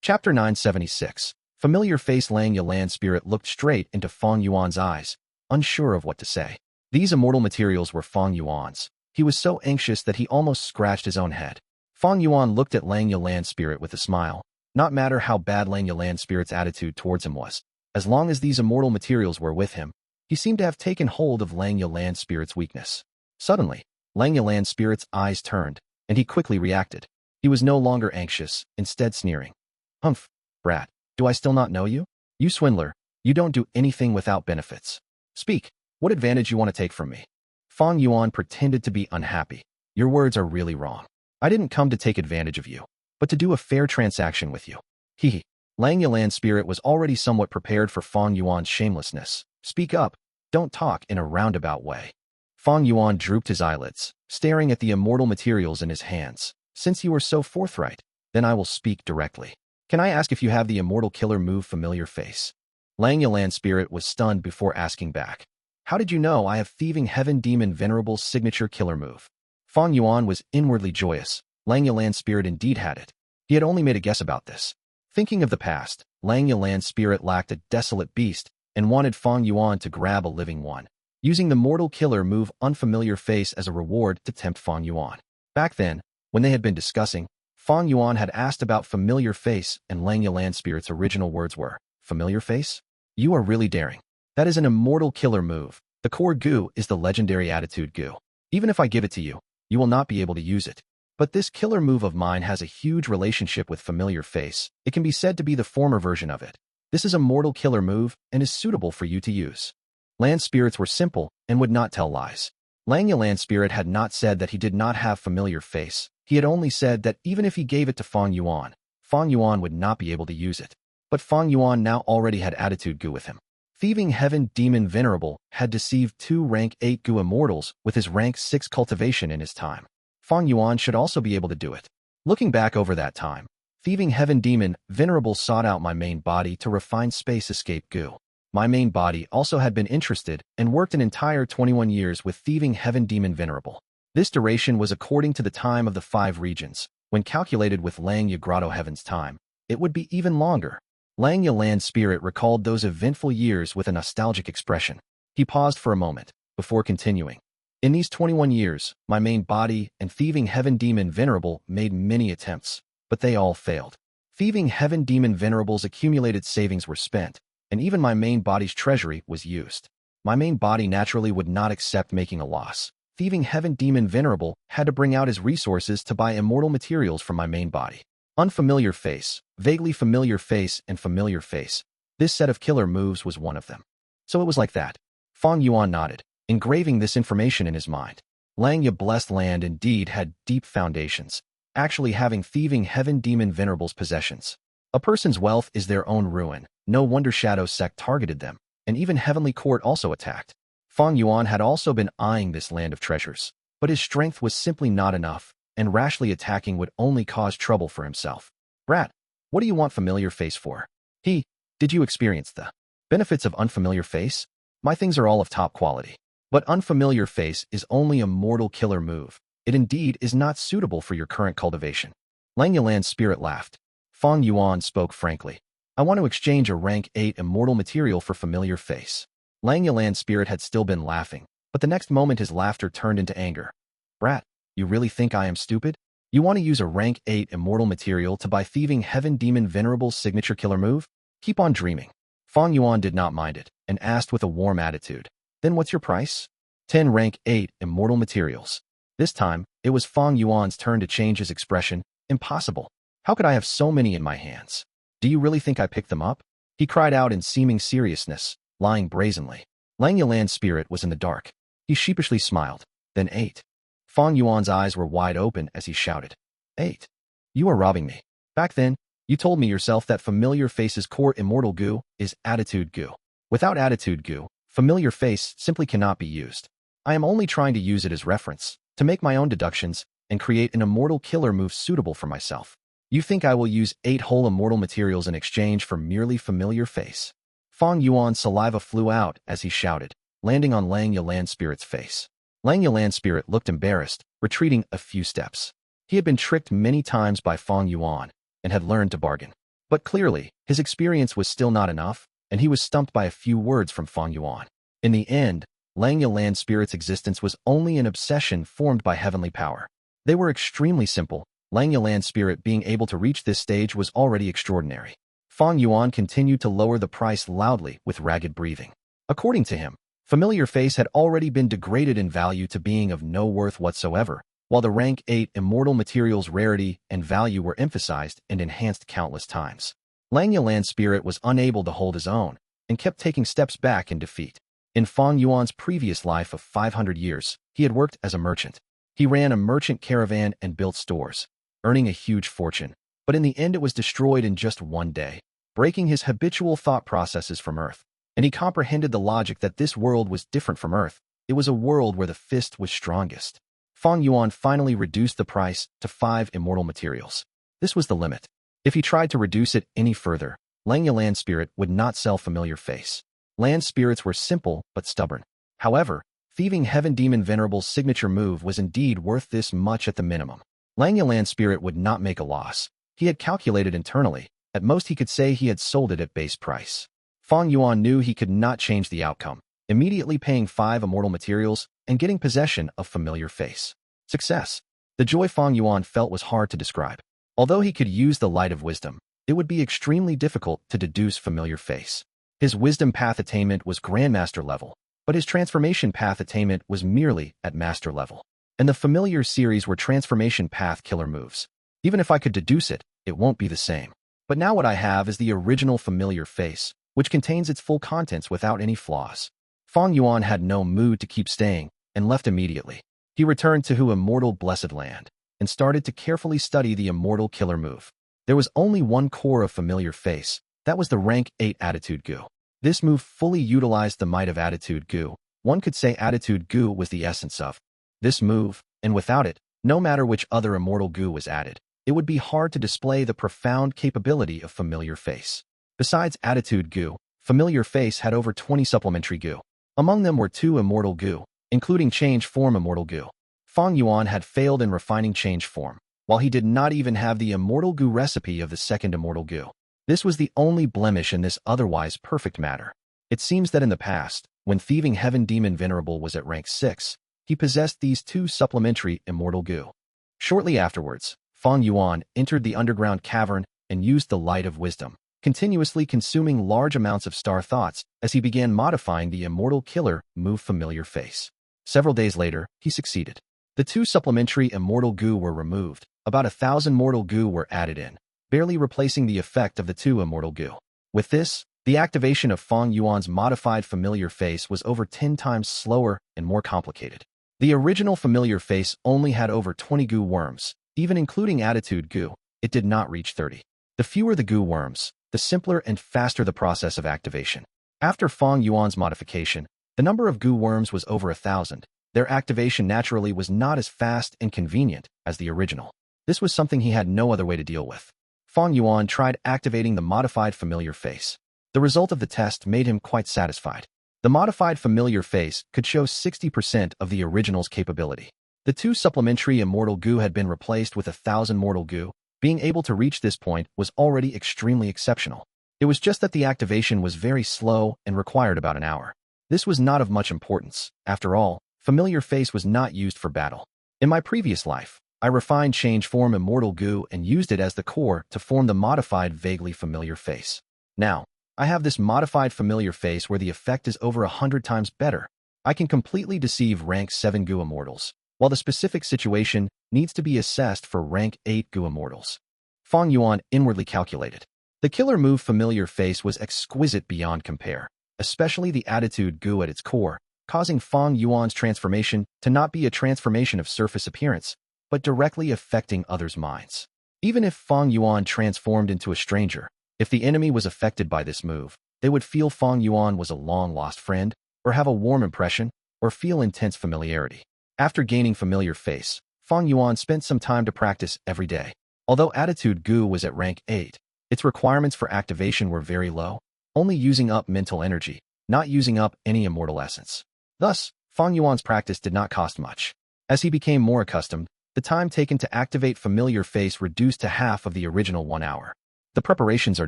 Chapter 976. Familiar face. Lang Yalan spirit looked straight into Fang Yuan's eyes, unsure of what to say. These immortal materials were Fang Yuan's. He was so anxious that he almost scratched his own head. Fang Yuan looked at Lang Yalan spirit with a smile. Not matter how bad Lang Yalan spirit's attitude towards him was, as long as these immortal materials were with him, he seemed to have taken hold of Lang Yalan spirit's weakness. Suddenly, Lang Yalan spirit's eyes turned, and he quickly reacted. He was no longer anxious, instead sneering. Humph, brat, do I still not know you? You swindler, you don't do anything without benefits. Speak, what advantage you want to take from me? Fang Yuan pretended to be unhappy. Your words are really wrong. I didn't come to take advantage of you, but to do a fair transaction with you. Hee. Lang Yalan spirit was already somewhat prepared for Fang Yuan's shamelessness. Speak up, don't talk in a roundabout way. Fang Yuan drooped his eyelids, staring at the immortal materials in his hands. Since you are so forthright, then I will speak directly. Can I ask if you have the immortal killer move Familiar Face? Lang Yalan spirit was stunned before asking back. How did you know I have Thieving Heaven Demon Venerable's signature killer move? Fang Yuan was inwardly joyous. Lang Yalan spirit indeed had it. He had only made a guess about this. Thinking of the past, Lang Yalan spirit lacked a desolate beast and wanted Fang Yuan to grab a living one, using the mortal killer move Unfamiliar Face as a reward to tempt Fang Yuan. Back then, when they had been discussing, Fang Yuan had asked about Familiar Face, and Lang Yalan spirit's original words were, Familiar Face? You are really daring. That is an immortal killer move. The core Gu is the legendary attitude Gu. Even if I give it to you, you will not be able to use it. But this killer move of mine has a huge relationship with Familiar Face. It can be said to be the former version of it. This is a mortal killer move and is suitable for you to use. Land spirits were simple and would not tell lies. Lang Yalan spirit had not said that he did not have Familiar Face. He had only said that even if he gave it to Fang Yuan would not be able to use it. But Fang Yuan now already had attitude Gu with him. Thieving Heaven Demon Venerable had deceived 2 rank 8 Gu immortals with his rank 6 cultivation in his time. Fang Yuan should also be able to do it. Looking back over that time, Thieving Heaven Demon Venerable sought out my main body to refine Space Escape Gu. My main body also had been interested and worked an entire 21 years with Thieving Heaven Demon Venerable. This duration was according to the time of the 5 regions. When calculated with Lang Ya Grotto Heaven's time, it would be even longer. Lang Yalan spirit recalled those eventful years with a nostalgic expression. He paused for a moment, before continuing. In these 21 years, my main body and Thieving Heaven Demon Venerable made many attempts, but they all failed. Thieving Heaven Demon Venerable's accumulated savings were spent, and even my main body's treasury was used. My main body naturally would not accept making a loss. Thieving Heaven Demon Venerable had to bring out his resources to buy immortal materials from my main body. Unfamiliar Face, Vaguely Familiar Face, and Familiar Face. This set of killer moves was one of them. So it was like that. Fang Yuan nodded, engraving this information in his mind. Lang Ya blessed land indeed had deep foundations, actually having Thieving Heaven Demon Venerable's possessions. A person's wealth is their own ruin. No wonder Shadow Sect targeted them, and even Heavenly Court also attacked. Fang Yuan had also been eyeing this land of treasures, but his strength was simply not enough, and rashly attacking would only cause trouble for himself. Brat, what do you want Familiar Face for? Did you experience the benefits of Unfamiliar Face? My things are all of top quality. But Unfamiliar Face is only a mortal killer move. It indeed is not suitable for your current cultivation. Lang Yalan's spirit laughed. Fang Yuan spoke frankly. I want to exchange a rank 8 immortal material for Familiar Face. Lang Yalan's spirit had still been laughing, but the next moment his laughter turned into anger. Brat, you really think I am stupid? You want to use a rank 8 immortal material to buy Thieving Heaven Demon Venerable's signature killer move? Keep on dreaming. Fang Yuan did not mind it, and asked with a warm attitude. Then what's your price? 10 rank 8 immortal materials. This time, it was Fang Yuan's turn to change his expression. Impossible. How could I have so many in my hands? Do you really think I picked them up? He cried out in seeming seriousness, lying brazenly. Lang Yalan's spirit was in the dark. He sheepishly smiled. Then 8. Fang Yuan's eyes were wide open as he shouted. 8. You are robbing me. Back then, you told me yourself that Familiar Face's core immortal Gu is attitude Gu. Without attitude Gu, Familiar Face simply cannot be used. I am only trying to use it as reference, to make my own deductions, and create an immortal killer move suitable for myself. You think I will use 8 whole immortal materials in exchange for merely Familiar Face? Fang Yuan's saliva flew out as he shouted, landing on Lang Yalan's spirit's face. Lang Yalan's spirit looked embarrassed, retreating a few steps. He had been tricked many times by Fang Yuan, and had learned to bargain. But clearly, his experience was still not enough, and he was stumped by a few words from Fang Yuan. In the end, Langya land spirit's existence was only an obsession formed by heavenly power. They were extremely simple. Langya land spirit being able to reach this stage was already extraordinary. Fang Yuan continued to lower the price loudly with ragged breathing. According to him, familiar face had already been degraded in value to being of no worth whatsoever, while the rank 8 immortal materials' rarity and value were emphasized and enhanced countless times. Langya land spirit was unable to hold his own and kept taking steps back in defeat. In Fang Yuan's previous life of 500 years, he had worked as a merchant. He ran a merchant caravan and built stores, earning a huge fortune, but in the end it was destroyed in just one day, breaking his habitual thought processes from Earth. And he comprehended the logic that this world was different from Earth. It was a world where the fist was strongest. Fang Yuan finally reduced the price to 5 immortal materials. This was the limit. If he tried to reduce it any further, Langya land spirit would not sell familiar face. Land spirits were simple but stubborn. However, Thieving Heaven Demon Venerable's signature move was indeed worth this much at the minimum. Langya land spirit would not make a loss. He had calculated internally. At most he could say he had sold it at base price. Fang Yuan knew he could not change the outcome, immediately paying 5 immortal materials and getting possession of familiar face. Success. The joy Fang Yuan felt was hard to describe. Although he could use the light of wisdom, it would be extremely difficult to deduce familiar face. His wisdom path attainment was Grandmaster level, but his transformation path attainment was merely at Master level. And the familiar series were transformation path killer moves. Even if I could deduce it, it won't be the same. But now what I have is the original familiar face, which contains its full contents without any flaws. Fang Yuan had no mood to keep staying and left immediately. He returned to Immortal Blessed Land and started to carefully study the Immortal Killer move. There was only one core of familiar face. That was the rank 8 Attitude Gu. This move fully utilized the might of Attitude Gu. One could say Attitude Gu was the essence of this move, and without it, no matter which other Immortal Gu was added, it would be hard to display the profound capability of familiar face. Besides Attitude Gu, familiar face had over 20 supplementary Gu. Among them were 2 Immortal Gu, including Change Form Immortal Gu. Fang Yuan had failed in refining Change Form, while he did not even have the Immortal Gu recipe of the second Immortal Gu. This was the only blemish in this otherwise perfect matter. It seems that in the past, when Thieving Heaven Demon Venerable was at rank 6, he possessed these 2 supplementary Immortal Gu. Shortly afterwards, Fang Yuan entered the underground cavern and used the light of wisdom, continuously consuming large amounts of star thoughts as he began modifying the Immortal Killer move familiar face. Several days later, he succeeded. The 2 supplementary Immortal Gu were removed. About 1,000 Mortal Gu were added in, barely replacing the effect of the 2 Immortal Gu. With this, the activation of Fang Yuan's modified familiar face was over 10 times slower and more complicated. The original familiar face only had over 20 Gu worms. Even including Attitude Gu, it did not reach 30. The fewer the Gu worms, the simpler and faster the process of activation. After Fang Yuan's modification, the number of Gu worms was over 1,000. Their activation naturally was not as fast and convenient as the original. This was something he had no other way to deal with. Fang Yuan tried activating the modified familiar face. The result of the test made him quite satisfied. The modified familiar face could show 60% of the original's capability. The 2 supplementary Immortal Gu had been replaced with 1,000 Mortal Gu. Being able to reach this point was already extremely exceptional. It was just that the activation was very slow and required about an hour. This was not of much importance. After all, familiar face was not used for battle. In my previous life, I refined Change Form Immortal Gu and used it as the core to form the modified vaguely familiar face. Now, I have this modified familiar face where the effect is over 100 times better. I can completely deceive rank 7 Gu Immortals, while the specific situation needs to be assessed for rank 8 Gu Immortals. Fang Yuan inwardly calculated. The killer move familiar face was exquisite beyond compare, especially the Attitude Gu at its core, causing Fang Yuan's transformation to not be a transformation of surface appearance, but directly affecting others' minds. Even if Fang Yuan transformed into a stranger, if the enemy was affected by this move, they would feel Fang Yuan was a long-lost friend, or have a warm impression, or feel intense familiarity. After gaining familiar face, Fang Yuan spent some time to practice every day. Although Attitude Gu was at rank 8, its requirements for activation were very low, only using up mental energy, not using up any immortal essence. Thus, Fang Yuan's practice did not cost much. As he became more accustomed, the time taken to activate familiar face reduced to half of the original 1 hour. The preparations are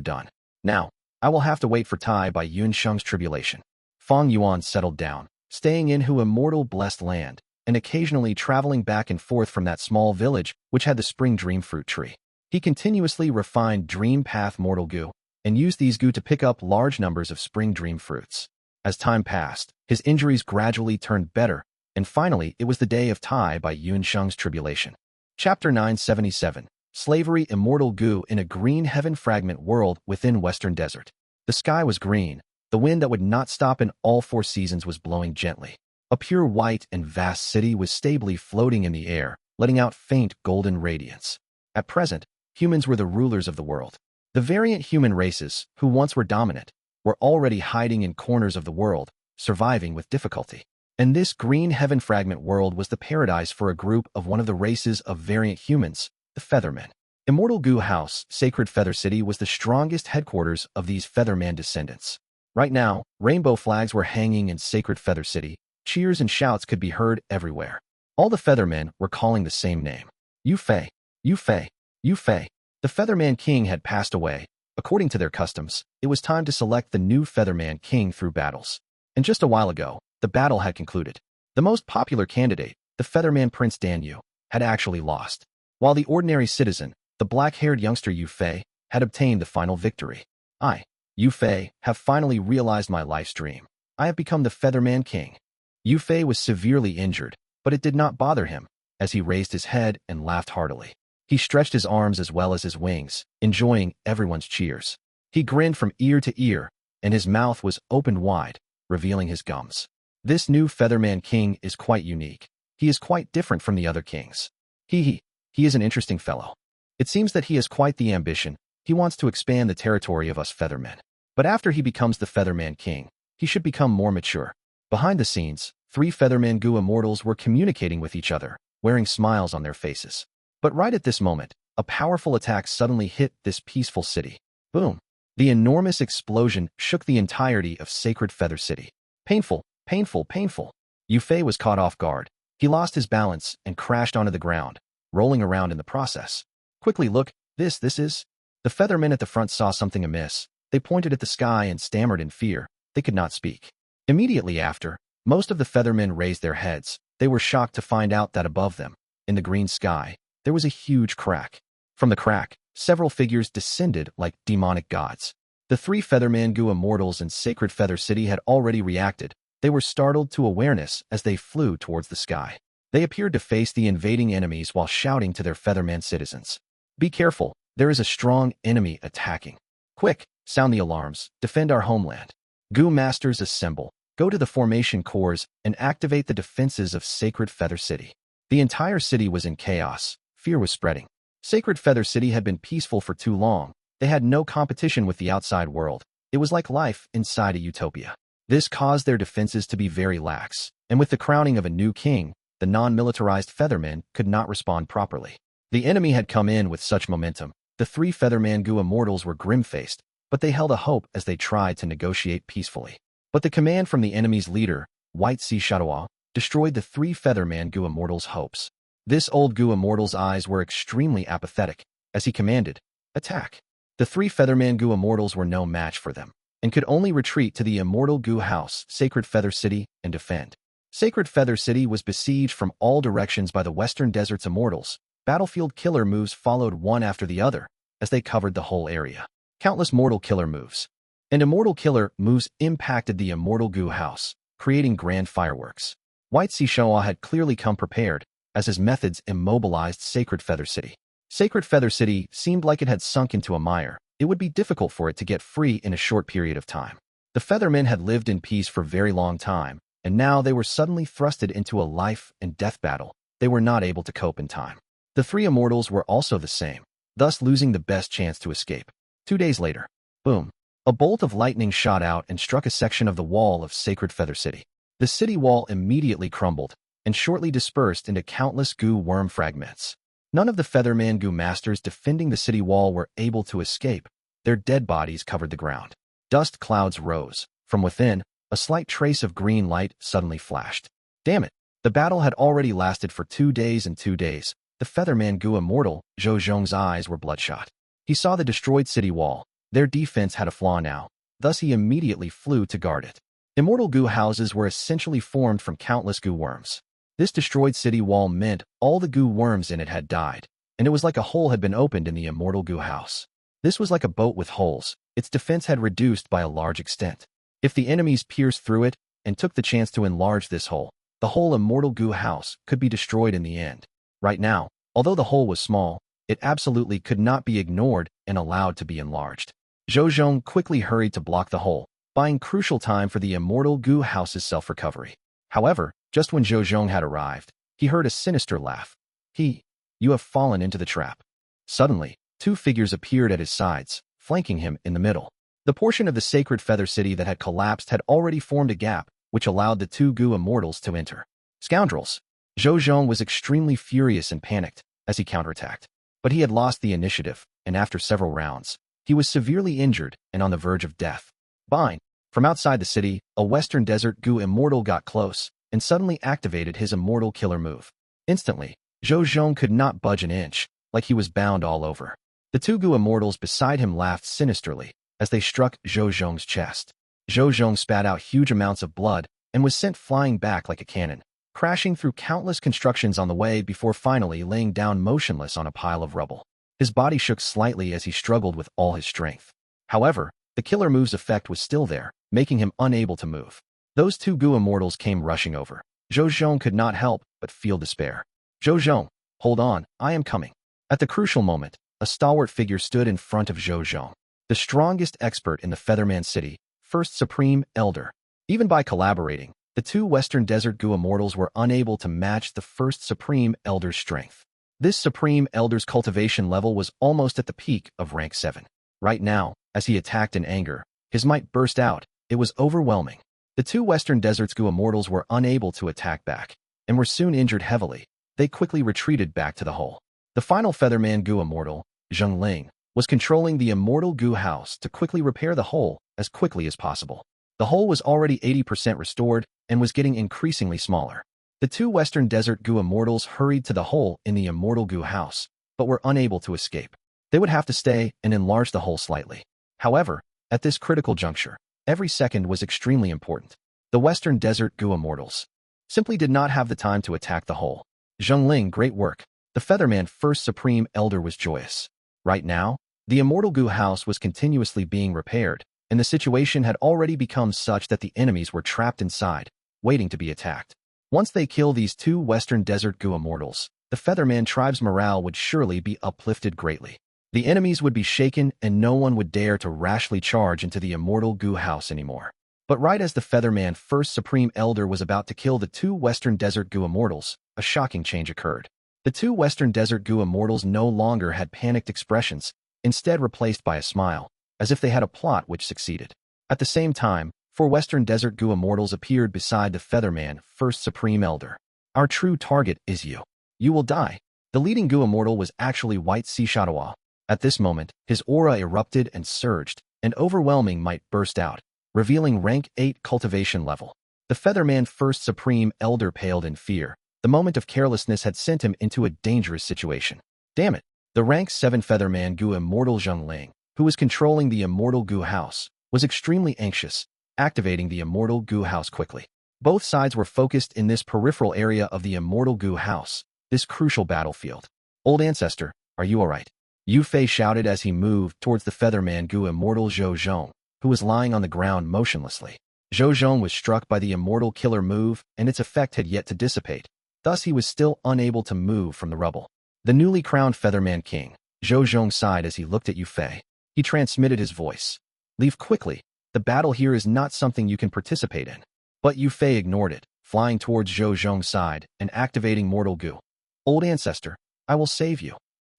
done. Now, I will have to wait for Tai by Yun Sheng's tribulation. Fang Yuan settled down, staying in Hu Immortal blessed land, and occasionally traveling back and forth from that small village which had the spring dream fruit tree. He continuously refined Dream Path Mortal Gu, and used these Gu to pick up large numbers of spring dream fruits. As time passed, his injuries gradually turned better, and finally it was the day of Tai by Yun Sheng's tribulation. Chapter 977. Slavery Immortal Gu in a green heaven fragment world within Western Desert. The sky was green. The wind that would not stop in all 4 seasons was blowing gently. A pure white and vast city was stably floating in the air, letting out faint golden radiance. At present, humans were the rulers of the world. The variant human races, who once were dominant, were already hiding in corners of the world, surviving with difficulty. And this green heaven fragment world was the paradise for a group of one of the races of variant humans, the Feathermen. Immortal Gu House, Sacred Feather City, was the strongest headquarters of these Featherman descendants. Right now, rainbow flags were hanging in Sacred Feather City. Cheers and shouts could be heard everywhere. All the Feathermen were calling the same name. Yu Fei, Yu Fei, Yu Fei. The Featherman King had passed away. According to their customs, it was time to select the new Featherman King through battles. And just a while ago, the battle had concluded. The most popular candidate, the Featherman Prince Danyu, had actually lost, while the ordinary citizen, the black-haired youngster Yu Fei, had obtained the final victory. I, Yu Fei, have finally realized my life's dream. I have become the Featherman King. Yu Fei was severely injured, but it did not bother him, as he raised his head and laughed heartily. He stretched his arms as well as his wings, enjoying everyone's cheers. He grinned from ear to ear, and his mouth was opened wide, revealing his gums. This new Featherman King is quite unique. He is quite different from the other kings. He is an interesting fellow. It seems that he has quite the ambition. He wants to expand the territory of us Feathermen. But after he becomes the Featherman King, he should become more mature. Behind the scenes, 3 Featherman Gu immortals were communicating with each other, wearing smiles on their faces. But right at this moment, a powerful attack suddenly hit this peaceful city. Boom! The enormous explosion shook the entirety of Sacred Feather City. Painful, painful, painful. Yu Fei was caught off guard. He lost his balance and crashed onto the ground, rolling around in the process. Quickly look, this is... The Feathermen at the front saw something amiss. They pointed at the sky and stammered in fear. They could not speak. Immediately after, most of the Feathermen raised their heads. They were shocked to find out that above them, in the green sky, there was a huge crack. From the crack, several figures descended like demonic gods. The 3 Featherman Gu immortals in Sacred Feather City had already reacted. They were startled to awareness as they flew towards the sky. They appeared to face the invading enemies while shouting to their Featherman citizens. Be careful, there is a strong enemy attacking. Quick, sound the alarms, defend our homeland. Gu Masters assemble, go to the formation cores, and activate the defenses of Sacred Feather City. The entire city was in chaos. Fear was spreading. Sacred Feather City had been peaceful for too long. They had no competition with the outside world. It was like life inside a utopia. This caused their defenses to be very lax, and with the crowning of a new king, the non-militarized Feathermen could not respond properly. The enemy had come in with such momentum. The 3 Featherman Gu immortals were grim-faced, but they held a hope as they tried to negotiate peacefully. But the command from the enemy's leader, White Sea Shadow, destroyed the 3 Featherman Gu immortals' hopes. This old Gu immortal's eyes were extremely apathetic, as he commanded, attack. The 3 Featherman Gu immortals were no match for them, and could only retreat to the Immortal Gu House, Sacred Feather City, and defend. Sacred Feather City was besieged from all directions by the Western Desert's immortals. Battlefield killer moves followed one after the other, as they covered the whole area. Countless mortal killer moves and immortal killer moves impacted the Immortal Gu House, creating grand fireworks. White Sea Showa had clearly come prepared, as his methods immobilized Sacred Feather City. Sacred Feather City seemed like it had sunk into a mire. It would be difficult for it to get free in a short period of time. The Feathermen had lived in peace for a very long time, and now they were suddenly thrusted into a life and death battle. They were not able to cope in time. The 3 immortals were also the same, thus losing the best chance to escape. 2 days later, boom, a bolt of lightning shot out and struck a section of the wall of Sacred Feather City. The city wall immediately crumbled and shortly dispersed into countless Gu worm fragments. None of the Featherman Gu masters defending the city wall were able to escape. Their dead bodies covered the ground. Dust clouds rose. From within, a slight trace of green light suddenly flashed. Damn it! The battle had already lasted for 2 days and 2 days. The Featherman Gu immortal, Zhou Zhong's eyes were bloodshot. He saw the destroyed city wall. Their defense had a flaw now. Thus he immediately flew to guard it. Immortal Gu houses were essentially formed from countless Gu worms. This destroyed city wall meant all the Gu worms in it had died, and it was like a hole had been opened in the Immortal Gu house. This was like a boat with holes. Its defense had reduced by a large extent. If the enemies pierced through it and took the chance to enlarge this hole, the whole Immortal Gu house could be destroyed in the end. Right now, although the hole was small, it absolutely could not be ignored and allowed to be enlarged. Zhou Zhong quickly hurried to block the hole, buying crucial time for the Immortal Gu house's self-recovery. However, just when Zhou Zhong had arrived, he heard a sinister laugh. You have fallen into the trap. Suddenly, two figures appeared at his sides, flanking him in the middle. The portion of the sacred feather city that had collapsed had already formed a gap, which allowed the two Gu immortals to enter. Scoundrels! Zhou Zhong was extremely furious and panicked as he counterattacked. But he had lost the initiative, and after several rounds, he was severely injured and on the verge of death. Bind! From outside the city, a Western Desert Gu immortal got close and suddenly activated his immortal killer move. Instantly, Zhou Zhong could not budge an inch, like he was bound all over. The two Gu immortals beside him laughed sinisterly as they struck Zhou Zhong's chest. Zhou Zhong spat out huge amounts of blood and was sent flying back like a cannon, crashing through countless constructions on the way before finally laying down motionless on a pile of rubble. His body shook slightly as he struggled with all his strength. However, the killer move's effect was still there, making him unable to move. Those two Gu immortals came rushing over. Zhou Zhong could not help but feel despair. Zhou Zhong, hold on, I am coming. At the crucial moment, a stalwart figure stood in front of Zhou Zhong, the strongest expert in the Featherman city, first Supreme Elder. Even by collaborating, the two Western Desert Gu immortals were unable to match the first Supreme Elder's strength. This Supreme Elder's cultivation level was almost at the peak of rank 7. Right now, as he attacked in anger, his might burst out. It was overwhelming. The two Western Desert's Gu immortals were unable to attack back, and were soon injured heavily. They quickly retreated back to the hole. The final Featherman Gu immortal, Zheng Ling, was controlling the Immortal Gu house to quickly repair the hole as quickly as possible. The hole was already 80% restored and was getting increasingly smaller. The two Western Desert Gu immortals hurried to the hole in the Immortal Gu house, but were unable to escape. They would have to stay and enlarge the hole slightly. However, at this critical juncture, every second was extremely important. The Western Desert Gu immortals simply did not have the time to attack the hole. Zheng Ling, great work. The Featherman First Supreme Elder was joyous. Right now, the Immortal Gu house was continuously being repaired, and the situation had already become such that the enemies were trapped inside, waiting to be attacked. Once they kill these two Western Desert Gu immortals, the Featherman tribe's morale would surely be uplifted greatly. The enemies would be shaken and no one would dare to rashly charge into the Immortal Gu house anymore. But right as the Featherman First Supreme Elder was about to kill the two Western Desert Gu immortals, a shocking change occurred. The two Western Desert Gu immortals no longer had panicked expressions, instead replaced by a smile, as if they had a plot which succeeded. At the same time, 4 Western Desert Gu immortals appeared beside the Featherman First Supreme Elder. Our true target is you. You will die. The leading Gu immortal was actually White Sea Shadawa. At this moment, his aura erupted and surged, and overwhelming might burst out, revealing rank 8 cultivation level. The Featherman First Supreme Elder paled in fear. The moment of carelessness had sent him into a dangerous situation. Damn it! The rank 7 Featherman Gu immortal Zheng Ling, who was controlling the Immortal Gu house, was extremely anxious, activating the Immortal Gu house quickly. Both sides were focused in this peripheral area of the Immortal Gu house, this crucial battlefield. Old Ancestor, are you alright? Yu Fei shouted as he moved towards the Featherman Gu immortal Zhou Zhong, who was lying on the ground motionlessly. Zhou Zhong was struck by the immortal killer move and its effect had yet to dissipate. Thus he was still unable to move from the rubble. The newly crowned Featherman King, Zhou Zhong sighed as he looked at Yu Fei. He transmitted his voice. Leave quickly. The battle here is not something you can participate in. But Yu Fei ignored it, flying towards Zhou Zhong's side and activating Mortal Gu. Old Ancestor, I will save you.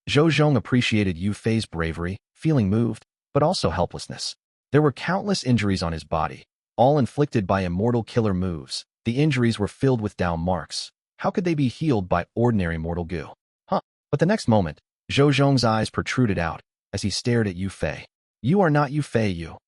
Zhou Zhong appreciated Yu Fei's bravery, feeling moved, but also helplessness. There were countless injuries on his body, all inflicted by immortal killer moves. The injuries were filled with down marks. How could they be healed by ordinary Mortal Gu? But the next moment, Zhou Zhong's eyes protruded out as he stared at Yu Fei. You are not Yu Fei, you.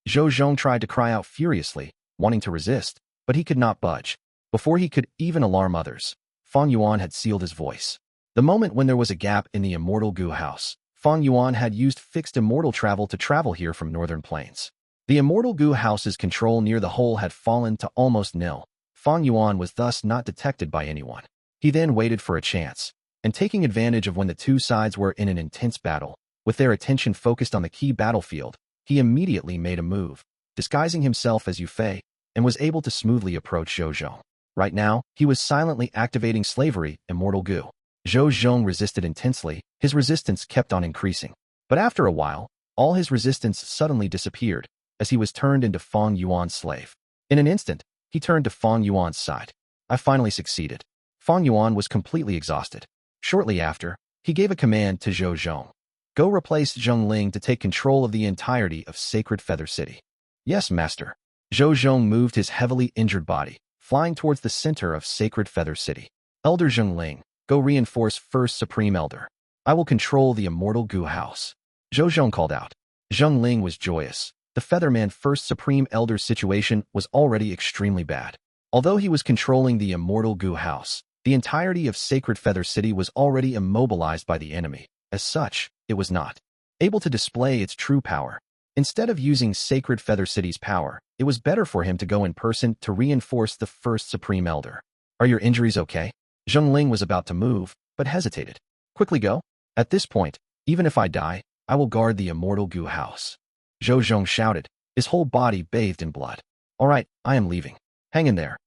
Zhou Zhong tried to cry out furiously, wanting to resist, but he could not budge. Before he could even alarm others, Fang Yuan had sealed his voice. The moment when there was a gap in the Immortal Gu house, Fang Yuan had used fixed immortal travel to travel here from northern plains. The Immortal Gu house's control near the hole had fallen to almost nil. Fang Yuan was thus not detected by anyone. He then waited for a chance, and taking advantage of when the two sides were in an intense battle, with their attention focused on the key battlefield, he immediately made a move, disguising himself as Yu Fei, and was able to smoothly approach Zhou Zhong. Right now, he was silently activating slavery, Immortal Gu. Zhou Zhong resisted intensely, his resistance kept on increasing. But after a while, all his resistance suddenly disappeared, as he was turned into Fang Yuan's slave. In an instant, he turned to Fang Yuan's side. I finally succeeded. Fang Yuan was completely exhausted. Shortly after, he gave a command to Zhou Zhong. Go replace Zheng Ling to take control of the entirety of Sacred Feather City. Yes, master. Zhou Zhong moved his heavily injured body, flying towards the center of Sacred Feather City. Elder Zheng Ling, go reinforce First Supreme Elder. I will control the Immortal Gu house. Zhou Zhong called out. Zheng Ling was joyous. The Featherman First Supreme Elder's situation was already extremely bad. Although he was controlling the Immortal Gu house, the entirety of Sacred Feather City was already immobilized by the enemy. As such, it was not able to display its true power. Instead of using Sacred Feather City's power, it was better for him to go in person to reinforce the First Supreme Elder. Are your injuries okay? Zheng Ling was about to move, but hesitated. Quickly go. At this point, even if I die, I will guard the Immortal Gu house. Zhou Zhong shouted, his whole body bathed in blood. All right, I am leaving. Hang in there.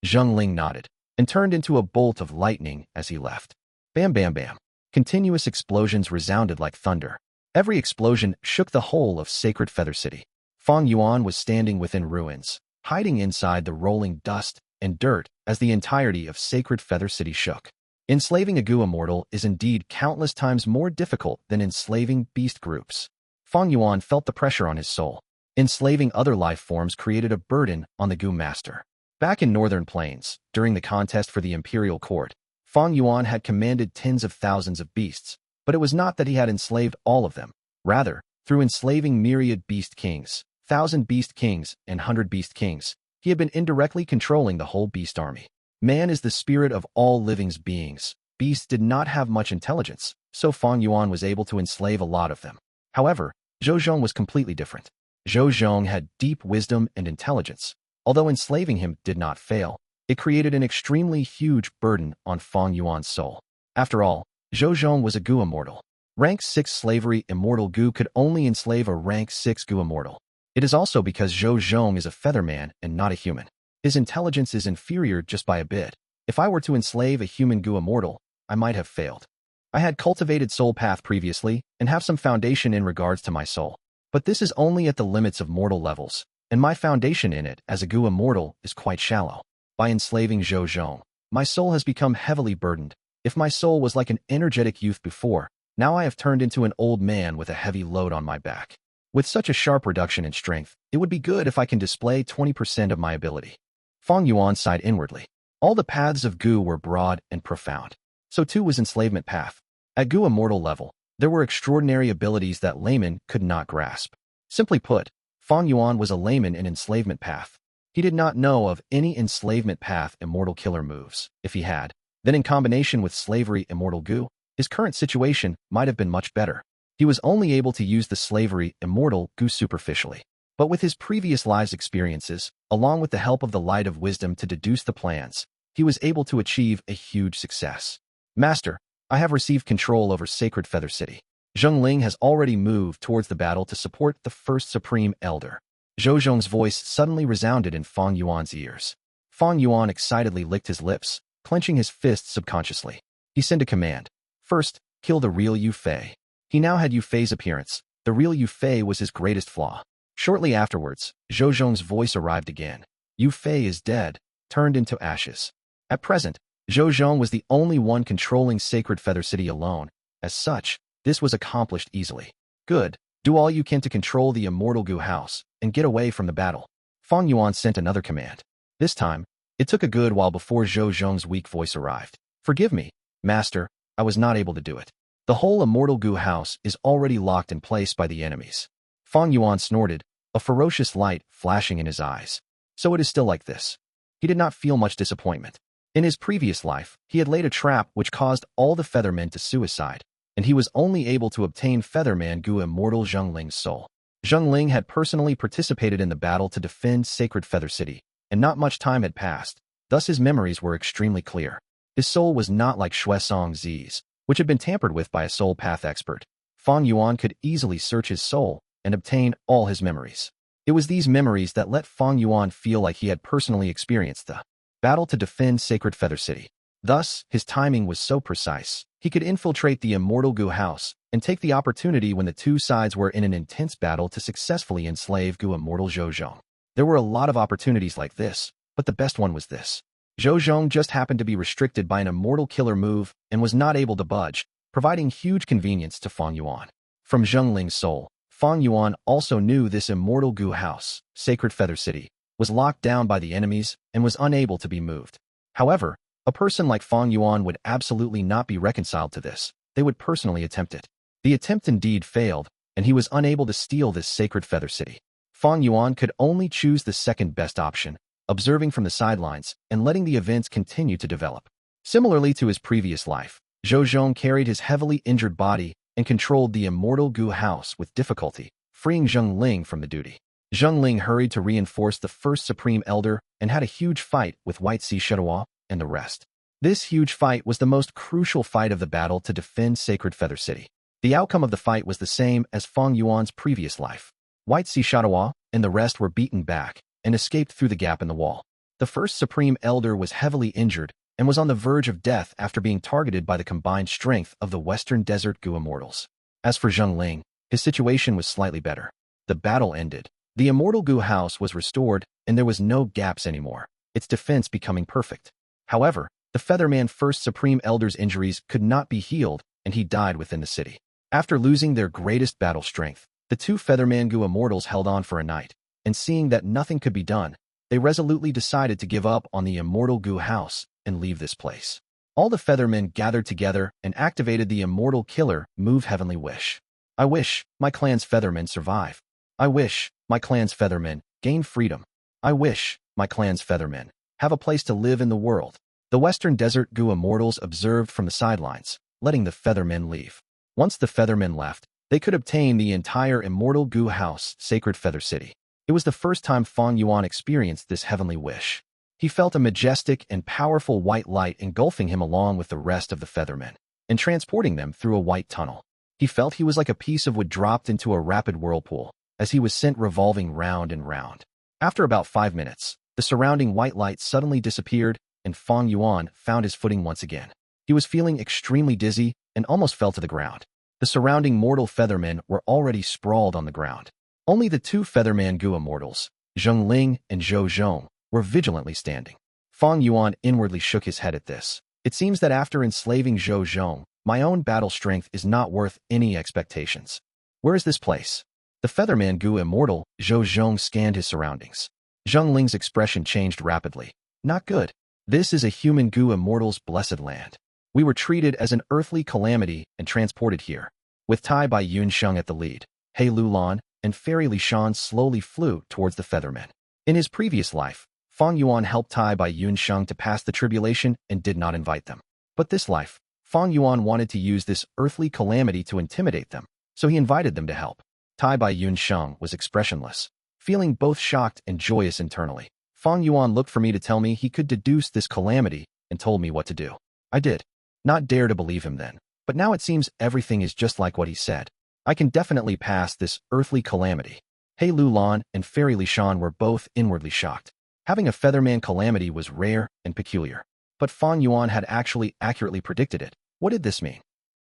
Zheng Ling nodded, and turned into a bolt of lightning as he left. Bam bam bam. Continuous explosions resounded like thunder. Every explosion shook the whole of Sacred Feather City. Fang Yuan was standing within ruins, hiding inside the rolling dust and dirt as the entirety of Sacred Feather City shook. Enslaving a Gu immortal is indeed countless times more difficult than enslaving beast groups. Fang Yuan felt the pressure on his soul. Enslaving other life forms created a burden on the Gu master. Back in northern plains, during the contest for the imperial court, Fang Yuan had commanded tens of thousands of beasts, but it was not that he had enslaved all of them. Rather, through enslaving myriad beast kings, 1,000 beast kings, and 100 beast kings, he had been indirectly controlling the whole beast army. Man is the spirit of all living beings. Beasts did not have much intelligence, so Fang Yuan was able to enslave a lot of them. However, Zhou Zhong was completely different. Zhou Zhong had deep wisdom and intelligence. Although enslaving him did not fail, it created an extremely huge burden on Fang Yuan's soul. After all, Zhou Zhong was a Gu immortal. Rank 6 slavery Immortal Gu could only enslave a rank 6 Gu immortal. It is also because Zhou Zhong is a Featherman and not a human. His intelligence is inferior just by a bit. If I were to enslave a human Gu immortal, I might have failed. I had cultivated soul path previously and have some foundation in regards to my soul. But this is only at the limits of mortal levels, and my foundation in it as a Gu immortal is quite shallow. By enslaving Zhou Zhong, my soul has become heavily burdened. If my soul was like an energetic youth before, now I have turned into an old man with a heavy load on my back. With such a sharp reduction in strength, it would be good if I can display 20% of my ability. Fang Yuan sighed inwardly. All the paths of Gu were broad and profound. So too was enslavement path. At Gu immortal level, there were extraordinary abilities that laymen could not grasp. Simply put, Fang Yuan was a layman in enslavement path. He did not know of any enslavement path immortal killer moves. If he had, then in combination with slavery Immortal Gu, his current situation might have been much better. He was only able to use the slavery Immortal Gu superficially. But with his previous lives' experiences, along with the help of the light of wisdom to deduce the plans, he was able to achieve a huge success. Master, I have received control over Sacred Feather City. Zheng Ling has already moved towards the battle to support the First Supreme Elder. Zhou Zhong's voice suddenly resounded in Fang Yuan's ears. Fang Yuan excitedly licked his lips, clenching his fists subconsciously. He sent a command. First, kill the real Yu Fei. He now had Yu Fei's appearance. The real Yu Fei was his greatest flaw. Shortly afterwards, Zhou Zhong's voice arrived again. Yu Fei is dead, turned into ashes. At present, Zhou Zhong was the only one controlling Sacred Feather City alone. As such, this was accomplished easily. Good. Do all you can to control the Immortal Gu house, and get away from the battle. Fang Yuan sent another command. This time, it took a good while before Zhou Zhong's weak voice arrived. Forgive me, Master, I was not able to do it. The whole Immortal Gu house is already locked in place by the enemies. Fang Yuan snorted, a ferocious light flashing in his eyes. So it is still like this. He did not feel much disappointment. In his previous life, he had laid a trap which caused all the Feathermen to suicide. and he was only able to obtain Featherman Gu Immortal Zhengling's soul. Zhengling had personally participated in the battle to defend Sacred Feather City, and not much time had passed, thus his memories were extremely clear. His soul was not like Shuesong Zi's, which had been tampered with by a soul path expert. Fang Yuan could easily search his soul and obtain all his memories. It was these memories that let Fang Yuan feel like he had personally experienced the battle to defend Sacred Feather City. Thus, his timing was so precise. He could infiltrate the Immortal Gu house and take the opportunity when the two sides were in an intense battle to successfully enslave Gu Immortal Zhou. There were a lot of opportunities like this, but the best one was this. Zhou just happened to be restricted by an immortal killer move and was not able to budge, providing huge convenience to Fang Yuan. From Zhengling's soul, Fang Yuan also knew this Immortal Gu house, Sacred Feather City, was locked down by the enemies and was unable to be moved. However, a person like Fang Yuan would absolutely not be reconciled to this. They would personally attempt it. The attempt indeed failed, and he was unable to steal this Sacred Feather City. Fang Yuan could only choose the second best option, observing from the sidelines and letting the events continue to develop. Similarly to his previous life, Zhou carried his heavily injured body and controlled the Immortal Gu house with difficulty, freeing Zhengling from the duty. Zhengling hurried to reinforce the first Supreme Elder and had a huge fight with White Sea Shadowah and the rest. This huge fight was the most crucial fight of the battle to defend Sacred Feather City. The outcome of the fight was the same as Fang Yuan's previous life. White Sea Shadowah and the rest were beaten back and escaped through the gap in the wall. The first Supreme Elder was heavily injured and was on the verge of death after being targeted by the combined strength of the Western Desert Gu Immortals. As for Zhengling, his situation was slightly better. The battle ended. The Immortal Gu house was restored, and there was no gaps anymore, its defense becoming perfect. However, the Featherman First Supreme Elder's injuries could not be healed, and he died within the city. After losing their greatest battle strength, the two Featherman Gu Immortals held on for a night, and seeing that nothing could be done, they resolutely decided to give up on the Immortal Gu house and leave this place. All the Feathermen gathered together and activated the Immortal Killer Move Heavenly Wish. I wish my clan's Feathermen survive. I wish my clan's Feathermen gain freedom. I wish my clan's Feathermen have a place to live in the world. The Western Desert Gu Immortals observed from the sidelines, letting the Feathermen leave. Once the Feathermen left, they could obtain the entire Immortal Gu house, Sacred Feather City. It was the first time Fang Yuan experienced this heavenly wish. He felt a majestic and powerful white light engulfing him along with the rest of the Feathermen, and transporting them through a white tunnel. He felt he was like a piece of wood dropped into a rapid whirlpool, as he was sent revolving round and round. After about 5 minutes, the surrounding white light suddenly disappeared, and Fang Yuan found his footing once again. He was feeling extremely dizzy and almost fell to the ground. The surrounding mortal Feathermen were already sprawled on the ground. Only the two Featherman Gu Immortals, Zhengling and Zhou, were vigilantly standing. Fang Yuan inwardly shook his head at this. It seems that after enslaving Zhou, my own battle strength is not worth any expectations. Where is this place? The Featherman Gu Immortal, Zhou scanned his surroundings. Zhengling's expression changed rapidly. Not good. This is a human Gu Immortal's blessed land. We were treated as an earthly calamity and transported here. With Tai Bai Yunsheng at the lead, He Lulan and Fairy Li Shan slowly flew towards the Feathermen. In his previous life, Fang Yuan helped Tai Bai Yunsheng to pass the tribulation and did not invite them. But this life, Fang Yuan wanted to use this earthly calamity to intimidate them, so he invited them to help. Tai Bai Yunsheng was expressionless, feeling both shocked and joyous internally. Fang Yuan looked for me to tell me he could deduce this calamity and told me what to do. I did not dare to believe him then, but now it seems everything is just like what he said. I can definitely pass this earthly calamity. He Lulan and Fairy Li Shan were both inwardly shocked. Having a Featherman calamity was rare and peculiar. But Fang Yuan had actually accurately predicted it. What did this mean?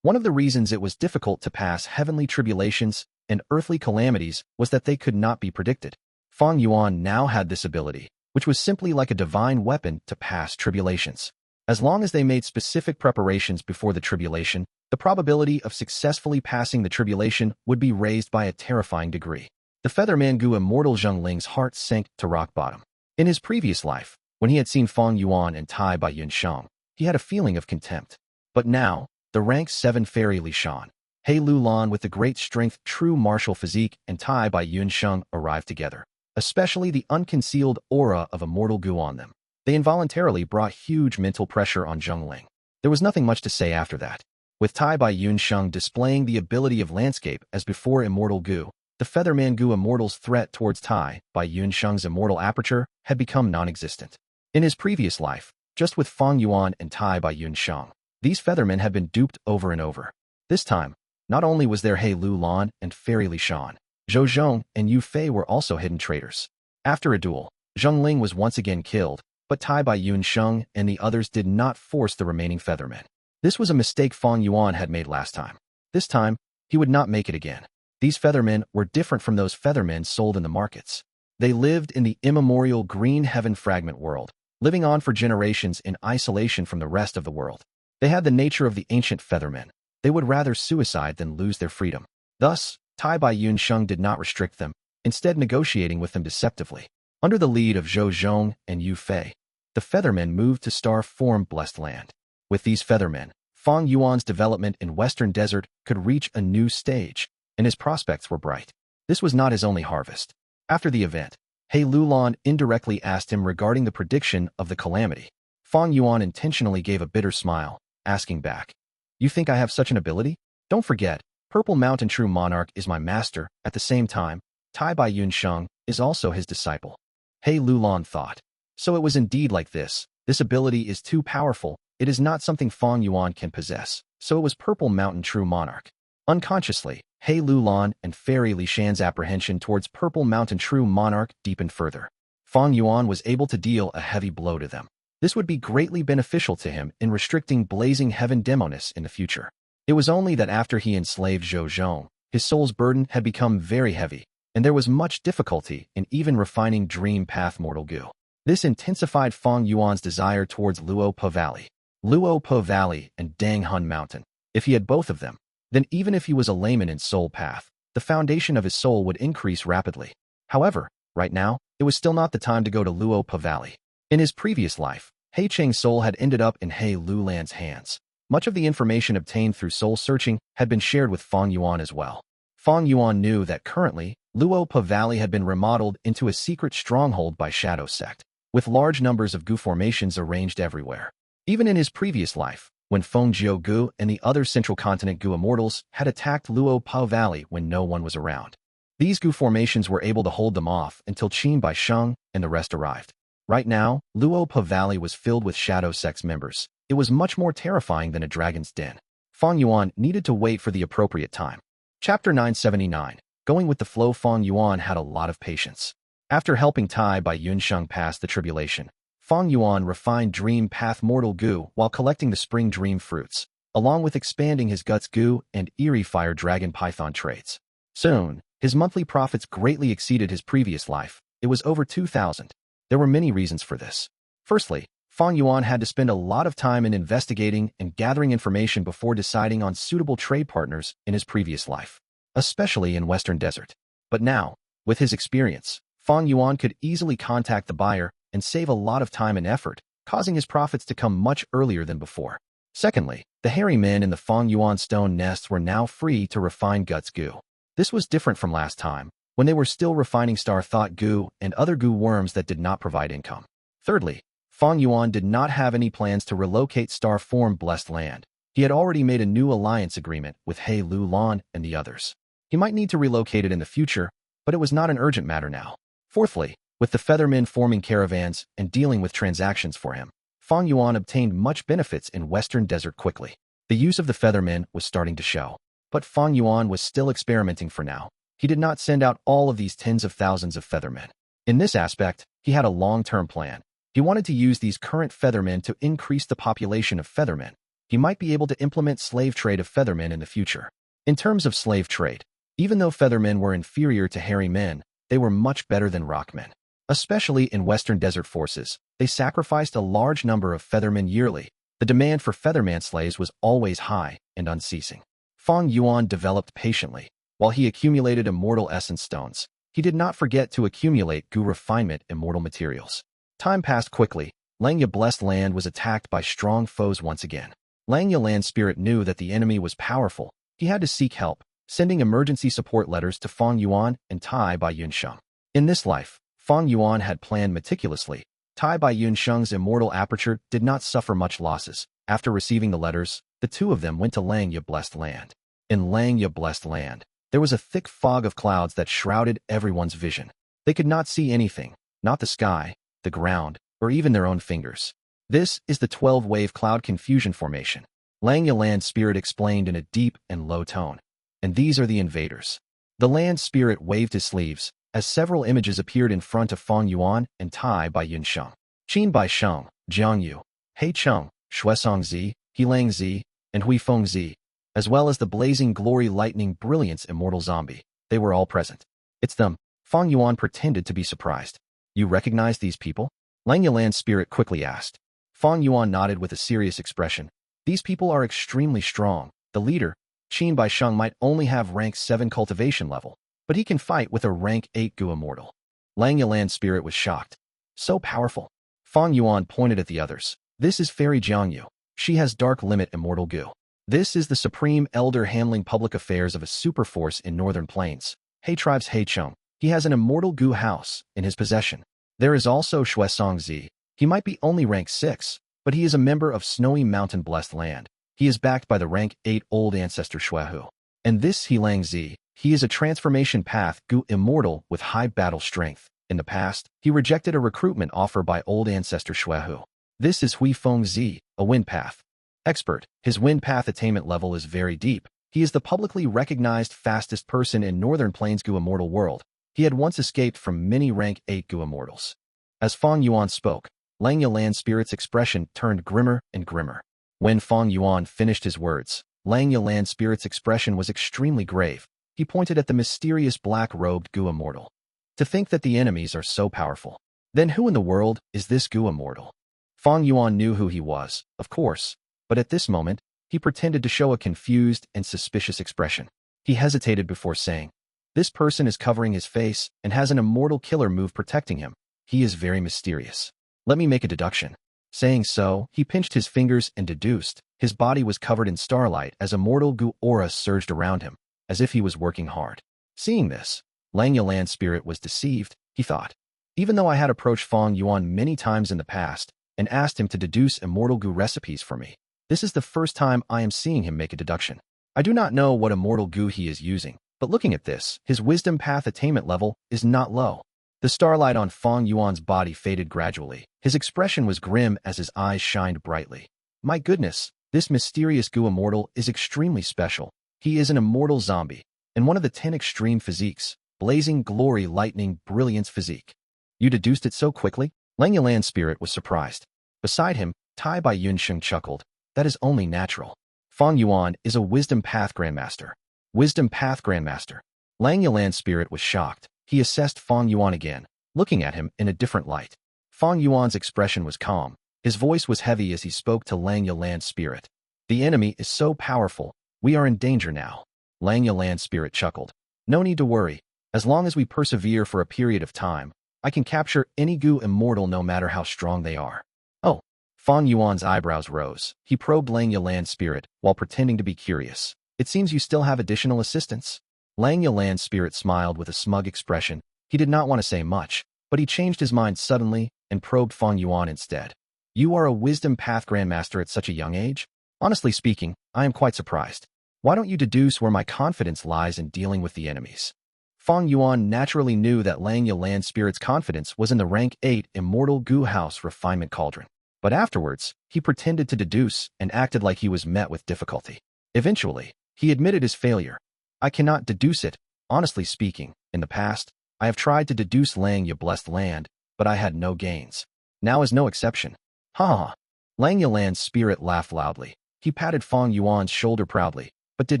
One of the reasons it was difficult to pass heavenly tribulations and earthly calamities was that they could not be predicted. Fang Yuan now had this ability, which was simply like a divine weapon to pass tribulations. As long as they made specific preparations before the tribulation, the probability of successfully passing the tribulation would be raised by a terrifying degree. The Featherman Gu Immortal Zhengling's heart sank to rock bottom. In his previous life, when he had seen Fang Yuan and Tai Bai Yunsheng, he had a feeling of contempt. But now, the rank 7 Fairy Li Shan, He Lulan with the great strength, true martial physique, and Tai Bai Yunsheng arrived together, especially the unconcealed aura of Immortal Gu on them. They involuntarily brought huge mental pressure on Zhengling. There was nothing much to say after that. With Tai Bai Yun Sheng displaying the ability of landscape as before Immortal Gu, the Featherman Gu Immortal's threat towards Tai Bai Yun Sheng's immortal aperture had become non-existent. In his previous life, just with Fang Yuan and Tai Bai Yun Sheng, these Feathermen had been duped over and over. This time, not only was there He Lu Lan and Fairy Li Shan, Zhou Zhong and Yu Fei were also hidden traitors. After a duel, Zheng Ling was once again killed, but Tai Bai Yun Sheng and the others did not force the remaining Feathermen. This was a mistake Fang Yuan had made last time. This time, he would not make it again. These Feathermen were different from those Feathermen sold in the markets. They lived in the immemorial Green Heaven Fragment world, living on for generations in isolation from the rest of the world. They had the nature of the ancient Feathermen. They would rather suicide than lose their freedom. Thus, Tai Bai Yun Sheng did not restrict them, instead negotiating with them deceptively. Under the lead of Zhou Zhong and Yu Fei, the Feathermen moved to star-formed Blessed Land. With these Feathermen, Fang Yuan's development in Western Desert could reach a new stage, and his prospects were bright. This was not his only harvest. After the event, He Lu Lan indirectly asked him regarding the prediction of the calamity. Fang Yuan intentionally gave a bitter smile, asking back, "You think I have such an ability? Don't forget, Purple Mountain True Monarch is my master." At the same time, Tai Bai Yun Sheng is also his disciple. He Lu Lan thought. So it was indeed like this. This ability is too powerful. It is not something Fang Yuan can possess. So it was Purple Mountain True Monarch. Unconsciously, He Lu Lan and Fairy Li Shan's apprehension towards Purple Mountain True Monarch deepened further. Fang Yuan was able to deal a heavy blow to them. This would be greatly beneficial to him in restricting Blazing Heaven Demoness in the future. It was only that after he enslaved Zhou Zhong, his soul's burden had become very heavy, and there was much difficulty in even refining Dream Path Mortal Gu. This intensified Fang Yuan's desire towards Luo Po Valley. Luo Po Valley and Dang Hun Mountain. If he had both of them, then even if he was a layman in soul path, the foundation of his soul would increase rapidly. However, right now, it was still not the time to go to Luo Po Valley. In his previous life, He Cheng's soul had ended up in He Lu Lan's hands. Much of the information obtained through soul searching had been shared with Fang Yuan as well. Fang Yuan knew that currently, Luo Po Valley had been remodeled into a secret stronghold by Shadow Sect, with large numbers of Gu formations arranged everywhere. Even in his previous life, when Feng Jiu Gu and the other Central Continent Gu Immortals had attacked Luo Po Valley when no one was around. These Gu formations were able to hold them off until Qin Bai Sheng and the rest arrived. Right now, Luo Po Valley was filled with Shadow Sect's members. It was much more terrifying than a dragon's den. Fang Yuan needed to wait for the appropriate time. Chapter 979. Going with the flow. Fang Yuan had a lot of patience. After helping Tai Bai Yun Sheng pass the tribulation, Fang Yuan refined Dream Path Mortal Gu while collecting the Spring Dream fruits, along with expanding his Guts Gu and Eerie Fire Dragon Python traits. Soon, his monthly profits greatly exceeded his previous life. It was over 2,000. There were many reasons for this. Firstly, Fang Yuan had to spend a lot of time in investigating and gathering information before deciding on suitable trade partners in his previous life, especially in Western Desert. But now, with his experience, Fang Yuan could easily contact the buyer and save a lot of time and effort, causing his profits to come much earlier than before. Secondly, the hairy men in the Fang Yuan stone nests were now free to refine Guts Gu. This was different from last time, when they were still refining Star Thought Gu and other Gu worms that did not provide income. Thirdly, Fang Yuan did not have any plans to relocate Star Form Blessed Land. He had already made a new alliance agreement with He Lu Lan and the others. He might need to relocate it in the future, but it was not an urgent matter now. Fourthly, with the Feathermen forming caravans and dealing with transactions for him, Fang Yuan obtained much benefits in Western Desert quickly. The use of the Feathermen was starting to show. But Fang Yuan was still experimenting for now. He did not send out all of these tens of thousands of Feathermen. In this aspect, he had a long-term plan. He wanted to use these current Feathermen to increase the population of Feathermen. He might be able to implement slave trade of Feathermen in the future. In terms of slave trade, even though Feathermen were inferior to hairy men, they were much better than rockmen. Especially in Western Desert forces, they sacrificed a large number of Feathermen yearly. The demand for Featherman slaves was always high and unceasing. Fang Yuan developed patiently. While he accumulated immortal essence stones, he did not forget to accumulate Gu refinement immortal materials. Time passed quickly. Langya Blessed Land was attacked by strong foes once again. Langya Land Spirit knew that the enemy was powerful. He had to seek help, sending emergency support letters to Fang Yuan and Tai Bai Yun Sheng. In this life, Fang Yuan had planned meticulously. Tai Bai Yun Sheng's immortal aperture did not suffer much losses. After receiving the letters, the two of them went to Langya Blessed Land. In Langya Blessed Land, there was a thick fog of clouds that shrouded everyone's vision. They could not see anything, not the sky, the ground, or even their own fingers. This is the 12-wave cloud confusion formation. Langya Land Spirit explained in a deep and low tone. And these are the invaders. The Land Spirit waved his sleeves, as several images appeared in front of Fang Yuan and Tai by Yun Sheng. Qin Bai Sheng, Jiang Yu, Hei Cheng, Shuesong Zi, Helang Zi, and Hui Feng Zi, as well as the blazing glory lightning brilliance immortal zombie. They were all present. It's them. Fang Yuan pretended to be surprised. You recognize these people? Langya Land Spirit quickly asked. Fang Yuan nodded with a serious expression. These people are extremely strong. The leader, Qin Bai Sheng, might only have rank 7 cultivation level, but he can fight with a rank 8 Gu Immortal. Langya Land Spirit was shocked. So powerful. Fang Yuan pointed at the others. This is Fairy Jiang Yu. She has Dark Limit Immortal Gu. This is the Supreme Elder handling public affairs of a superforce in Northern Plains. Hei Tribe's Hei Cheng. He has an Immortal Gu house in his possession. There is also Shuesong Zi. He might be only rank 6, but he is a member of Snowy Mountain Blessed Land. He is backed by the rank 8 Old Ancestor Shuehu. And this Helang Zi. He is a transformation path Gu Immortal with high battle strength. In the past, he rejected a recruitment offer by Old Ancestor Shuehu. This is Hui Feng Zi, a wind path expert. His wind path attainment level is very deep. He is the publicly recognized fastest person in Northern Plains Gu Immortal world. He had once escaped from many rank 8 Gu Immortals. As Fang Yuan spoke, Langya Land Spirit's expression turned grimmer and grimmer. When Fang Yuan finished his words, Langya Land Spirit's expression was extremely grave. He pointed at the mysterious black-robed Gu Immortal. To think that the enemies are so powerful. Then who in the world is this Gu Immortal? Fang Yuan knew who he was, of course, but at this moment, he pretended to show a confused and suspicious expression. He hesitated before saying, "This person is covering his face and has an immortal killer move protecting him. He is very mysterious. Let me make a deduction." Saying so, he pinched his fingers and deduced. His body was covered in starlight as immortal Gu aura surged around him, as if he was working hard. Seeing this, Langya Land Spirit was deceived, he thought. Even though I had approached Fang Yuan many times in the past and asked him to deduce immortal Gu recipes for me, this is the first time I am seeing him make a deduction. I do not know what immortal Gu he is using, but looking at this, his wisdom path attainment level is not low. The starlight on Fang Yuan's body faded gradually. His expression was grim as his eyes shined brightly. My goodness, this mysterious Gu Immortal is extremely special. He is an immortal zombie, and one of the 10 extreme physiques, blazing glory lightning brilliance physique. You deduced it so quickly? Langya Land Spirit was surprised. Beside him, Tai Bai Yun Sheng chuckled. That is only natural. Fang Yuan is a Wisdom Path Grandmaster. Wisdom Path Grandmaster. Langya Land Spirit was shocked. He assessed Fang Yuan again, looking at him in a different light. Fang Yuan's expression was calm. His voice was heavy as he spoke to Langya Land Spirit. The enemy is so powerful. We are in danger now. Langya Land Spirit chuckled. No need to worry. As long as we persevere for a period of time, I can capture any Gu Immortal no matter how strong they are. Oh. Fang Yuan's eyebrows rose. He probed Langya Land Spirit while pretending to be curious. It seems you still have additional assistants? Langya Land Spirit smiled with a smug expression. He did not want to say much, but he changed his mind suddenly and probed Fang Yuan instead. You are a Wisdom Path Grandmaster at such a young age? Honestly speaking, I am quite surprised. Why don't you deduce where my confidence lies in dealing with the enemies? Fang Yuan naturally knew that Langya Land Spirit's confidence was in the rank 8 Immortal Gu House Refinement Cauldron. But afterwards, he pretended to deduce and acted like he was met with difficulty. Eventually, he admitted his failure. I cannot deduce it. Honestly speaking, in the past, I have tried to deduce Langya Blessed Land, but I had no gains. Now is no exception. Ha ha. Langya Land Spirit laughed loudly. He patted Fang Yuan's shoulder proudly, but did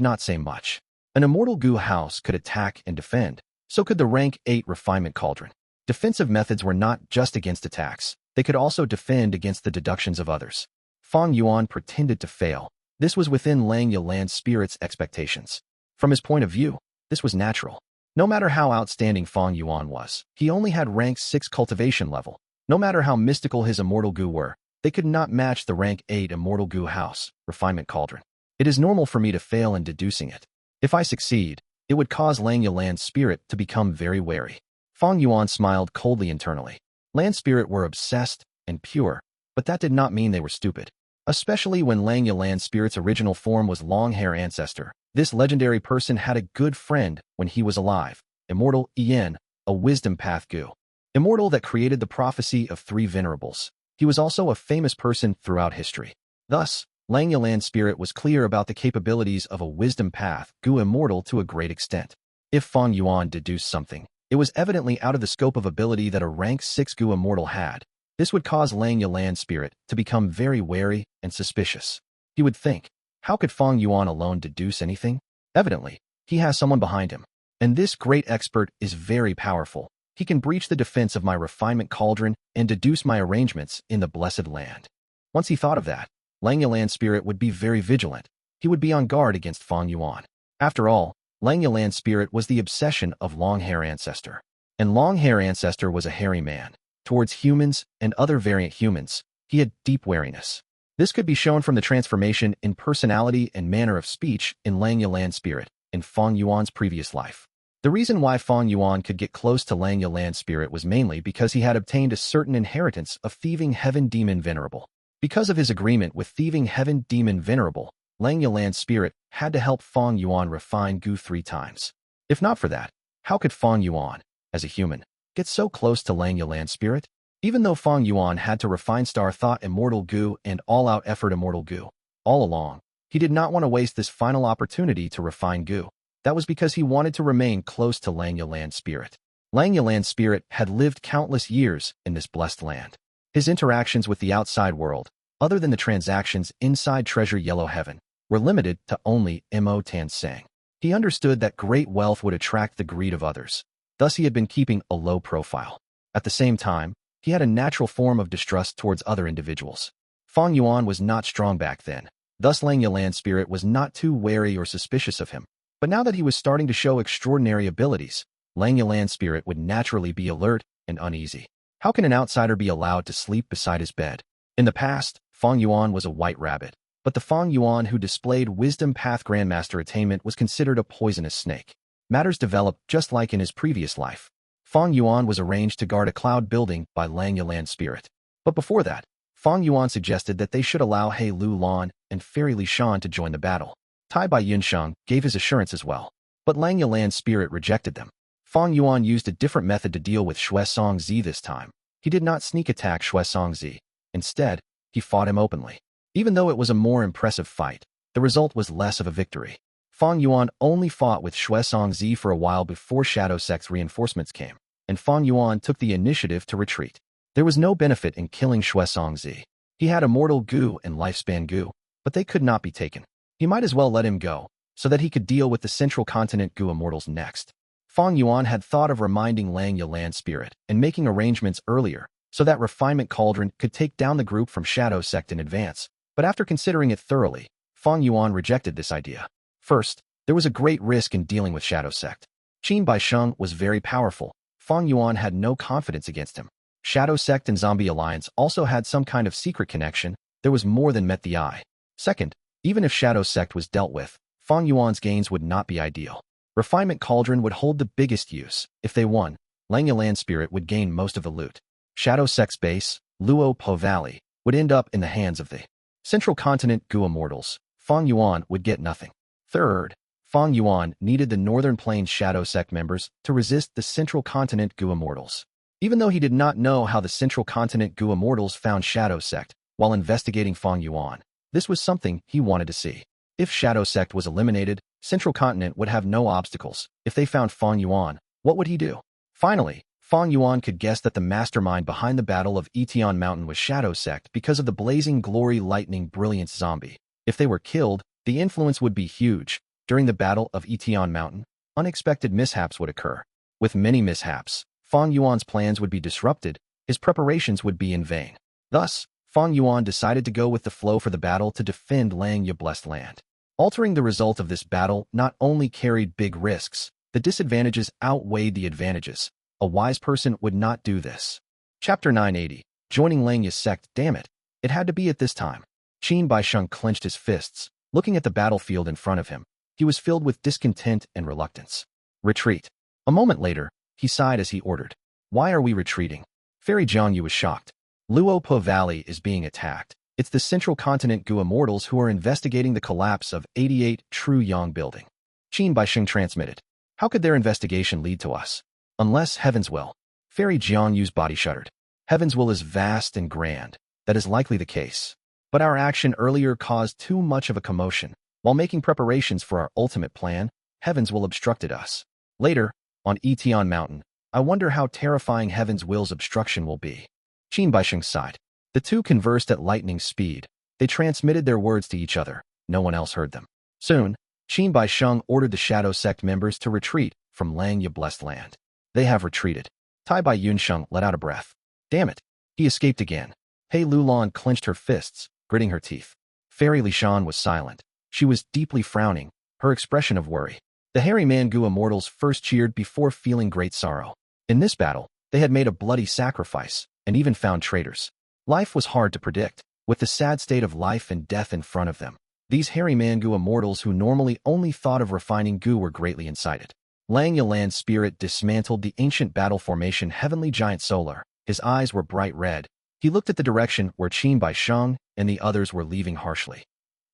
not say much. An Immortal Gu house could attack and defend, so could the rank 8 Refinement Cauldron. Defensive methods were not just against attacks. They could also defend against the deductions of others. Fang Yuan pretended to fail. This was within Langya Land Spirit's expectations. From his point of view, this was natural. No matter how outstanding Fang Yuan was, he only had rank 6 cultivation level. No matter how mystical his Immortal Gu were, they could not match the rank 8 Immortal Gu house, Refinement Cauldron. It is normal for me to fail in deducing it. If I succeed, it would cause Langya Land Spirit to become very wary. Fang Yuan smiled coldly internally. Land Spirit were obsessed and pure, but that did not mean they were stupid. especially when Lang Yalan's spirit's original form was Long Hair Ancestor. This legendary person had a good friend when he was alive, Immortal Yuan, a wisdom path Gu. Immortal that created the prophecy of three venerables. He was also a famous person throughout history. Thus, Lang Yalan's spirit was clear about the capabilities of a wisdom path Gu Immortal to a great extent. If Fang Yuan deduced something, it was evidently out of the scope of ability that a rank 6 Gu Immortal had. This would cause Lang Yalan's spirit to become very wary and suspicious. He would think, how could Fang Yuan alone deduce anything? Evidently, he has someone behind him. And this great expert is very powerful. He can breach the defense of my refinement cauldron and deduce my arrangements in the blessed land. Once he thought of that, Lang Yalan's spirit would be very vigilant. He would be on guard against Fang Yuan. After all, Lang Yalan's spirit was the obsession of Long Hair Ancestor. And Long Hair Ancestor was a hairy man. Towards humans and other variant humans, he had deep wariness. This could be shown from the transformation in personality and manner of speech in Lang Yalan's spirit in Fang Yuan's previous life. The reason why Fang Yuan could get close to Lang Yalan's spirit was mainly because he had obtained a certain inheritance of Thieving Heaven Demon Venerable. Because of his agreement with Thieving Heaven Demon Venerable, Lang Yalan's spirit had to help Fang Yuan refine Gu 3 times. If not for that, how could Fang Yuan, as a human, get so close to Lang Yalan's spirit? Even though Fang Yuan had to refine Star Thought Immortal Gu and All-Out Effort Immortal Gu, all along, he did not want to waste this final opportunity to refine Gu. That was because he wanted to remain close to Lang Yalan's spirit. Lang Yalan's spirit had lived countless years in this blessed land. His interactions with the outside world, other than the transactions inside Treasure Yellow Heaven, were limited to only Mo Tan Sang. He understood that great wealth would attract the greed of others. Thus he had been keeping a low profile. At the same time, he had a natural form of distrust towards other individuals. Fang Yuan was not strong back then. Thus Lang Yalan's spirit was not too wary or suspicious of him. But now that he was starting to show extraordinary abilities, Lang Yalan's spirit would naturally be alert and uneasy. How can an outsider be allowed to sleep beside his bed? In the past, Fang Yuan was a white rabbit, but the Fang Yuan who displayed Wisdom Path Grandmaster attainment was considered a poisonous snake. Matters developed just like in his previous life. Fang Yuan was arranged to guard a cloud building by Lang Yalan's spirit. But before that, Fang Yuan suggested that they should allow He Lu Lan and Fairy Li Shan to join the battle. Tai Bai Yunsheng gave his assurance as well, but Lang Yalan's spirit rejected them. Fang Yuan used a different method to deal with Shui Song Zi this time. He did not sneak attack Shui Song Zi. Instead, he fought him openly. Even though it was a more impressive fight, the result was less of a victory. Fang Yuan only fought with Shui Song Zi for a while before Shadow Sect's reinforcements came, and Fang Yuan took the initiative to retreat. There was no benefit in killing Shui Song Zi. He had Immortal Gu and Lifespan Gu, but they could not be taken. He might as well let him go, so that he could deal with the Central Continent Gu Immortals next. Fang Yuan had thought of reminding Lang Yalan's spirit and making arrangements earlier, so that Refinement Cauldron could take down the group from Shadow Sect in advance. But after considering it thoroughly, Fang Yuan rejected this idea. First, there was a great risk in dealing with Shadow Sect. Qin Baisheng was very powerful. Fang Yuan had no confidence against him. Shadow Sect and Zombie Alliance also had some kind of secret connection. There was more than met the eye. Second, even if Shadow Sect was dealt with, Fang Yuan's gains would not be ideal. Refinement Cauldron would hold the biggest use. If they won, Lang Yalan's spirit would gain most of the loot. Shadow Sect's base, Luo Po Valley, would end up in the hands of the Central Continent Gu Immortals. Fang Yuan would get nothing. Third, Fang Yuan needed the Northern Plains Shadow Sect members to resist the Central Continent Gu Immortals. Even though he did not know how the Central Continent Gu Immortals found Shadow Sect while investigating Fang Yuan, this was something he wanted to see. If Shadow Sect was eliminated, Central Continent would have no obstacles. If they found Fang Yuan, what would he do? Finally, Fang Yuan could guess that the mastermind behind the Battle of Tian Mountain was Shadow Sect because of the Blazing Glory Lightning Brilliance zombie. If they were killed, the influence would be huge. During the Battle of Tian Mountain, unexpected mishaps would occur. With many mishaps, Fang Yuan's plans would be disrupted, his preparations would be in vain. Thus, Fang Yuan decided to go with the flow for the battle to defend Lang Ya blessed land. Altering the result of this battle not only carried big risks, the disadvantages outweighed the advantages. A wise person would not do this. Chapter 980. Joining Lang Ya's sect. Damn it. It had to be at this time. Qin Baisheng clenched his fists, looking at the battlefield in front of him. He was filled with discontent and reluctance. Retreat. A moment later, he sighed as he ordered. Why are we retreating? Fairy Jiangyu was shocked. Luo Po Valley is being attacked. It's the Central Continent Gu Immortals who are investigating the collapse of 88 True Yang Building. Qin Baisheng transmitted. How could their investigation lead to us? Unless Heaven's will. Fairy Jian Yu's body shuddered. Heaven's will is vast and grand. That is likely the case. But our action earlier caused too much of a commotion. While making preparations for our ultimate plan, Heaven's will obstructed us. Later, on Tian Mountain, I wonder how terrifying Heaven's will's obstruction will be. Qin Baisheng sighed. The two conversed at lightning speed. They transmitted their words to each other. No one else heard them. Soon, Qin Baisheng ordered the Shadow Sect members to retreat from Lang Ye Blessed Land. They have retreated. Tai Bai Yunsheng let out a breath. Damn it. He escaped again. Hei Lulan clenched her fists, gritting her teeth. Fairy Lishan was silent. She was deeply frowning, her expression of worry. The Hairy Man Gu Immortals first cheered before feeling great sorrow. In this battle, they had made a bloody sacrifice, and even found traitors. Life was hard to predict, with the sad state of life and death in front of them. These Hairy Man Gu Immortals who normally only thought of refining Gu were greatly incited. Lang Yalan's spirit dismantled the ancient battle formation Heavenly Giant Solar. His eyes were bright red. He looked at the direction where Qin Baisheng and the others were leaving harshly.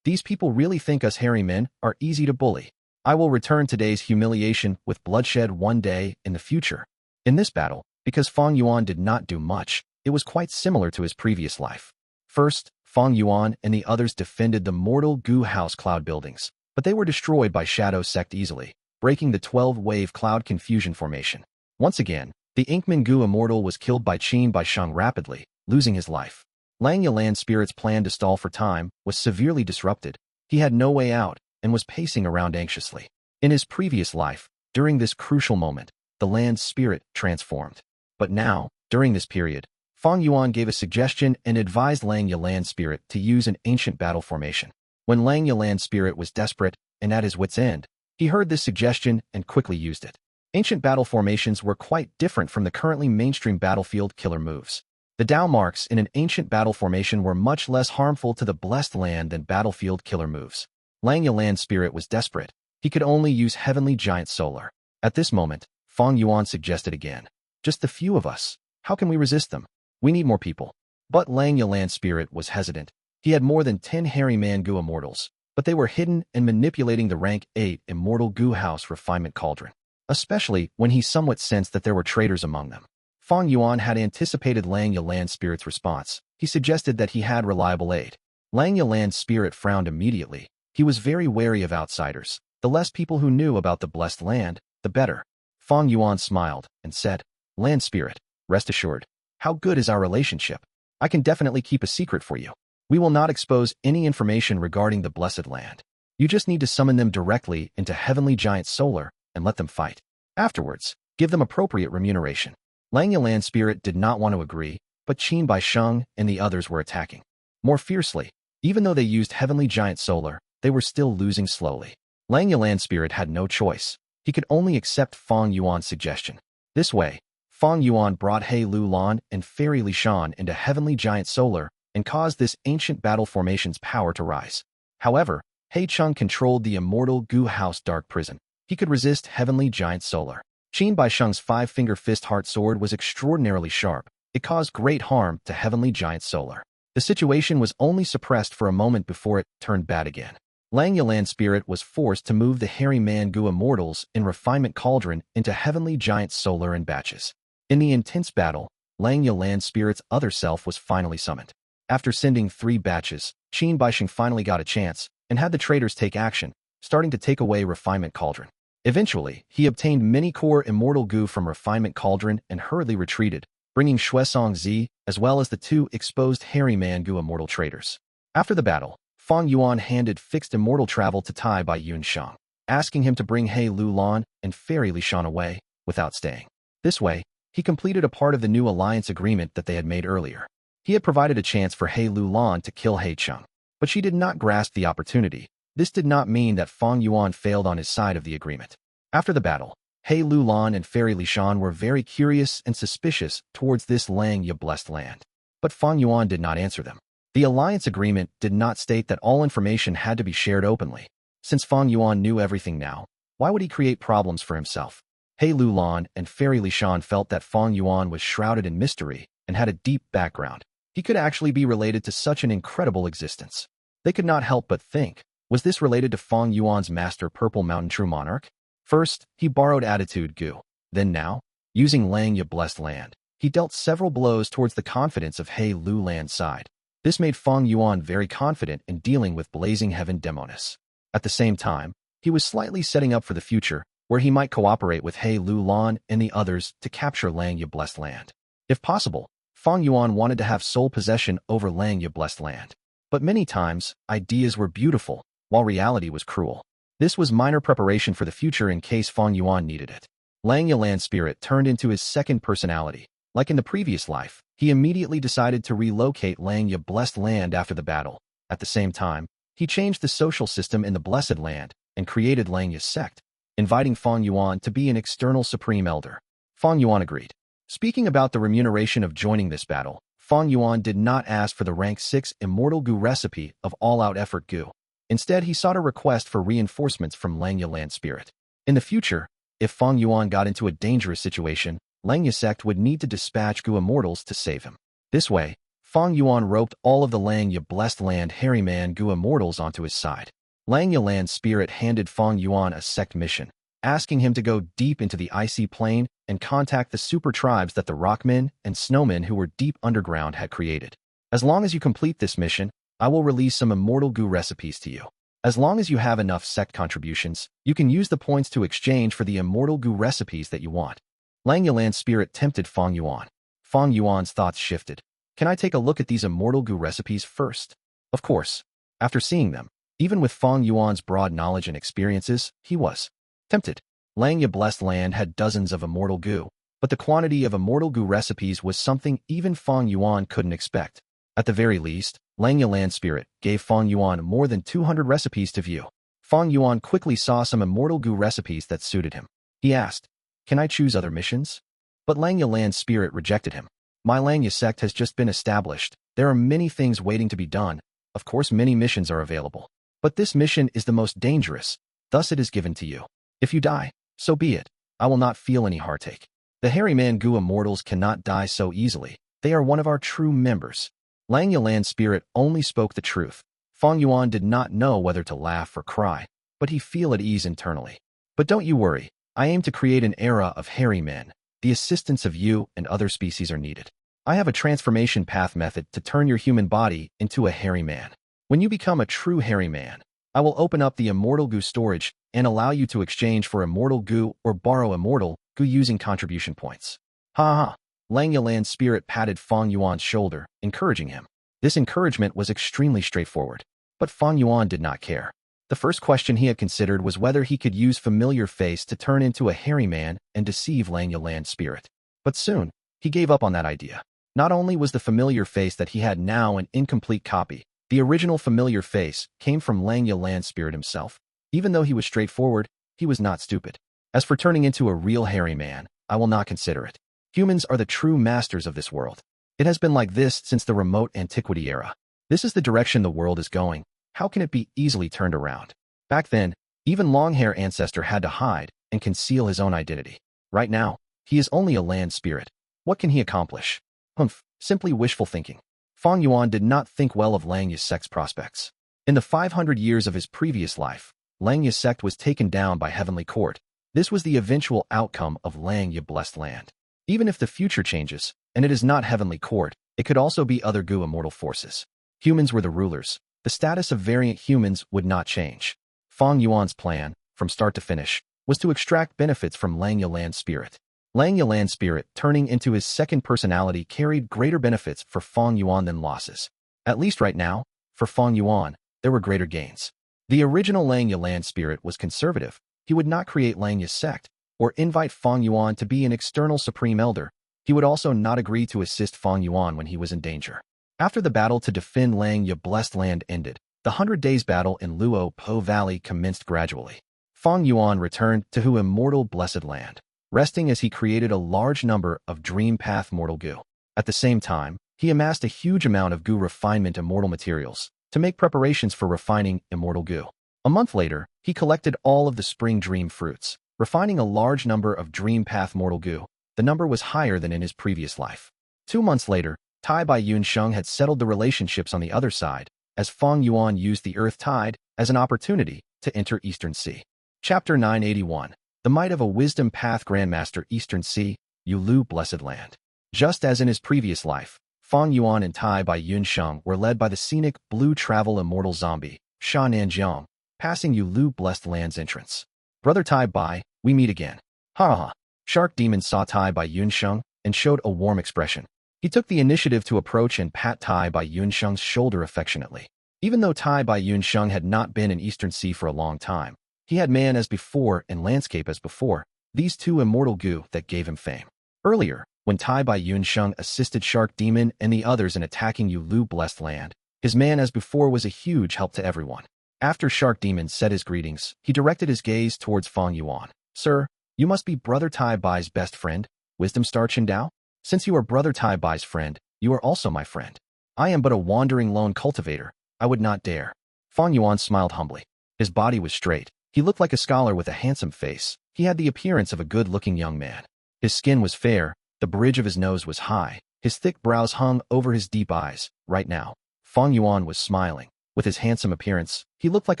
These people really think us hairy men are easy to bully. I will return today's humiliation with bloodshed one day in the future. In this battle, because Fang Yuan did not do much, it was quite similar to his previous life. First, Fang Yuan and the others defended the mortal Gu house cloud buildings, but they were destroyed by Shadow Sect easily, breaking the 12-wave cloud confusion formation. Once again, the Inkman Gu Immortal was killed by Qin Baisheng rapidly, losing his life. Lang Yalan's spirit's plan to stall for time was severely disrupted. He had no way out and was pacing around anxiously. In his previous life, during this crucial moment, the land's spirit transformed. But now, during this period, Fang Yuan gave a suggestion and advised Lang Yalan's spirit to use an ancient battle formation. When Lang Yalan's spirit was desperate and at his wit's end, he heard this suggestion and quickly used it. Ancient battle formations were quite different from the currently mainstream battlefield killer moves. The Dao marks in an ancient battle formation were much less harmful to the blessed land than battlefield killer moves. Lang Yalan's spirit was desperate. He could only use Heavenly Giant Solar. At this moment, Fang Yuan suggested again. Just the few of us. How can we resist them? We need more people. But Lang Yalan's spirit was hesitant. He had more than 10 Hairy Man Gu Immortals, but they were hidden and manipulating the rank 8 Immortal Gu House Refinement Cauldron, especially when he somewhat sensed that there were traitors among them. Fang Yuan had anticipated Lang Yalan's spirit's response. He suggested that he had reliable aid. Lang Yalan's spirit frowned immediately. He was very wary of outsiders. The less people who knew about the blessed land, the better. Fang Yuan smiled and said, Land spirit, rest assured. How good is our relationship? I can definitely keep a secret for you. We will not expose any information regarding the blessed land. You just need to summon them directly into Heavenly Giant Solar and let them fight. Afterwards, give them appropriate remuneration. Lang Yalan's spirit did not want to agree, but Qin Baisheng and the others were attacking more fiercely. Even though they used Heavenly Giant Solar, they were still losing slowly. Lang Yalan's spirit had no choice. He could only accept Fang Yuan's suggestion. This way, Fang Yuan brought Hei Lulan and Fairy Lishan into Heavenly Giant Solar and caused this ancient battle formation's power to rise. However, Hei Chung controlled the Immortal Gu House Dark Prison. He could resist Heavenly Giant Solar. Qin Baisheng's 5-finger fist heart sword was extraordinarily sharp. It caused great harm to Heavenly Giant Solar. The situation was only suppressed for a moment before it turned bad again. Lang Yalan's spirit was forced to move the Hairy Man Gu Immortals in Refinement Cauldron into Heavenly Giant Solar in batches. In the intense battle, Lang Yalan's spirit's other self was finally summoned. After sending 3 batches, Qin Baisheng finally got a chance and had the traitors take action, starting to take away Refinement Cauldron. Eventually, he obtained many core Immortal Gu from Refinement Cauldron and hurriedly retreated, bringing Xuesong Zi as well as the 2 exposed Hairy Man Gu Immortal traitors. After the battle, Fang Yuan handed fixed immortal travel to Tai Bai Yunsheng, asking him to bring Hei Lulan and Fairy Lishan away without staying. This way, he completed a part of the new alliance agreement that they had made earlier. He had provided a chance for Hei Lulan to kill Hei Chung, but she did not grasp the opportunity. This did not mean that Fang Yuan failed on his side of the agreement. After the battle, Hei Lulan and Fairy Lishan were very curious and suspicious towards this Lang Ye blessed land. But Fang Yuan did not answer them. The alliance agreement did not state that all information had to be shared openly. Since Fang Yuan knew everything now, why would he create problems for himself? Hei Lulan and Fairy Lishan felt that Fang Yuan was shrouded in mystery and had a deep background. He could actually be related to such an incredible existence. They could not help but think, was this related to Fang Yuan's master Purple Mountain True Monarch? First, he borrowed Attitude Gu. Then now, using Lang Ye Blessed Land, he dealt several blows towards the confidence of He Lu Land's side. This made Fang Yuan very confident in dealing with Blazing Heaven Demonis. At the same time, he was slightly setting up for the future, where he might cooperate with He Lu Lan and the others to capture Lang Ye Blessed Land. If possible, Fang Yuan wanted to have sole possession over Lang Ye Blessed Land. But many times, ideas were beautiful, while reality was cruel. This was minor preparation for the future in case Fang Yuan needed it. Lang Ye Land Spirit turned into his second personality. Like in the previous life, he immediately decided to relocate Lang Ye Blessed Land after the battle. At the same time, he changed the social system in the Blessed Land and created Lang Ye's Sect, inviting Fang Yuan to be an external supreme elder. Fang Yuan agreed. Speaking about the remuneration of joining this battle, Fang Yuan did not ask for the rank 6 Immortal Gu recipe of all-out effort Gu. Instead, he sought a request for reinforcements from Lang Ye Land Spirit. In the future, if Fang Yuan got into a dangerous situation, Lang Ye Sect would need to dispatch Gu Immortals to save him. This way, Fang Yuan roped all of the Lang Ye Blessed Land Harryman Gu Immortals onto his side. Lang Ye Land Spirit handed Fang Yuan a Sect mission, asking him to go deep into the icy plane and contact the super tribes that the Rockmen and Snowmen who were deep underground had created. As long as you complete this mission, I will release some Immortal Gu recipes to you. As long as you have enough Sect contributions, you can use the points to exchange for the Immortal Gu recipes that you want. Lang Ye Land Spirit tempted Fang Yuan. Fang Yuan's thoughts shifted. Can I take a look at these Immortal Gu recipes first? Of course. After seeing them, even with Fang Yuan's broad knowledge and experiences, he was tempted. Lang Ye Blessed Land had dozens of Immortal Gu, but the quantity of Immortal Gu recipes was something even Fang Yuan couldn't expect. At the very least, Lang Ye Land Spirit gave Fang Yuan more than 200 recipes to view. Fang Yuan quickly saw some Immortal Gu recipes that suited him. He asked, "Can I choose other missions?" But Lang Ye Land Spirit rejected him. My Lang Ye Sect has just been established. There are many things waiting to be done. Of course, many missions are available. But this mission is the most dangerous, thus it is given to you. If you die, so be it. I will not feel any heartache. The Harryman Gu Immortals cannot die so easily. They are one of our true members. Lang Ye Land Spirit only spoke the truth. Fang Yuan did not know whether to laugh or cry, but he feel at ease internally. But don't you worry. I aim to create an era of hairy men. The assistance of you and other species are needed. I have a transformation path method to turn your human body into a hairy man. When you become a true hairy man, I will open up the Immortal Gu storage and allow you to exchange for Immortal Gu or borrow Immortal Gu using contribution points. Ha ha. Lang Ye Land Spirit patted Fang Yuan's shoulder, encouraging him. This encouragement was extremely straightforward, but Fang Yuan did not care. The first question he had considered was whether he could use Familiar Face to turn into a hairy man and deceive Lang Ye Land Spirit. But soon, he gave up on that idea. Not only was the Familiar Face that he had now an incomplete copy, the original Familiar Face came from Lang Ye Land Spirit himself. Even though he was straightforward, he was not stupid. As for turning into a real hairy man, I will not consider it. Humans are the true masters of this world. It has been like this since the remote antiquity era. This is the direction the world is going. How can it be easily turned around? Back then, even long-hair ancestor had to hide and conceal his own identity. Right now, he is only a land spirit. What can he accomplish? Humph, simply wishful thinking. Fang Yuan did not think well of Lang Ye's Sect's prospects. In the 500 years of his previous life, Lang Ye's Sect was taken down by Heavenly Court. This was the eventual outcome of Lang Ye Blessed Land. Even if the future changes, and it is not Heavenly Court, it could also be other Gu immortal forces. Humans were the rulers. The status of variant humans would not change. Fang Yuan's plan, from start to finish, was to extract benefits from Lang Ye Land Spirit. Lang Ye Land Spirit turning into his second personality carried greater benefits for Fang Yuan than losses. At least right now, for Fang Yuan, there were greater gains. The original Lang Ye Land Spirit was conservative. He would not create Lang Ye's Sect, or invite Fang Yuan to be an external supreme elder. He would also not agree to assist Fang Yuan when he was in danger. After the battle to defend Lang Ye Blessed Land ended, the 100 Days battle in Luo Po Valley commenced gradually. Fang Yuan returned to Hu Immortal Blessed Land, resting as he created a large number of Dream Path Mortal Gu. At the same time, he amassed a huge amount of Gu refinement immortal materials to make preparations for refining Immortal Gu. A month later, he collected all of the Spring Dream fruits, refining a large number of Dream Path Mortal Gu. The number was higher than in his previous life. 2 months later, Tai by Yunsheng had settled the relationships on the other side, as Fang Yuan used the Earth Tide as an opportunity to enter Eastern Sea. Chapter 981. The Might of a Wisdom Path. Grandmaster. Eastern Sea, Yulu Blessed Land. Just as in his previous life, Fang Yuan and Tai by Yunsheng were led by the scenic blue travel immortal zombie, Sha Nanjiang, passing Yulu Blessed Land's entrance. Brother Tai Bai, we meet again. Ha ha. Shark Demon saw Tai by Yunsheng and showed a warm expression. He took the initiative to approach and pat Tai by Yunsheng's shoulder affectionately. Even though Tai by Yunsheng had not been in Eastern Sea for a long time, he had man as before and landscape as before, these two Immortal Gu that gave him fame. Earlier, when Tai by Yunsheng assisted Shark Demon and the others in attacking Yulu Blessed Land, his man as before was a huge help to everyone. After Shark Demon said his greetings, he directed his gaze towards Fang Yuan. Sir, you must be Brother Tai Bai's best friend, Wisdom Star Qingdao? Since you are Brother Tai Bai's friend, you are also my friend. I am but a wandering lone cultivator. I would not dare. Fang Yuan smiled humbly. His body was straight. He looked like a scholar with a handsome face. He had the appearance of a good-looking young man. His skin was fair. The bridge of his nose was high. His thick brows hung over his deep eyes. Right now, Fang Yuan was smiling. With his handsome appearance, he looked like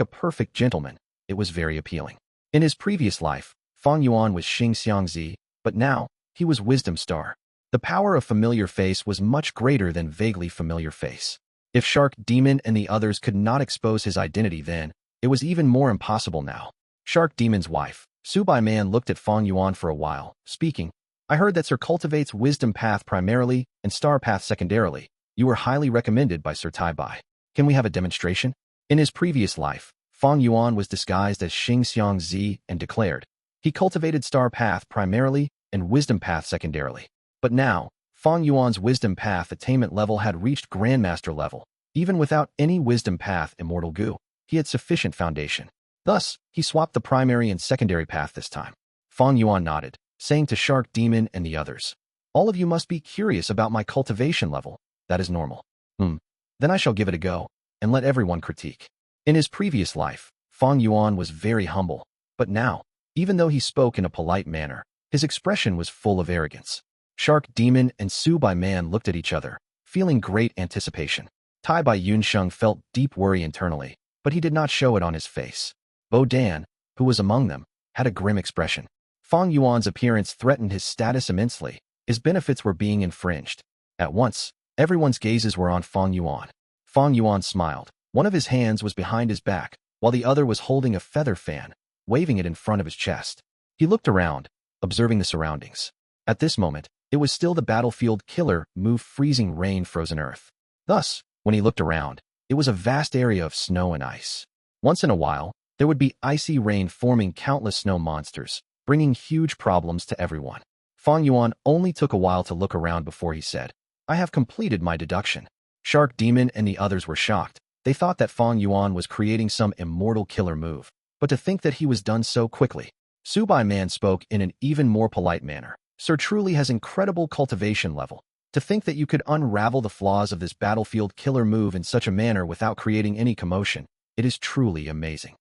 a perfect gentleman. It was very appealing. In his previous life, Fang Yuan was Xing Xiangzi, but now, he was Wisdom Star. The power of familiar face was much greater than vaguely familiar face. If Shark Demon and the others could not expose his identity then, it was even more impossible now. Shark Demon's wife, Subai Man, looked at Fang Yuan for a while, speaking. I heard that Sir cultivates Wisdom Path primarily and Star Path secondarily. You were highly recommended by Sir Tai Bai. Can we have a demonstration? In his previous life, Fang Yuan was disguised as Xing Xiangzi and declared he cultivated Star Path primarily and Wisdom Path secondarily. But now, Fang Yuan's Wisdom Path attainment level had reached Grandmaster level. Even without any Wisdom Path Immortal Gu, he had sufficient foundation. Thus, he swapped the primary and secondary path this time. Fang Yuan nodded, saying to Shark Demon and the others, all of you must be curious about my cultivation level. That is normal. Then I shall give it a go, and let everyone critique. In his previous life, Fang Yuan was very humble, but now, even though he spoke in a polite manner, his expression was full of arrogance. Shark Demon and Subai Man looked at each other, feeling great anticipation. Tai by Yunsheng felt deep worry internally, but he did not show it on his face. Bo Dan, who was among them, had a grim expression. Fang Yuan's appearance threatened his status immensely. His benefits were being infringed. At once, everyone's gazes were on Fang Yuan. Fang Yuan smiled. One of his hands was behind his back, while the other was holding a feather fan, waving it in front of his chest. He looked around, observing the surroundings. At this moment, it was still the battlefield killer move freezing rain frozen earth. Thus, when he looked around, it was a vast area of snow and ice. Once in a while, there would be icy rain forming countless snow monsters, bringing huge problems to everyone. Fang Yuan only took a while to look around before he said, I have completed my deduction. Shark Demon and the others were shocked. They thought that Fang Yuan was creating some immortal killer move, but to think that he was done so quickly. Subai Man spoke in an even more polite manner. Sir truly has incredible cultivation level. To think that you could unravel the flaws of this battlefield killer move in such a manner without creating any commotion, it is truly amazing.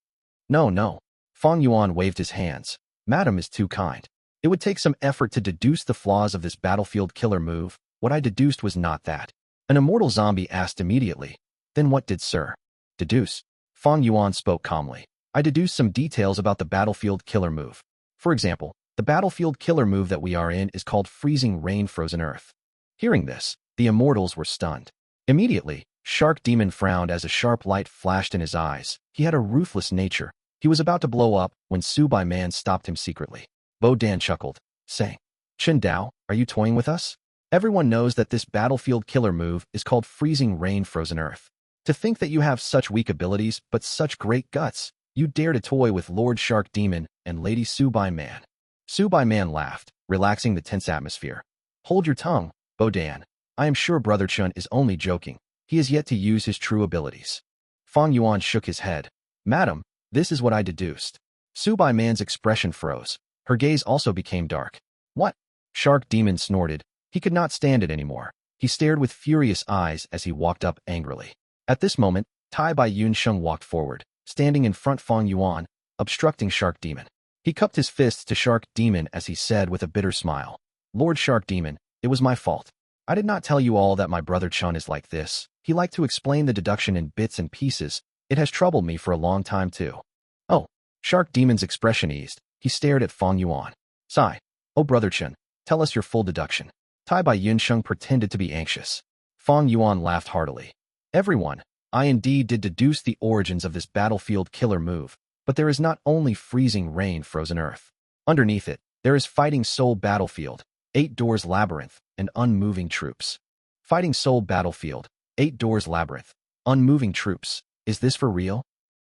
No. Fang Yuan waved his hands. Madam is too kind. It would take some effort to deduce the flaws of this battlefield killer move. What I deduced was not that. An immortal zombie asked immediately. Then what did Sir deduce? Fang Yuan spoke calmly. I deduced some details about the battlefield killer move. For example, the battlefield killer move that we are in is called Freezing Rain Frozen Earth. Hearing this, the immortals were stunned. Immediately, Shark Demon frowned as a sharp light flashed in his eyes. He had a ruthless nature. He was about to blow up when Subai Man stopped him secretly. Bo Dan chuckled, saying, Qingdao, are you toying with us? Everyone knows that this battlefield killer move is called Freezing Rain Frozen Earth. To think that you have such weak abilities but such great guts, you dare to toy with Lord Shark Demon and Lady Subai Man. Subai Man laughed, relaxing the tense atmosphere. Hold your tongue, Bo Dan. I am sure Brother Chun is only joking. He has yet to use his true abilities. Fang Yuan shook his head. Madam, this is what I deduced. Subai Man's expression froze. Her gaze also became dark. What? Shark Demon snorted. He could not stand it anymore. He stared with furious eyes as he walked up angrily. At this moment, Tai by Yunsheng walked forward, standing in front Fang Yuan, obstructing Shark Demon. He cupped his fists to Shark Demon as he said with a bitter smile, Lord Shark Demon, it was my fault. I did not tell you all that my brother Chun is like this. He liked to explain the deduction in bits and pieces. It has troubled me for a long time too. Oh, Shark Demon's expression eased. He stared at Fang Yuan. Sigh. Oh, brother Chun, tell us your full deduction. Tai Bai Yunsheng pretended to be anxious. Fang Yuan laughed heartily. Everyone, I indeed did deduce the origins of this battlefield killer move, but there is not only freezing rain, frozen earth. Underneath it, there is fighting soul battlefield, 8 doors labyrinth, and unmoving troops. Fighting soul battlefield, 8 doors labyrinth, unmoving troops. Is this for real?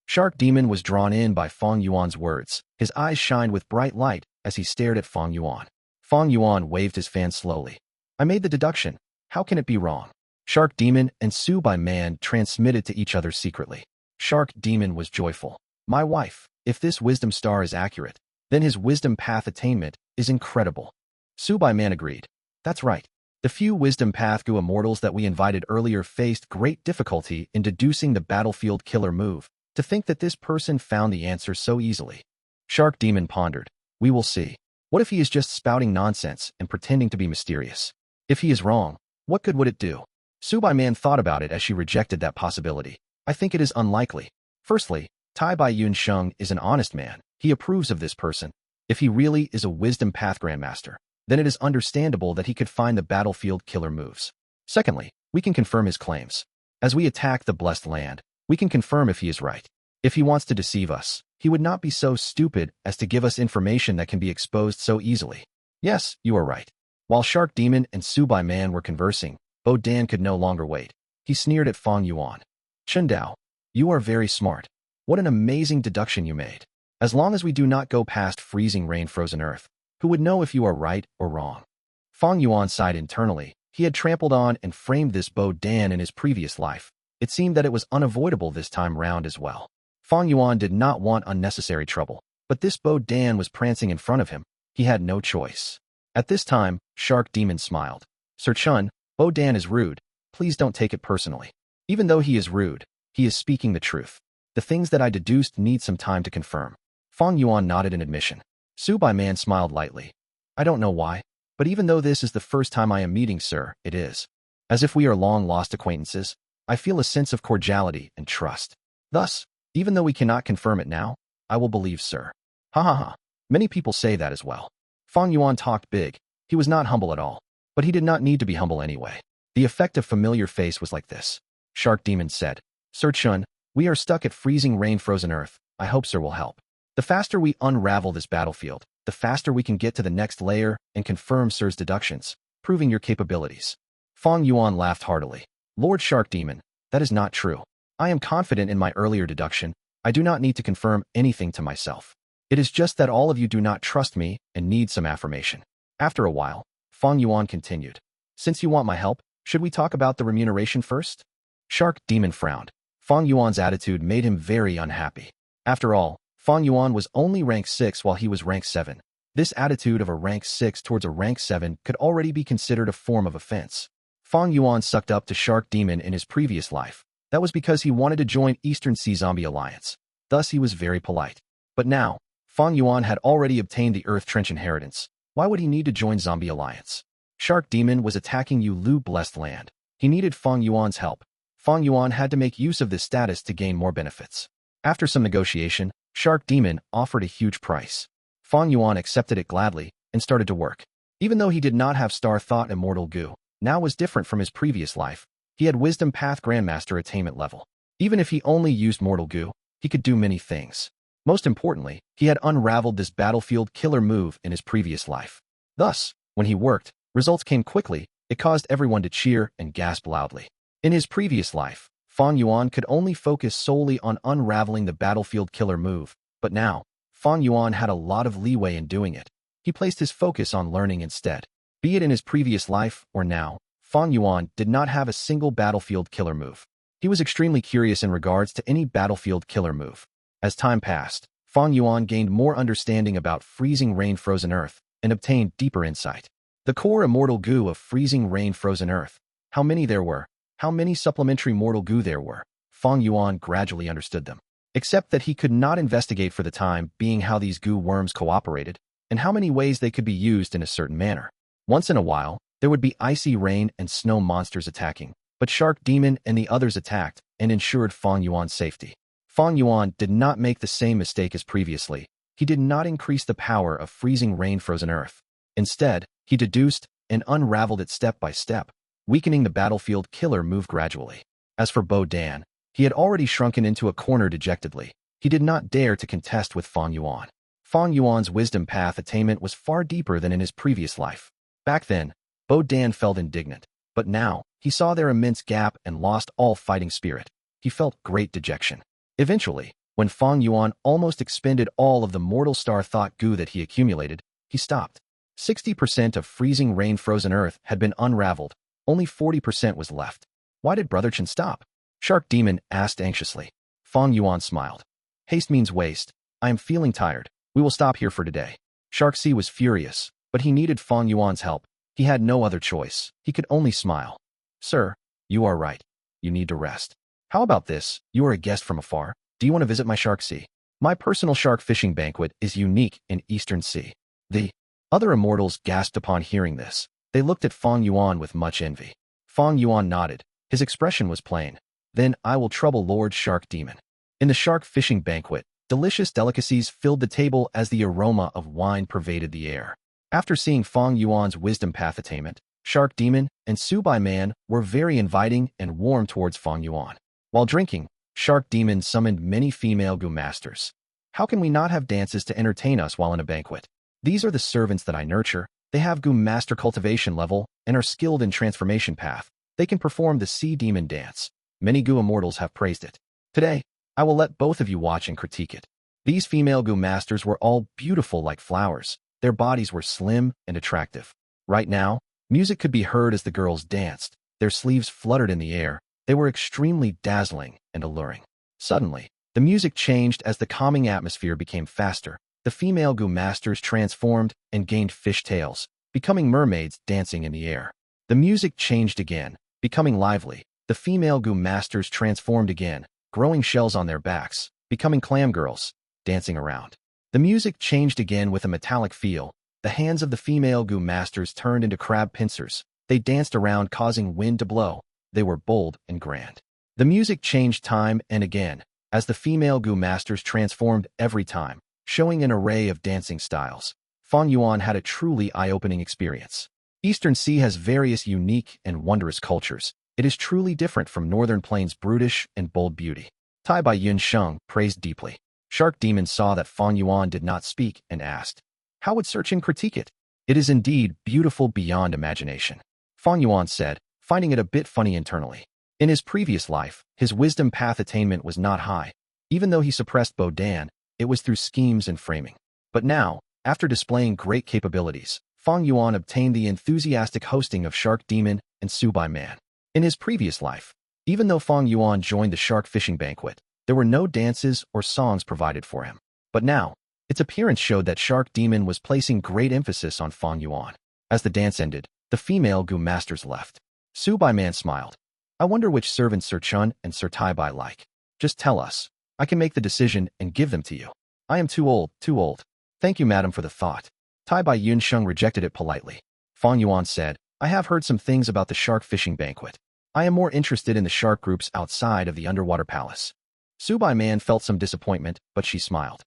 Shark Demon was drawn in by Fang Yuan's words. His eyes shined with bright light as he stared at Fang Yuan. Fang Yuan waved his fan slowly. I made the deduction. How can it be wrong? Shark Demon and Su Bai Man transmitted to each other secretly. Shark Demon was joyful. My wife, if this wisdom star is accurate, then his wisdom path attainment is incredible. Su Bai Man agreed. That's right. The few wisdom path Gu immortals that we invited earlier faced great difficulty in deducing the battlefield killer move. To think that this person found the answer so easily. Shark Demon pondered. We will see. What if he is just spouting nonsense and pretending to be mysterious? If he is wrong, what good would it do? Su Bai Man thought about it as she rejected that possibility. I think it is unlikely. Firstly, Tai Bai Yunsheng is an honest man. He approves of this person. If he really is a wisdom path grandmaster, then it is understandable that he could find the battlefield killer moves. Secondly, we can confirm his claims. As we attack the blessed land, we can confirm if he is right. If he wants to deceive us, he would not be so stupid as to give us information that can be exposed so easily. Yes, you are right. While Shark Demon and Su Bai Man were conversing, Bo Dan could no longer wait. He sneered at Fang Yuan. Chen Dao, you are very smart. What an amazing deduction you made. As long as we do not go past freezing rain frozen earth, who would know if you are right or wrong? Fang Yuan sighed internally. He had trampled on and framed this Bo Dan in his previous life. It seemed that it was unavoidable this time round as well. Fang Yuan did not want unnecessary trouble, but this Bo Dan was prancing in front of him. He had no choice. At this time, Shark Demon smiled. Sir Chun, Bo Dan is rude. Please don't take it personally. Even though he is rude, he is speaking the truth. The things that I deduced need some time to confirm. Fang Yuan nodded in admission. Su Bai Man smiled lightly. I don't know why, but even though this is the first time I am meeting sir, it is. As if we are long-lost acquaintances, I feel a sense of cordiality and trust. Thus, even though we cannot confirm it now, I will believe sir. Ha ha ha. Many people say that as well. Fang Yuan talked big. He was not humble at all, but he did not need to be humble anyway. The effect of familiar face was like this. Shark Demon said, Sir Chun, we are stuck at freezing rain frozen earth. I hope sir will help. The faster we unravel this battlefield, the faster we can get to the next layer and confirm sir's deductions, proving your capabilities. Fang Yuan laughed heartily. Lord Shark Demon, that is not true. I am confident in my earlier deduction. I do not need to confirm anything to myself. It is just that all of you do not trust me and need some affirmation. After a while, Fang Yuan continued. Since you want my help, should we talk about the remuneration first? Shark Demon frowned. Fang Yuan's attitude made him very unhappy. After all, Fang Yuan was only rank 6 while he was rank 7. This attitude of a rank 6 towards a rank 7 could already be considered a form of offense. Fang Yuan sucked up to Shark Demon in his previous life. That was because he wanted to join Eastern Sea Zombie Alliance. Thus he was very polite. But now, Fang Yuan had already obtained the Earth Trench inheritance. Why would he need to join Zombie Alliance? Shark Demon was attacking Yulu Blessed Land. He needed Fang Yuan's help. Fang Yuan had to make use of this status to gain more benefits. After some negotiation, Shark Demon offered a huge price. Fang Yuan accepted it gladly and started to work. Even though he did not have Star Thought Immortal Gu, now was different from his previous life. He had Wisdom Path Grandmaster attainment level. Even if he only used Mortal Gu, he could do many things. Most importantly, he had unraveled this battlefield killer move in his previous life. Thus, when he worked, results came quickly. It caused everyone to cheer and gasp loudly. In his previous life, Fang Yuan could only focus solely on unraveling the battlefield killer move, but now, Fang Yuan had a lot of leeway in doing it. He placed his focus on learning instead. Be it in his previous life or now, Fang Yuan did not have a single battlefield killer move. He was extremely curious in regards to any battlefield killer move. As time passed, Fang Yuan gained more understanding about freezing rain frozen earth and obtained deeper insight. The core Immortal Gu of freezing rain frozen earth. How many there were? How many supplementary Mortal Gu there were? Fang Yuan gradually understood them. Except that he could not investigate for the time being how these Gu worms cooperated, and how many ways they could be used in a certain manner. Once in a while, There would be icy rain and snow monsters attacking, but Shark Demon and the others attacked and ensured Fang Yuan's safety. Fang Yuan did not make the same mistake as previously. He did not increase the power of freezing rain-frozen earth. Instead, he deduced and unraveled it step by step, weakening the battlefield killer move gradually. As for Bo Dan, he had already shrunken into a corner dejectedly. He did not dare to contest with Fang Yuan. Fang Yuan's wisdom path attainment was far deeper than in his previous life. Back then, Bo Dan felt indignant, but now, he saw their immense gap and lost all fighting spirit. He felt great dejection. Eventually, when Fang Yuan almost expended all of the mortal star thought goo that he accumulated, he stopped. 60% of freezing rain-frozen earth had been unraveled, only 40% was left. Why did Brother Chen stop? Shark Demon asked anxiously. Fang Yuan smiled. Haste means waste. I am feeling tired. We will stop here for today. Shark C was furious, but he needed Fang Yuan's help. He had no other choice. He could only smile. Sir, you are right. You need to rest. How about this? You are a guest from afar. Do you want to visit my Shark Sea? My personal shark fishing banquet is unique in Eastern Sea. The other immortals gasped upon hearing this. They looked at Fang Yuan with much envy. Fang Yuan nodded. His expression was plain. Then I will trouble Lord Shark Demon. In the shark fishing banquet, delicious delicacies filled the table as the aroma of wine pervaded the air. After seeing Fang Yuan's wisdom path attainment, Shark Demon and Subai Man were very inviting and warm towards Fang Yuan. While drinking, Shark Demon summoned many female Gu masters. How can we not have dances to entertain us while in a banquet? These are the servants that I nurture. They have Gu master cultivation level and are skilled in transformation path. They can perform the sea demon dance. Many Gu immortals have praised it. Today, I will let both of you watch and critique it. These female Gu masters were all beautiful like flowers. Their bodies were slim and attractive. Right now, music could be heard as the girls danced. Their sleeves fluttered in the air. They were extremely dazzling and alluring. Suddenly, the music changed as the calming atmosphere became faster. The female Gu masters transformed and gained fish tails, becoming mermaids dancing in the air. The music changed again, becoming lively. The female Gu masters transformed again, growing shells on their backs, becoming clam girls, dancing around. The music changed again with a metallic feel. The hands of the female Gu masters turned into crab pincers. They danced around, causing wind to blow. They were bold and grand. The music changed time and again, as the female Gu masters transformed every time, showing an array of dancing styles. Fang Yuan had a truly eye-opening experience. Eastern Sea has various unique and wondrous cultures. It is truly different from Northern Plains' brutish and bold beauty. Tai Bai Yun Sheng praised deeply. Shark Demon saw that Fang Yuan did not speak and asked, how would Sir Chen critique it? It is indeed beautiful beyond imagination. Fang Yuan said, finding it a bit funny internally. In his previous life, his wisdom path attainment was not high. Even though he suppressed Bo Dan, it was through schemes and framing. But now, after displaying great capabilities, Fang Yuan obtained the enthusiastic hosting of Shark Demon and Subai Man. In his previous life, even though Fang Yuan joined the shark fishing banquet, there were no dances or songs provided for him. But now, its appearance showed that Shark Demon was placing great emphasis on Fang Yuan. As the dance ended, the female Gu masters left. Subai Man smiled. I wonder which servants Sir Chun and Sir Tai Bai like. Just tell us. I can make the decision and give them to you. I am too old, too old. Thank you, madam, for the thought. Tai Bai Yun Sheng rejected it politely. Fang Yuan said, I have heard some things about the shark fishing banquet. I am more interested in the shark groups outside of the underwater palace. Subai Man felt some disappointment, but she smiled.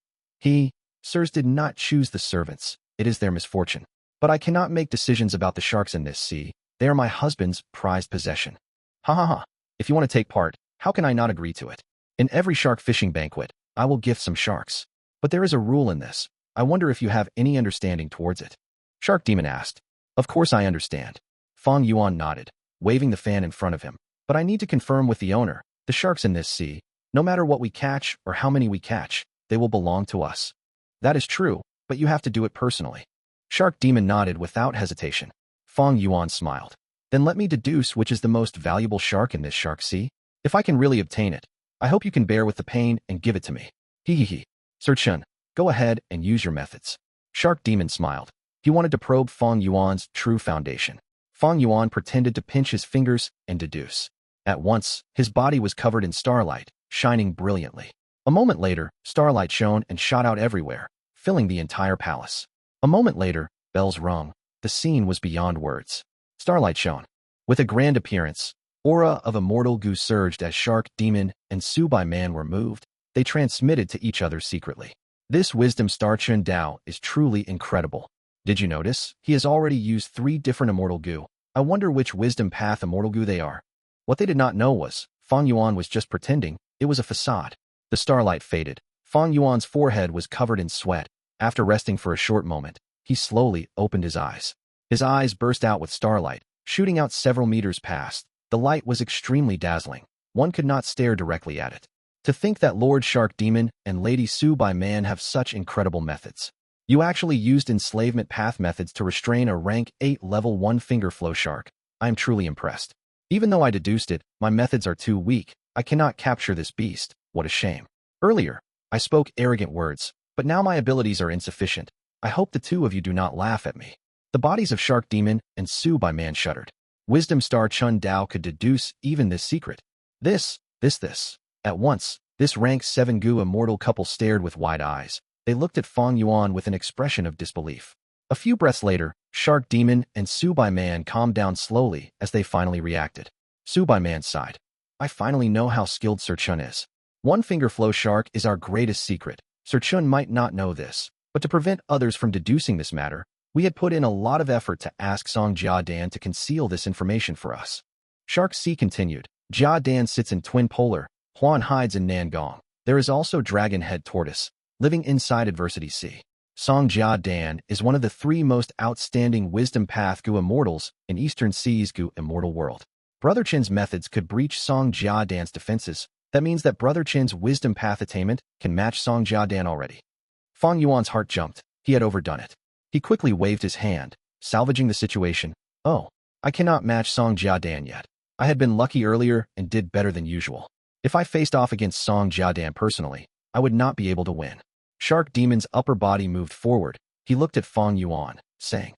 Sirs did not choose the servants. It is their misfortune. But I cannot make decisions about the sharks in this sea. They are my husband's prized possession. Ha ha ha. If you want to take part, how can I not agree to it? In every shark fishing banquet, I will gift some sharks. But there is a rule in this. I wonder if you have any understanding towards it. Shark Demon asked. Of course I understand. Fang Yuan nodded, waving the fan in front of him. But I need to confirm with the owner. The sharks in this sea, no matter what we catch or how many we catch, they will belong to us. That is true, but you have to do it personally. Shark Demon nodded without hesitation. Fang Yuan smiled. Then let me deduce which is the most valuable shark in this shark sea. If I can really obtain it, I hope you can bear with the pain and give it to me. Hee. Sir Chun, go ahead and use your methods. Shark Demon smiled. He wanted to probe Fang Yuan's true foundation. Fang Yuan pretended to pinch his fingers and deduce. At once, his body was covered in starlight, shining brilliantly. A moment later, starlight shone and shot out everywhere, filling the entire palace. A moment later, bells rung. The scene was beyond words. Starlight shone. With a grand appearance, aura of Immortal Gu surged as Shark Demon and Subai Man were moved. They transmitted to each other secretly. This wisdom star Chun Dao is truly incredible. Did you notice? He has already used 3 different Immortal Gu. I wonder which wisdom path Immortal Gu they are. What they did not know was, Fang Yuan was just pretending. It was a facade. The starlight faded. Fang Yuan's forehead was covered in sweat. After resting for a short moment, he slowly opened his eyes. His eyes burst out with starlight, shooting out several meters past. The light was extremely dazzling. One could not stare directly at it. To think that Lord Shark Demon and Lady Subai Man have such incredible methods. You actually used enslavement path methods to restrain a rank 8 level 1 finger flow shark. I am truly impressed. Even though I deduced it, my methods are too weak. I cannot capture this beast. What a shame. Earlier, I spoke arrogant words, but now my abilities are insufficient. I hope the 2 of you do not laugh at me. The bodies of Shark Demon and Subai Man shuddered. Wisdom Star Chun Dao could deduce even this secret. This. At once, this rank 7 Gu immortal couple stared with wide eyes. They looked at Fang Yuan with an expression of disbelief. A few breaths later, Shark Demon and Subai Man calmed down slowly as they finally reacted. Subai Man sighed. I finally know how skilled Sir Chun is. 1 finger flow shark is our greatest secret. Sir Chun might not know this, but to prevent others from deducing this matter, we had put in a lot of effort to ask Song Jia Dan to conceal this information for us. Shark C continued. Jia Dan sits in Twin Polar. Huan hides in Nangong. There is also Dragon Head Tortoise, living inside Adversity Sea. Song Jia Dan is one of the 3 most outstanding Wisdom Path Gu Immortals in Eastern Seas Gu Immortal World. Brother Chin's methods could breach Song Jia Dan's defenses. That means that Brother Chin's Wisdom Path attainment can match Song Jia Dan already. Fang Yuan's heart jumped. He had overdone it. He quickly waved his hand, salvaging the situation. Oh, I cannot match Song Jia Dan yet. I had been lucky earlier and did better than usual. If I faced off against Song Jia Dan personally, I would not be able to win. Shark Demon's upper body moved forward. He looked at Fang Yuan, saying,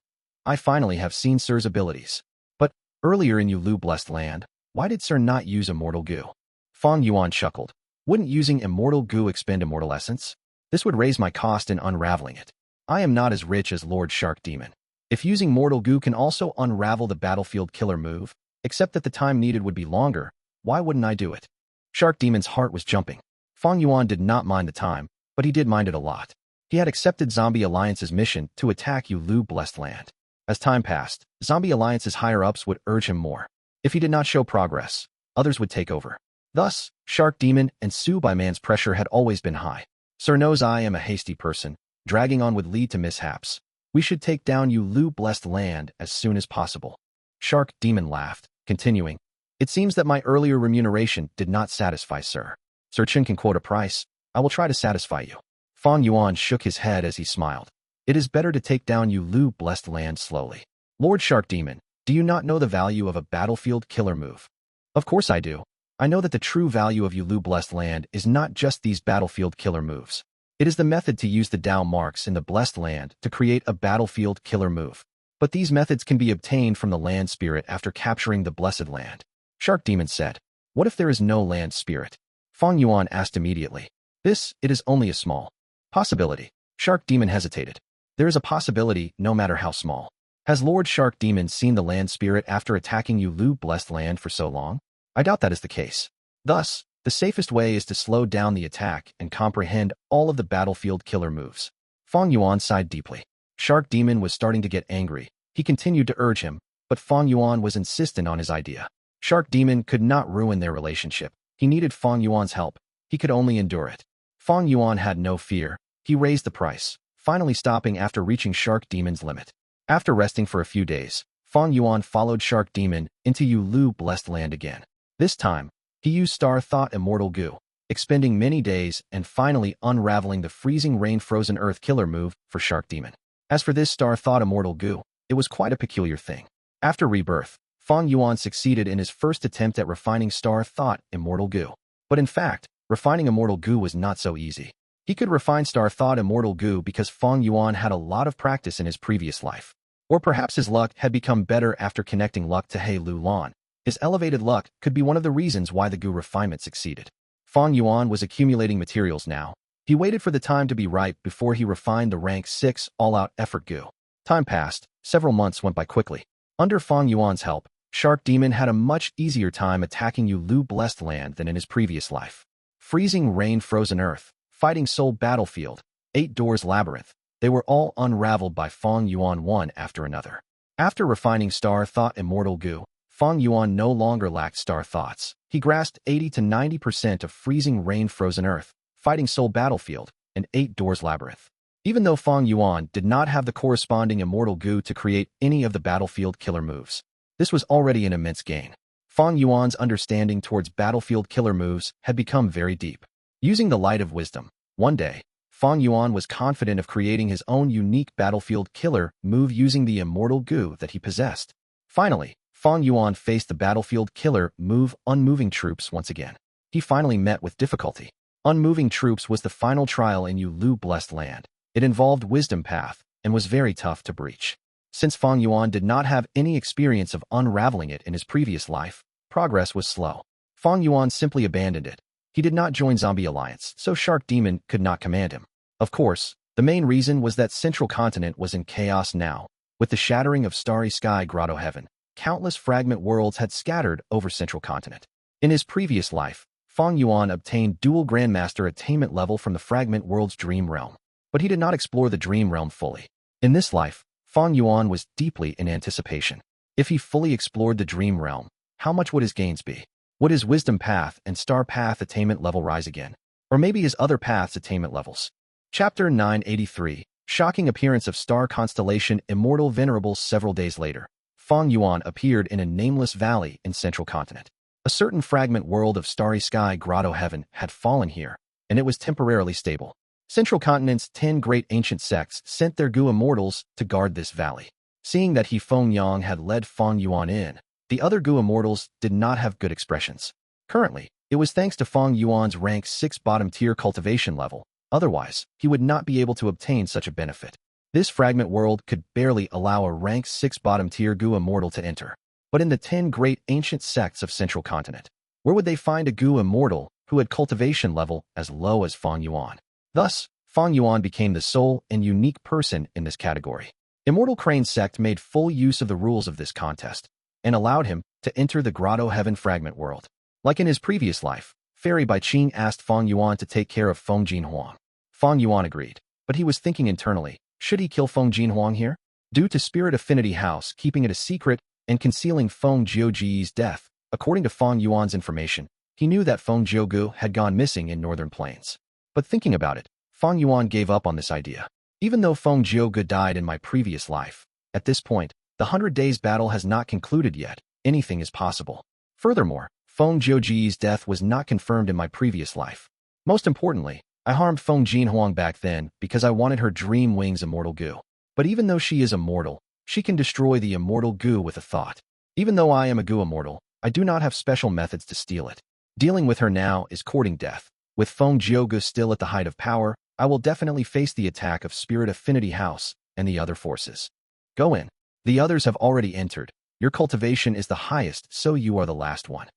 I finally have seen Sir's abilities. But earlier in Yulu Blessed Land, why did Sir not use Immortal Gu? Fang Yuan chuckled. Wouldn't using Immortal Gu expend immortal essence? This would raise my cost in unraveling it. I am not as rich as Lord Shark Demon. If using Mortal Gu can also unravel the battlefield killer move, except that the time needed would be longer, why wouldn't I do it? Shark Demon's heart was jumping. Fang Yuan did not mind the time, but he did mind it a lot. He had accepted Zombie Alliance's mission to attack Yulu Blessed Land. As time passed, Zombie Alliance's higher-ups would urge him more. If he did not show progress, others would take over. Thus, Shark Demon and Subai Man's pressure had always been high. Sir knows I am a hasty person. Dragging on would lead to mishaps. We should take down Yulu Blessed Land as soon as possible. Shark Demon laughed, continuing. It seems that my earlier remuneration did not satisfy Sir. Sir Chun can quote a price. I will try to satisfy you. Fang Yuan shook his head as he smiled. It is better to take down Yulu Blessed Land slowly. Lord Shark Demon, do you not know the value of a battlefield killer move? Of course I do. I know that the true value of Yulu Blessed Land is not just these battlefield killer moves. It is the method to use the Dao marks in the Blessed Land to create a battlefield killer move. But these methods can be obtained from the land spirit after capturing the Blessed Land. Shark Demon said, what if there is no land spirit? Fang Yuan asked immediately. It is only a small possibility. Shark Demon hesitated. There is a possibility, no matter how small. Has Lord Shark Demon seen the land spirit after attacking Yulu Blessed Land for so long? I doubt that is the case. Thus, the safest way is to slow down the attack and comprehend all of the battlefield killer moves. Fang Yuan sighed deeply. Shark Demon was starting to get angry. He continued to urge him, but Fang Yuan was insistent on his idea. Shark Demon could not ruin their relationship. He needed Fang Yuan's help. He could only endure it. Fang Yuan had no fear. He raised the price, finally stopping after reaching Shark Demon's limit. After resting for a few days, Fang Yuan followed Shark Demon into Yulu Blessed Land again. This time, he used Star Thought Immortal Gu, expending many days and finally unraveling the Freezing Rain Frozen Earth killer move for Shark Demon. As for this Star Thought Immortal Gu, it was quite a peculiar thing. After rebirth, Fang Yuan succeeded in his first attempt at refining Star Thought Immortal Gu. But in fact, refining Immortal Gu was not so easy. He could refine Star Thought Immortal Gu because Fang Yuan had a lot of practice in his previous life. Or perhaps his luck had become better after connecting luck to He Lu Lan. His elevated luck could be one of the reasons why the Gu refinement succeeded. Fang Yuan was accumulating materials now. He waited for the time to be ripe before he refined the rank 6 all-out effort Gu. Time passed. Several months went by quickly. Under Fang Yuan's help, Shark Demon had a much easier time attacking Yu Blessed Land than in his previous life. Freezing Rain Frozen Earth, Fighting Soul Battlefield, 8 Doors Labyrinth, they were all unraveled by Fang Yuan one after another. After refining Star Thought Immortal Gu, Fang Yuan no longer lacked star thoughts. He grasped 80 to 90% of Freezing Rain Frozen Earth, Fighting Soul Battlefield, and 8 Doors Labyrinth. Even though Fang Yuan did not have the corresponding Immortal Gu to create any of the battlefield killer moves, this was already an immense gain. Fang Yuan's understanding towards battlefield killer moves had become very deep. Using the light of wisdom, one day, Fang Yuan was confident of creating his own unique battlefield killer move using the Immortal Gu that he possessed. Finally, Fang Yuan faced the battlefield killer move Unmoving Troops once again. He finally met with difficulty. Unmoving Troops was the final trial in Yu Blessed Land. It involved Wisdom Path and was very tough to breach. Since Fang Yuan did not have any experience of unraveling it in his previous life, progress was slow. Fang Yuan simply abandoned it. He did not join Zombie Alliance, so Shark Demon could not command him. Of course, the main reason was that Central Continent was in chaos now. With the shattering of Starry Sky Grotto Heaven, countless fragment worlds had scattered over Central Continent. In his previous life, Fang Yuan obtained dual Grandmaster attainment level from the fragment world's Dream Realm, but he did not explore the Dream Realm fully. In this life, Fang Yuan was deeply in anticipation. If he fully explored the Dream Realm, how much would his gains be? Would his Wisdom Path and Star Path attainment level rise again? Or maybe his other paths attainment levels? Chapter 983, Shocking Appearance of Star Constellation Immortal Venerable. Several days later, Fang Yuan appeared in a nameless valley in Central Continent. A certain fragment world of Starry Sky Grotto Heaven had fallen here, and it was temporarily stable. Central Continent's 10 great ancient sects sent their Gu Immortals to guard this valley. Seeing that Feng Yang had led Fang Yuan in, the other Gu Immortals did not have good expressions. Currently, it was thanks to Fang Yuan's rank 6 bottom-tier cultivation level. Otherwise, he would not be able to obtain such a benefit. This fragment world could barely allow a rank 6 bottom-tier Gu Immortal to enter. But in the 10 great ancient sects of Central Continent, where would they find a Gu Immortal who had cultivation level as low as Fang Yuan? Thus, Fang Yuan became the sole and unique person in this category. Immortal Crane Sect made full use of the rules of this contest, and allowed him to enter the Grotto Heaven fragment world. Like in his previous life, Fairy by Qing asked Fang Yuan to take care of Feng Jinhuang. Fang Yuan agreed, but he was thinking internally, should he kill Feng Jinhuang here? Due to Spirit Affinity House keeping it a secret and concealing Feng Jiuji's death, according to Fang Yuan's information, he knew that Feng Jiugu had gone missing in Northern Plains. But thinking about it, Fang Yuan gave up on this idea. Even though Feng Jiugu died in my previous life, at this point, the 100 Days battle has not concluded yet. Anything is possible. Furthermore, Feng Jiuji's death was not confirmed in my previous life. Most importantly, I harmed Feng Jinhuang back then because I wanted her Dream Wings Immortal Gu. But even though she is immortal, she can destroy the Immortal Gu with a thought. Even though I am a Gu Immortal, I do not have special methods to steal it. Dealing with her now is courting death. With Feng Jiugu still at the height of power, I will definitely face the attack of Spirit Affinity House and the other forces. Go in. The others have already entered. Your cultivation is the highest, so you are the last one.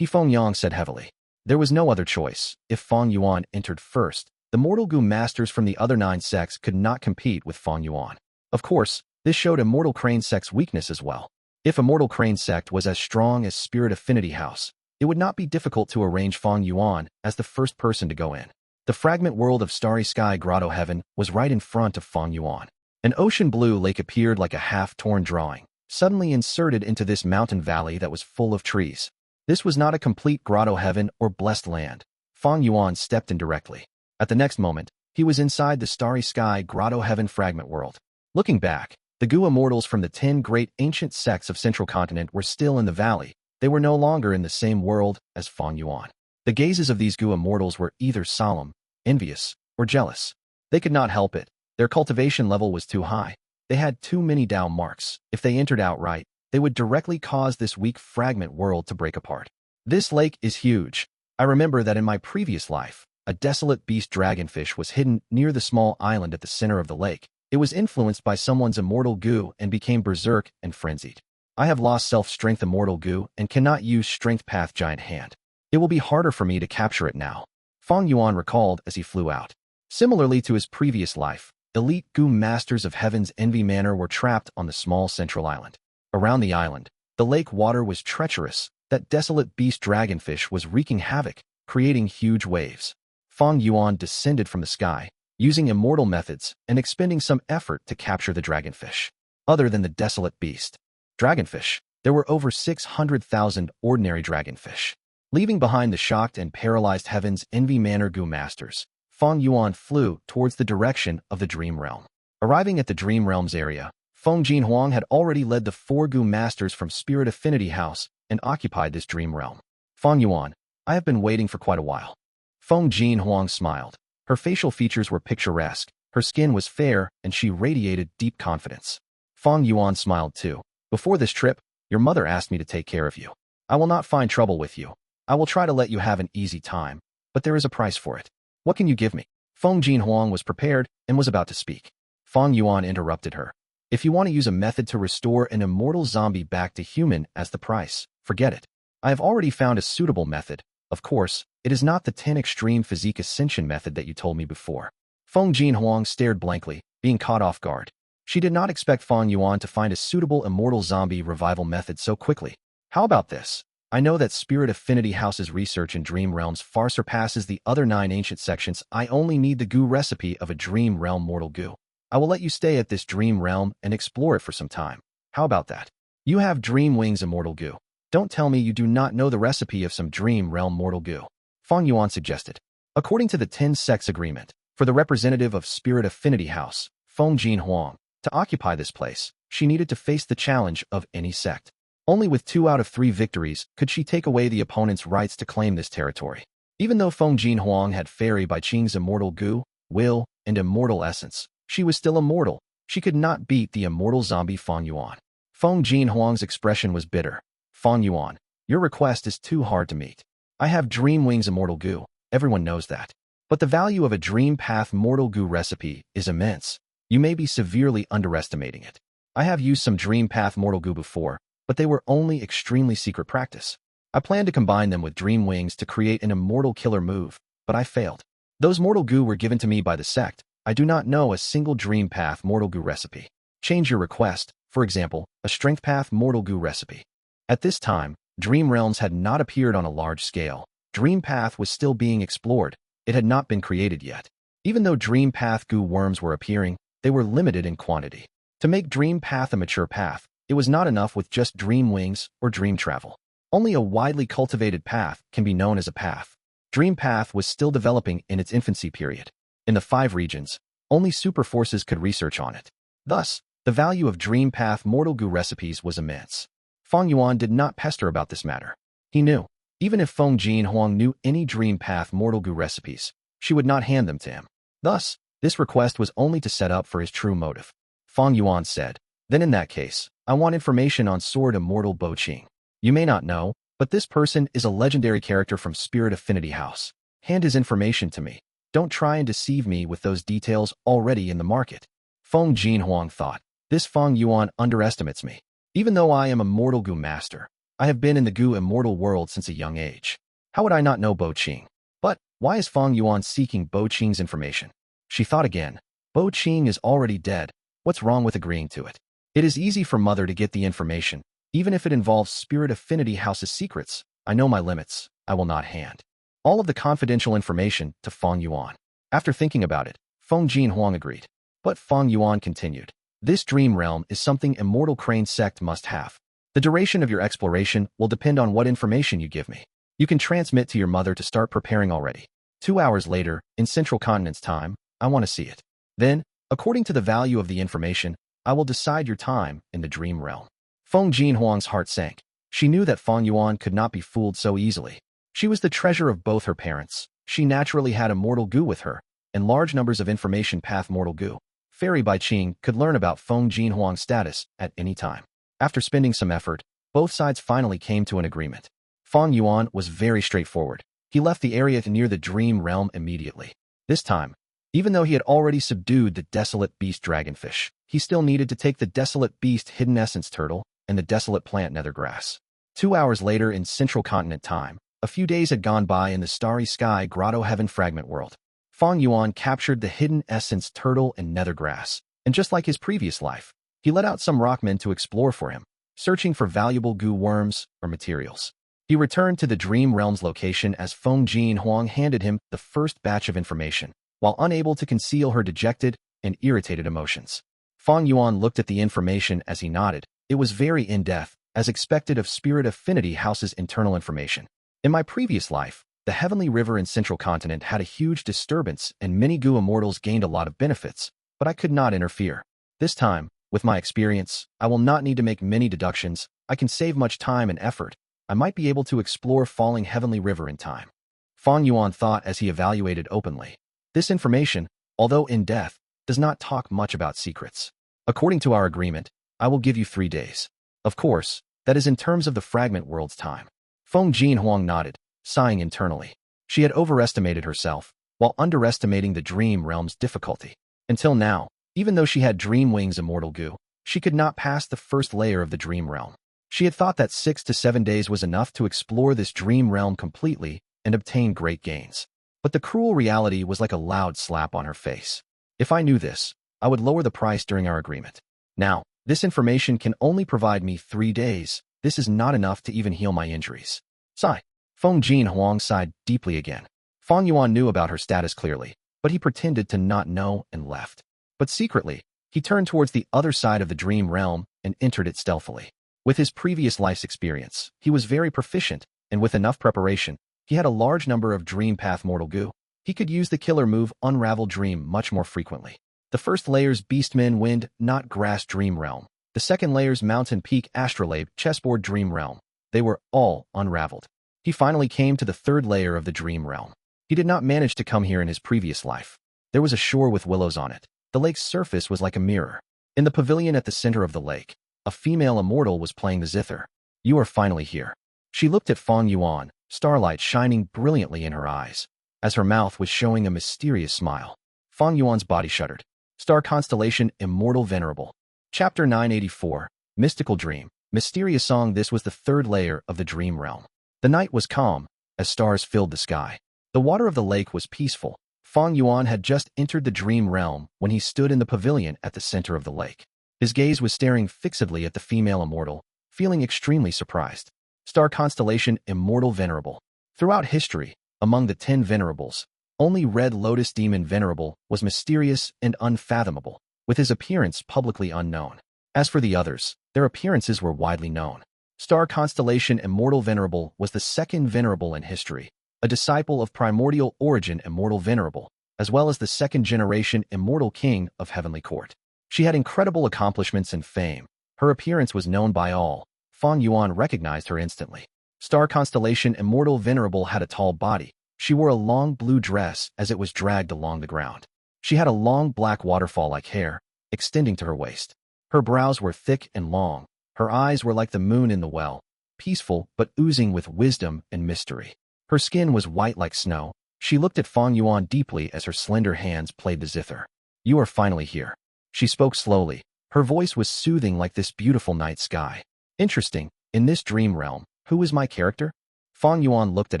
Feng Yang said heavily. There was no other choice. If Fang Yuan entered first, the Mortal Gu masters from the other 9 sects could not compete with Fang Yuan. Of course, this showed Immortal Crane Sect's weakness as well. If Immortal Crane Sect was as strong as Spirit Affinity House, it would not be difficult to arrange Fang Yuan as the first person to go in. The fragment world of Starry Sky Grotto Heaven was right in front of Fang Yuan. An ocean blue lake appeared like a half-torn drawing, suddenly inserted into this mountain valley that was full of trees. This was not a complete Grotto Heaven or Blessed Land. Fang Yuan stepped in directly. At the next moment, he was inside the Starry Sky Grotto Heaven fragment world. Looking back, the Gu Immortals from the 10 great ancient sects of Central Continent were still in the valley. They were no longer in the same world as Fang Yuan. The gazes of these Gu Immortals were either solemn, envious, or jealous. They could not help it. Their cultivation level was too high. They had too many Dao marks. If they entered outright, they would directly cause this weak fragment world to break apart. This lake is huge. I remember that in my previous life, a desolate beast dragonfish was hidden near the small island at the center of the lake. It was influenced by someone's Immortal Gu and became berserk and frenzied. I have lost self-strength Immortal Gu and cannot use Strength Path Giant Hand. It will be harder for me to capture it now. Fang Yuan recalled as he flew out. Similarly to his previous life, elite Gu Masters of Heaven's Envy Manor were trapped on the small central island. Around the island, the lake water was treacherous. That desolate beast dragonfish was wreaking havoc, creating huge waves. Fang Yuan descended from the sky, using immortal methods and expending some effort to capture the dragonfish. Other than the desolate beast dragonfish, there were over 600,000 ordinary dragonfish. Leaving behind the shocked and paralyzed Heaven's Envy Manor Gu masters, Fang Yuan flew towards the direction of the Dream Realm. Arriving at the Dream Realm's area, Feng Jinhuang had already led the 4 Gu masters from Spirit Affinity House and occupied this Dream Realm. Fang Yuan, I have been waiting for quite a while. Feng Jinhuang smiled. Her facial features were picturesque, her skin was fair, and she radiated deep confidence. Fang Yuan smiled too. Before this trip, your mother asked me to take care of you. I will not find trouble with you. I will try to let you have an easy time, but there is a price for it. What can you give me? Feng Jinhuang was prepared and was about to speak. Fang Yuan interrupted her. If you want to use a method to restore an immortal zombie back to human as the price, forget it. I have already found a suitable method. Of course, it is not the 10 extreme physique ascension method that you told me before. Feng Jinhuang stared blankly, being caught off guard. She did not expect Fang Yuan to find a suitable immortal zombie revival method so quickly. How about this? I know that Spirit Affinity House's research in Dream Realms far surpasses the other 9 ancient sections. I only need the Gu recipe of a Dream Realm Mortal Gu. I will let you stay at this Dream Realm and explore it for some time. How about that? You have Dream Wings Immortal Gu. Don't tell me you do not know the recipe of some Dream Realm Mortal Gu. Fang Yuan suggested. According to the 10 sects agreement, for the representative of Spirit Affinity House, Feng Jinhuang, to occupy this place, she needed to face the challenge of any sect. Only with 2 out of 3 victories could she take away the opponent's rights to claim this territory. Even though Feng Jinhuang had Fairy by Qing's Immortal Gu, Will, and Immortal Essence, she was still immortal. She could not beat the immortal zombie Fang Yuan. Feng Jinhuang's expression was bitter. Fang Yuan, your request is too hard to meet. I have Dream Wings Immortal Gu, everyone knows that. But the value of a Dream Path Mortal Gu recipe is immense. You may be severely underestimating it. I have used some Dream Path Mortal Gu before, but they were only extremely secret practice. I planned to combine them with Dream Wings to create an immortal killer move, but I failed. Those Mortal Gu were given to me by the Sect. I do not know a single Dream Path Mortal Gu recipe. Change your request, for example, a Strength Path Mortal Gu recipe. At this time, Dream Realms had not appeared on a large scale. Dream Path was still being explored. It had not been created yet. Even though Dream Path Gu worms were appearing, they were limited in quantity. To make Dream Path a mature path, it was not enough with just Dream Wings or Dream Travel. Only a widely cultivated path can be known as a path. Dream Path was still developing in its infancy period. In the 5 regions, only super forces could research on it. Thus, the value of Dream Path Mortal Gu recipes was immense. Fang Yuan did not pester about this matter. He knew, even if Feng Jinhuang knew any Dream Path Mortal Gu recipes, she would not hand them to him. Thus, this request was only to set up for his true motive. Fang Yuan said, then in that case, I want information on Sword Immortal Bo Qing. You may not know, but this person is a legendary character from Spirit Affinity House. Hand his information to me. Don't try and deceive me with those details already in the market. Feng Jinhuang thought, this Fang Yuan underestimates me. Even though I am a Mortal Gu master, I have been in the Gu immortal world since a young age. How would I not know Bo Qing? But, why is Fang Yuan seeking Bo Qing's information? She thought again. Bo Qing is already dead. What's wrong with agreeing to it? It is easy for Mother to get the information, even if it involves Spirit Affinity House's secrets. I know my limits. I will not hand all of the confidential information to Fang Yuan. After thinking about it, Feng Jinhuang agreed. But Fang Yuan continued. This Dream Realm is something Immortal Crane Sect must have. The duration of your exploration will depend on what information you give me. You can transmit to your mother to start preparing already. 2 hours later, in Central Continent's time, I want to see it. Then, according to the value of the information, I will decide your time in the Dream Realm. Feng Jinhuang's heart sank. She knew that Fang Yuan could not be fooled so easily. She was the treasure of both her parents. She naturally had a Mortal Gu with her, and large numbers of information path Mortal Gu. Fairy by Qing could learn about Feng Jinhuang's status at any time. After spending some effort, both sides finally came to an agreement. Fang Yuan was very straightforward. He left the area near the Dream Realm immediately. This time, even though he had already subdued the desolate beast dragonfish, he still needed to take the desolate beast hidden essence turtle and the desolate plant nethergrass. 2 hours later in Central Continent time, a few days had gone by in the starry sky grotto heaven fragment world. Fang Yuan captured the hidden essence turtle and nethergrass, and just like his previous life, he let out some rockmen to explore for him. searching for valuable Gu worms or materials. He returned to the Dream Realm's location as Feng Huang handed him the first batch of information, while unable to conceal her dejected and irritated emotions. Fang Yuan looked at the information as he nodded. It was very in-depth, as expected of Spirit Affinity House's internal information. In my previous life, the Heavenly River and Central Continent had a huge disturbance and many Gu immortals gained a lot of benefits, but I could not interfere. This time, with my experience, I will not need to make many deductions. I can save much time and effort. I might be able to explore Falling Heavenly River in time. Fang Yuan thought as he evaluated openly. This information, although in-depth, does not talk much about secrets. According to our agreement, I will give you 3 days. Of course, that is in terms of the fragment world's time. Feng Huang nodded, sighing internally. She had overestimated herself, while underestimating the Dream Realm's difficulty. Until now, even though she had Dream Wings Immortal Gu, she could not pass the first layer of the Dream Realm. She had thought that 6 to 7 days was enough to explore this Dream Realm completely and obtain great gains. But the cruel reality was like a loud slap on her face. If I knew this, I would lower the price during our agreement. Now, this information can only provide me 3 days. This is not enough to even heal my injuries. Sigh. Feng Huang sighed deeply again. Fang Yuan knew about her status clearly, but he pretended to not know and left. But secretly, he turned towards the other side of the Dream Realm and entered it stealthily. With his previous life's experience, he was very proficient, and with enough preparation, he had a large number of Dream Path Mortal Gu. He could use the killer move Unravel Dream much more frequently. The first layer's Beastmen Wind, Not Grass Dream Realm. The second layer's Mountain Peak Astrolabe Chessboard Dream Realm. They were all unraveled. He finally came to the third layer of the Dream Realm. He did not manage to come here in his previous life. There was a shore with willows on it. The lake's surface was like a mirror. In the pavilion at the center of the lake, a female immortal was playing the zither. You are finally here. She looked at Fang Yuan, starlight shining brilliantly in her eyes. As her mouth was showing a mysterious smile, Fang Yuan's body shuddered. Star Constellation Immortal Venerable. Chapter 984, Mystical Dream. Mysterious Song. This was the third layer of the Dream Realm. The night was calm, as stars filled the sky. The water of the lake was peaceful. Fang Yuan had just entered the Dream Realm when he stood in the pavilion at the center of the lake. His gaze was staring fixedly at the female immortal, feeling extremely surprised. Star Constellation Immortal Venerable. Throughout history, among the 10 Venerables, only Red Lotus Demon Venerable was mysterious and unfathomable, with his appearance publicly unknown. As for the others, their appearances were widely known. Star Constellation Immortal Venerable was the second Venerable in history, a disciple of primordial origin Immortal Venerable, as well as the second-generation Immortal King of Heavenly Court. She had incredible accomplishments and fame. Her appearance was known by all. Fang Yuan recognized her instantly. Star Constellation Immortal Venerable had a tall body. She wore a long blue dress as it was dragged along the ground. She had a long black waterfall-like hair, extending to her waist. Her brows were thick and long. Her eyes were like the moon in the well, peaceful but oozing with wisdom and mystery. Her skin was white like snow. She looked at Fang Yuan deeply as her slender hands played the zither. You are finally here. She spoke slowly. Her voice was soothing like this beautiful night sky. Interesting. In this dream realm, who is my character? Fang Yuan looked at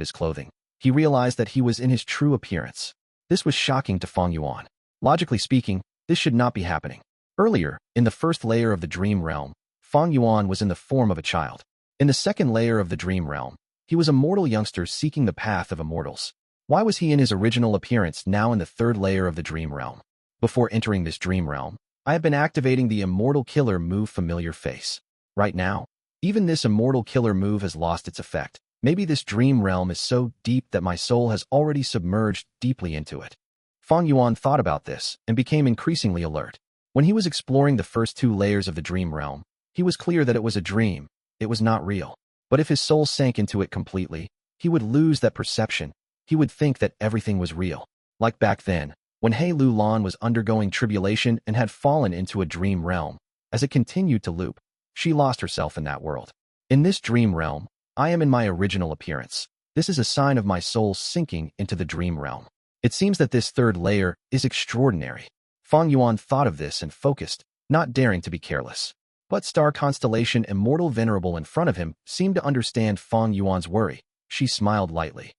his clothing. He realized that he was in his true appearance. This was shocking to Fang Yuan. Logically speaking, this should not be happening. Earlier, in the first layer of the dream realm, Fang Yuan was in the form of a child. In the second layer of the dream realm, he was a mortal youngster seeking the path of immortals. Why was he in his original appearance now in the third layer of the dream realm? Before entering this dream realm, I have been activating the Immortal Killer move Familiar Face. Right now, even this Immortal Killer move has lost its effect. Maybe this dream realm is so deep that my soul has already submerged deeply into it. Fang Yuan thought about this and became increasingly alert. When he was exploring the first 2 layers of the dream realm, he was clear that it was a dream. It was not real. But if his soul sank into it completely, he would lose that perception. He would think that everything was real. Like back then, when He Lu Lan was undergoing tribulation and had fallen into a dream realm. As it continued to loop, she lost herself in that world. In this dream realm, I am in my original appearance. This is a sign of my soul sinking into the dream realm. It seems that this third layer is extraordinary. Fang Yuan thought of this and focused, not daring to be careless. But Star Constellation Immortal Venerable in front of him seemed to understand Fang Yuan's worry. She smiled lightly.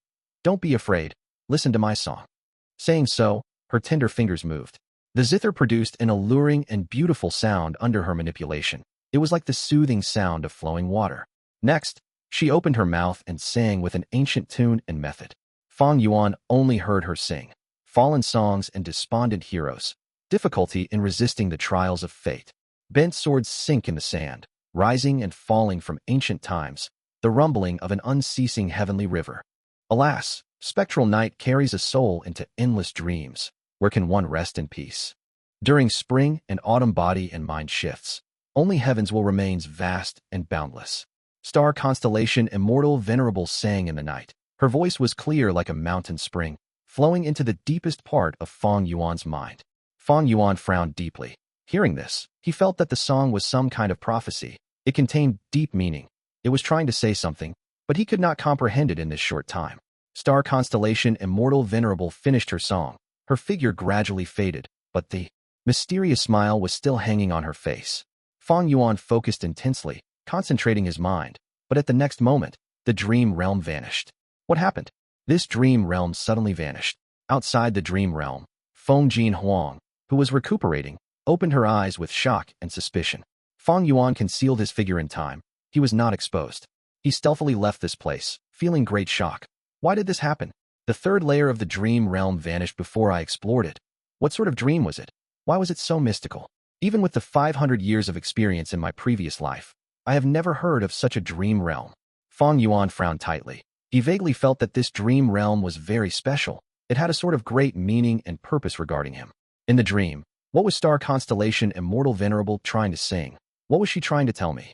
Don't be afraid. Listen to my song. Saying so, her tender fingers moved. The zither produced an alluring and beautiful sound under her manipulation. It was like the soothing sound of flowing water. Next, she opened her mouth and sang with an ancient tune and method. Fang Yuan only heard her sing fallen songs and despondent heroes, difficulty in resisting the trials of fate. Bent swords sink in the sand, rising and falling from ancient times, the rumbling of an unceasing heavenly river. Alas, spectral night carries a soul into endless dreams. Where can one rest in peace? During spring and autumn body and mind shifts, only heavens will remain vast and boundless. Star Constellation Immortal Venerable sang in the night. Her voice was clear like a mountain spring, flowing into the deepest part of Fang Yuan's mind. Fang Yuan frowned deeply. Hearing this, he felt that the song was some kind of prophecy. It contained deep meaning. It was trying to say something, but he could not comprehend it in this short time. Star Constellation Immortal Venerable finished her song. Her figure gradually faded, but the mysterious smile was still hanging on her face. Fang Yuan focused intensely, concentrating his mind, but at the next moment, the dream realm vanished. What happened? This dream realm suddenly vanished. Outside the dream realm, Feng Huang, who was recuperating, opened her eyes with shock and suspicion. Fang Yuan concealed his figure in time. He was not exposed. He stealthily left this place, feeling great shock. Why did this happen? The third layer of the dream realm vanished before I explored it. What sort of dream was it? Why was it so mystical? Even with the 500 years of experience in my previous life, I have never heard of such a dream realm. Fang Yuan frowned tightly. He vaguely felt that this dream realm was very special. It had a sort of great meaning and purpose regarding him. In the dream, what was Star Constellation Immortal Venerable trying to sing? What was she trying to tell me?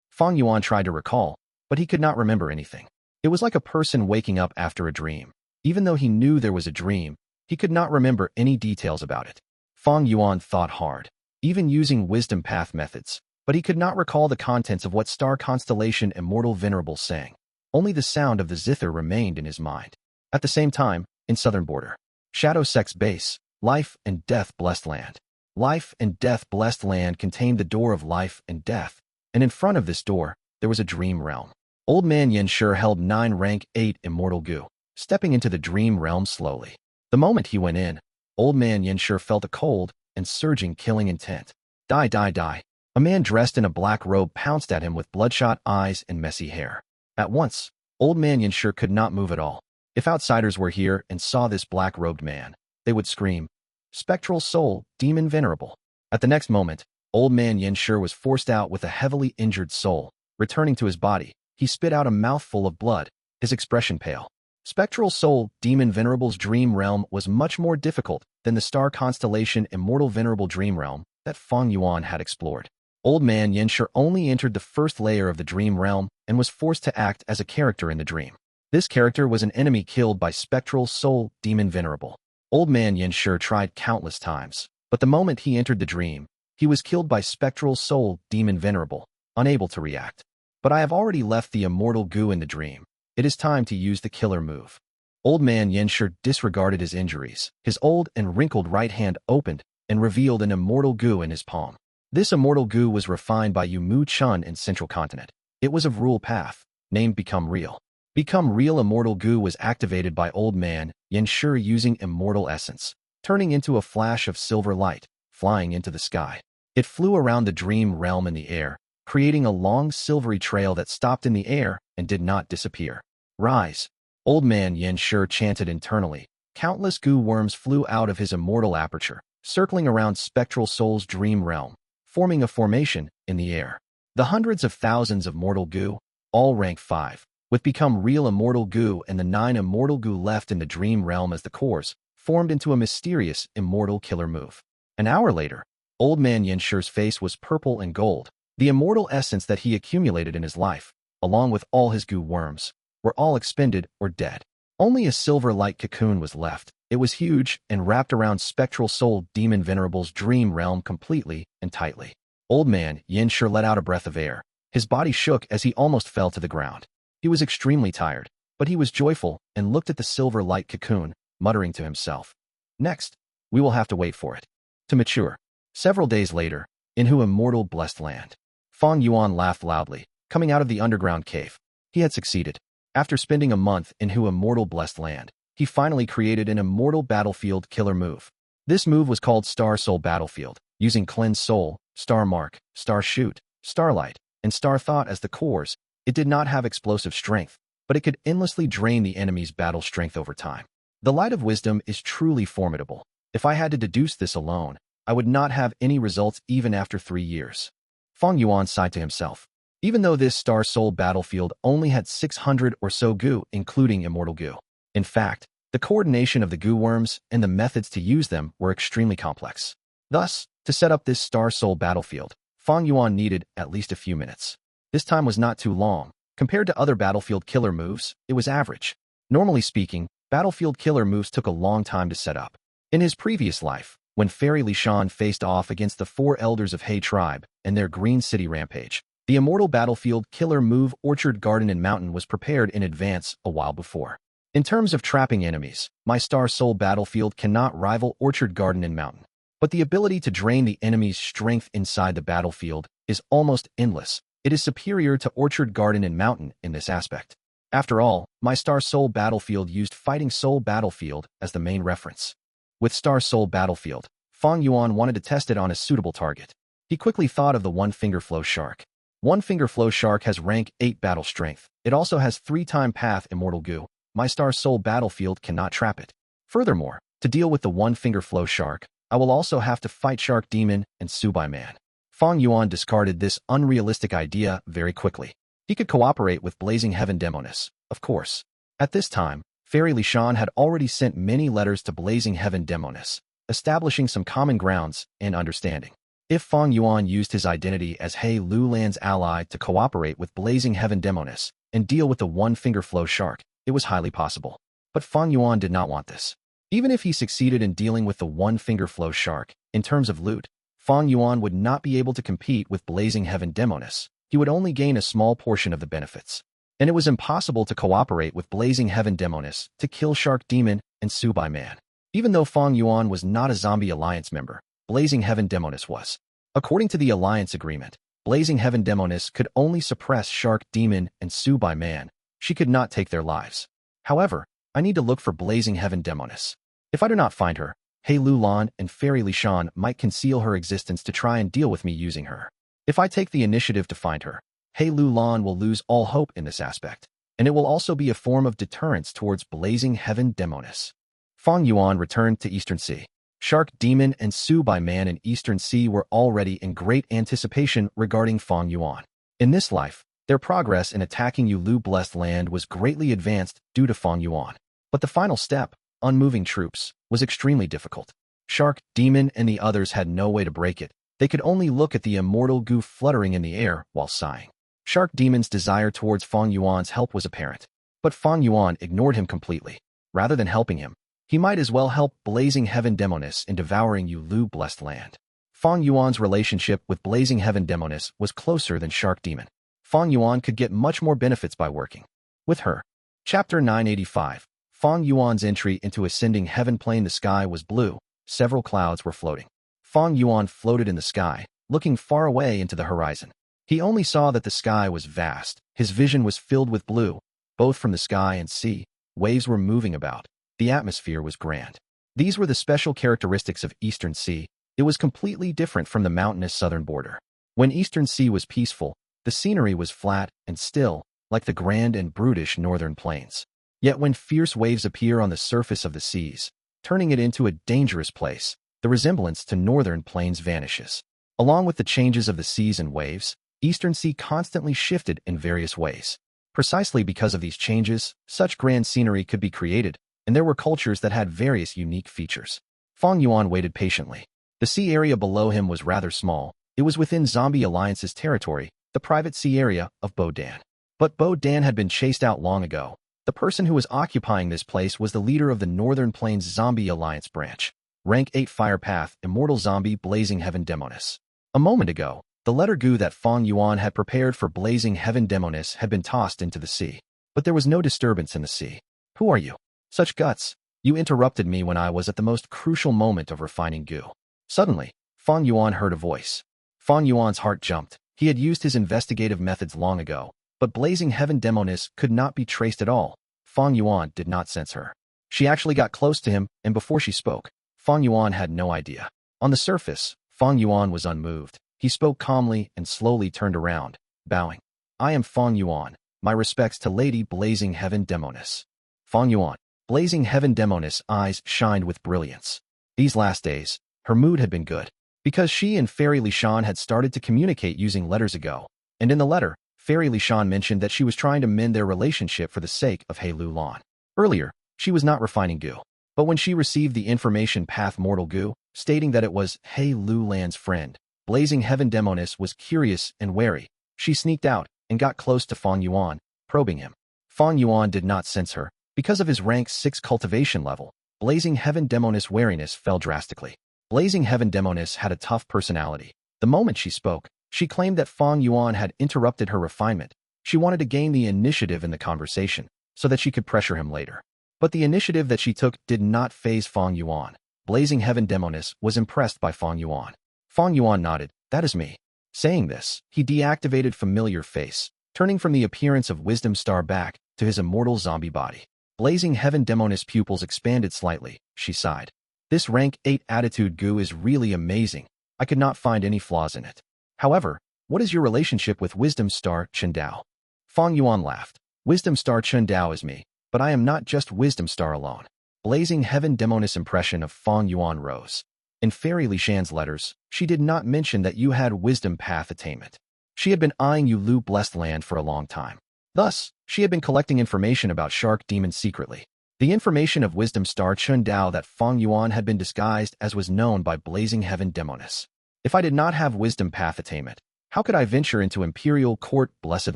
Fang Yuan tried to recall, but he could not remember anything. It was like a person waking up after a dream. Even though he knew there was a dream, he could not remember any details about it. Fang Yuan thought hard, even using wisdom path methods, but he could not recall the contents of what Star Constellation Immortal Venerable sang. Only the sound of the zither remained in his mind. At the same time, in southern border, Shadow Sect's base, Life and Death Blessed Land. Life and Death Blessed Land contained the door of life and death, and in front of this door, there was a dream realm. Old Man Yanshi held 9 rank 8 Immortal Gu, stepping into the dream realm slowly. The moment he went in, Old Man Yanshi felt a cold and surging killing intent. Die, die, die. A man dressed in a black robe pounced at him with bloodshot eyes and messy hair. At once, Old Man Yanshi could not move at all. If outsiders were here and saw this black-robed man, they would scream, "Spectral soul, demon venerable." At the next moment, Old Man Yanshi was forced out with a heavily injured soul. Returning to his body, he spit out a mouthful of blood, his expression pale. Spectral soul, demon venerable's dream realm was much more difficult than the Star Constellation Immortal Venerable dream realm that Fang Yuan had explored. Old Man Yanshi only entered the first layer of the dream realm and was forced to act as a character in the dream. This character was an enemy killed by Spectral Soul Demon Venerable. Old Man Yanshi tried countless times, but the moment he entered the dream, he was killed by Spectral Soul Demon Venerable, unable to react. But I have already left the Immortal Gu in the dream. It is time to use the killer move. Old Man Yanshi disregarded his injuries. His old and wrinkled right hand opened and revealed an Immortal Gu in his palm. This Immortal Gu was refined by Yu Mu Chun in Central Continent. It was of Rule Path, named Become Real. Become Real Immortal Gu was activated by Old Man Yanshi using Immortal Essence, turning into a flash of silver light, flying into the sky. It flew around the dream realm in the air, creating a long silvery trail that stopped in the air and did not disappear. Rise! Old Man Yanshi chanted internally. Countless Gu worms flew out of his immortal aperture, circling around Spectral Soul's dream realm, forming a formation in the air. The hundreds of thousands of Mortal Gu, all rank 5, with Become Real Immortal Gu and the 9 Immortal Gu left in the dream realm as the cores, formed into a mysterious immortal killer move. An hour later, Old Man Yanshi's face was purple and gold. The immortal essence that he accumulated in his life, along with all his Gu worms, were all expended or dead. Only a silver-like cocoon was left. It was huge and wrapped around Spectral Soul Demon Venerable's dream realm completely and tightly. Old Man Yanshi let out a breath of air. His body shook as he almost fell to the ground. He was extremely tired, but he was joyful and looked at the silver-like cocoon, muttering to himself. Next, we will have to wait for it to mature. Several days later, in Hu Immortal Blessed Land, Fang Yuan laughed loudly, coming out of the underground cave. He had succeeded. After spending a month in Hu Immortal Blessed Land, he finally created an immortal battlefield killer move. This move was called Star Soul Battlefield, using Cleanse Soul, Star Mark, Star Shoot, starlight, and star thought as the cores. It did not have explosive strength, but it could endlessly drain the enemy's battle strength over time. The light of wisdom is truly formidable. If I had to deduce this alone, I would not have any results even after 3 years. Fang Yuan sighed to himself. Even though this Star Soul battlefield only had 600 or so Gu, including Immortal Gu. In fact, the coordination of the Gu worms and the methods to use them were extremely complex. Thus, to set up this Star Soul battlefield, Fang Yuan needed at least a few minutes. This time was not too long. Compared to other battlefield killer moves, it was average. Normally speaking, battlefield killer moves took a long time to set up. In his previous life, when Fairy Li Shan faced off against the 4 elders of He tribe and their Green City rampage, the Immortal battlefield killer move Orchard Garden and Mountain was prepared in advance a while before. In terms of trapping enemies, my Star Soul battlefield cannot rival Orchard Garden and Mountain. But the ability to drain the enemy's strength inside the battlefield is almost endless. It is superior to Orchard Garden and Mountain in this aspect. After all, my Star Soul battlefield used Fighting Soul battlefield as the main reference. With Star Soul battlefield, Fang Yuan wanted to test it on a suitable target. He quickly thought of the One-Finger Flow Shark. One-Finger Flow Shark has rank 8 battle strength. It also has 3-time path Immortal Gu. My Star Soul battlefield cannot trap it. Furthermore, to deal with the One-Finger Flow Shark, I will also have to fight Shark Demon and Subai Man. Fang Yuan discarded this unrealistic idea very quickly. He could cooperate with Blazing Heaven Demoness, of course. At this time, Fairy Li Shan had already sent many letters to Blazing Heaven Demoness, establishing some common grounds and understanding. If Fang Yuan used his identity as He Lulan's ally to cooperate with Blazing Heaven Demoness and deal with the One-Finger Flow Shark, it was highly possible. But Fang Yuan did not want this. Even if he succeeded in dealing with the One-Finger Flow Shark, in terms of loot, Fang Yuan would not be able to compete with Blazing Heaven Demoness. He would only gain a small portion of the benefits. And it was impossible to cooperate with Blazing Heaven Demoness to kill Shark Demon and Subai Man. Even though Fang Yuan was not a Zombie Alliance member, Blazing Heaven Demoness was. According to the Alliance Agreement, Blazing Heaven Demoness could only suppress Shark Demon and Subai Man. She could not take their lives. However, I need to look for Blazing Heaven Demoness. If I do not find her, He Lulan and Fairy Li Shan might conceal her existence to try and deal with me using her. If I take the initiative to find her, He Lulan will lose all hope in this aspect, and it will also be a form of deterrence towards Blazing Heaven Demoness. Fang Yuan returned to Eastern Sea. Shark Demon and Subai Man in Eastern Sea were already in great anticipation regarding Fang Yuan. In this life, their progress in attacking Yulu Blessed Land was greatly advanced due to Fang Yuan. But the final step, unmoving troops, was extremely difficult. Shark Demon and the others had no way to break it. They could only look at the Immortal Gu fluttering in the air while sighing. Shark Demon's desire towards Fang Yuan's help was apparent. But Fang Yuan ignored him completely. Rather than helping him, he might as well help Blazing Heaven Demoness in devouring Yulu Blessed Land. Fang Yuan's relationship with Blazing Heaven Demoness was closer than Shark Demon. Fang Yuan could get much more benefits by working with her. Chapter 985. Fang Yuan's entry into Ascending Heaven Plane. The sky was blue. Several clouds were floating. Fang Yuan floated in the sky, looking far away into the horizon. He only saw that the sky was vast. His vision was filled with blue, both from the sky and sea. Waves were moving about. The atmosphere was grand. These were the special characteristics of Eastern Sea. It was completely different from the mountainous southern border. When Eastern Sea was peaceful, the scenery was flat and still, like the grand and brutish northern plains. Yet when fierce waves appear on the surface of the seas, turning it into a dangerous place, the resemblance to northern plains vanishes. Along with the changes of the seas and waves, Eastern Sea constantly shifted in various ways. Precisely because of these changes, such grand scenery could be created, and there were cultures that had various unique features. Fang Yuan waited patiently. The sea area below him was rather small. It was within Zombie Alliance's territory, the private sea area of Bo Dan. But Bo Dan had been chased out long ago. The person who was occupying this place was the leader of the Northern Plains Zombie Alliance branch. Rank 8 Fire Path, Immortal Zombie Blazing Heaven Demoness. A moment ago, the letter Gu that Fang Yuan had prepared for Blazing Heaven Demoness had been tossed into the sea. But there was no disturbance in the sea. Who are you? Such guts. You interrupted me when I was at the most crucial moment of refining Gu. Suddenly, Fang Yuan heard a voice. Fang Yuan's heart jumped. He had used his investigative methods long ago, but Blazing Heaven Demoness could not be traced at all. Fang Yuan did not sense her. She actually got close to him, and before she spoke, Fang Yuan had no idea. On the surface, Fang Yuan was unmoved. He spoke calmly and slowly turned around, bowing. I am Fang Yuan. My respects to Lady Blazing Heaven Demoness. Fang Yuan. Blazing Heaven Demoness' eyes shined with brilliance. These last days, her mood had been good, because she and Fairy Lishan had started to communicate using letters ago, and in the letter, Fairy Lishan mentioned that she was trying to mend their relationship for the sake of He Lu Lan. Earlier, she was not refining Gu, but when she received the information path Mortal Gu, stating that it was He Lu Lan's friend, Blazing Heaven Demoness was curious and wary. She sneaked out and got close to Fang Yuan, probing him. Fang Yuan did not sense her. Because of his rank 6 cultivation level, Blazing Heaven Demoness' wariness fell drastically. Blazing Heaven Demoness had a tough personality. The moment she spoke, she claimed that Fang Yuan had interrupted her refinement. She wanted to gain the initiative in the conversation, so that she could pressure him later. But the initiative that she took did not faze Fang Yuan. Blazing Heaven Demoness was impressed by Fang Yuan. Fang Yuan nodded, that is me. Saying this, he deactivated Familiar Face, turning from the appearance of Wisdom Star back to his immortal zombie body. Blazing Heaven Demoness' pupils expanded slightly. She sighed. This rank 8 attitude Gu is really amazing. I could not find any flaws in it. However, what is your relationship with Wisdom Star Chundao? Fang Yuan laughed. Wisdom Star Chundao is me, but I am not just Wisdom Star alone. Blazing Heaven Demoness' impression of Fang Yuan rose. In Fairy Lishan's letters, she did not mention that you had Wisdom Path attainment. She had been eyeing you Lu Blessed Land for a long time. Thus, she had been collecting information about Shark Demon secretly. The information of Wisdom Star Chundao that Fang Yuan had been disguised as was known by Blazing Heaven Demoness. If I did not have Wisdom Path attainment, how could I venture into Imperial Court Blessed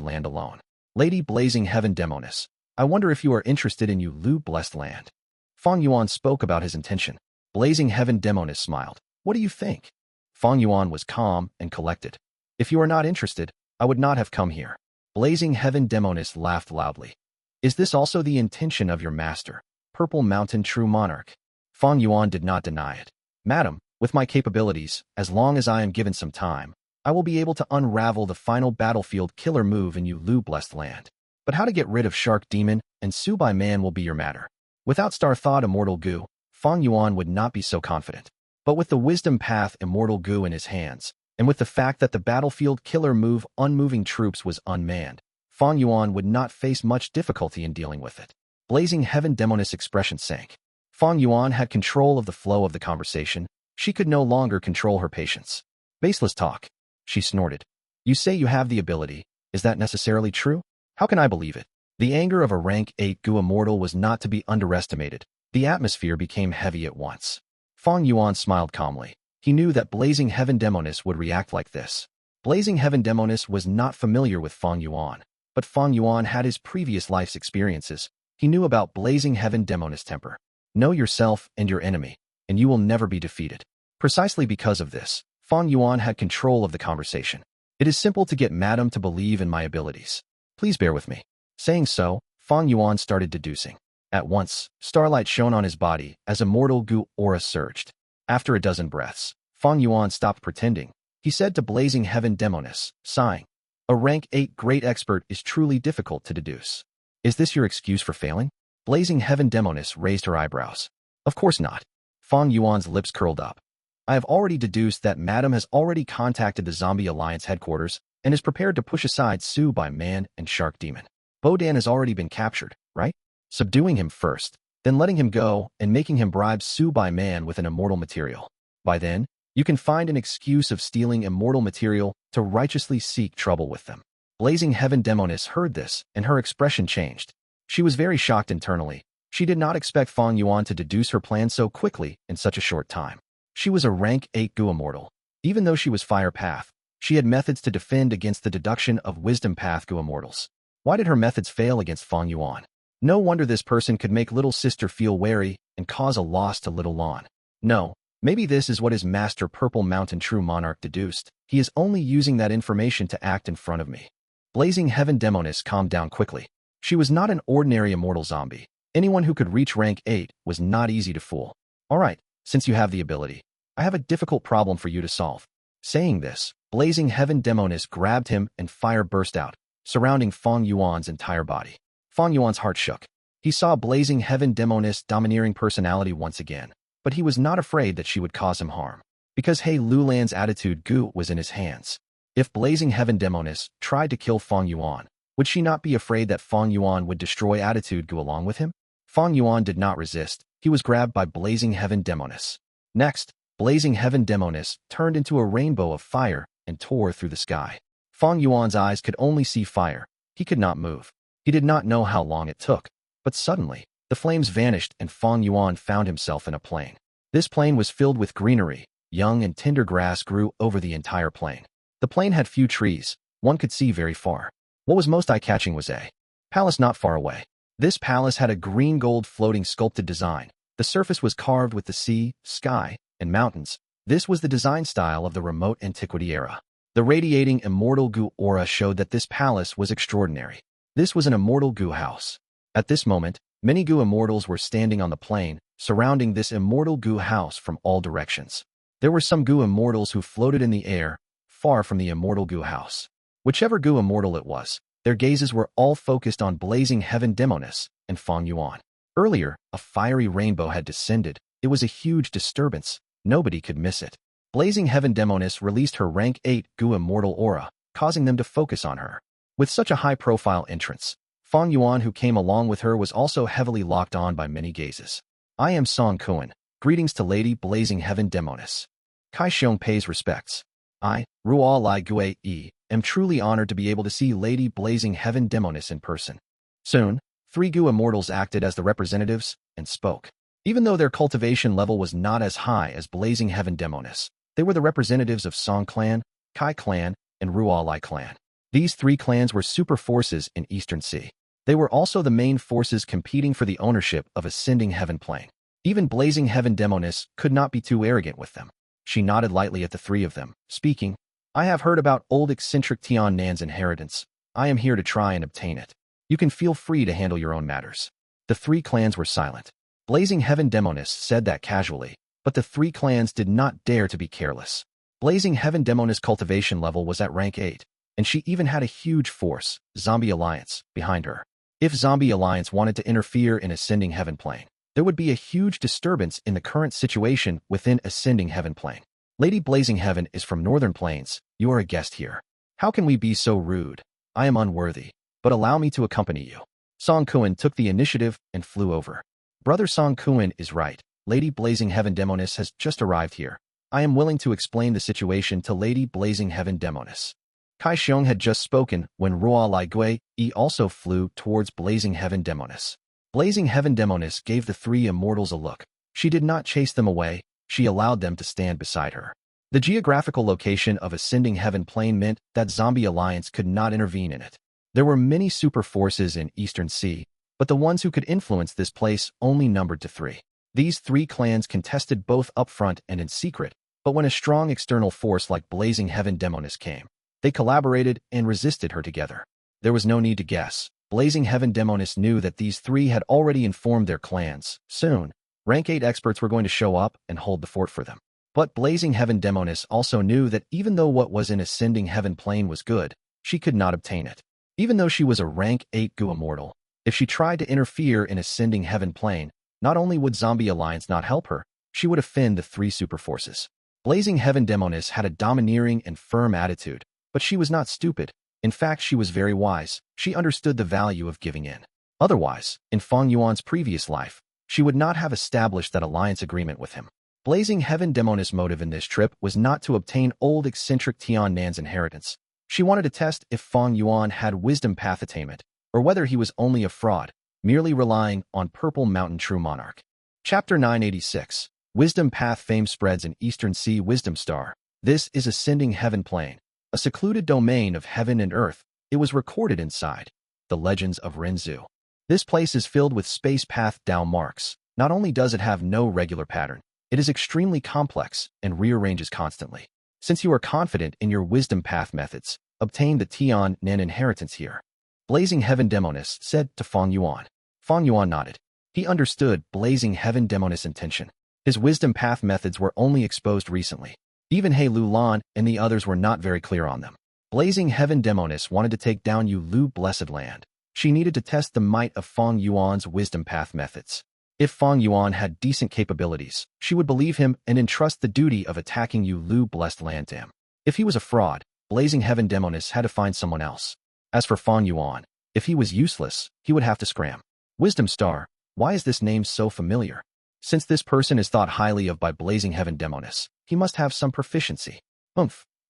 Land alone? Lady Blazing Heaven Demoness, I wonder if you are interested in you Lu Blessed Land. Fang Yuan spoke about his intention. Blazing Heaven Demoness smiled. What do you think? Fang Yuan was calm and collected. If you are not interested, I would not have come here. Blazing Heaven Demoness laughed loudly. Is this also the intention of your master, Purple Mountain True Monarch? Fang Yuan did not deny it. Madam, with my capabilities, as long as I am given some time, I will be able to unravel the final battlefield killer move in you Lu Blessed Land. But how to get rid of Shark Demon and Subai Man will be your matter. Without Star Thought Immortal Gu, Fang Yuan would not be so confident. But with the Wisdom Path Immortal Gu in his hands, and with the fact that the battlefield killer move unmoving troops was unmanned, Fang Yuan would not face much difficulty in dealing with it. Blazing Heaven Demoness' expression sank. Fang Yuan had control of the flow of the conversation. She could no longer control her patience. Baseless talk. She snorted. You say you have the ability. Is that necessarily true? How can I believe it? The anger of a rank 8 Gu Immortal was not to be underestimated. The atmosphere became heavy at once. Fang Yuan smiled calmly. He knew that Blazing Heaven Demoness would react like this. Blazing Heaven Demoness was not familiar with Fang Yuan, but Fang Yuan had his previous life's experiences. He knew about Blazing Heaven Demoness' temper. Know yourself and your enemy, and you will never be defeated. Precisely because of this, Fang Yuan had control of the conversation. It is simple to get Madam to believe in my abilities. Please bear with me. Saying so, Fang Yuan started deducing. At once, starlight shone on his body as Immortal Gu aura surged. After a dozen breaths, Fang Yuan stopped pretending. He said to Blazing Heaven Demoness, sighing, a rank 8 great expert is truly difficult to deduce. Is this your excuse for failing? Blazing Heaven Demoness raised her eyebrows. Of course not. Fang Yuan's lips curled up. I have already deduced that Madam has already contacted the Zombie Alliance headquarters and is prepared to push aside Subai Man and Shark Demon. Bodan has already been captured, right? Subduing him first, then letting him go and making him bribe Subai Man with an immortal material. By then, you can find an excuse of stealing immortal material to righteously seek trouble with them. Blazing Heaven Demoness heard this, and her expression changed. She was very shocked internally. She did not expect Fang Yuan to deduce her plan so quickly in such a short time. She was a rank 8 Gu Immortal. Even though she was Fire Path, she had methods to defend against the deduction of Wisdom Path Gu Immortals. Why did her methods fail against Fang Yuan? No wonder this person could make Little Sister feel wary and cause a loss to Little Lan. No, maybe this is what his master Purple Mountain True Monarch deduced. He is only using that information to act in front of me. Blazing Heaven Demoness calmed down quickly. She was not an ordinary immortal zombie. Anyone who could reach rank 8 was not easy to fool. Alright, since you have the ability, I have a difficult problem for you to solve. Saying this, Blazing Heaven Demoness grabbed him and fire burst out, surrounding Fang Yuan's entire body. Fang Yuan's heart shook. He saw Blazing Heaven Demoness' domineering personality once again, but he was not afraid that she would cause him harm. because He Lulan's attitude Gu was in his hands. If Blazing Heaven Demoness tried to kill Fang Yuan, would she not be afraid that Fang Yuan would destroy attitude Gu along with him? Fang Yuan did not resist. He was grabbed by Blazing Heaven Demoness. Next, Blazing Heaven Demoness turned into a rainbow of fire and tore through the sky. Fang Yuan's eyes could only see fire. He could not move. He did not know how long it took, but suddenly, the flames vanished and Fang Yuan found himself in a plain. This plain was filled with greenery. Young and tender grass grew over the entire plain. The plain had few trees. One could see very far. What was most eye-catching was a palace not far away. This palace had a green-gold floating sculpted design. The surface was carved with the sea, sky, and mountains. This was the design style of the remote antiquity era. The radiating Immortal Gu aura showed that this palace was extraordinary. This was an Immortal Gu house. At this moment, many Gu immortals were standing on the plain, surrounding this Immortal Gu house from all directions. There were some Gu immortals who floated in the air, far from the Immortal Gu house. Whichever Gu immortal it was, their gazes were all focused on Blazing Heaven Demoness and Fang Yuan. Earlier, a fiery rainbow had descended. It was a huge disturbance. Nobody could miss it. Blazing Heaven Demoness released her rank 8 Gu immortal aura, causing them to focus on her. With such a high-profile entrance, Fang Yuan, who came along with her, was also heavily locked on by many gazes. I am Song Kuan. Greetings to Lady Blazing Heaven Demoness. Kai Xiong pays respects. I, Ruolai Gue, am truly honored to be able to see Lady Blazing Heaven Demoness in person. Soon, 3 Gu immortals acted as the representatives and spoke. Even though their cultivation level was not as high as Blazing Heaven Demoness, they were the representatives of Song Clan, Kai Clan, and Ruolai Clan. These 3 clans were super forces in Eastern Sea. They were also the main forces competing for the ownership of Ascending Heaven Plane. Even Blazing Heaven Demoness could not be too arrogant with them. She nodded lightly at the 3 of them, speaking, I have heard about old eccentric Tian Nan's inheritance. I am here to try and obtain it. You can feel free to handle your own matters. The 3 clans were silent. Blazing Heaven Demoness said that casually, but the 3 clans did not dare to be careless. Blazing Heaven Demoness cultivation level was at rank 8, and she even had a huge force, Zombie Alliance, behind her. If Zombie Alliance wanted to interfere in Ascending Heaven Plane, there would be a huge disturbance in the current situation within Ascending Heaven Plane. Lady Blazing Heaven is from Northern Plains. You are a guest here. How can we be so rude? I am unworthy, but allow me to accompany you. Song Kuan took the initiative and flew over. Brother Song Kuan is right. Lady Blazing Heaven Demoness has just arrived here. I am willing to explain the situation to Lady Blazing Heaven Demoness. Kai Xiong had just spoken when Ruolai Gue also flew towards Blazing Heaven Demoness. Blazing Heaven Demoness gave the 3 immortals a look. She did not chase them away. She allowed them to stand beside her. The geographical location of Ascending Heaven Plane meant that Zombie Alliance could not intervene in it. There were many super forces in Eastern Sea, but the ones who could influence this place only numbered to 3. These 3 clans contested both upfront and in secret, but when a strong external force like Blazing Heaven Demoness came, they collaborated and resisted her together. There was no need to guess. Blazing Heaven Demoness knew that these 3 had already informed their clans. Soon, rank 8 experts were going to show up and hold the fort for them. But Blazing Heaven Demoness also knew that even though what was in Ascending Heaven Plane was good, she could not obtain it. Even though she was a rank 8 Gu immortal, if she tried to interfere in Ascending Heaven Plane, not only would Zombie Alliance not help her, she would offend the 3 super forces. Blazing Heaven Demoness had a domineering and firm attitude, but she was not stupid. In fact, she was very wise. She understood the value of giving in. Otherwise, in Fang Yuan's previous life, she would not have established that alliance agreement with him. Blazing Heaven Demoness' motive in this trip was not to obtain old eccentric Tian Nan's inheritance. She wanted to test if Fang Yuan had wisdom path attainment, or whether he was only a fraud, merely relying on Purple Mountain True Monarch. Chapter 986. Wisdom Path Fame Spreads in Eastern Sea Wisdom Star. This is Ascending Heaven Plane, a secluded domain of heaven and earth. It was recorded inside the Legends of Renzu. This place is filled with space path Dao marks. Not only does it have no regular pattern, it is extremely complex and rearranges constantly. Since you are confident in your wisdom path methods, obtain the Tian Nan inheritance here. Blazing Heaven Demoness said to Fang Yuan. Fang Yuan nodded. He understood Blazing Heaven Demoness' intention. His wisdom path methods were only exposed recently. Even He Lulan and the others were not very clear on them. Blazing Heaven Demoness wanted to take down Yu Lu Blessed Land. She needed to test the might of Fang Yuan's wisdom path methods. If Fang Yuan had decent capabilities, she would believe him and entrust the duty of attacking Yu Lu blessed land to him. If he was a fraud, Blazing Heaven Demoness had to find someone else. As for Fang Yuan, if he was useless, he would have to scram. Wisdom Star, why is this name so familiar? Since this person is thought highly of by Blazing Heaven Demoness, he must have some proficiency.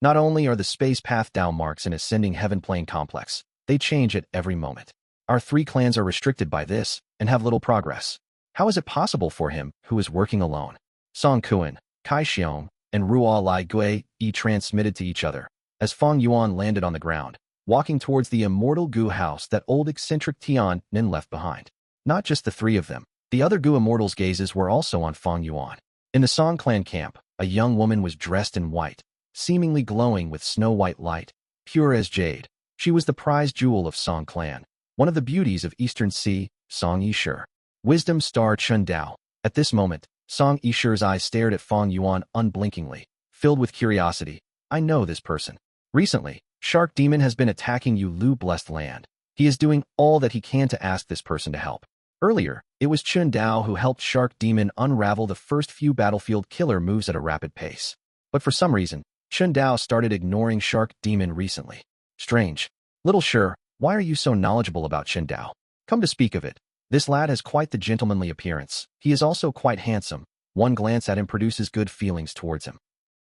Not only are the space path down marks in Ascending Heaven Plane complex, they change at every moment. Our 3 clans are restricted by this and have little progress. How is it possible for him, who is working alone? Song Kuan, Kai Xiong, and Moonlight Gu transmitted to each other as Fang Yuan landed on the ground, walking towards the Immortal Gu house that old eccentric Tian left behind. Not just the 3 of them, the other Gu Immortals' gazes were also on Fang Yuan. In the Song clan camp, a young woman was dressed in white, seemingly glowing with snow-white light, pure as jade. She was the prized jewel of Song clan, one of the beauties of Eastern Sea, Song Yishu. Wisdom Star Chun Dao. At this moment, Song Yishu's eyes stared at Fang Yuan unblinkingly, filled with curiosity. I know this person. Recently, Shark Demon has been attacking Yu Lu blessed land. He is doing all that he can to ask this person to help. Earlier, it was Chun Dao who helped Shark Demon unravel the first few battlefield killer moves at a rapid pace. But for some reason, Chun Dao started ignoring Shark Demon recently. Strange. Little sure, why are you so knowledgeable about Chun Dao? Come to speak of it, this lad has quite the gentlemanly appearance. He is also quite handsome. One glance at him produces good feelings towards him.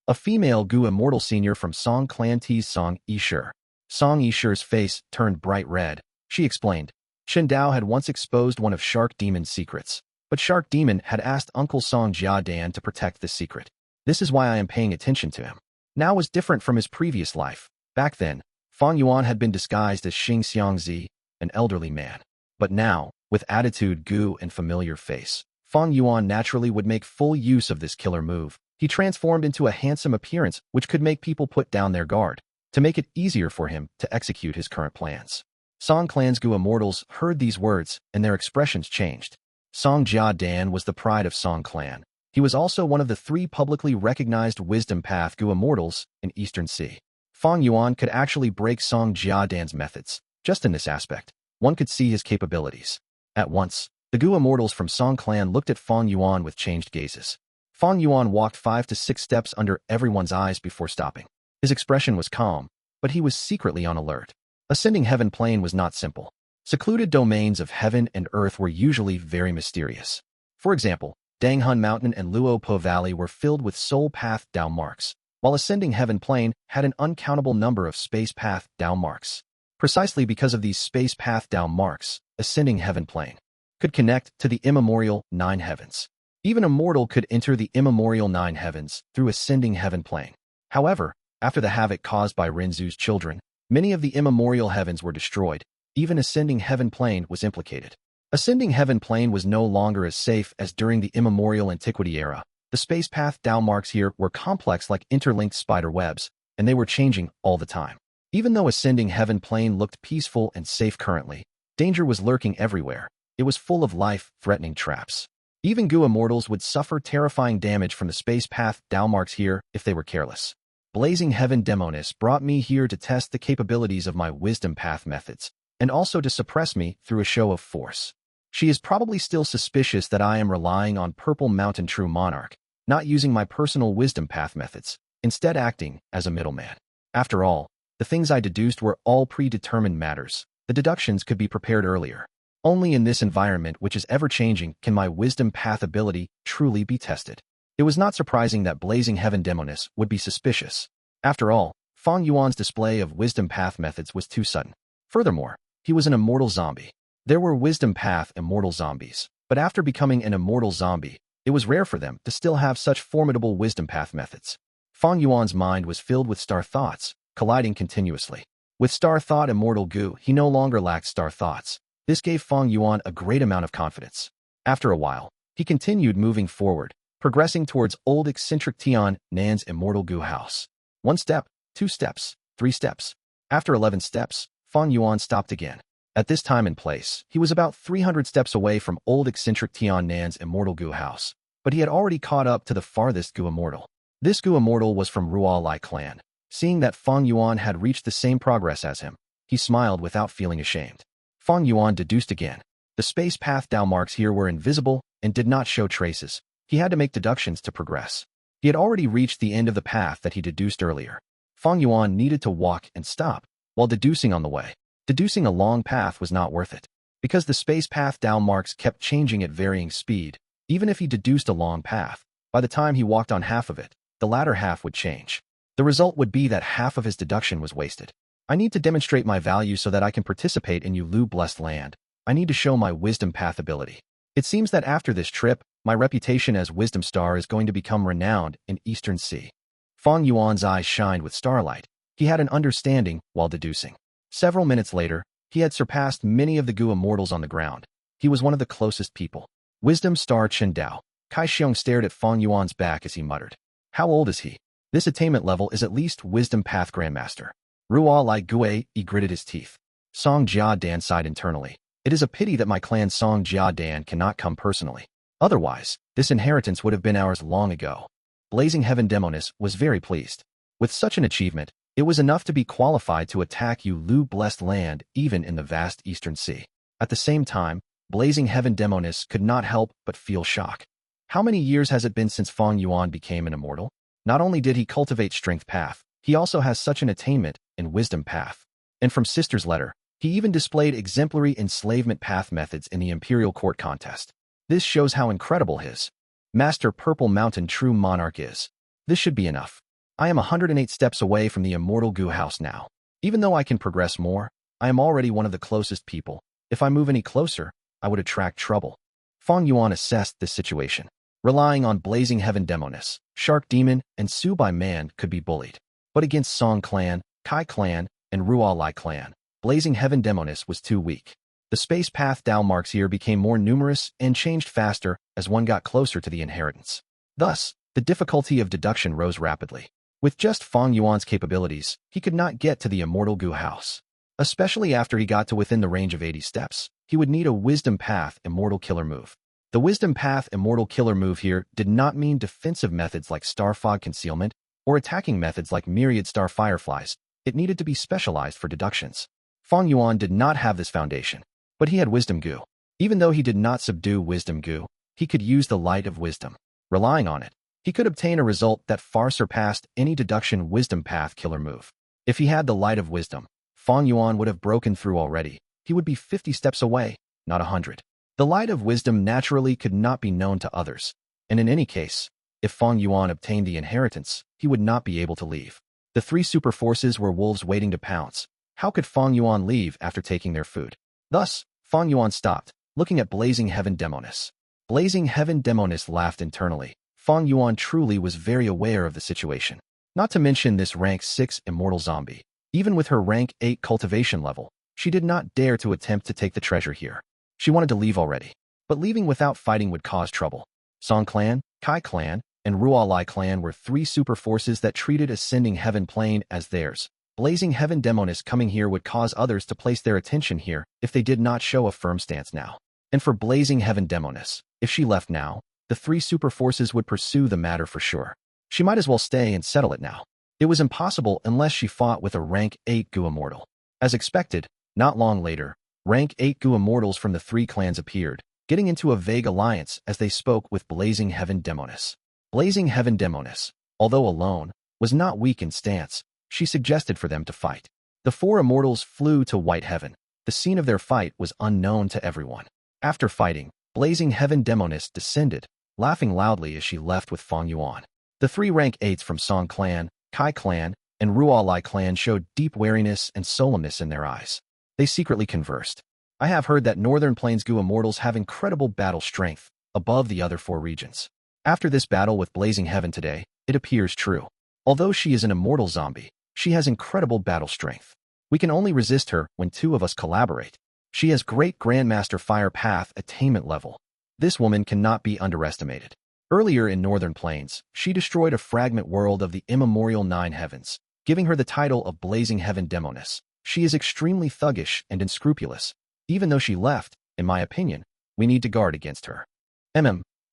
A female Gu Immortal senior from Song clan teased Song Yishu. Song Yishu's face turned bright red. She explained, Chun Dao had once exposed one of Shark Demon's secrets, but Shark Demon had asked Uncle Song Jia Dan to protect this secret. This is why I am paying attention to him. Now was different from his previous life. Back then, Fang Yuan had been disguised as Xing Xiangzi, an elderly man. But now, with attitude Gu and familiar face, Fang Yuan naturally would make full use of this killer move. He transformed into a handsome appearance which could make people put down their guard, to make it easier for him to execute his current plans. Song clan's Gu Immortals heard these words and their expressions changed. Song Jia Dan was the pride of Song clan. He was also one of the 3 publicly recognized Wisdom Path Gu Immortals in Eastern Sea. Fang Yuan could actually break Song Jia Dan's methods. Just in this aspect, one could see his capabilities. At once, the Gu Immortals from Song clan looked at Fang Yuan with changed gazes. Fang Yuan walked 5 to 6 steps under everyone's eyes before stopping. His expression was calm, but he was secretly on alert. Ascending Heaven Plane was not simple. Secluded domains of heaven and earth were usually very mysterious. For example, Danghun Mountain and Luo Po Valley were filled with soul path down marks, while Ascending Heaven Plane had an uncountable number of space path down marks. Precisely because of these space path down marks, Ascending Heaven Plane could connect to the immemorial 9 heavens. Even a mortal could enter the immemorial 9 heavens through Ascending Heaven Plane. However, after the havoc caused by Renzu's children, many of the immemorial heavens were destroyed. Even Ascending Heaven Plane was implicated. Ascending Heaven Plane was no longer as safe as during the immemorial antiquity era. The space path down marks here were complex like interlinked spider webs, and they were changing all the time. Even though Ascending Heaven Plane looked peaceful and safe currently, danger was lurking everywhere. It was full of life-threatening traps. Even Gu Immortals would suffer terrifying damage from the space path down marks here if they were careless. Blazing Heaven Demoness brought me here to test the capabilities of my wisdom path methods, and also to suppress me through a show of force. She is probably still suspicious that I am relying on Purple Mountain True Monarch, not using my personal wisdom path methods, instead acting as a middleman. After all, the things I deduced were all predetermined matters. The deductions could be prepared earlier. Only in this environment which is ever-changing can my wisdom path ability truly be tested. It was not surprising that Blazing Heaven Demoness would be suspicious. After all, Fang Yuan's display of wisdom path methods was too sudden. Furthermore, he was an immortal zombie. There were wisdom path immortal zombies, but after becoming an immortal zombie, it was rare for them to still have such formidable wisdom path methods. Fang Yuan's mind was filled with star thoughts, colliding continuously. With star thought Immortal Gu, he no longer lacked star thoughts. This gave Fang Yuan a great amount of confidence. After a while, he continued moving forward, progressing towards old eccentric Tian Nan's Immortal Gu house. 1 step, 2 steps, 3 steps. After 11 steps, Fang Yuan stopped again. At this time and place, he was about 300 steps away from old eccentric Tian Nan's Immortal Gu house, but he had already caught up to the farthest Gu Immortal. This Gu Immortal was from Rualai clan. Seeing that Fang Yuan had reached the same progress as him, he smiled without feeling ashamed. Fang Yuan deduced again. The space path down marks here were invisible and did not show traces. He had to make deductions to progress. He had already reached the end of the path that he deduced earlier. Fang Yuan needed to walk and stop while deducing on the way. Deducing a long path was not worth it, because the space path down marks kept changing at varying speed. Even if he deduced a long path, by the time he walked on half of it, the latter half would change. The result would be that half of his deduction was wasted. I need to demonstrate my value so that I can participate in Yulu blessed land. I need to show my wisdom path ability. It seems that after this trip, my reputation as Wisdom Star is going to become renowned in Eastern Sea. Fang Yuan's eyes shined with starlight. He had an understanding while deducing. Several minutes later, he had surpassed many of the Gu immortals on the ground. He was one of the closest people. Wisdom Star Chen Dao. Kai Xiong stared at Fang Yuan's back as he muttered. How old is he? This attainment level is at least Wisdom Path Grandmaster. Moonlight Gu, he gritted his teeth. Song Jia Dan sighed internally. It is a pity that my clan Song Jia Dan cannot come personally. Otherwise, this inheritance would have been ours long ago. Blazing Heaven Demoness was very pleased. With such an achievement, it was enough to be qualified to attack Yulu blessed land even in the vast Eastern Sea. At the same time, Blazing Heaven Demoness could not help but feel shock. How many years has it been since Fang Yuan became an immortal? Not only did he cultivate Strength Path, he also has such an attainment in Wisdom Path. And from Sister's letter, he even displayed exemplary enslavement path methods in the Imperial Court contest. This shows how incredible his Master Purple Mountain True Monarch is. This should be enough. I am 108 steps away from the Immortal Gu house now. Even though I can progress more, I am already one of the closest people. If I move any closer, I would attract trouble. Fang Yuan assessed this situation. Relying on Blazing Heaven Demoness, Shark Demon, and Su Bai Man could be bullied. But against Song Clan, Kai Clan, and Rualai Clan, Blazing Heaven Demoness was too weak. The space path down marks here became more numerous and changed faster as one got closer to the inheritance. Thus, the difficulty of deduction rose rapidly. With just Fang Yuan's capabilities, he could not get to the Immortal Gu house. Especially after he got to within the range of 80 steps, he would need a Wisdom Path Immortal Killer move. The Wisdom Path Immortal Killer move here did not mean defensive methods like Star Fog Concealment or attacking methods like Myriad Star Fireflies. It needed to be specialized for deductions. Fang Yuan did not have this foundation, but he had Wisdom Gu. Even though he did not subdue Wisdom Gu, he could use the Light of Wisdom. Relying on it, he could obtain a result that far surpassed any deduction Wisdom Path Killer move. If he had the Light of Wisdom, Fang Yuan would have broken through already. He would be 50 steps away, not 100. The Light of Wisdom naturally could not be known to others, and in any case, if Fang Yuan obtained the inheritance, he would not be able to leave. The three super forces were wolves waiting to pounce. How could Fang Yuan leave after taking their food? Thus, Fang Yuan stopped, looking at Blazing Heaven Demoness. Blazing Heaven Demoness laughed internally. Fang Yuan truly was very aware of the situation. Not to mention this rank 6 immortal zombie. Even with her rank 8 cultivation level, she did not dare to attempt to take the treasure here. She wanted to leave already. But leaving without fighting would cause trouble. Song Clan, Kai Clan, and Rualai Clan were three super forces that treated Ascending Heaven Plane as theirs. Blazing Heaven Demoness coming here would cause others to place their attention here if they did not show a firm stance now. And for Blazing Heaven Demoness, if she left now, the three super forces would pursue the matter for sure. She might as well stay and settle it now. It was impossible unless she fought with a rank 8 Gu Immortal. As expected, not long later, rank 8 Gu Immortals from the three clans appeared, getting into a vague alliance as they spoke with Blazing Heaven Demoness. Blazing Heaven Demoness, although alone, was not weak in stance. She suggested for them to fight. The four immortals flew to White Heaven. The scene of their fight was unknown to everyone. After fighting, Blazing Heaven Demoness descended, laughing loudly as she left with Fang Yuan. The three rank 8s from Song Clan, Kai Clan, and Rualai Clan showed deep wariness and solemnness in their eyes. They secretly conversed. I have heard that Northern Plains Gu Immortals have incredible battle strength, above the other four regions. After this battle with Blazing Heaven today, it appears true. Although she is an immortal zombie, she has incredible battle strength. We can only resist her when two of us collaborate. She has great Grandmaster Fire Path attainment level. This woman cannot be underestimated. Earlier in Northern Plains, she destroyed a fragment world of the immemorial Nine Heavens, giving her the title of Blazing Heaven Demoness. She is extremely thuggish and unscrupulous. Even though she left, in my opinion, we need to guard against her.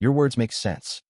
Your words make sense.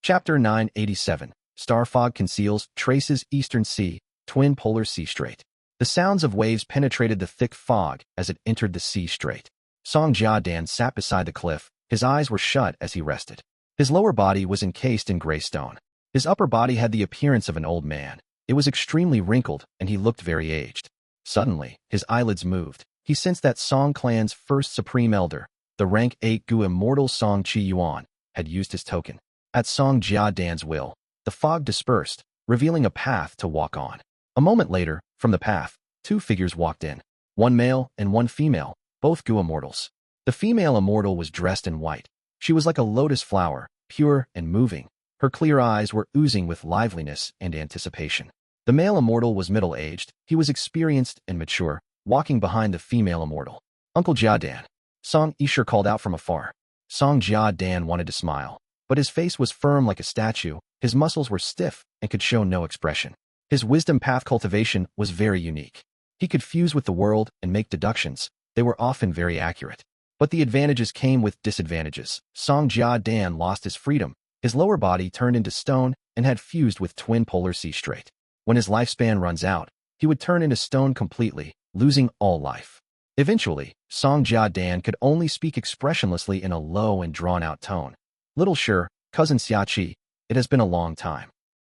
Chapter 987. Star Fog Conceals, Traces Eastern Sea, Twin Polar Sea Strait. The sounds of waves penetrated the thick fog as it entered the sea strait. Song Jia Dan sat beside the cliff, His eyes were shut as he rested. His lower body was encased in gray stone. His upper body had the appearance of an old man. It was extremely wrinkled, and he looked very aged. Suddenly, his eyelids moved. He sensed that Song clan's first supreme elder, the rank 8 Gu Immortal Song Yuan, had used his token. At Song Jiadan's will, the fog dispersed, revealing a path to walk on. A moment later, from the path, two figures walked in. One male and one female, both Gu Immortals. The female immortal was dressed in white. She was like a lotus flower, pure and moving. Her clear eyes were oozing with liveliness and anticipation. The male immortal was middle-aged. He was experienced and mature, walking behind the female immortal. Uncle Jiadan. Song Yisher called out from afar. Song Jiadan wanted to smile, but his face was firm like a statue. His muscles were stiff and could show no expression. His wisdom path cultivation was very unique. He could fuse with the world and make deductions. They were often very accurate. But the advantages came with disadvantages. Song Jiadan lost his freedom. His lower body turned into stone and had fused with twin polar sea straight. When his lifespan runs out, he would turn into stone completely, losing all life. Eventually, Song Jiadan could only speak expressionlessly in a low and drawn-out tone. Little Sure, cousin Xiachi, it has been a long time.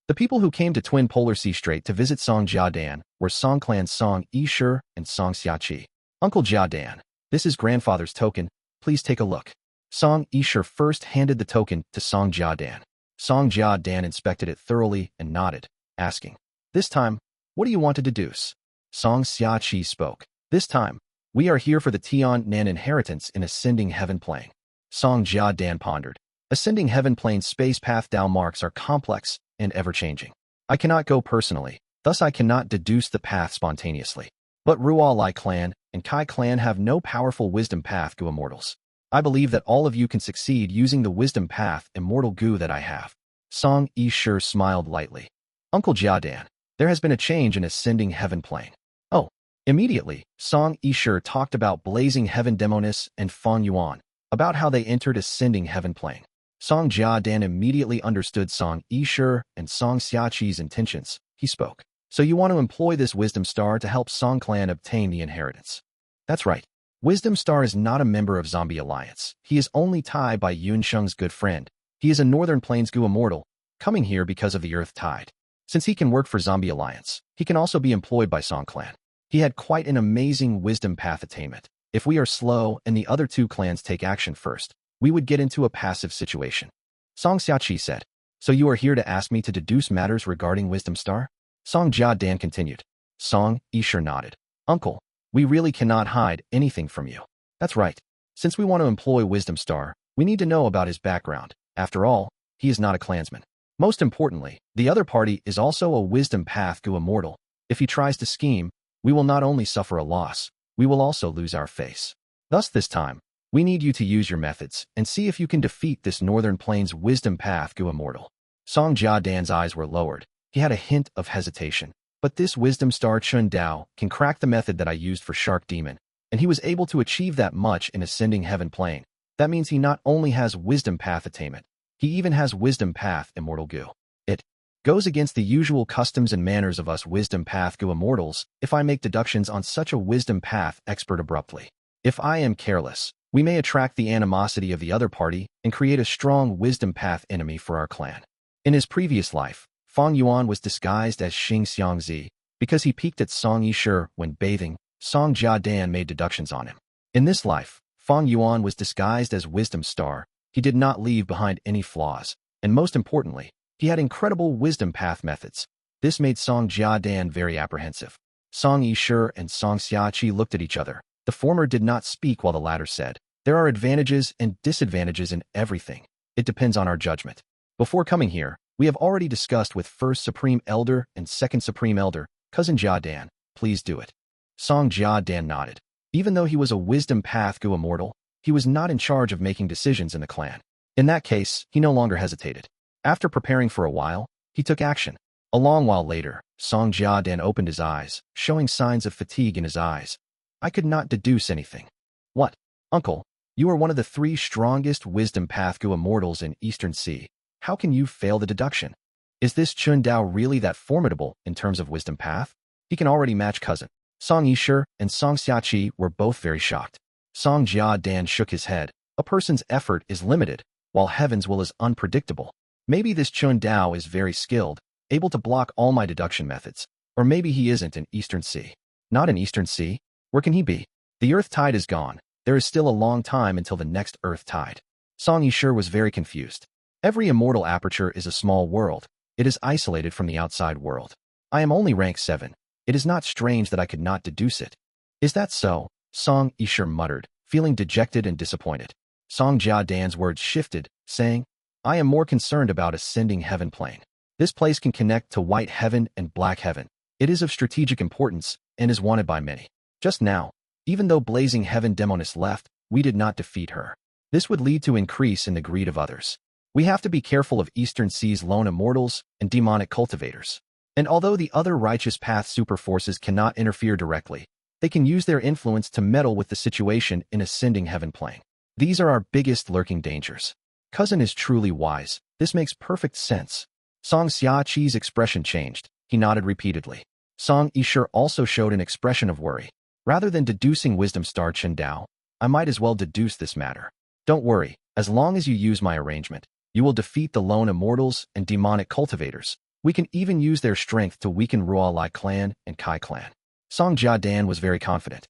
The people who came to Twin Polar Sea Strait to visit Song Jiadan were Song Clan's Song Yisher and Song Xiachi. Uncle Jiadan, this is grandfather's token, please take a look. Song Yisher first handed the token to Song Jiadan. Song Jiadan inspected it thoroughly and nodded, asking, "This time, what do you want to deduce?" Song Xiachi spoke. "This time, we are here for the Tian Nan inheritance in Ascending Heaven Plane." Song Jiadan pondered. Ascending Heaven Plane space path Dao marks are complex and ever-changing. I cannot go personally, thus I cannot deduce the path spontaneously. But Rualai clan and Kai clan have no powerful wisdom path Gu Immortals. I believe that all of you can succeed using the wisdom path Immortal Gu that I have. Song Yisher smiled lightly. Uncle Jiadan, there has been a change in Ascending Heaven Plane. Oh. Immediately, Song Yisher talked about Blazing Heaven Demonis and Fang Yuan, about how they entered Ascending Heaven Plane. Song Jiadan immediately understood Song Yisher and Song Xiaqi's intentions. He spoke. So you want to employ this Wisdom Star to help Song Clan obtain the inheritance? That's right. Wisdom Star is not a member of Zombie Alliance. He is only tied by Yun Sheng's good friend. He is a Northern Plains Gu Immortal, coming here because of the Earth Tide. Since he can work for Zombie Alliance, he can also be employed by Song Clan. He had quite an amazing wisdom path attainment. If we are slow and the other two clans take action first, we would get into a passive situation. Song Xiachi said, "So you are here to ask me to deduce matters regarding Wisdom Star?" Song Jiadan continued. Song Yisher nodded. "Uncle, we really cannot hide anything from you." "That's right. Since we want to employ Wisdom Star, we need to know about his background. After all, he is not a clansman. Most importantly, the other party is also a Wisdom Path Gu Immortal. If he tries to scheme, we will not only suffer a loss, we will also lose our face. Thus this time, we need you to use your methods and see if you can defeat this Northern Plains Wisdom Path Gu Immortal." Song Jiadan's eyes were lowered. He had a hint of hesitation. But this Wisdom Star Chun Dao can crack the method that I used for Shark Demon, and he was able to achieve that much in Ascending Heaven Plane. That means he not only has Wisdom Path attainment, he even has Wisdom Path Immortal Gu. It goes against the usual customs and manners of us Wisdom Path Gu Immortals if I make deductions on such a Wisdom Path expert abruptly. If I am careless, we may attract the animosity of the other party and create a strong Wisdom Path enemy for our clan. In his previous life, Fang Yuan was disguised as Xing Xiangzi because he peeked at Song Yisher when bathing. Song Jiadan made deductions on him. In this life, Fang Yuan was disguised as Wisdom Star. He did not leave behind any flaws, and most importantly, he had incredible wisdom path methods. This made Song Jiadan very apprehensive. Song Yisher and Song Xiachi looked at each other. The former did not speak while the latter said, "There are advantages and disadvantages in everything. It depends on our judgment. Before coming here, we have already discussed with First Supreme Elder and Second Supreme Elder, Cousin Jiadan, please do it." Song Jiadan nodded. Even though he was a Wisdom Path Gu Immortal, he was not in charge of making decisions in the clan. In that case, he no longer hesitated. After preparing for a while, he took action. A long while later, Song Jiadan opened his eyes, showing signs of fatigue in his eyes. "I could not deduce anything." "What? Uncle, you are one of the 3 strongest Wisdom Path Gu Immortals in Eastern Sea. How can you fail the deduction? Is this Chun Dao really that formidable in terms of Wisdom Path? He can already match cousin." Song Yisher and Song Xiachi were both very shocked. Song Jiadan shook his head. A person's effort is limited, while heaven's will is unpredictable. Maybe this Chun Dao is very skilled, able to block all my deduction methods. Or maybe he isn't in Eastern Sea. Not in Eastern Sea? Where can he be? The Earth Tide is gone. There is still a long time until the next Earth Tide. Song Yishur was very confused. Every immortal aperture is a small world. It is isolated from the outside world. I am only rank 7. It is not strange that I could not deduce it. Is that so? Song Yishur muttered, feeling dejected and disappointed. Song Jia Dan's words shifted, saying, I am more concerned about ascending heaven plane. This place can connect to white heaven and black heaven. It is of strategic importance and is wanted by many. Just now, even though blazing heaven demoness left, we did not defeat her. This would lead to increase in the greed of others. We have to be careful of Eastern Sea's lone immortals and demonic cultivators. And although the other righteous path super forces cannot interfere directly, they can use their influence to meddle with the situation in ascending heaven plane. These are our biggest lurking dangers. Cousin is truly wise. This makes perfect sense. Song Xiaqi's expression changed. He nodded repeatedly. Song Yishur also showed an expression of worry. Rather than deducing wisdom star Chen Dao, I might as well deduce this matter. Don't worry, as long as you use my arrangement, you will defeat the lone immortals and demonic cultivators. We can even use their strength to weaken Ruolai clan and Kai clan. Song Jia Dan was very confident.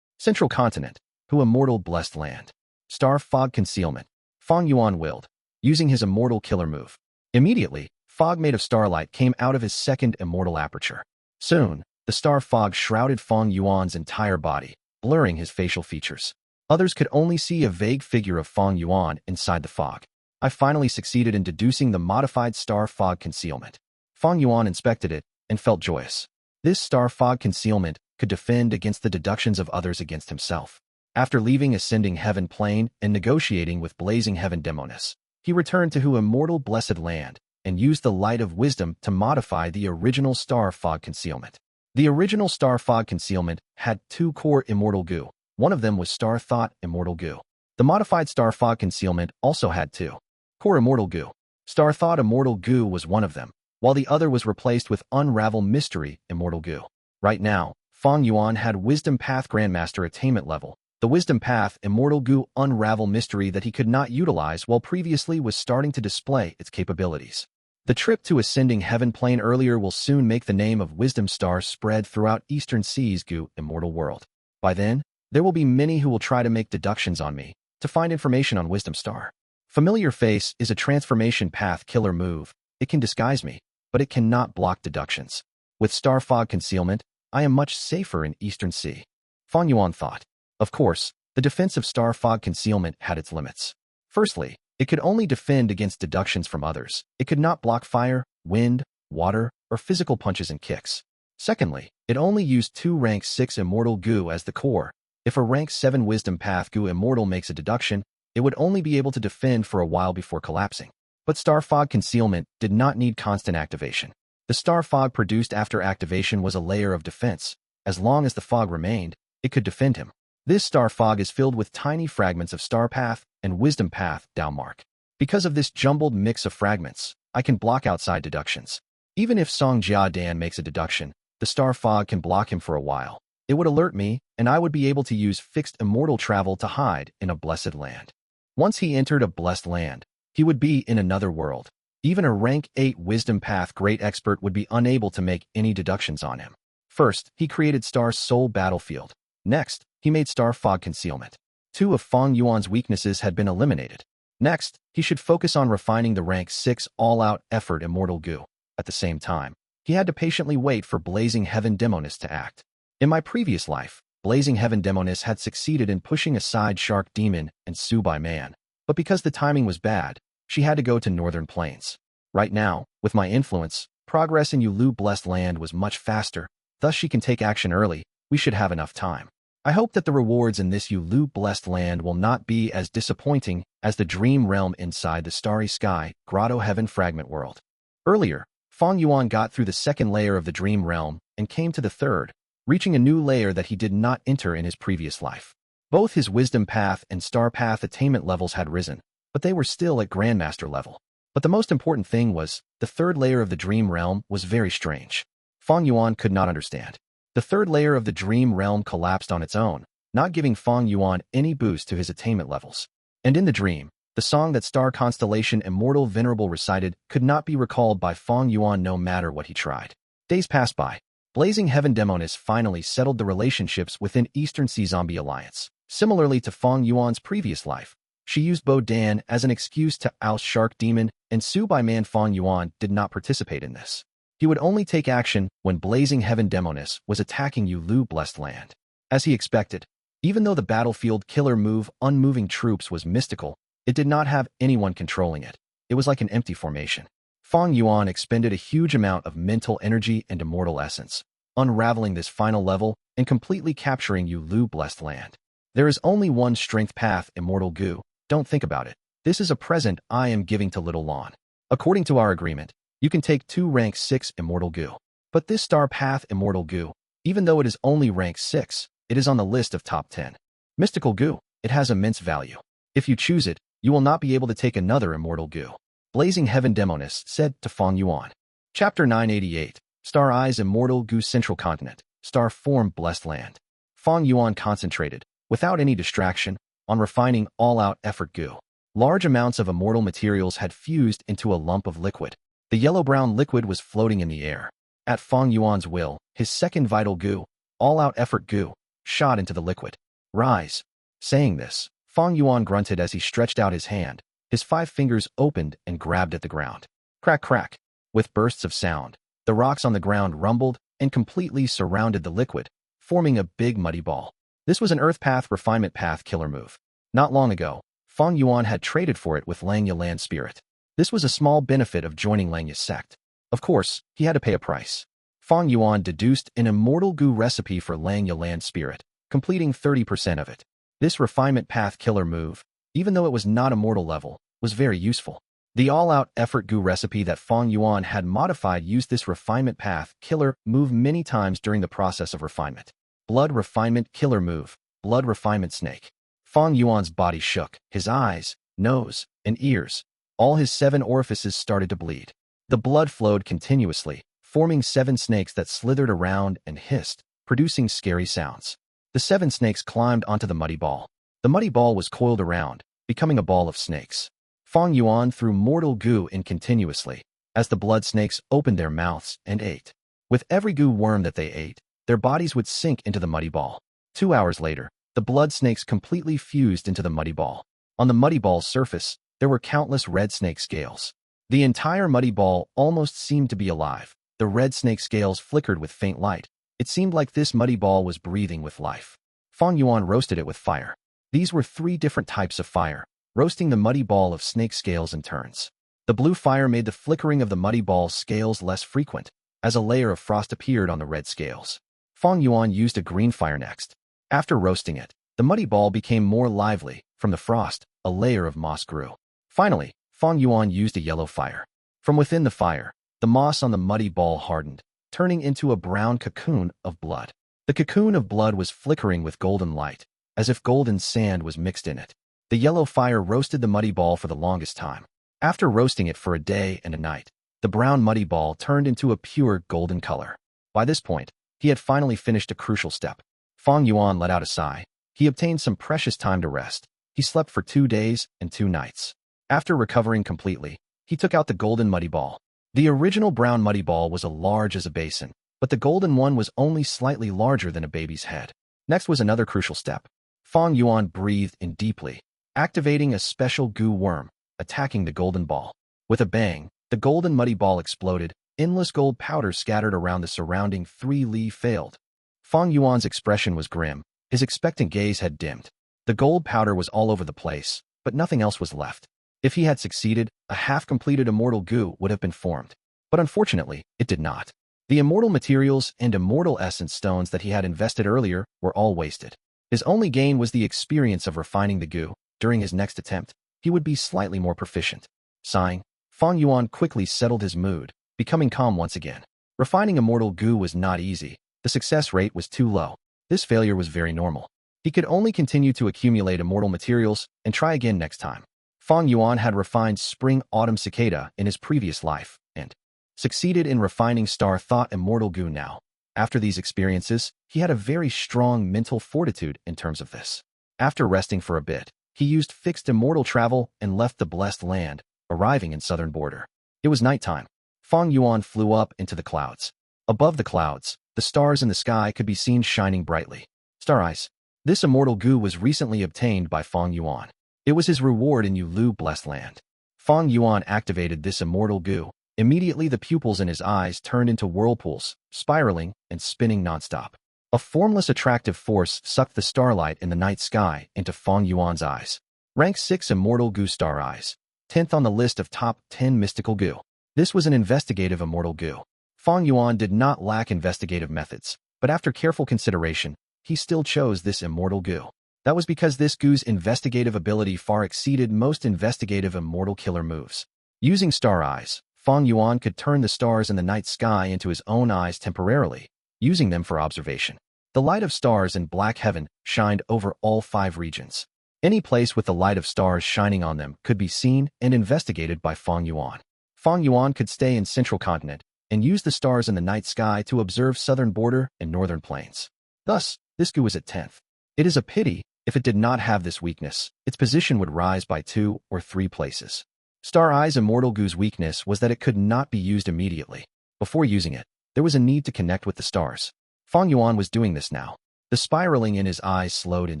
Central Continent, who immortal blessed land. Star Fog Concealment. Fang Yuan willed, using his immortal killer move. Immediately, fog made of starlight came out of his second immortal aperture. Soon, the star fog shrouded Fang Yuan's entire body, blurring his facial features. Others could only see a vague figure of Fang Yuan inside the fog. I finally succeeded in deducing the modified star fog concealment. Fang Yuan inspected it and felt joyous. This star fog concealment could defend against the deductions of others against himself. After leaving ascending heaven plane and negotiating with blazing heaven demoness, he returned to immortal blessed land and used the light of wisdom to modify the original star fog concealment. The original star fog concealment had 2 core Immortal Gu. One of them was Star Thought Immortal Gu. The modified star fog concealment also had 2 core Immortal Gu. Star Thought Immortal Gu was one of them, while the other was replaced with Unravel Mystery Immortal Gu. Right now, Fang Yuan had Wisdom Path Grandmaster attainment level. The Wisdom Path Immortal Gu Unravel Mystery that he could not utilize while previously was starting to display its capabilities. The trip to ascending heaven plane earlier will soon make the name of Wisdom Star spread throughout Eastern Sea's Gu immortal world. By then, there will be many who will try to make deductions on me to find information on Wisdom Star. Familiar Face is a transformation path killer move. It can disguise me, but it cannot block deductions. With Star Fog Concealment, I am much safer in Eastern Sea. Fang Yuan thought. Of course, the defense of Star Fog Concealment had its limits. Firstly, it could only defend against deductions from others. It could not block fire, wind, water, or physical punches and kicks. Secondly, it only used 2 rank 6 Immortal Gu as the core. If a rank 7 Wisdom Path Gu Immortal makes a deduction, it would only be able to defend for a while before collapsing. But Star Fog Concealment did not need constant activation. The star fog produced after activation was a layer of defense. As long as the fog remained, it could defend him. This star fog is filled with tiny fragments of Star Path and Wisdom Path Dao Mark. Because of this jumbled mix of fragments, I can block outside deductions. Even if Song Jia Dan makes a deduction, the star fog can block him for a while. It would alert me, and I would be able to use fixed immortal travel to hide in a blessed land. Once he entered a blessed land, he would be in another world. Even a rank 8 Wisdom Path Great Expert would be unable to make any deductions on him. First, he created Star Soul Battlefield. Next, he made Star Fog Concealment. 2 of Fang Yuan's weaknesses had been eliminated. Next, he should focus on refining the rank 6 all-out effort Immortal Gu. At the same time, he had to patiently wait for Blazing Heaven Demoness to act. In my previous life, Blazing Heaven Demoness had succeeded in pushing aside Shark Demon and Subai Man, but because the timing was bad, she had to go to Northern Plains. Right now, with my influence, progress in Yulu Blessed Land was much faster, thus she can take action early. We should have enough time. I hope that the rewards in this Yulu Blessed Land will not be as disappointing as the dream realm inside the Starry Sky, Grotto Heaven Fragment World. Earlier, Fang Yuan got through the second layer of the dream realm and came to the third, reaching a new layer that he did not enter in his previous life. Both his Wisdom Path and Star Path attainment levels had risen, but they were still at Grandmaster level. But the most important thing was, the third layer of the dream realm was very strange. Fang Yuan could not understand. The third layer of the dream realm collapsed on its own, not giving Fang Yuan any boost to his attainment levels. And in the dream, the song that star Constellation Immortal Venerable recited could not be recalled by Fang Yuan no matter what he tried. Days passed by. Blazing Heaven Demonis finally settled the relationships within Eastern Sea Zombie Alliance. Similarly to Fang Yuan's previous life, she used Bo Dan as an excuse to oust Shark Demon, and Su Bai Man Fang Yuan did not participate in this. He would only take action when Blazing Heaven Demonis was attacking Yulu Blessed Land. As he expected, even though the battlefield killer move Unmoving Troops was mystical, it did not have anyone controlling it. It was like an empty formation. Fang Yuan expended a huge amount of mental energy and immortal essence, unraveling this final level and completely capturing Yulu Blessed Land. There is only one strength path, Immortal Gu. Don't think about it. This is a present I am giving to Little Lon. According to our agreement, you can take 2 rank 6 Immortal Gu. But this star path Immortal Gu, even though it is only rank 6, it is on the list of top 10. Mystical Gu, it has immense value. If you choose it, you will not be able to take another Immortal Gu. Blazing Heaven Demonis said to Fang Yuan. Chapter 988, Star Eyes Immortal Gu Central Continent, Star Form Blessed Land. Fang Yuan concentrated, without any distraction, on refining all-out effort Gu. Large amounts of immortal materials had fused into a lump of liquid. The yellow-brown liquid was floating in the air. At Fang Yuan's will, his second vital Gu, all-out effort Gu, shot into the liquid. Rise. Saying this, Fang Yuan grunted as he stretched out his hand. His 5 fingers opened and grabbed at the ground. Crack, crack. With bursts of sound, the rocks on the ground rumbled and completely surrounded the liquid, forming a big muddy ball. This was an Earth Path Refinement Path killer move. Not long ago, Fang Yuan had traded for it with Langya Land Spirit. This was a small benefit of joining Langya's sect. Of course, he had to pay a price. Fang Yuan deduced an Immortal Gu recipe for Langya Land Spirit, completing 30% of it. This Refinement Path killer move, even though it was not immortal level, was very useful. The all-out effort Gu recipe that Fang Yuan had modified used this Refinement Path killer move many times during the process of refinement. Blood Refinement Killer Move, Blood Refinement Snake. Fang Yuan's body shook, his eyes, nose, and ears. All his 7 orifices started to bleed. The blood flowed continuously, forming 7 snakes that slithered around and hissed, producing scary sounds. The 7 snakes climbed onto the muddy ball. The muddy ball was coiled around, becoming a ball of snakes. Fang Yuan threw Mortal Gu in continuously, as the blood snakes opened their mouths and ate. With every Gu worm that they ate, their bodies would sink into the muddy ball. 2 hours later, the blood snakes completely fused into the muddy ball. On the muddy ball's surface, there were countless red snake scales. The entire muddy ball almost seemed to be alive. The red snake scales flickered with faint light. It seemed like this muddy ball was breathing with life. Fang Yuan roasted it with fire. These were 3 different types of fire, roasting the muddy ball of snake scales in turns. The blue fire made the flickering of the muddy ball's scales less frequent, as a layer of frost appeared on the red scales. Fang Yuan used a green fire next. After roasting it, the muddy ball became more lively. From the frost, a layer of moss grew. Finally, Fang Yuan used a yellow fire. From within the fire, the moss on the muddy ball hardened, turning into a brown cocoon of blood. The cocoon of blood was flickering with golden light, as if golden sand was mixed in it. The yellow fire roasted the muddy ball for the longest time. After roasting it for a day and a night, the brown muddy ball turned into a pure golden color. By this point, he had finally finished a crucial step. Fang Yuan let out a sigh. He obtained some precious time to rest. He slept for 2 days and 2 nights. After recovering completely, he took out the golden muddy ball. The original brown muddy ball was as large as a basin, but the golden one was only slightly larger than a baby's head. Next was another crucial step. Fang Yuan breathed in deeply, activating a special Gu worm, attacking the golden ball. With a bang, the golden muddy ball exploded. Endless gold powder scattered around the surrounding 3 field. Fang Yuan's expression was grim. His expectant gaze had dimmed. The gold powder was all over the place, but nothing else was left. If he had succeeded, a half-completed Immortal Gu would have been formed. But unfortunately, it did not. The immortal materials and immortal essence stones that he had invested earlier were all wasted. His only gain was the experience of refining the Gu. During his next attempt, he would be slightly more proficient. Sighing, Fang Yuan quickly settled his mood, becoming calm once again. Refining Immortal Gu was not easy. The success rate was too low. This failure was very normal. He could only continue to accumulate immortal materials and try again next time. Fang Yuan had refined Spring Autumn Cicada in his previous life, and succeeded in refining Star Thought Immortal Gu now. After these experiences, he had a very strong mental fortitude in terms of this. After resting for a bit, he used fixed immortal travel and left the blessed land, arriving in southern border. It was nighttime. Fang Yuan flew up into the clouds. Above the clouds, the stars in the sky could be seen shining brightly. Star Eyes. This Immortal Gu was recently obtained by Fang Yuan. It was his reward in Yulu blessed land. Fang Yuan activated this Immortal Gu. Immediately the pupils in his eyes turned into whirlpools, spiraling and spinning nonstop. A formless attractive force sucked the starlight in the night sky into Fang Yuan's eyes. Rank 6 Immortal Gu Star Eyes. 10th on the list of top 10 mystical Gu. This was an investigative Immortal Gu. Fang Yuan did not lack investigative methods, but after careful consideration, he still chose this Immortal Gu. That was because this Gu's investigative ability far exceeded most investigative immortal killer moves. Using Star Eyes, Fang Yuan could turn the stars in the night sky into his own eyes temporarily, using them for observation. The light of stars in black heaven shined over all 5 regions. Any place with the light of stars shining on them could be seen and investigated by Fang Yuan. Fang Yuan could stay in central continent and use the stars in the night sky to observe southern border and northern plains. Thus, this Gu was at 10th. It is a pity, if it did not have this weakness, its position would rise by 2 or 3 places. Star Eyes Immortal Gu's weakness was that it could not be used immediately. Before using it, there was a need to connect with the stars. Fang Yuan was doing this now. The spiraling in his eyes slowed in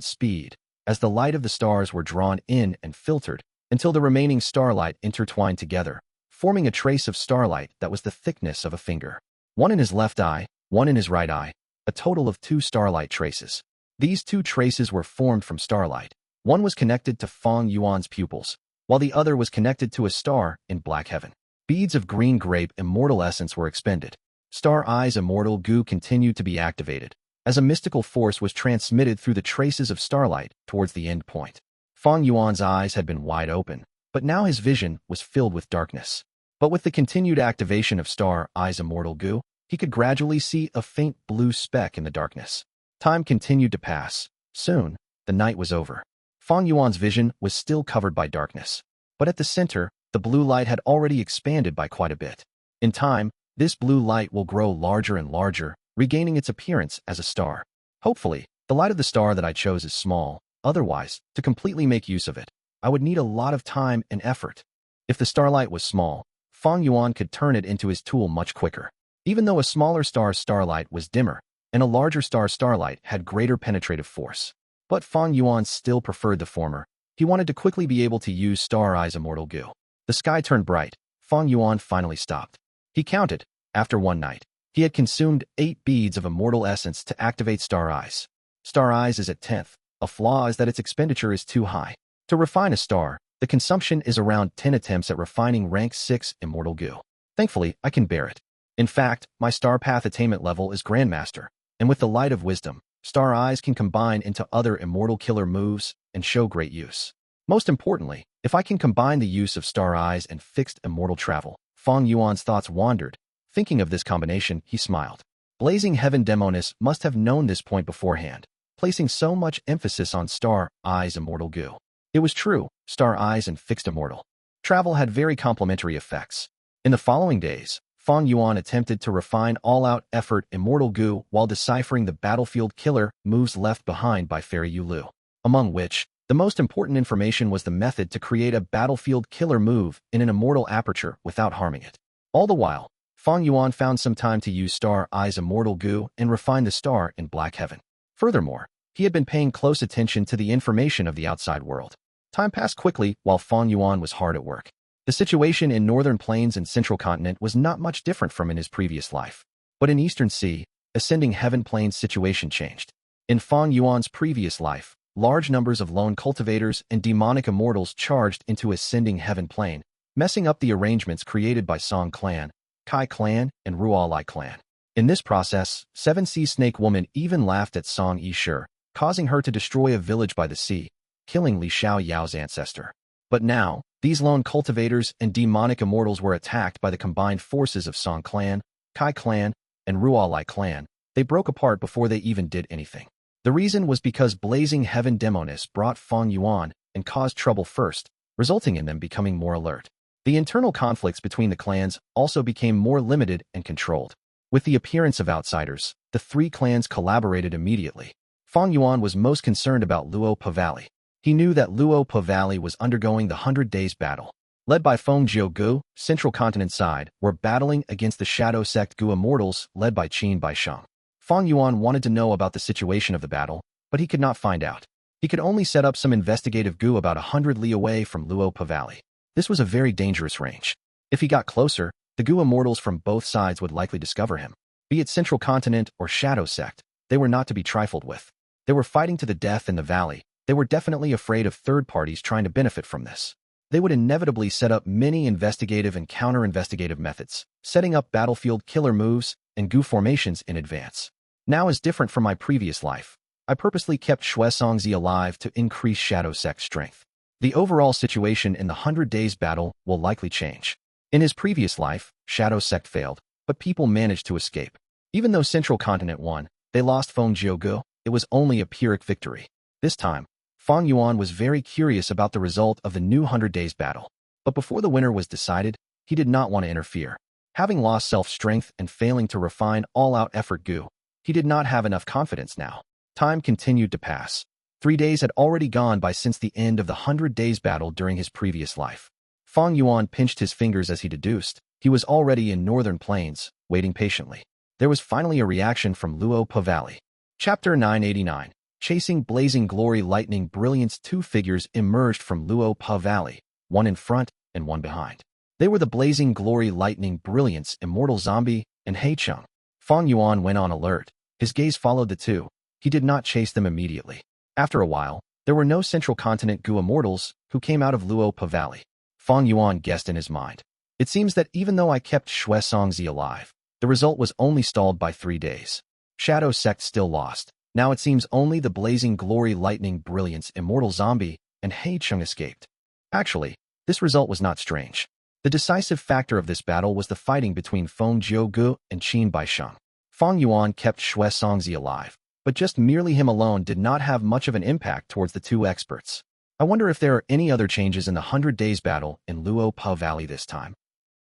speed, as the light of the stars were drawn in and filtered, until the remaining starlight intertwined together, forming a trace of starlight that was the thickness of a finger. One in his left eye, one in his right eye, a total of 2 starlight traces. These 2 traces were formed from starlight. One was connected to Fang Yuan's pupils, while the other was connected to a star in black heaven. Beads of green grape immortal essence were expended. Star Eyes Immortal Gu continued to be activated, as a mystical force was transmitted through the traces of starlight towards the end point. Fang Yuan's eyes had been wide open, but now his vision was filled with darkness. But with the continued activation of Star Eyes Immortal Gu, he could gradually see a faint blue speck in the darkness. Time continued to pass. Soon, the night was over. Fang Yuan's vision was still covered by darkness, but at the center, the blue light had already expanded by quite a bit. In time, this blue light will grow larger and larger, regaining its appearance as a star. Hopefully, the light of the star that I chose is small. Otherwise, to completely make use of it, I would need a lot of time and effort. If the starlight was small, Fang Yuan could turn it into his tool much quicker. Even though a smaller star's starlight was dimmer, and a larger star's starlight had greater penetrative force. But Fang Yuan still preferred the former. He wanted to quickly be able to use Star Eyes Immortal Gu. The sky turned bright. Fang Yuan finally stopped. He counted. After one night, he had consumed 8 beads of immortal essence to activate Star Eyes. Star Eyes is at 10th. A flaw is that its expenditure is too high. To refine a star, the consumption is around 10 attempts at refining rank 6 Immortal Gu. Thankfully, I can bear it. In fact, my star path attainment level is Grandmaster, and with the light of wisdom, Star Eyes can combine into other immortal killer moves and show great use. Most importantly, if I can combine the use of Star Eyes and fixed immortal travel, Fang Yuan's thoughts wandered. Thinking of this combination, he smiled. Blazing Heaven Demonis must have known this point beforehand, placing so much emphasis on Star Eyes Immortal Gu. It was true, Star Eyes and fixed immortal travel had very complementary effects. In the following days, Fang Yuan attempted to refine all-out effort Immortal Gu while deciphering the battlefield killer moves left behind by Fairy Yulu, among which, the most important information was the method to create a battlefield killer move in an immortal aperture without harming it. All the while, Fang Yuan found some time to use Star Eyes Immortal Gu and refine the star in black heaven. Furthermore, he had been paying close attention to the information of the outside world. Time passed quickly while Fang Yuan was hard at work. The situation in northern plains and central continent was not much different from in his previous life. But in Eastern Sea, ascending heaven plains situation changed. In Fang Yuan's previous life, large numbers of lone cultivators and demonic immortals charged into ascending heaven plane, messing up the arrangements created by Song clan, Kai clan, and Rualai clan. In this process, Seven Sea Snake Woman even laughed at Song Yishur, causing her to destroy a village by the sea, killing Li Xiao Yao's ancestor. But now, these lone cultivators and demonic immortals were attacked by the combined forces of Song clan, Kai clan, and Rualai clan. They broke apart before they even did anything. The reason was because Blazing Heaven Demonis brought Fang Yuan and caused trouble first, resulting in them becoming more alert. The internal conflicts between the clans also became more limited and controlled. With the appearance of outsiders, the 3 clans collaborated immediately. Fang Yuan was most concerned about Luo Pa Valley. He knew that Luo Pa Valley was undergoing the 100 Days battle. Led by Feng Gu, Central Continent side, were battling against the Shadow Sect Gu Immortals led by Qing Baisheng. Fang Yuan wanted to know about the situation of the battle, but he could not find out. He could only set up some investigative Gu about 100 li away from Luo Pa Valley. This was a very dangerous range. If he got closer, the Gu Immortals from both sides would likely discover him. Be it Central Continent or Shadow Sect, they were not to be trifled with. They were fighting to the death in the valley. They were definitely afraid of third parties trying to benefit from this. They would inevitably set up many investigative and counter-investigative methods, setting up battlefield killer moves and Gu formations in advance. Now is different from my previous life. I purposely kept Shuesongzi alive to increase Shadow Sect's strength. The overall situation in the 100 Days battle will likely change. In his previous life, Shadow Sect failed, but people managed to escape. Even though Central Continent won, they lost Feng Gu. It was only a Pyrrhic victory. This time, Fang Yuan was very curious about the result of the new 100 Days battle. But before the winner was decided, he did not want to interfere. Having lost self-strength and failing to refine all-out effort Gu, he did not have enough confidence now. Time continued to pass. 3 days had already gone by since the end of the 100 Days battle during his previous life. Fang Yuan pinched his fingers as he deduced. He was already in northern plains, waiting patiently. There was finally a reaction from Luo Pa Valley. Chapter 989. Chasing Blazing Glory Lightning Brilliance. 2 figures emerged from Luo Pa Valley, one in front and one behind. They were the Blazing Glory Lightning Brilliance Immortal Zombie and Heicheng. Fang Yuan went on alert. His gaze followed the two. He did not chase them immediately. After a while, there were no Central Continent Gu Immortals who came out of Luo Pa Valley. Fang Yuan guessed in his mind. It seems that even though I kept Shuesongzi alive, the result was only stalled by 3 days. Shadow Sect still lost. Now it seems only the Blazing Glory Lightning Brilliance Immortal Zombie and Heicheng escaped. Actually, this result was not strange. The decisive factor of this battle was the fighting between Feng Gu and Qing Baisheng. Fang Yuan kept Shuesongzi alive, but just merely him alone did not have much of an impact towards the two experts. I wonder if there are any other changes in the 100 Days battle in Luo Pa Valley this time.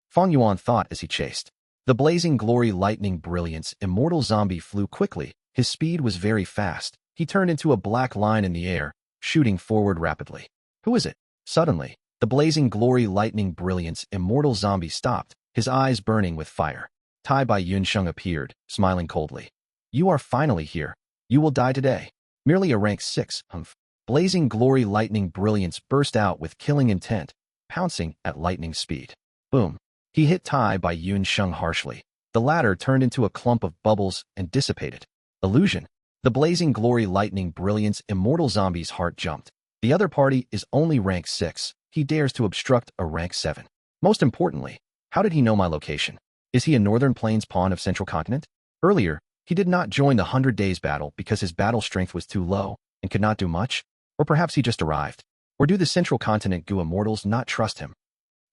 Fang Yuan thought as he chased. The Blazing Glory Lightning Brilliance Immortal Zombie flew quickly. His speed was very fast. He turned into a black line in the air, shooting forward rapidly. Who is it? Suddenly, the Blazing Glory Lightning Brilliance Immortal Zombie stopped, his eyes burning with fire. Tai Bai Yunsheng appeared, smiling coldly. You are finally here. You will die today. Merely a rank 6, humph. Blazing Glory Lightning Brilliance burst out with killing intent, pouncing at lightning speed. Boom. He hit Tai Bai Yunsheng harshly. The latter turned into a clump of bubbles and dissipated. Illusion. The Blazing Glory Lightning Brilliance Immortal Zombie's heart jumped. The other party is only rank 6. He dares to obstruct a rank 7. Most importantly, how did he know my location? Is he a Northern Plains pawn of Central Continent? Earlier, he did not join the 100 Days battle because his battle strength was too low and could not do much? Or perhaps he just arrived? Or do the Central Continent Gu Immortals not trust him?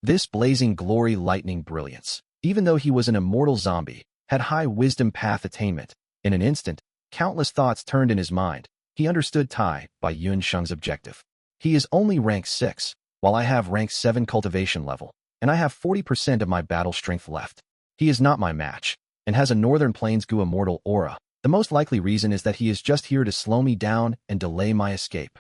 This Blazing Glory Lightning Brilliance, even though he was an immortal zombie, had high wisdom path attainment. In an instant, countless thoughts turned in his mind. He understood Tai Bai Yunsheng's objective. He is only rank 6, while I have rank 7 cultivation level, and I have 40% of my battle strength left. He is not my match, and has a Northern Plains Gu Immortal aura. The most likely reason is that he is just here to slow me down and delay my escape.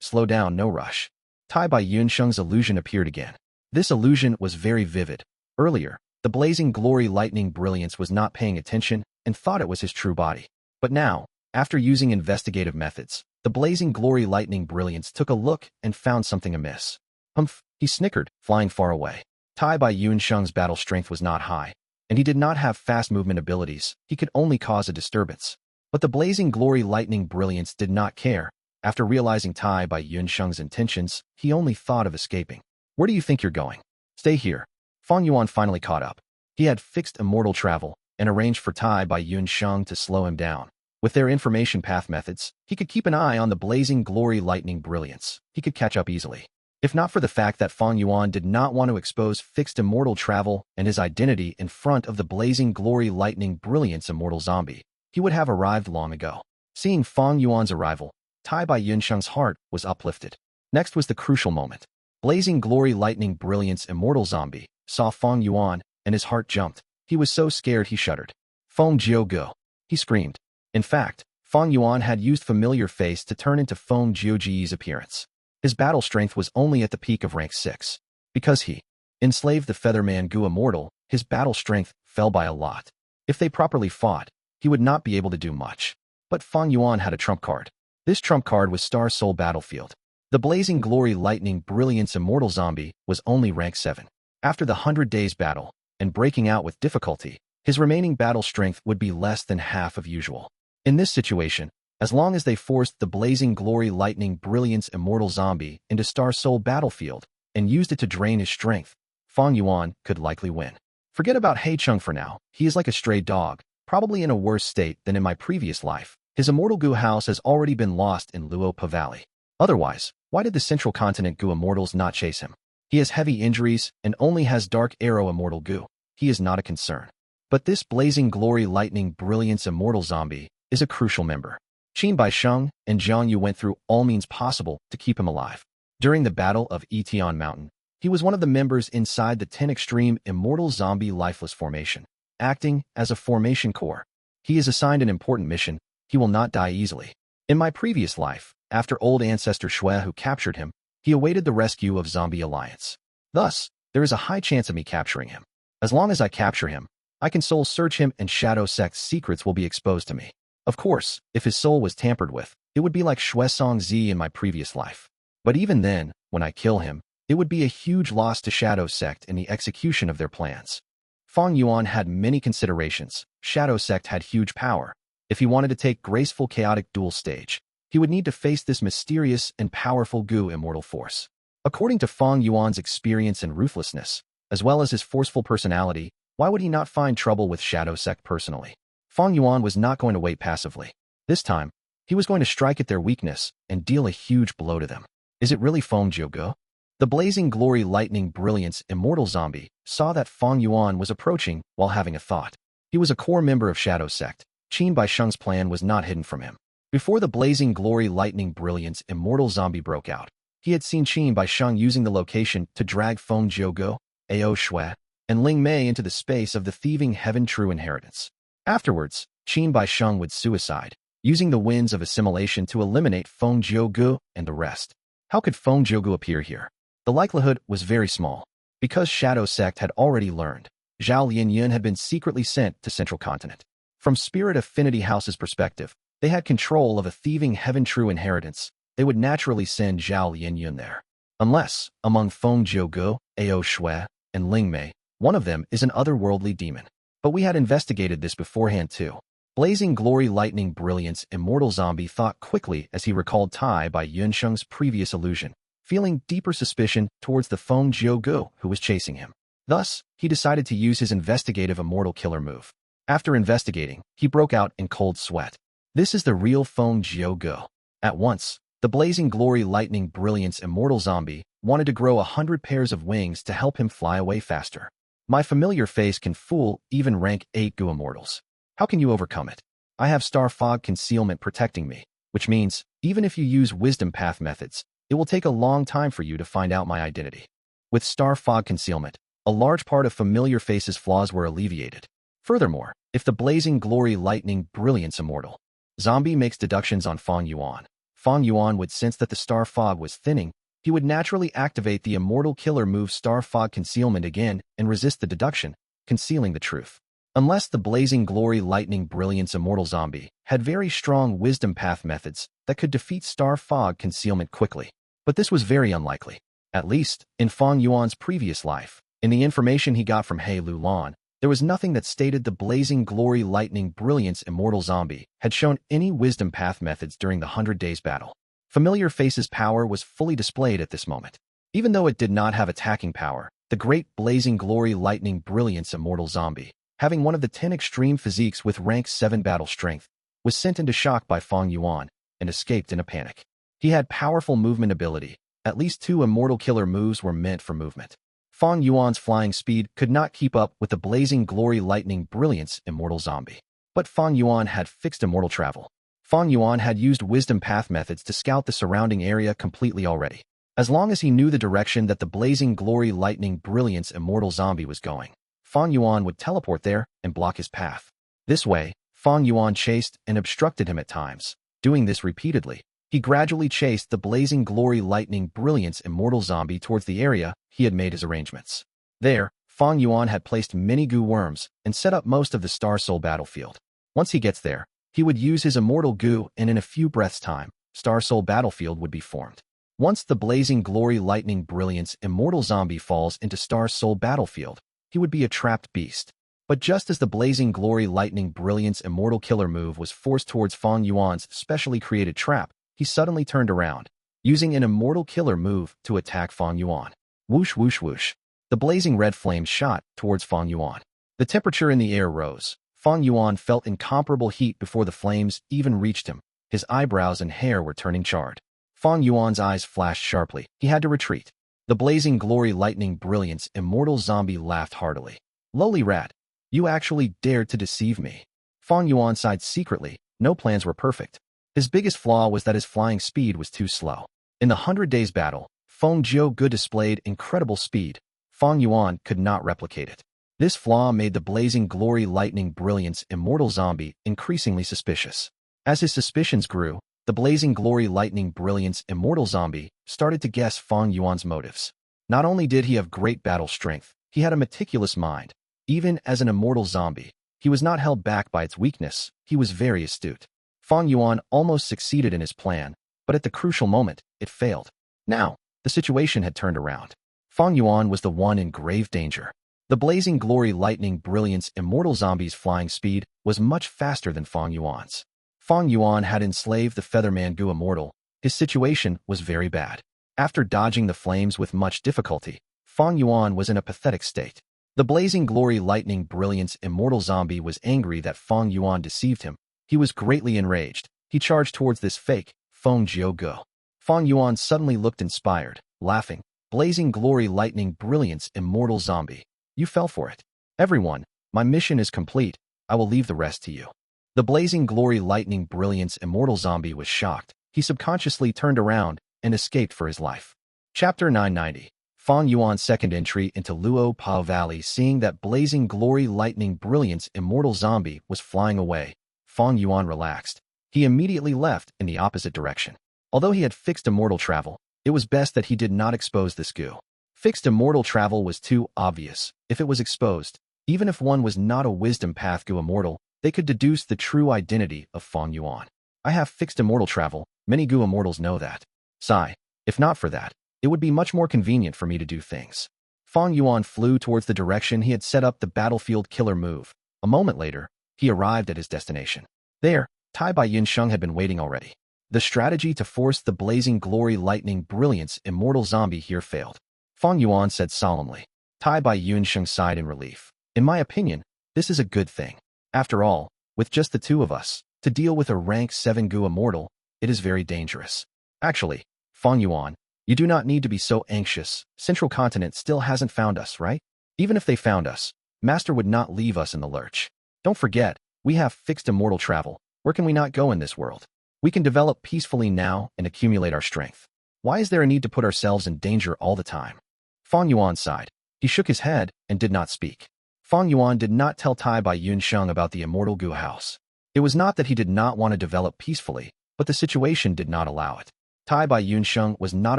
Slow down, no rush. Tai Bai Yunsheng's illusion appeared again. This illusion was very vivid. Earlier, the Blazing Glory Lightning Brilliance was not paying attention and thought it was his true body. But now, after using investigative methods, the Blazing Glory Lightning Brilliance took a look and found something amiss. Humph, he snickered, flying far away. Tai Bai Yunsheng's battle strength was not high, and he did not have fast movement abilities. He could only cause a disturbance. But the Blazing Glory Lightning Brilliance did not care. After realizing Tai Bai Yunsheng's intentions, he only thought of escaping. Where do you think you're going? Stay here. Fang Yuan finally caught up. He had fixed immortal travel and arranged for Tai Bai Yunsheng to slow him down. With their information path methods, he could keep an eye on the Blazing Glory Lightning Brilliance. He could catch up easily. If not for the fact that Fang Yuan did not want to expose fixed immortal travel and his identity in front of the Blazing Glory Lightning Brilliance Immortal Zombie, he would have arrived long ago. Seeing Fang Yuan's arrival, Tai Bai Yunsheng's heart was uplifted. Next was the crucial moment. Blazing Glory Lightning Brilliance Immortal Zombie saw Fang Yuan, and his heart jumped. He was so scared he shuddered. Feng Gu. He screamed. In fact, Fang Yuan had used Familiar Face to turn into Feng Jiuji's appearance. His battle strength was only at the peak of rank 6. Because he enslaved the Featherman Gu Immortal, his battle strength fell by a lot. If they properly fought, he would not be able to do much. But Fang Yuan had a trump card. This trump card was Star Soul Battlefield. The Blazing Glory Lightning Brilliance Immortal Zombie was only rank 7. After the 100 Days battle, and breaking out with difficulty, his remaining battle strength would be less than half of usual. In this situation, as long as they forced the Blazing Glory Lightning Brilliance Immortal Zombie into Star Soul Battlefield and used it to drain his strength, Fang Yuan could likely win. Forget about Heicheng for now. He is like a stray dog, probably in a worse state than in my previous life. His Immortal Gu house has already been lost in Luopa Valley. Otherwise, why did the Central Continent Gu Immortals not chase him? He has heavy injuries and only has Dark Arrow Immortal Gu. He is not a concern. But this Blazing Glory Lightning Brilliance Immortal Zombie is a crucial member. Qin Baisheng and Zhang Yu went through all means possible to keep him alive. During the Battle of Tian Mountain, he was one of the members inside the 10 Extreme Immortal Zombie Lifeless Formation, acting as a formation core. He is assigned an important mission. He will not die easily. In my previous life, after old ancestor Shui who captured him, he awaited the rescue of Zombie Alliance. Thus, there is a high chance of me capturing him. As long as I capture him, I can soul search him and Shadow Sect's secrets will be exposed to me. Of course, if his soul was tampered with, it would be like Shui Song Zi in my previous life. But even then, when I kill him, it would be a huge loss to Shadow Sect in the execution of their plans. Fang Yuan had many considerations. Shadow Sect had huge power. If he wanted to take graceful chaotic dual stage, he would need to face this mysterious and powerful Gu immortal force. According to Fang Yuan's experience and ruthlessness, as well as his forceful personality, why would he not find trouble with Shadow Sect personally? Fang Yuan was not going to wait passively. This time, he was going to strike at their weakness and deal a huge blow to them. Is it really Feng Jiugu? The Blazing Glory Lightning Brilliance Immortal Zombie saw that Fang Yuan was approaching while having a thought. He was a core member of Shadow Sect. Qin Baisheng's plan was not hidden from him. Before the Blazing Glory Lightning Brilliance Immortal Zombie broke out, he had seen Qin Baisheng using the location to drag Feng Jiugu, Ao Shui, and Ling Mei into the space of the Thieving Heaven True Inheritance. Afterwards, Qin Baisheng would suicide, using the winds of assimilation to eliminate Feng Jiugu and the rest. How could Feng Jiugu appear here? The likelihood was very small. Because Shadow Sect had already learned, Zhao Lianyun had been secretly sent to Central Continent. From Spirit Affinity House's perspective, they had control of a Thieving Heaven True Inheritance. They would naturally send Zhao Lianyun there. Unless, among Feng Jiugu, Ao Shui, and Ling Mei, one of them is an otherworldly demon. But we had investigated this beforehand too. Blazing Glory Lightning Brilliance Immortal Zombie thought quickly as he recalled Tai by Yunsheng's previous illusion, feeling deeper suspicion towards the Feng Jiugu who was chasing him. Thus, he decided to use his investigative immortal killer move. After investigating, he broke out in cold sweat. This is the real Feng Jiugu. At once, the Blazing Glory Lightning Brilliance Immortal Zombie wanted to grow 100 pairs of wings to help him fly away faster. My familiar face can fool even rank 8 Gu Immortals. How can you overcome it? I have Star Fog Concealment protecting me, which means, even if you use Wisdom Path methods, it will take a long time for you to find out my identity. With Star Fog Concealment, a large part of Familiar Face's flaws were alleviated. Furthermore, if the Blazing Glory Lightning Brilliance Immortal Zombie makes deductions on Fang Yuan would sense that the Star Fog was thinning. He would naturally activate the Immortal Killer move Star Fog Concealment again and resist the deduction, concealing the truth. Unless the Blazing Glory Lightning Brilliance Immortal Zombie had very strong Wisdom Path methods that could defeat Star Fog Concealment quickly. But this was very unlikely. At least, in Fang Yuan's previous life, in the information he got from He Lulan, there was nothing that stated the Blazing Glory Lightning Brilliance Immortal Zombie had shown any Wisdom Path methods during the 100 Days battle. Familiar Face's power was fully displayed at this moment. Even though it did not have attacking power, the great Blazing Glory Lightning Brilliance Immortal Zombie, having one of the 10 extreme physiques with rank 7 battle strength, was sent into shock by Fang Yuan and escaped in a panic. He had powerful movement ability. At least 2 Immortal Killer moves were meant for movement. Fang Yuan's flying speed could not keep up with the Blazing Glory Lightning Brilliance Immortal Zombie. But Fang Yuan had fixed immortal travel. Fang Yuan had used Wisdom Path methods to scout the surrounding area completely already. As long as he knew the direction that the Blazing Glory Lightning Brilliance Immortal Zombie was going, Fang Yuan would teleport there and block his path. This way, Fang Yuan chased and obstructed him at times. Doing this repeatedly, he gradually chased the blazing glory lightning brilliance immortal zombie towards the area he had made his arrangements. There, Fang Yuan had placed many Gu worms and set up most of the Star Soul battlefield. Once he gets there, he would use his Immortal Gu, and in a few breaths' time, Star Soul battlefield would be formed. Once the blazing glory lightning brilliance immortal zombie falls into Star Soul battlefield, he would be a trapped beast. But just as the blazing glory lightning brilliance immortal killer move was forced towards Fang Yuan's specially created trap, he suddenly turned around, using an immortal killer move to attack Fang Yuan. Whoosh whoosh whoosh. The blazing red flame shot towards Fang Yuan. The temperature in the air rose. Fang Yuan felt incomparable heat before the flames even reached him. His eyebrows and hair were turning charred. Fang Yuan's eyes flashed sharply. He had to retreat. The blazing glory lightning brilliance immortal zombie laughed heartily. Lowly rat, you actually dared to deceive me. Fang Yuan sighed secretly. No plans were perfect. His biggest flaw was that his flying speed was too slow. In the 100 Days battle, Feng Gu displayed incredible speed. Fang Yuan could not replicate it. This flaw made the blazing glory lightning brilliance immortal zombie increasingly suspicious. As his suspicions grew, the blazing glory lightning brilliance immortal zombie started to guess Fang Yuan's motives. Not only did he have great battle strength, he had a meticulous mind. Even as an immortal zombie, he was not held back by its weakness. He was very astute. Fang Yuan almost succeeded in his plan, but at the crucial moment, it failed. Now, the situation had turned around. Fang Yuan was the one in grave danger. The blazing glory lightning brilliance immortal zombie's flying speed was much faster than Fang Yuan's. Fang Yuan had enslaved the Featherman Gu immortal. His situation was very bad. After dodging the flames with much difficulty, Fang Yuan was in a pathetic state. The blazing glory lightning brilliance immortal zombie was angry that Fang Yuan deceived him. He was greatly enraged. He charged towards this fake Feng Gu. Fang Yuan suddenly looked inspired, laughing. Blazing glory lightning brilliance immortal zombie. You fell for it. Everyone, my mission is complete. I will leave the rest to you. The blazing glory lightning brilliance immortal zombie was shocked. He subconsciously turned around and escaped for his life. Chapter 990. Fang Yuan's second entry into Luo Pa Valley. Seeing that blazing glory lightning brilliance immortal zombie was flying away, Fang Yuan relaxed. He immediately left in the opposite direction. Although he had fixed immortal travel, it was best that he did not expose this Gu. Fixed immortal travel was too obvious. If it was exposed, even if one was not a wisdom path Gu immortal, they could deduce the true identity of Fang Yuan. I have fixed immortal travel. Many Gu immortals know that. Sigh. If not for that, it would be much more convenient for me to do things. Fang Yuan flew towards the direction he had set up the battlefield killer move. A moment later, he arrived at his destination. There, Tai Bai Yunsheng had been waiting already. The strategy to force the blazing glory lightning brilliance immortal zombie here failed. Fang Yuan said solemnly. Tai Bai Yunsheng sighed in relief. In my opinion, this is a good thing. After all, with just the two of us, to deal with a rank 7 Gu immortal, it is very dangerous. Actually, Fang Yuan, you do not need to be so anxious. Central Continent still hasn't found us, right? Even if they found us, Master would not leave us in the lurch. Don't forget, we have fixed immortal travel. Where can we not go in this world? We can develop peacefully now and accumulate our strength. Why is there a need to put ourselves in danger all the time? Fang Yuan sighed. He shook his head and did not speak. Fang Yuan did not tell Tai Bai Yunsheng about the Immortal Gu house. It was not that he did not want to develop peacefully, but the situation did not allow it. Tai Bai Yunsheng was not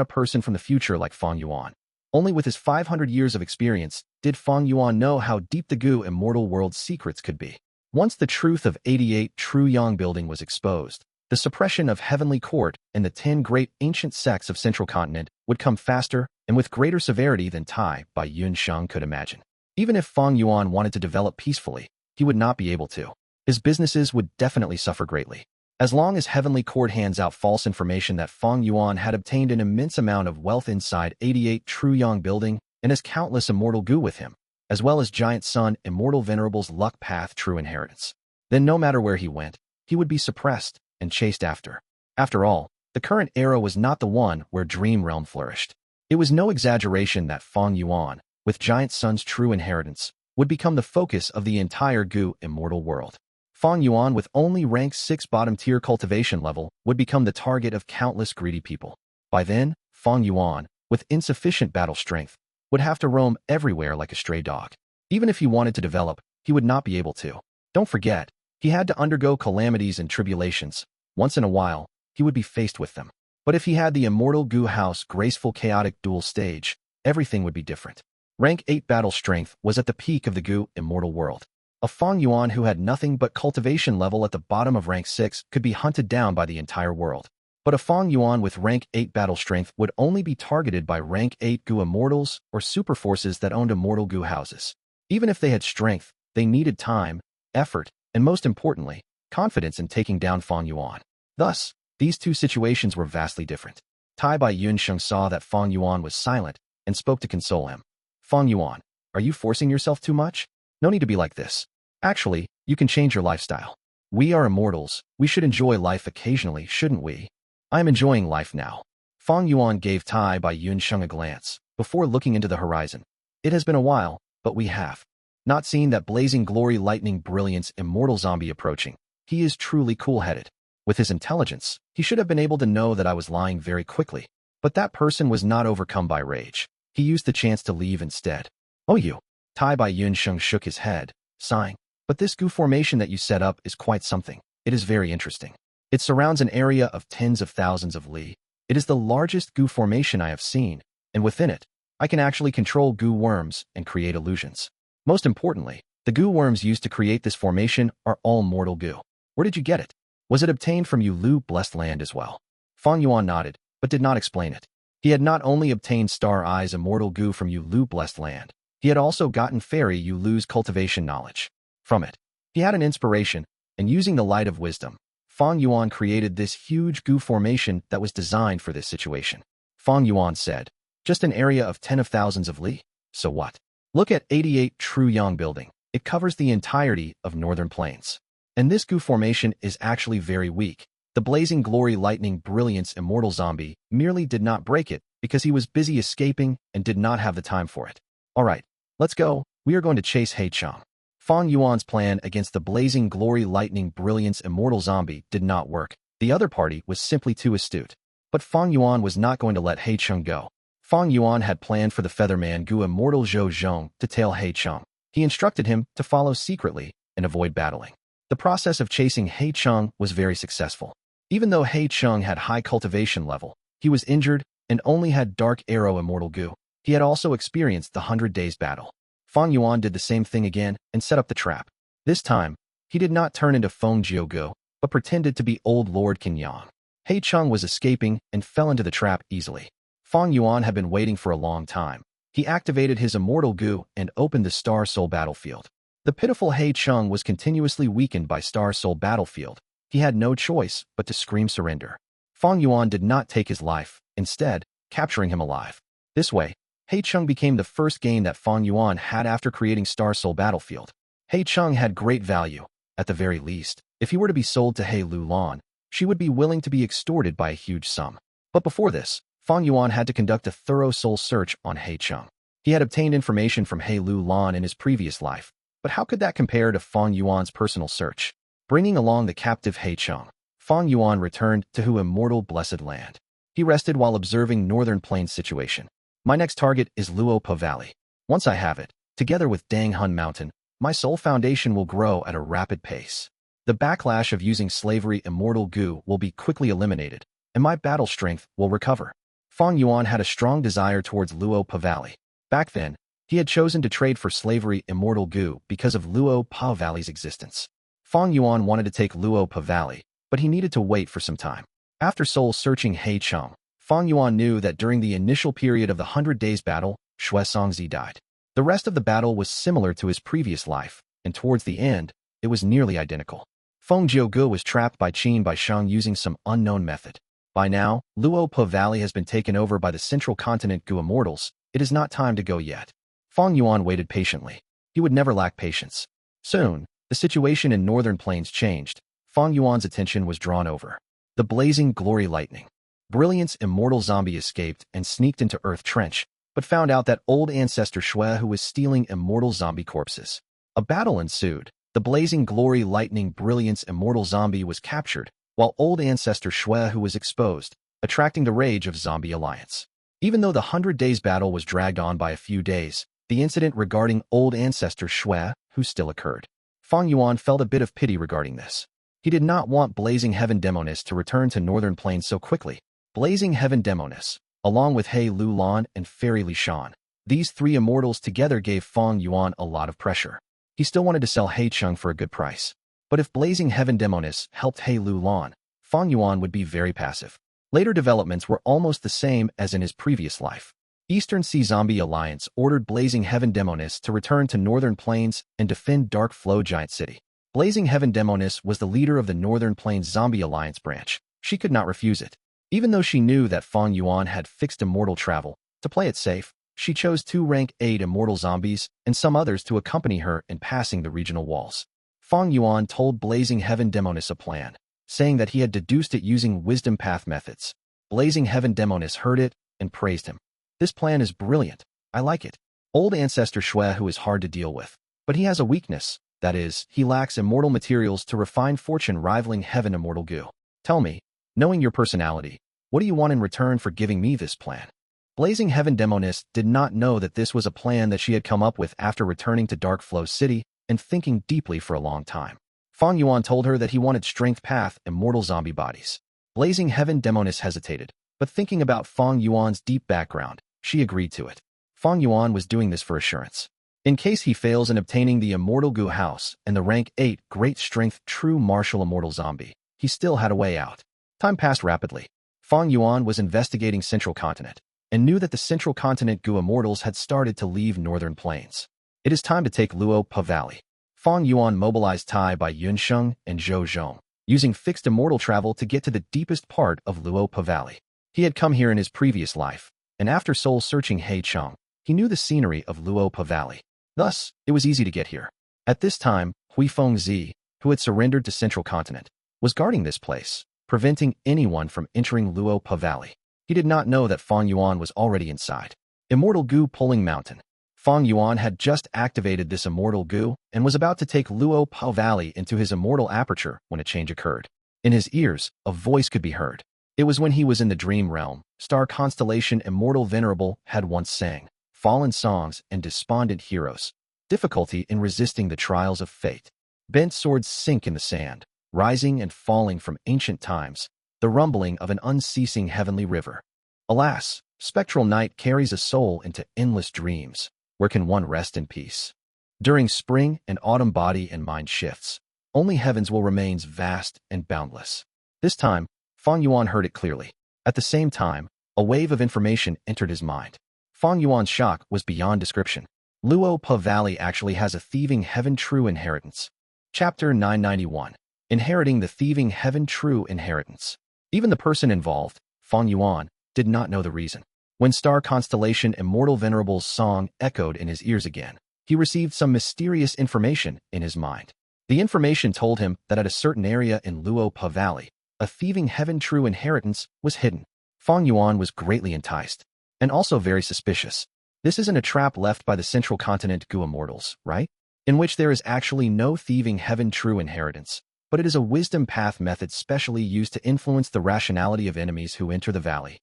a person from the future like Fang Yuan. Only with his 500 years of experience did Fang Yuan know how deep the Gu immortal world's secrets could be. Once the truth of 88 True Yang building was exposed, the suppression of Heavenly Court and the 10 great ancient sects of Central Continent would come faster and with greater severity than Tai Bai Yunsheng could imagine. Even if Fang Yuan wanted to develop peacefully, he would not be able to. His businesses would definitely suffer greatly. As long as Heavenly Court hands out false information that Fang Yuan had obtained an immense amount of wealth inside 88 True Yang building and has countless immortal Gu with him, as well as Giant Sun Immortal Venerable's luck path true inheritance, then no matter where he went, he would be suppressed and chased after. After all, the current era was not the one where Dream Realm flourished. It was no exaggeration that Fang Yuan, with Giant Sun's true inheritance, would become the focus of the entire Gu immortal world. Fang Yuan with only rank 6 bottom-tier cultivation level would become the target of countless greedy people. By then, Fang Yuan, with insufficient battle strength, would have to roam everywhere like a stray dog. Even if he wanted to develop, he would not be able to. Don't forget, He had to undergo calamities and tribulations. Once in a while, he would be faced with them. But if he had the Immortal Gu House graceful chaotic dual stage, everything would be different. Rank 8 battle strength was at the peak of the Gu Immortal world. A Fang Yuan who had nothing but cultivation level at the bottom of rank 6 could be hunted down by the entire world. But a Fang Yuan with rank 8 battle strength would only be targeted by rank 8 Gu Immortals or super forces that owned Immortal Gu houses. Even if they had strength, they needed time, effort, and most importantly, confidence in taking down Fang Yuan. Thus, these two situations were vastly different. Tai Bai Yunsheng saw that Fang Yuan was silent and spoke to console him. Fang Yuan, are you forcing yourself too much? No need to be like this. Actually, you can change your lifestyle. We are immortals. We should enjoy life occasionally, shouldn't we? I am enjoying life now. Fang Yuan gave Tai Bai Yunsheng a glance before looking into the horizon. It has been a while, but we have not seen that blazing glory lightning brilliance immortal zombie approaching. He is truly cool-headed. With his intelligence, he should have been able to know that I was lying very quickly. But that person was not overcome by rage. He used the chance to leave instead. Oh you. Tai Bai Yunsheng shook his head, sighing. But this Gu formation that you set up is quite something. It is very interesting. It surrounds an area of tens of thousands of li. It is the largest Gu formation I have seen, and within it, I can actually control Gu worms and create illusions. Most importantly, the Gu worms used to create this formation are all mortal Gu. Where did you get it? Was it obtained from Yulu blessed land as well? Fang Yuan nodded, but did not explain it. He had not only obtained Star Eye's immortal Gu from Yulu blessed land, he had also gotten Fairy Yulu's cultivation knowledge. From it, he had an inspiration, and using the light of wisdom, Fang Yuan created this huge Gu formation that was designed for this situation. Fang Yuan said, just an area of 10 of thousands of li. So what? Look at 88 True Yang building. It covers the entirety of northern plains. And this Gu formation is actually very weak. The blazing glory lightning brilliance immortal zombie merely did not break it because he was busy escaping and did not have the time for it. Alright, let's go. We are going to chase Hei-Chang. Fang Yuan's plan against the blazing glory lightning brilliance immortal zombie did not work. The other party was simply too astute. But Fang Yuan was not going to let Hei-Chang go. Fang Yuan had planned for the Featherman Gu immortal Zhou Zhong to tail Hei-Chang. He instructed him to follow secretly and avoid battling. The process of chasing Hei-Chang was very successful. Even though Hei-Chang had high cultivation level, he was injured and only had Dark Arrow Immortal Gu. He had also experienced the 100 Days battle. Fang Yuan did the same thing again and set up the trap. This time, he did not turn into Feng Jiu Gu, but pretended to be Old Lord Qin Yang. Hei-Chang was escaping and fell into the trap easily. Fang Yuan had been waiting for a long time. He activated his Immortal Gu and opened the Star Soul battlefield. The pitiful Hei-Chang was continuously weakened by Star Soul battlefield. He had no choice but to scream surrender. Fang Yuan did not take his life, instead, capturing him alive. This way, Hei-Chang became the first gain that Fang Yuan had after creating Star Soul battlefield. Hei-Chang had great value. At the very least, if he were to be sold to Hei Lu Lan, she would be willing to be extorted by a huge sum. But before this, Fang Yuan had to conduct a thorough soul search on Hei-Chang. He had obtained information from Hei Lu Lan in his previous life, but how could that compare to Fang Yuan's personal search? Bringing along the captive Hei-Chang, Fang Yuan returned to Hu Immortal Blessed Land. He rested while observing Northern Plains situation. My next target is Luo Pa Valley. Once I have it, together with Dang Hun Mountain, my soul foundation will grow at a rapid pace. The backlash of using slavery Immortal Gu will be quickly eliminated, and my battle strength will recover. Fang Yuan had a strong desire towards Luo Pa Valley. Back then, he had chosen to trade for slavery Immortal Gu because of Luo Pa Valley's existence. Fang Yuan wanted to take Luo Pa Valley, but he needed to wait for some time. After soul-searching Hei-Chang, Fang Yuan knew that during the initial period of the 100 Days battle, Xue Songzi died. The rest of the battle was similar to his previous life, and towards the end, it was nearly identical. Feng Jiu Gu was trapped by Qin by Shang using some unknown method. By now, Luo Pa Valley has been taken over by the Central Continent Gu Immortals. It is not time to go yet. Fang Yuan waited patiently. He would never lack patience. Soon, the situation in Northern Plains changed. Fang Yuan's attention was drawn over. The blazing glory lightning. Brilliance immortal zombie escaped and sneaked into Earth Trench, but found out that old ancestor Xue who was stealing immortal zombie corpses. A battle ensued. The blazing glory lightning brilliance immortal zombie was captured, while old ancestor Xue who was exposed, attracting the rage of Zombie Alliance. Even though the 100 Days battle was dragged on by a few days, the incident regarding old ancestor Xue who still occurred. Fang Yuan felt a bit of pity regarding this. He did not want Blazing Heaven Demoness to return to Northern Plains so quickly. Blazing Heaven Demoness, along with He Lu Lan and Fairy Li Shan, these three immortals together gave Fang Yuan a lot of pressure. He still wanted to sell He Cheng for a good price. But if Blazing Heaven Demoness helped He Lu Lan, Fang Yuan would be very passive. Later developments were almost the same as in his previous life. Eastern Sea Zombie Alliance ordered Blazing Heaven Demoness to return to Northern Plains and defend Dark Flow Giant City. Blazing Heaven Demoness was the leader of the Northern Plains Zombie Alliance branch. She could not refuse it. Even though she knew that Fang Yuan had fixed immortal travel, to play it safe, she chose 2 rank 8 immortal zombies and some others to accompany her in passing the regional walls. Fang Yuan told Blazing Heaven Demoness a plan, saying that he had deduced it using wisdom path methods. Blazing Heaven Demoness heard it and praised him. This plan is brilliant. I like it. Old Ancestor Shui Hu is hard to deal with, but he has a weakness. That is, he lacks immortal materials to refine fortune rivaling Heaven Immortal Gu. Tell me, knowing your personality, what do you want in return for giving me this plan? Blazing Heaven Demoness did not know that this was a plan that she had come up with after returning to Dark Flow City and thinking deeply for a long time. Fang Yuan told her that he wanted Strength Path immortal zombie bodies. Blazing Heaven Demoness hesitated, but thinking about Fang Yuan's deep background, she agreed to it. Fang Yuan was doing this for assurance. In case he fails in obtaining the Immortal Gu House and the rank 8 Great Strength True Martial Immortal Zombie, he still had a way out. Time passed rapidly. Fang Yuan was investigating Central Continent and knew that the Central Continent Gu Immortals had started to leave Northern Plains. It is time to take Luo Pa Valley. Fang Yuan mobilized Tai by Yunsheng and Zhou Zhong, using fixed immortal travel to get to the deepest part of Luo Pa Valley. He had come here in his previous life, and after soul-searching He Cheng, he knew the scenery of Luo Pa Valley. Thus, it was easy to get here. At this time, Hui Fengzi, who had surrendered to Central Continent, was guarding this place, preventing anyone from entering Luo Pa Valley. He did not know that Fang Yuan was already inside. Immortal Gu Pulling Mountain. Fang Yuan had just activated this Immortal Gu and was about to take Luo Pa Valley into his immortal aperture when a change occurred. In his ears, a voice could be heard. It was when he was in the dream realm. Star Constellation Immortal Venerable had once sang fallen songs and despondent heroes. Difficulty in resisting the trials of fate. Bent swords sink in the sand, rising and falling from ancient times, the rumbling of an unceasing heavenly river. Alas, spectral night carries a soul into endless dreams. Where can one rest in peace? During spring and autumn body and mind shifts, only heavens will remain vast and boundless. This time, Fang Yuan heard it clearly. At the same time, a wave of information entered his mind. Fang Yuan's shock was beyond description. Luo Pa Valley actually has a Thieving Heaven True Inheritance. Chapter 991. Inheriting the Thieving Heaven True Inheritance. Even the person involved, Fang Yuan, did not know the reason. When Star Constellation Immortal Venerable's song echoed in his ears again, he received some mysterious information in his mind. The information told him that at a certain area in Luo Pa Valley, a Thieving Heaven True Inheritance was hidden. Fang Yuan was greatly enticed, and also very suspicious. This isn't a trap left by the Central Continent Gu Immortals, right? In which there is actually no Thieving Heaven True Inheritance, but it is a wisdom path method specially used to influence the rationality of enemies who enter the valley.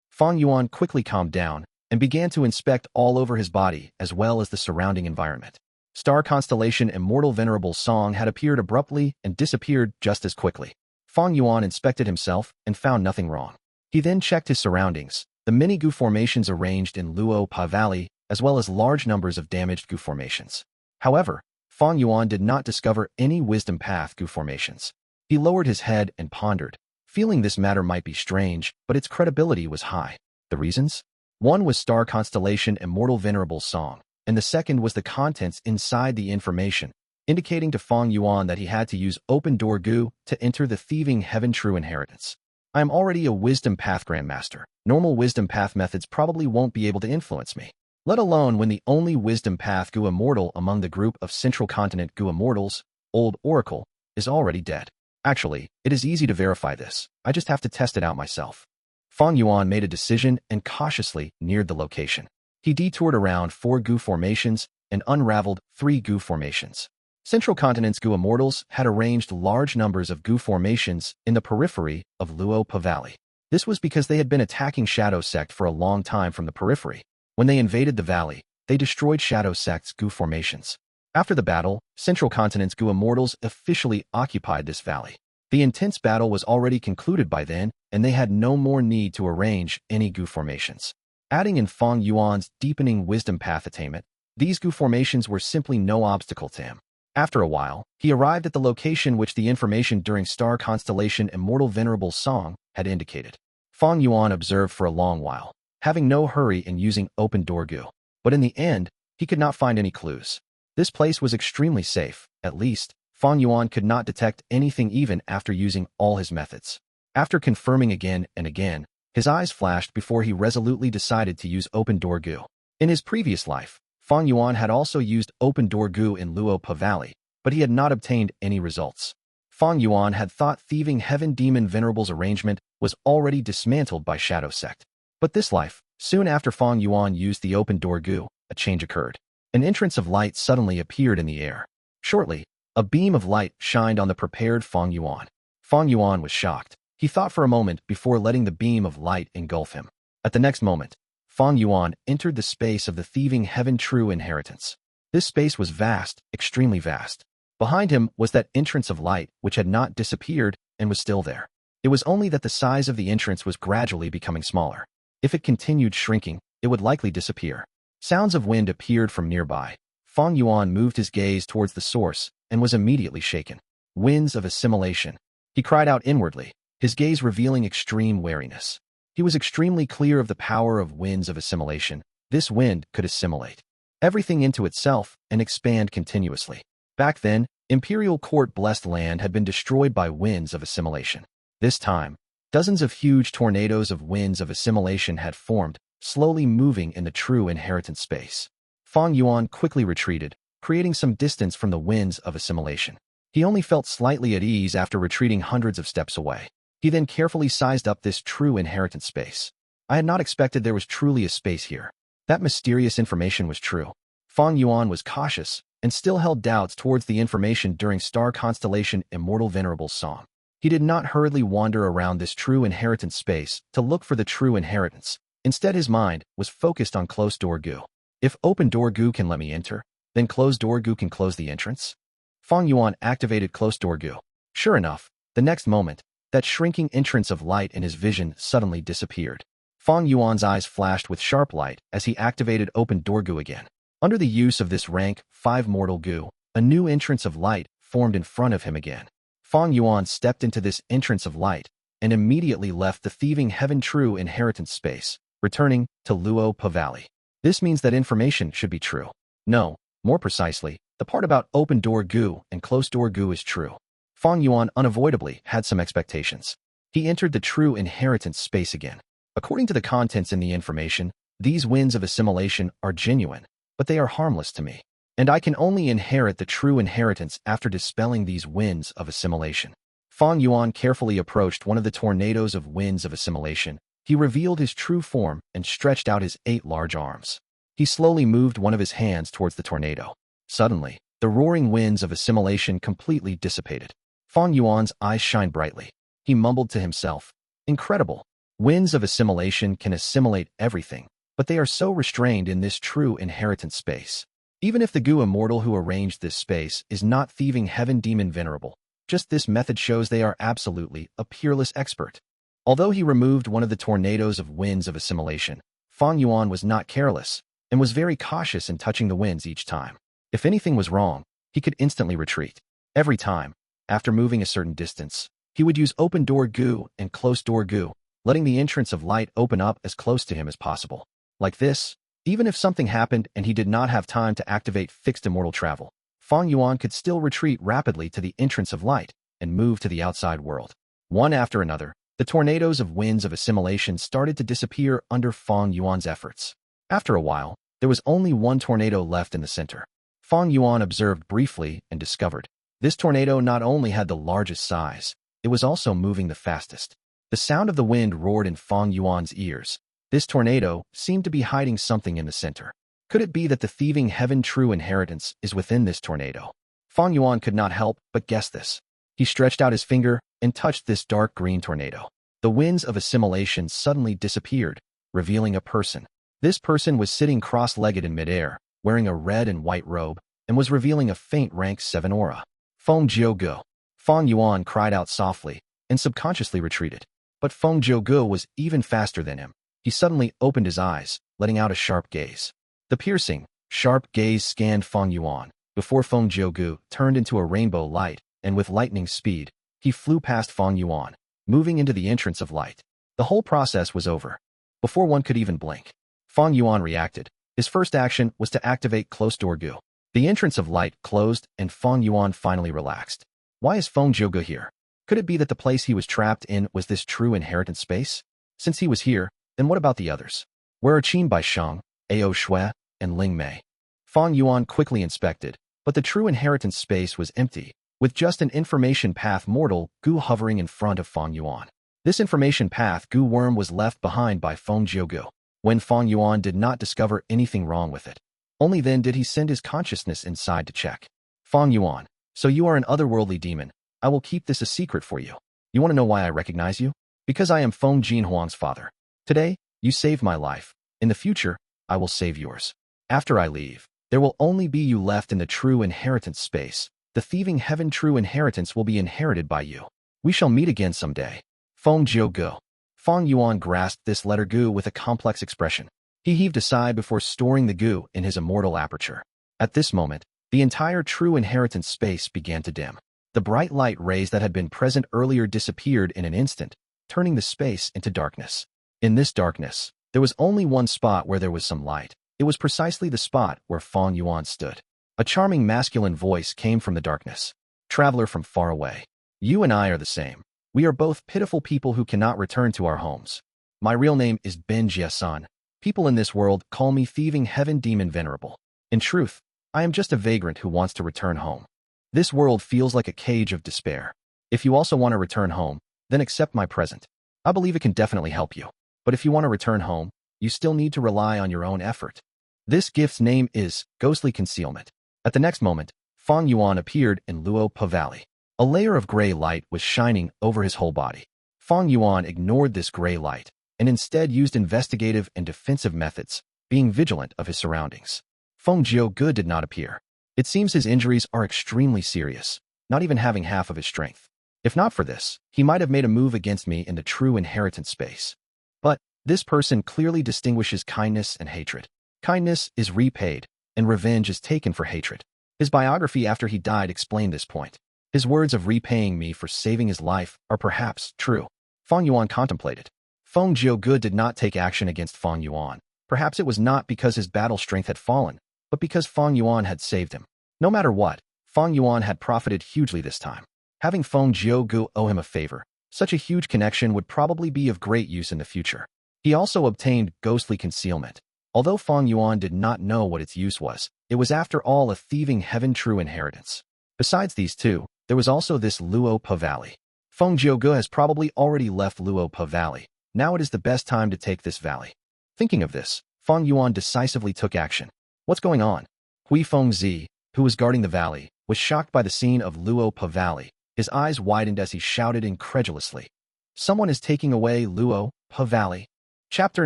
Fang Yuan quickly calmed down and began to inspect all over his body as well as the surrounding environment. Star Constellation Immortal Venerable's song had appeared abruptly and disappeared just as quickly. Fang Yuan inspected himself and found nothing wrong. He then checked his surroundings, the many Gu formations arranged in Luo Pa Valley, as well as large numbers of damaged Gu formations. However, Fang Yuan did not discover any wisdom path Gu formations. He lowered his head and pondered, feeling this matter might be strange, but its credibility was high. The reasons? One was Star Constellation Immortal Venerable's song, and the second was the contents inside the information, indicating to Fang Yuan that he had to use Open Door Gu to enter the Thieving Heaven True Inheritance. I am already a Wisdom Path Grandmaster. Normal Wisdom Path methods probably won't be able to influence me, let alone when the only Wisdom Path Gu Immortal among the group of Central Continent Gu Immortals, Old Oracle, is already dead. Actually, it is easy to verify this. I just have to test it out myself. Fang Yuan made a decision and cautiously neared the location. He detoured around 4 Gu formations and unraveled 3 Gu formations. Central Continent's Gu Immortals had arranged large numbers of Gu formations in the periphery of Luo Pa Valley. This was because they had been attacking Shadow Sect for a long time from the periphery. When they invaded the valley, they destroyed Shadow Sect's Gu formations. After the battle, Central Continent's Gu Immortals officially occupied this valley. The intense battle was already concluded by then, and they had no more need to arrange any Gu formations. Adding in Fang Yuan's deepening wisdom path attainment, these Gu formations were simply no obstacle to him. After a while, he arrived at the location which the information during Star Constellation Immortal Venerable's song had indicated. Fang Yuan observed for a long while, having no hurry in using open door Gu. But in the end, he could not find any clues. This place was extremely safe. At least, Fang Yuan could not detect anything even after using all his methods. After confirming again and again, his eyes flashed before he resolutely decided to use open door Gu. In his previous life, Fang Yuan had also used open door Gu in Luo Pa Valley, but he had not obtained any results. Fang Yuan had thought Thieving Heaven Demon Venerable's arrangement was already dismantled by Shadow Sect. But this life, soon after Fang Yuan used the open door Gu, a change occurred. An entrance of light suddenly appeared in the air. Shortly, a beam of light shined on the prepared Fang Yuan. Fang Yuan was shocked. He thought for a moment before letting the beam of light engulf him. At the next moment, Fang Yuan entered the space of the Thieving Heaven True Inheritance. This space was vast, extremely vast. Behind him was that entrance of light which had not disappeared and was still there. It was only that the size of the entrance was gradually becoming smaller. If it continued shrinking, it would likely disappear. Sounds of wind appeared from nearby. Fang Yuan moved his gaze towards the source and was immediately shaken. Winds of assimilation. He cried out inwardly, his gaze revealing extreme wariness. He was extremely clear of the power of winds of assimilation. This wind could assimilate everything into itself and expand continuously. Back then, Imperial Court-blessed land had been destroyed by winds of assimilation. This time, dozens of huge tornadoes of winds of assimilation had formed, slowly moving in the true inheritance space. Fang Yuan quickly retreated, creating some distance from the winds of assimilation. He only felt slightly at ease after retreating hundreds of steps away. He then carefully sized up this true inheritance space. I had not expected there was truly a space here. That mysterious information was true. Fang Yuan was cautious and still held doubts towards the information during Star Constellation Immortal Venerable's song. He did not hurriedly wander around this true inheritance space to look for the true inheritance. Instead, his mind was focused on closed door Gu. If open door Gu can let me enter, then closed door Gu can close the entrance? Fang Yuan activated closed door Gu. Sure enough, the next moment, that shrinking entrance of light in his vision suddenly disappeared. Fang Yuan's eyes flashed with sharp light as he activated open door Gu again. Under the use of this rank 5 mortal Gu, a new entrance of light formed in front of him again. Fang Yuan stepped into this entrance of light and immediately left the Thieving Heaven True inheritance space, returning to Luo Pa Valley. This means that information should be true. No, more precisely, the part about open door Gu and closed door Gu is true. Fang Yuan unavoidably had some expectations. He entered the true inheritance space again. According to the contents in the information, these winds of assimilation are genuine, but they are harmless to me. And I can only inherit the true inheritance after dispelling these winds of assimilation. Fang Yuan carefully approached one of the tornadoes of winds of assimilation. He revealed his true form and stretched out his 8 large arms. He slowly moved one of his hands towards the tornado. Suddenly, the roaring winds of assimilation completely dissipated. Fang Yuan's eyes shined brightly. He mumbled to himself, "Incredible. Winds of assimilation can assimilate everything, but they are so restrained in this true inheritance space. Even if the Gu Immortal who arranged this space is not Thieving Heaven Demon Venerable, just this method shows they are absolutely a peerless expert." Although he removed one of the tornadoes of winds of assimilation, Fang Yuan was not careless and was very cautious in touching the winds each time. If anything was wrong, he could instantly retreat. Every time, after moving a certain distance, he would use open door Gu and closed door Gu, letting the entrance of light open up as close to him as possible. Like this, even if something happened and he did not have time to activate fixed immortal travel, Fang Yuan could still retreat rapidly to the entrance of light and move to the outside world. One after another, the tornadoes of winds of assimilation started to disappear under Fang Yuan's efforts. After a while, there was only one tornado left in the center. Fang Yuan observed briefly and discovered this tornado not only had the largest size, it was also moving the fastest. The sound of the wind roared in Fang Yuan's ears. This tornado seemed to be hiding something in the center. Could it be that the Thieving Heaven True Inheritance is within this tornado? Fang Yuan could not help but guess this. He stretched out his finger and touched this dark green tornado. The winds of assimilation suddenly disappeared, revealing a person. This person was sitting cross-legged in midair, wearing a red and white robe. and was revealing a faint rank 7 aura. Feng Gu. Fang Yuan cried out softly and subconsciously retreated. But Feng Gu was even faster than him. He suddenly opened his eyes, letting out a sharp gaze. The piercing, sharp gaze scanned Fang Yuan before Feng Gu turned into a rainbow light, and with lightning speed, he flew past Fang Yuan, moving into the entrance of light. The whole process was over. Before one could even blink, Fang Yuan reacted. His first action was to activate Close Door Gu. The entrance of light closed, and Fang Yuan finally relaxed. Why is Feng Gu here? Could it be that the place he was trapped in was this true inheritance space? Since he was here, then what about the others? Where are Qin Bai Sheng, Ao Shui, and Ling Mei? Fang Yuan quickly inspected, but the true inheritance space was empty, with just an information path Mortal Gu hovering in front of Fang Yuan. This information path Gu worm was left behind by Feng Gu when Fang Yuan did not discover anything wrong with it. Only then did he send his consciousness inside to check. Fang Yuan, so you are an otherworldly demon. I will keep this a secret for you. You want to know why I recognize you? Because I am Feng Jinhuang's father. Today, you saved my life. In the future, I will save yours. After I leave, there will only be you left in the true inheritance space. The thieving heaven true inheritance will be inherited by you. We shall meet again someday. Feng Gu. Fang Yuan grasped this letter Gu with a complex expression. He heaved a sigh before storing the Gu in his immortal aperture. At this moment, the entire true inheritance space began to dim. The bright light rays that had been present earlier disappeared in an instant, turning the space into darkness. In this darkness, there was only one spot where there was some light. It was precisely the spot where Fang Yuan stood. A charming masculine voice came from the darkness. Traveler from far away. You and I are the same. We are both pitiful people who cannot return to our homes. My real name is Ben Jia-san. People in this world call me Thieving Heaven Demon Venerable. In truth, I am just a vagrant who wants to return home. This world feels like a cage of despair. If you also want to return home, then accept my present. I believe it can definitely help you. But if you want to return home, you still need to rely on your own effort. This gift's name is Ghostly Concealment. At the next moment, Fang Yuan appeared in Luo Pa Valley. A layer of gray light was shining over his whole body. Fang Yuan ignored this gray light and instead used investigative and defensive methods, being vigilant of his surroundings. Feng Gu did not appear. It seems his injuries are extremely serious, not even having half of his strength. If not for this, he might have made a move against me in the true inheritance space. But this person clearly distinguishes kindness and hatred. Kindness is repaid, and revenge is taken for hatred. His biography after he died explained this point. His words of repaying me for saving his life are perhaps true. Fang Yuan contemplated. Feng Gu did not take action against Fang Yuan. Perhaps it was not because his battle strength had fallen, but because Fang Yuan had saved him. No matter what, Fang Yuan had profited hugely this time. Having Feng Gu owe him a favor, such a huge connection would probably be of great use in the future. He also obtained Ghostly Concealment. Although Fang Yuan did not know what its use was, it was after all a thieving heaven true inheritance. Besides these two, there was also this Luo Pa Valley. Feng Gu has probably already left Luo Pa Valley. Now it is the best time to take this valley. Thinking of this, Fang Yuan decisively took action. What's going on? Hui Fengzi, who was guarding the valley, was shocked by the scene of Luo Pa Valley. His eyes widened as he shouted incredulously. Someone is taking away Luo Pa Valley. Chapter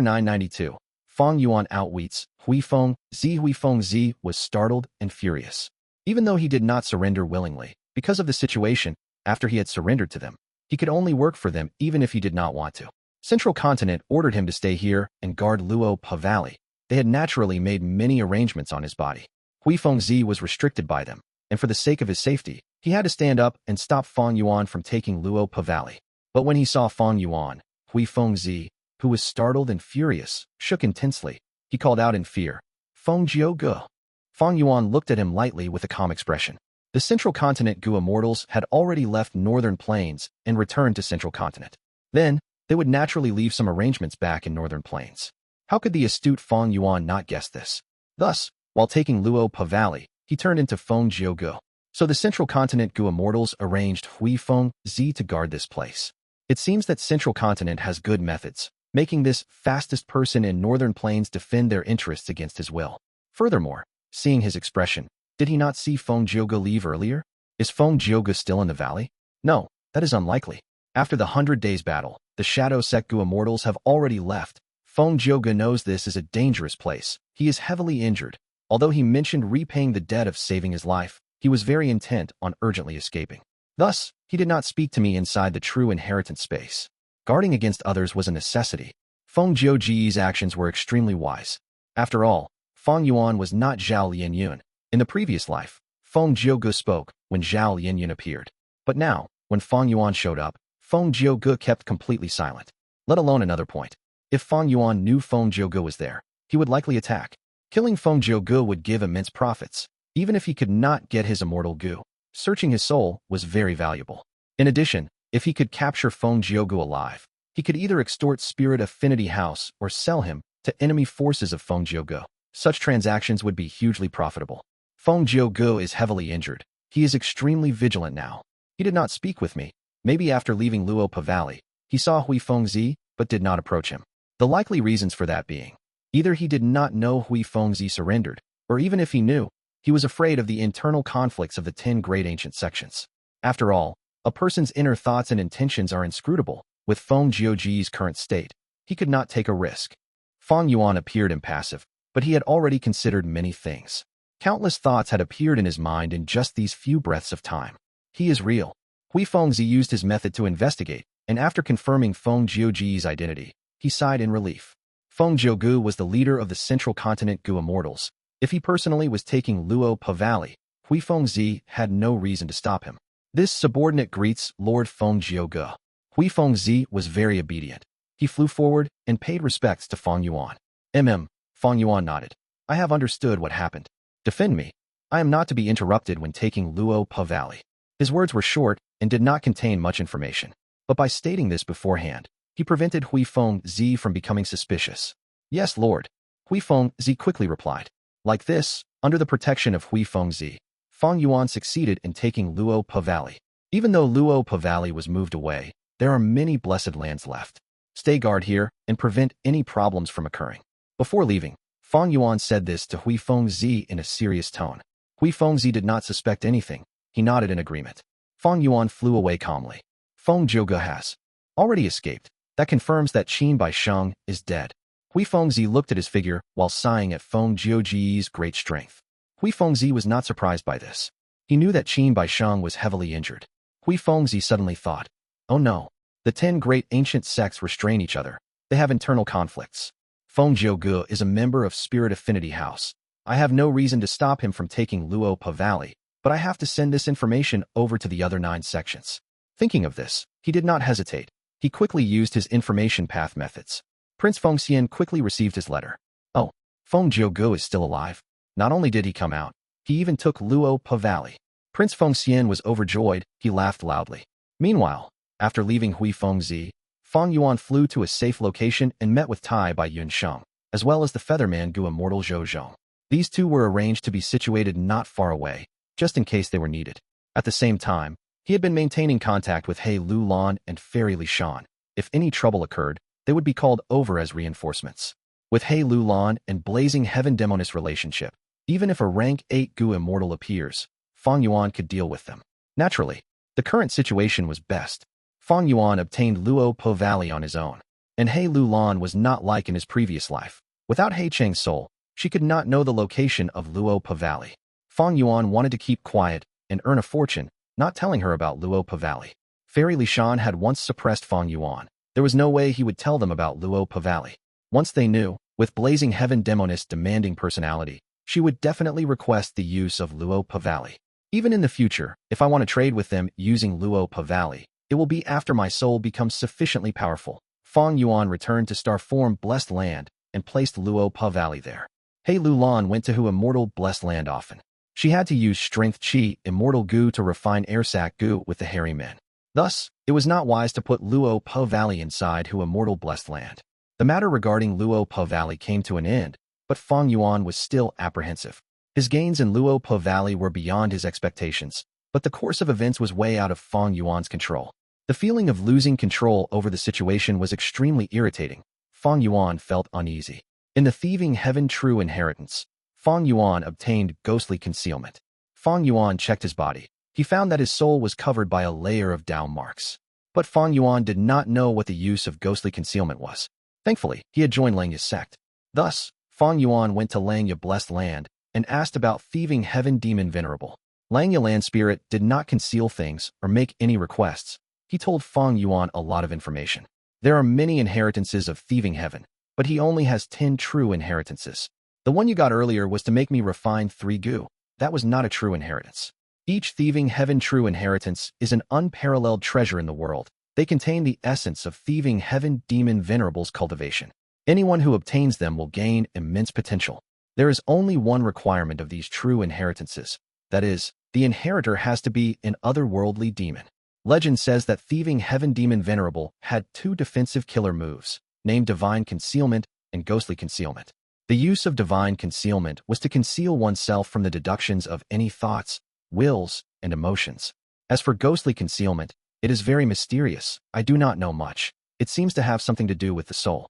992. Fang Yuan Outwits. Hui Fengzi was startled and furious. Even though he did not surrender willingly, because of the situation, after he had surrendered to them, he could only work for them even if he did not want to. Central Continent ordered him to stay here and guard Luo Pa Valley. They had naturally made many arrangements on his body. Hui Fengzi was restricted by them, and for the sake of his safety, he had to stand up and stop Fang Yuan from taking Luo Pa Valley. But when he saw Fang Yuan, Hui Fengzi, who was startled and furious, shook intensely. He called out in fear, Feng Gu. Fang Yuan looked at him lightly with a calm expression. The Central Continent Gu Immortals had already left Northern Plains and returned to Central Continent. Then, they would naturally leave some arrangements back in Northern Plains. How could the astute Fang Yuan not guess this? Thus, while taking Luo Pa Valley, he turned into Feng Gu. So the Central Continent Gu Immortals arranged Hui Fengzi to guard this place. It seems that Central Continent has good methods, making this fastest person in Northern Plains defend their interests against his will. Furthermore, seeing his expression, did he not see Feng Gu leave earlier? Is Feng Gu still in the valley? No, that is unlikely. After the 100 Days battle, the Shadow Sect Gu Immortals have already left. Feng Gu knows this is a dangerous place. He is heavily injured, Although he mentioned repaying the debt of saving his life, he was very intent on urgently escaping. Thus, he did not speak to me inside the true inheritance space. Guarding against others was a necessity. Feng Jiuji's actions were extremely wise. After all, Fang Yuan was not Zhao Lianyun. In the previous life, Feng Jiugu spoke when Zhao Lianyun appeared. But now, when Fang Yuan showed up, Feng Jiugu kept completely silent. Let alone another point. If Fang Yuan knew Feng Jiugu was there, he would likely attack. Killing Feng Jiugu would give immense profits, even if he could not get his Immortal Gu. Searching his soul was very valuable. In addition, if he could capture Feng Jiugu alive, he could either extort Spirit Affinity House or sell him to enemy forces of Feng Jiugu. Such transactions would be hugely profitable. Feng Jiugu is heavily injured. He is extremely vigilant now. He did not speak with me. Maybe after leaving Luopa Valley, he saw Hui Fengzi, but did not approach him. The likely reasons for that being, either he did not know Hui Fengzi surrendered, or even if he knew, he was afraid of the internal conflicts of the 10 great ancient sections. After all, a person's inner thoughts and intentions are inscrutable. With Feng Jiuji's current state, he could not take a risk. Fang Yuan appeared impassive, but he had already considered many things. Countless thoughts had appeared in his mind in just these few breaths of time. He is real. Hui Fengzi used his method to investigate, and after confirming Feng Jiuji's identity, he sighed in relief. Feng Jiugu was the leader of the Central Continent Gu Immortals. If he personally was taking Luopa Valley, Hui Fengzi had no reason to stop him. This subordinate greets Lord Feng Jiugu. Hui Fengzi was very obedient. He flew forward and paid respects to Fang Yuan. Fang Yuan nodded. I have understood what happened. Defend me. I am not to be interrupted when taking Luopa Valley. His words were short and did not contain much information. But by stating this beforehand, he prevented Hui Fengzi from becoming suspicious. Yes, Lord. Hui Fengzi quickly replied. Like this, under the protection of Hui Fengzi, Fang Yuan succeeded in taking Luopa Valley. Even though Luopa Valley was moved away, there are many blessed lands left. Stay guard here and prevent any problems from occurring. Before leaving, Fang Yuan said this to Hui Fengzi in a serious tone. Hui Fengzi did not suspect anything. He nodded in agreement. Fang Yuan flew away calmly. Feng Jiugu has already escaped. That confirms that Qin Baisheng is dead. Hui Fengzi looked at his figure while sighing at Feng Jiuji's great strength. Hui Fengzi was not surprised by this. He knew that Qin Baisheng was heavily injured. Hui Fengzi suddenly thought, oh no, the 10 great ancient sects restrain each other. They have internal conflicts. Feng Jiugu is a member of Spirit Affinity House. I have no reason to stop him from taking Luopa Valley, but I have to send this information over to the other 9 sections. Thinking of this, he did not hesitate. He quickly used his information path methods. Prince Fengxian quickly received his letter. Oh, Feng Jiugu is still alive. Not only did he come out, he even took Luopa Valley. Prince Fengxian was overjoyed. He laughed loudly. Meanwhile, after leaving Hui Fengzi, Fang Yuan flew to a safe location and met with Tai Bai Yunsheng, as well as the Featherman Gu Immortal Zhou Zhong. These two were arranged to be situated not far away, just in case they were needed. At the same time, he had been maintaining contact with He Lu Lan and Fairy Li Shan. If any trouble occurred, they would be called over as reinforcements. With He Lu Lan and Blazing Heaven Demoness relationship, even if a rank 8 Gu Immortal appears, Fang Yuan could deal with them. Naturally, the current situation was best. Fang Yuan obtained Luopa Valley on his own, and He Lu Lan was not like in his previous life. Without He Cheng's soul, she could not know the location of Luopa Valley. Fang Yuan wanted to keep quiet and earn a fortune, not telling her about Luopa Valley. Fairy Li Shan had once suppressed Fang Yuan. There was no way he would tell them about Luopa Valley. Once they knew, with Blazing Heaven Demoness demanding personality, she would definitely request the use of Luopa Valley. Even in the future, if I want to trade with them using Luopa Valley, it will be after my soul becomes sufficiently powerful. Fang Yuan returned to Starform Blessed Land and placed Luopa Valley there. He Lu Lan went to Immortal Blessed Land often. She had to use Strength Qi Immortal Gu to refine Airsac Gu with the hairy men. Thus, it was not wise to put Luopa Valley inside Immortal Blessed Land. The matter regarding Luopa Valley came to an end, but Fang Yuan was still apprehensive. His gains in Luopa Valley were beyond his expectations, but the course of events was way out of Fang Yuan's control. The feeling of losing control over the situation was extremely irritating. Fang Yuan felt uneasy. In the Thieving Heaven True Inheritance, Fang Yuan obtained ghostly concealment. Fang Yuan checked his body. He found that his soul was covered by a layer of Dao marks. But Fang Yuan did not know what the use of ghostly concealment was. Thankfully, he had joined Langya's sect. Thus, Fang Yuan went to Langya Blessed Land and asked about thieving heaven demon Venerable. Lang Yalan spirit did not conceal things or make any requests. He told Fang Yuan a lot of information. There are many inheritances of thieving heaven, but he only has 10 true inheritances. The one you got earlier was to make me refine 3 Gu. That was not a true inheritance. Each thieving heaven true inheritance is an unparalleled treasure in the world. They contain the essence of thieving heaven demon Venerable's cultivation. Anyone who obtains them will gain immense potential. There is only one requirement of these true inheritances. That is, the inheritor has to be an otherworldly demon. Legend says that thieving heaven demon Venerable had 2 defensive killer moves, named Divine Concealment and Ghostly Concealment. The use of Divine Concealment was to conceal oneself from the deductions of any thoughts, wills, and emotions. As for Ghostly Concealment, it is very mysterious. I do not know much. It seems to have something to do with the soul.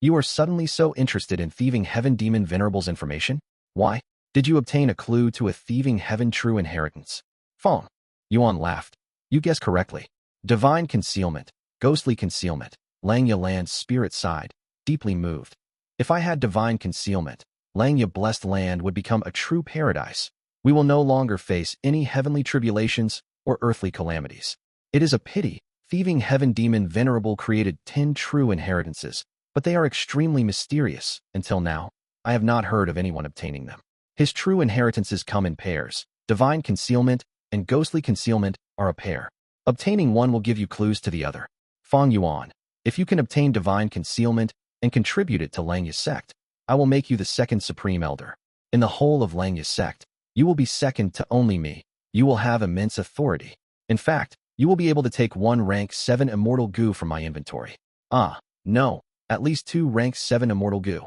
You are suddenly so interested in thieving heaven demon Venerable's information? Why? Did you obtain a clue to a thieving heaven true inheritance? Feng Yuan laughed. You guessed correctly. Divine Concealment, Ghostly Concealment. Lang Yalan's spirit sighed, deeply moved. If I had Divine Concealment, Langya blessed land would become a true paradise. We will no longer face any heavenly tribulations or earthly calamities. It is a pity. Thieving heaven demon Venerable created 10 true inheritances, but they are extremely mysterious. Until now, I have not heard of anyone obtaining them. His true inheritances come in pairs. Divine Concealment and Ghostly Concealment are a pair. Obtaining one will give you clues to the other. Fang Yuan, if you can obtain Divine Concealment and contribute it to Langya's sect, I will make you the 2nd Supreme Elder. In the whole of Langya's sect, you will be second to only me. You will have immense authority. In fact, you will be able to take 1 rank 7 Immortal Gu from my inventory. No. At least 2 rank 7 Immortal Gu.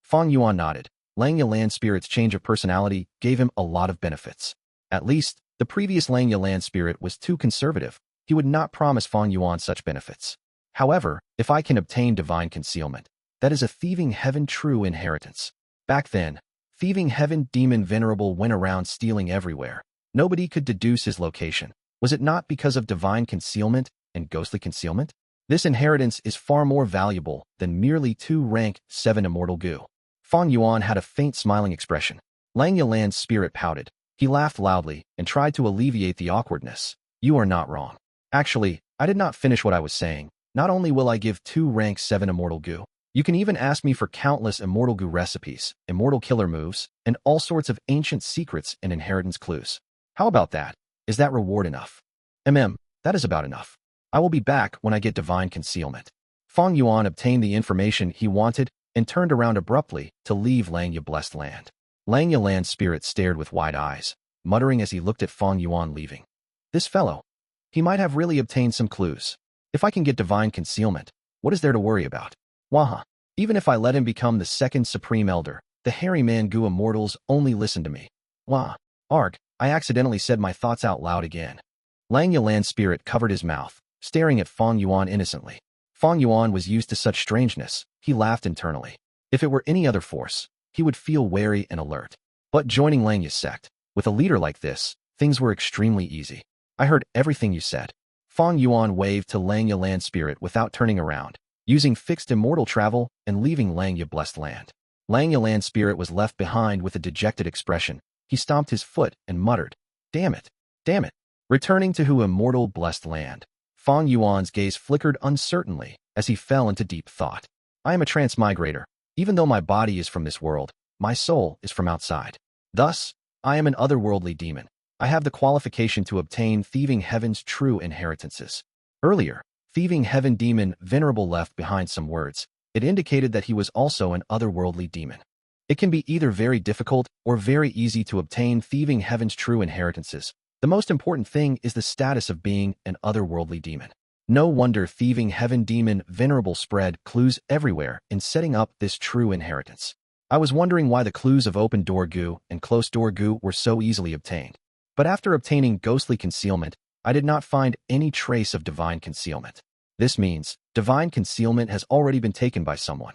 Fang Yuan nodded. Lang Yalan spirit's change of personality gave him a lot of benefits. At least, the previous Lang Yalan spirit was too conservative. He would not promise Fang Yuan such benefits. However, if I can obtain Divine Concealment, that is a thieving heaven true inheritance. Back then, thieving heaven demon Venerable went around stealing everywhere. Nobody could deduce his location. Was it not because of Divine Concealment and Ghostly Concealment? This inheritance is far more valuable than merely 2 rank 7 Immortal Gu. Fang Yuan had a faint smiling expression. Lang Yalan's spirit pouted. He laughed loudly and tried to alleviate the awkwardness. You are not wrong. Actually, I did not finish what I was saying. Not only will I give 2 rank 7 Immortal Gu, you can even ask me for countless Immortal Gu recipes, immortal killer moves, and all sorts of ancient secrets and inheritance clues. How about that? Is that reward enough? That is about enough. I will be back when I get Divine Concealment. Fang Yuan obtained the information he wanted and turned around abruptly to leave Langya blessed land. Lang Yalan's spirit stared with wide eyes, muttering as he looked at Fang Yuan leaving. This fellow. He might have really obtained some clues. If I can get Divine Concealment, what is there to worry about? Waha. Even if I let him become the 2nd Supreme Elder, the hairy man Gu immortals only listen to me. Wah. Arg, I accidentally said my thoughts out loud again. Lang Yalan's spirit covered his mouth, staring at Fang Yuan innocently. Fang Yuan was used to such strangeness. He laughed internally. If it were any other force, he would feel wary and alert. But joining Langya's sect, with a leader like this, things were extremely easy. I heard everything you said. Fang Yuan waved to Lang Yalan's spirit without turning around, using fixed immortal travel and leaving Langya blessed land. Lang Yalan's spirit was left behind with a dejected expression. He stomped his foot and muttered, Damn it. Returning to who immortal blessed land. Fang Yuan's gaze flickered uncertainly as he fell into deep thought. I am a transmigrator. Even though my body is from this world, my soul is from outside. Thus, I am an otherworldly demon. I have the qualification to obtain thieving heaven's true inheritances. Earlier, thieving heaven demon Venerable left behind some words. It indicated that he was also an otherworldly demon. It can be either very difficult or very easy to obtain thieving heaven's true inheritances. The most important thing is the status of being an otherworldly demon. No wonder thieving heaven demon Venerable spread clues everywhere in setting up this true inheritance. I was wondering why the clues of open door Gu and closed door Gu were so easily obtained. But after obtaining Ghostly Concealment, I did not find any trace of Divine Concealment. This means Divine Concealment has already been taken by someone.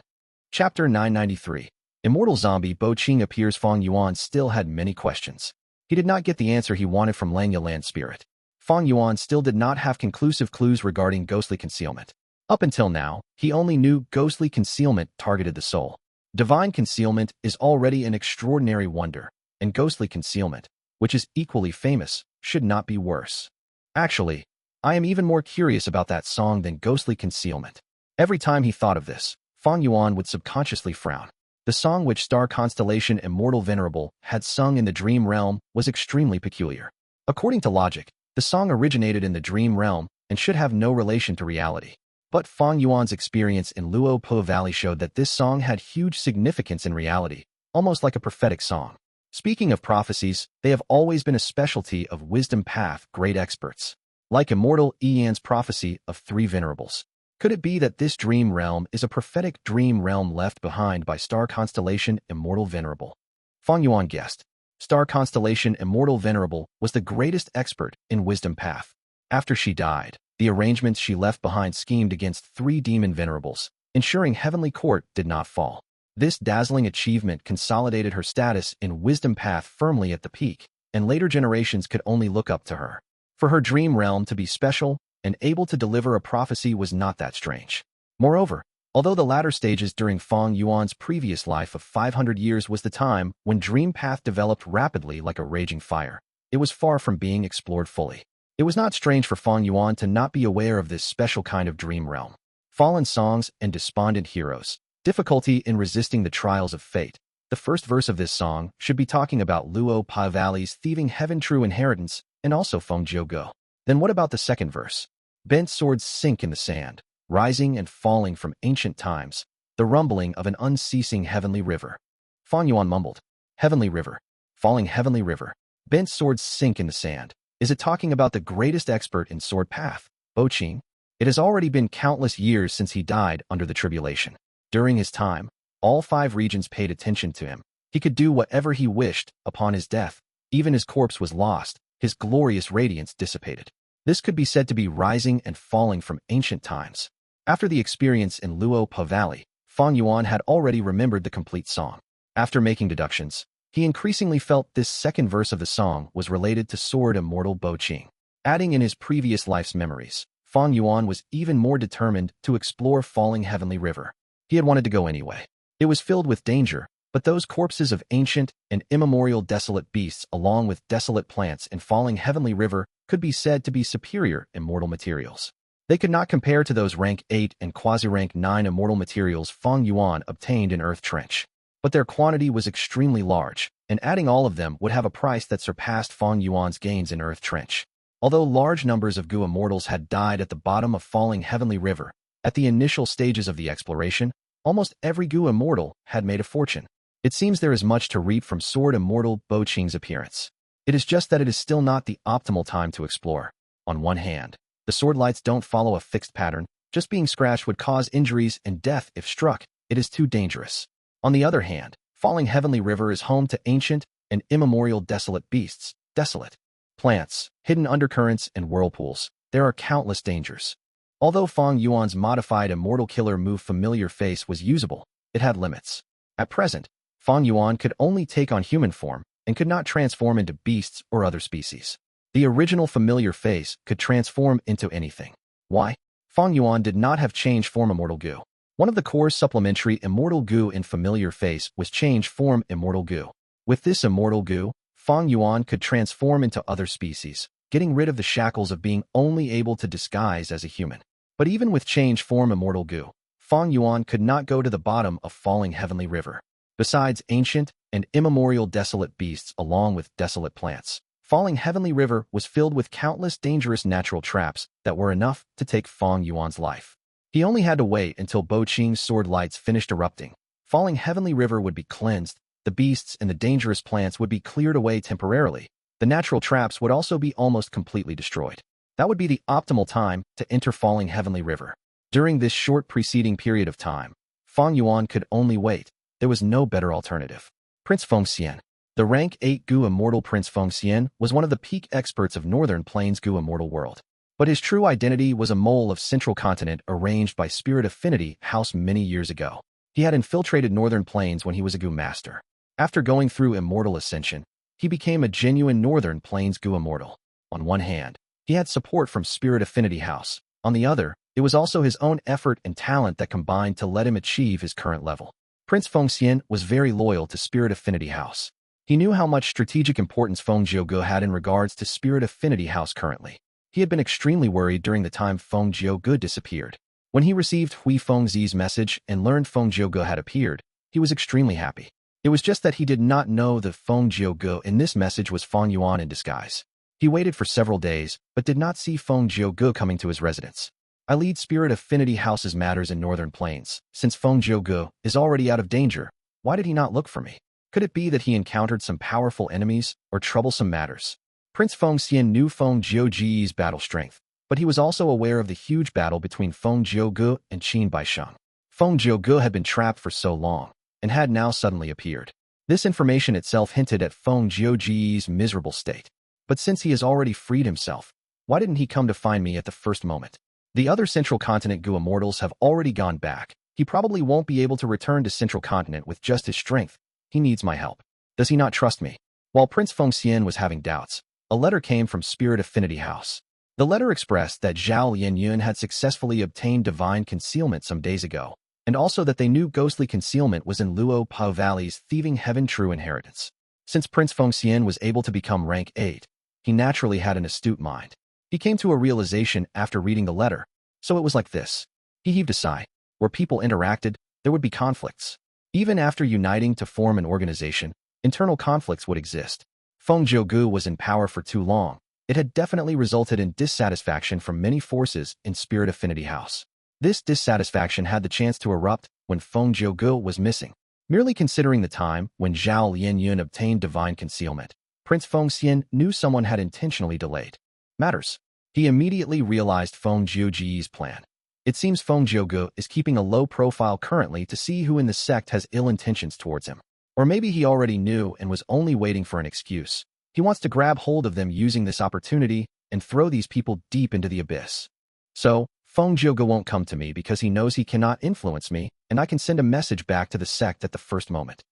Chapter 993. Immortal Zombie Bo Qing appears. Fang Yuan still had many questions. He did not get the answer he wanted from Lang Yalan's spirit. Fang Yuan still did not have conclusive clues regarding Ghostly Concealment. Up until now, he only knew Ghostly Concealment targeted the soul. Divine concealment is already an extraordinary wonder, and ghostly concealment, which is equally famous, should not be worse. Actually, I am even more curious about that song than ghostly concealment. Every time he thought of this, Fang Yuan would subconsciously frown. The song which star Constellation Immortal Venerable had sung in the dream realm was extremely peculiar. According to logic, the song originated in the dream realm and should have no relation to reality. But Fang Yuan's experience in Luo Po Valley showed that this song had huge significance in reality, almost like a prophetic song. Speaking of prophecies, they have always been a specialty of Wisdom Path great experts. Like Immortal Yuan's prophecy of 3 venerables. Could it be that this dream realm is a prophetic dream realm left behind by star constellation Immortal Venerable? Fang Yuan guessed. Star constellation Immortal Venerable was the greatest expert in Wisdom Path. After she died, the arrangements she left behind schemed against 3 demon venerables, ensuring Heavenly Court did not fall. This dazzling achievement consolidated her status in Wisdom Path firmly at the peak, and later generations could only look up to her. For her dream realm to be special and able to deliver a prophecy was not that strange. Moreover, although the latter stages during Fang Yuan's previous life of 500 years was the time when Dream Path developed rapidly like a raging fire, it was far from being explored fully. It was not strange for Fang Yuan to not be aware of this special kind of dream realm. Fallen songs and despondent heroes. Difficulty in resisting the trials of fate. The first verse of this song should be talking about Luo Pa Valley's thieving heaven true inheritance and also Feng Jiuge. Then what about the second verse? Bent swords sink in the sand, rising and falling from ancient times, the rumbling of an unceasing heavenly river. Fang Yuan mumbled, heavenly river, falling heavenly river, bent swords sink in the sand. Is it talking about the greatest expert in sword path, Qing? It has already been countless years since he died under the tribulation. During his time, all 5 regions paid attention to him. He could do whatever he wished upon his death. Even his corpse was lost, his glorious radiance dissipated. This could be said to be rising and falling from ancient times. After the experience in Luo Pa Valley, Fang Yuan had already remembered the complete song. After making deductions, he increasingly felt this second verse of the song was related to Sword Immortal Qing. Adding in his previous life's memories, Fang Yuan was even more determined to explore Falling Heavenly River. He had wanted to go anyway. It was filled with danger, but those corpses of ancient and immemorial desolate beasts along with desolate plants in Falling Heavenly River could be said to be superior immortal materials. They could not compare to those rank 8 and quasi-rank 9 immortal materials Fang Yuan obtained in Earth Trench. But their quantity was extremely large, and adding all of them would have a price that surpassed Fang Yuan's gains in Earth Trench. Although large numbers of Gu immortals had died at the bottom of Falling Heavenly River, at the initial stages of the exploration, almost every Gu immortal had made a fortune. It seems there is much to reap from Sword Immortal Qing's appearance. It is just that it is still not the optimal time to explore. On one hand, the sword lights don't follow a fixed pattern. Just being scratched would cause injuries and death if struck. It is too dangerous. On the other hand, Falling Heavenly River is home to ancient and immemorial desolate beasts, desolate plants, hidden undercurrents, and whirlpools. There are countless dangers. Although Fang Yuan's modified Immortal Killer move Familiar Face was usable, it had limits. At present, Fang Yuan could only take on human form and could not transform into beasts or other species. The original Familiar Face could transform into anything. Why? Fang Yuan did not have change form Immortal Gu. One of the core supplementary Immortal Gu in Familiar Face was change form Immortal Gu. With this Immortal Gu, Fang Yuan could transform into other species, getting rid of the shackles of being only able to disguise as a human. But even with change form Immortal Gu, Fang Yuan could not go to the bottom of Falling Heavenly River. Besides ancient and immemorial desolate beasts along with desolate plants, Falling Heavenly River was filled with countless dangerous natural traps that were enough to take Fang Yuan's life. He only had to wait until Qing's sword lights finished erupting. Falling Heavenly River would be cleansed, the beasts and the dangerous plants would be cleared away temporarily. The natural traps would also be almost completely destroyed. That would be the optimal time to enter Falling Heavenly River. During this short preceding period of time, Fang Yuan could only wait. There was no better alternative. Prince Feng. The rank 8 Gu Immortal Prince Feng was one of the peak experts of Northern Plains Gu Immortal world. But his true identity was a mole of Central Continent arranged by Spirit Affinity House many years ago. He had infiltrated Northern Plains when he was a Gu Master. After going through Immortal Ascension, he became a genuine Northern Plains Gu Immortal. On one hand, he had support from Spirit Affinity House. On the other, it was also his own effort and talent that combined to let him achieve his current level. Prince Feng Xian was very loyal to Spirit Affinity House. He knew how much strategic importance Feng Gu had in regards to Spirit Affinity House currently. He had been extremely worried during the time Feng Gu disappeared. When he received Hui Fengzi's message and learned Feng Gu had appeared, he was extremely happy. It was just that he did not know that Feng Gu in this message was Fang Yuan in disguise. He waited for several days, but did not see Feng Gu coming to his residence. I lead Spirit Affinity House's matters in Northern Plains. Since Feng Gu is already out of danger, why did he not look for me? Could it be that he encountered some powerful enemies or troublesome matters? Prince Feng Xian knew Feng Jiuji's battle strength, but he was also aware of the huge battle between Feng Gu and Qing Baisheng. Feng Gu had been trapped for so long, and had now suddenly appeared. This information itself hinted at Feng Jiuji's miserable state. But since he has already freed himself, why didn't he come to find me at the first moment? The other Central Continent Gu Immortals have already gone back. He probably won't be able to return to Central Continent with just his strength. He needs my help. Does he not trust me? While Prince Feng Xian was having doubts, a letter came from Spirit Affinity House. The letter expressed that Zhao Lianyun had successfully obtained divine concealment some days ago, and also that they knew ghostly concealment was in Luo Pa Valley's Thieving Heaven True Inheritance. Since Prince Feng Xian was able to become rank 8, he naturally had an astute mind. He came to a realization after reading the letter, so it was like this. He heaved a sigh. Where people interacted, there would be conflicts. Even after uniting to form an organization, internal conflicts would exist. Feng Gu was in power for too long. It had definitely resulted in dissatisfaction from many forces in Spirit Affinity House. This dissatisfaction had the chance to erupt when Feng Gu was missing. Merely considering the time when Zhao Lianyun obtained divine concealment, Prince Feng Xian knew someone had intentionally delayed matters. He immediately realized Feng Jiuji's plan. It seems Feng Gu is keeping a low profile currently to see who in the sect has ill intentions towards him. Or maybe he already knew and was only waiting for an excuse. He wants to grab hold of them using this opportunity and throw these people deep into the abyss. So, Feng Gu won't come to me because he knows he cannot influence me, and I can send a message back to the sect at the first moment.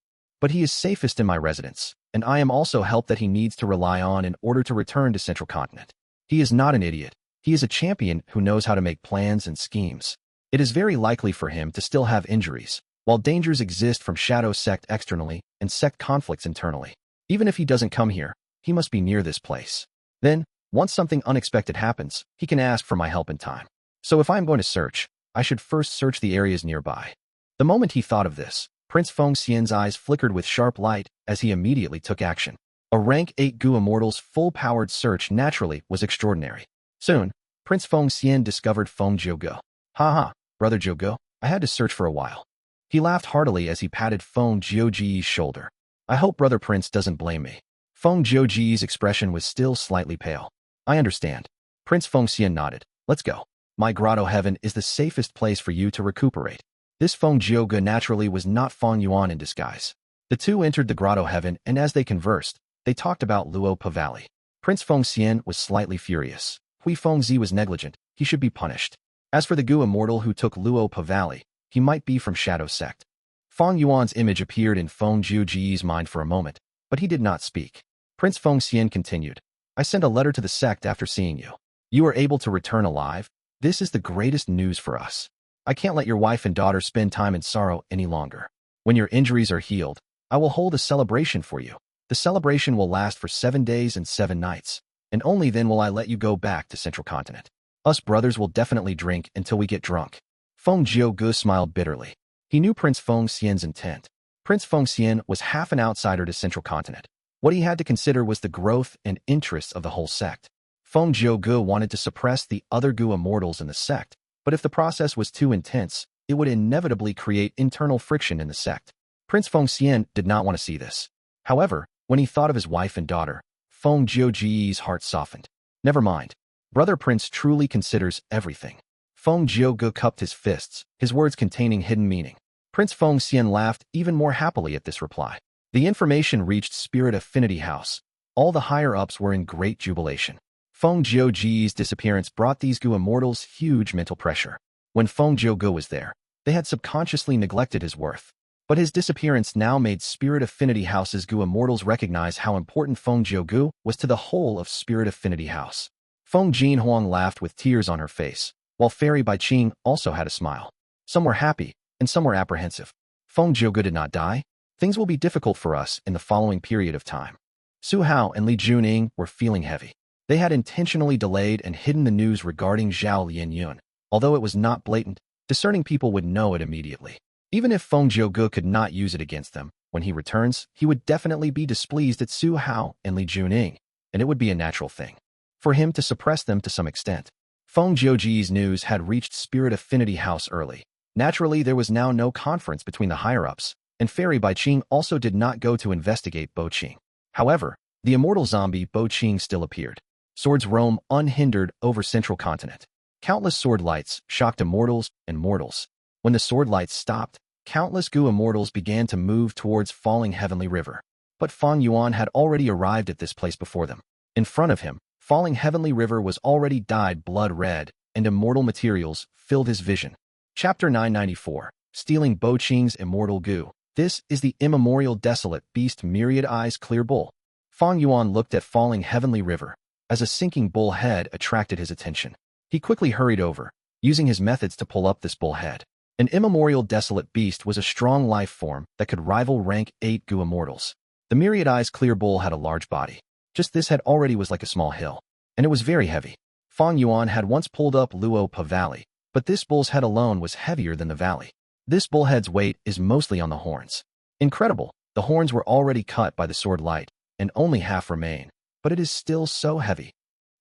But he is safest in my residence, and I am also help that he needs to rely on in order to return to Central Continent. He is not an idiot. He is a champion who knows how to make plans and schemes. It is very likely for him to still have injuries, while dangers exist from Shadow Sect externally and Sect conflicts internally. Even if he doesn't come here, he must be near this place. Then, once something unexpected happens, he can ask for my help in time. So if I am going to search, I should first search the areas nearby. The moment he thought of this, Prince Feng Xian's eyes flickered with sharp light as he immediately took action. A rank 8 Gu Immortal's full-powered search naturally was extraordinary. Soon, Prince Feng Xian discovered Feng Gu. Ha, Brother Gu, I had to search for a while. He laughed heartily as he patted Feng Jiuji's shoulder. I hope Brother Prince doesn't blame me. Feng Jiuji's expression was still slightly pale. I understand. Prince Feng Xian nodded. Let's go. My grotto heaven is the safest place for you to recuperate. This Feng Gu naturally was not Fang Yuan in disguise. The two entered the grotto heaven, and as they conversed, they talked about Luo Pa Valley. Prince Feng Xian was slightly furious. Hui Fengzi was negligent. He should be punished. As for the Gu Immortal who took Luo Pa Valley, he might be from Shadow Sect. Fang Yuan's image appeared in Feng Jiuji's mind for a moment, but he did not speak. Prince Feng Xian continued. I sent a letter to the sect after seeing you. You are able to return alive. This is the greatest news for us. I can't let your wife and daughter spend time in sorrow any longer. When your injuries are healed, I will hold a celebration for you. The celebration will last for 7 days and 7 nights, and only then will I let you go back to Central Continent. Us brothers will definitely drink until we get drunk. Feng Gu smiled bitterly. He knew Prince Feng Xian's intent. Prince Feng Xian was half an outsider to Central Continent. What he had to consider was the growth and interests of the whole sect. Feng Gu wanted to suppress the other Gu Immortals in the sect, but if the process was too intense, it would inevitably create internal friction in the sect. Prince Feng Xian did not want to see this. However, when he thought of his wife and daughter, Feng Jiuji's heart softened. Never mind. Brother Prince truly considers everything. Feng Gu cupped his fists, his words containing hidden meaning. Prince Feng Xian laughed even more happily at this reply. The information reached Spirit Affinity House. All the higher-ups were in great jubilation. Feng Jiuji's disappearance brought these Gu Immortals huge mental pressure. When Feng Gu was there, they had subconsciously neglected his worth. But his disappearance now made Spirit Affinity House's Gu Immortals recognize how important Feng Gu was to the whole of Spirit Affinity House. Feng Jinhuang laughed with tears on her face, while Fairy by Qing also had a smile. Some were happy, and some were apprehensive. Feng Yuan did not die. Things will be difficult for us in the following period of time. Su Hao and Li Juning were feeling heavy. They had intentionally delayed and hidden the news regarding Zhao Lianyun. Although it was not blatant, discerning people would know it immediately. Even if Feng Yuan could not use it against them, when he returns, he would definitely be displeased at Su Hao and Li Juning, and it would be a natural thing for him to suppress them to some extent. Feng Zhouji's news had reached Spirit Affinity House early. Naturally, there was now no conference between the higher-ups, and Fairy by Qing also did not go to investigate Bo Qing. However, the immortal zombie Bo Qing still appeared. Swords roam unhindered over Central Continent. Countless sword lights shocked immortals and mortals. When the sword lights stopped, countless Gu immortals began to move towards falling Heavenly River. But Fang Yuan had already arrived at this place before them. In front of him, falling Heavenly River was already dyed blood red, and immortal materials filled his vision. Chapter 994, Stealing Bo Qing's Immortal Gu. This is the immemorial desolate beast myriad eyes clear bull. Fang Yuan looked at falling Heavenly River, as a sinking bull head attracted his attention. He quickly hurried over, using his methods to pull up this bull head. An immemorial desolate beast was a strong life form that could rival rank 8 Gu immortals. The myriad eyes clear bull had a large body. Just this head already was like a small hill, and it was very heavy. Fang Yuan had once pulled up Luo Pa Valley, but this bull's head alone was heavier than the valley. This bullhead's weight is mostly on the horns. Incredible, the horns were already cut by the sword light, and only half remain, but it is still so heavy.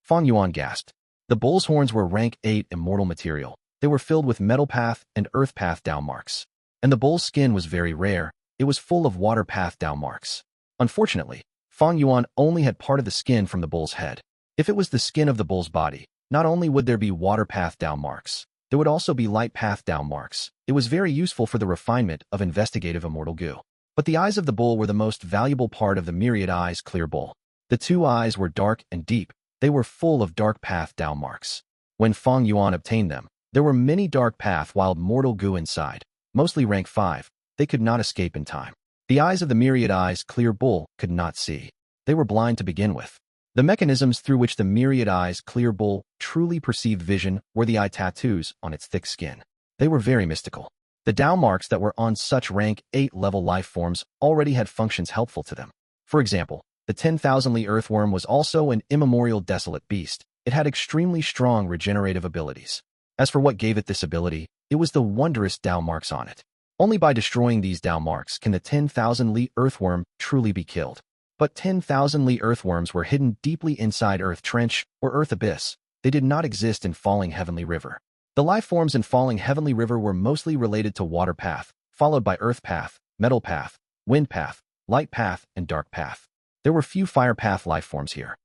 Fang Yuan gasped. The bull's horns were rank 8 immortal material. They were filled with metal path and earth path down marks. And the bull's skin was very rare. It was full of water path down marks. Unfortunately, Fang Yuan only had part of the skin from the bull's head. If it was the skin of the bull's body, not only would there be water path down marks, there would also be light path down marks. It was very useful for the refinement of investigative immortal Gu. But the eyes of the bull were the most valuable part of the myriad eyes clear bull. The two eyes were dark and deep. They were full of dark path down marks. When Fang Yuan obtained them, there were many dark path wild mortal Gu inside, mostly rank 5. They could not escape in time. The eyes of the myriad eyes clear bull could not see. They were blind to begin with. The mechanisms through which the myriad eyes clear bull truly perceived vision were the eye tattoos on its thick skin. They were very mystical. The down marks that were on such rank 8 level life forms already had functions helpful to them. For example, the 10,000 Li earthworm was also an immemorial desolate beast. It had extremely strong regenerative abilities. As for what gave it this ability, it was the wondrous down marks on it. Only by destroying these down marks can the 10,000 Li earthworm truly be killed. But 10,000 Li earthworms were hidden deeply inside Earth Trench or Earth Abyss. They did not exist in Falling Heavenly River. The life forms in Falling Heavenly River were mostly related to water path, followed by earth path, metal path, wind path, light path, and dark path. There were few fire path life forms here.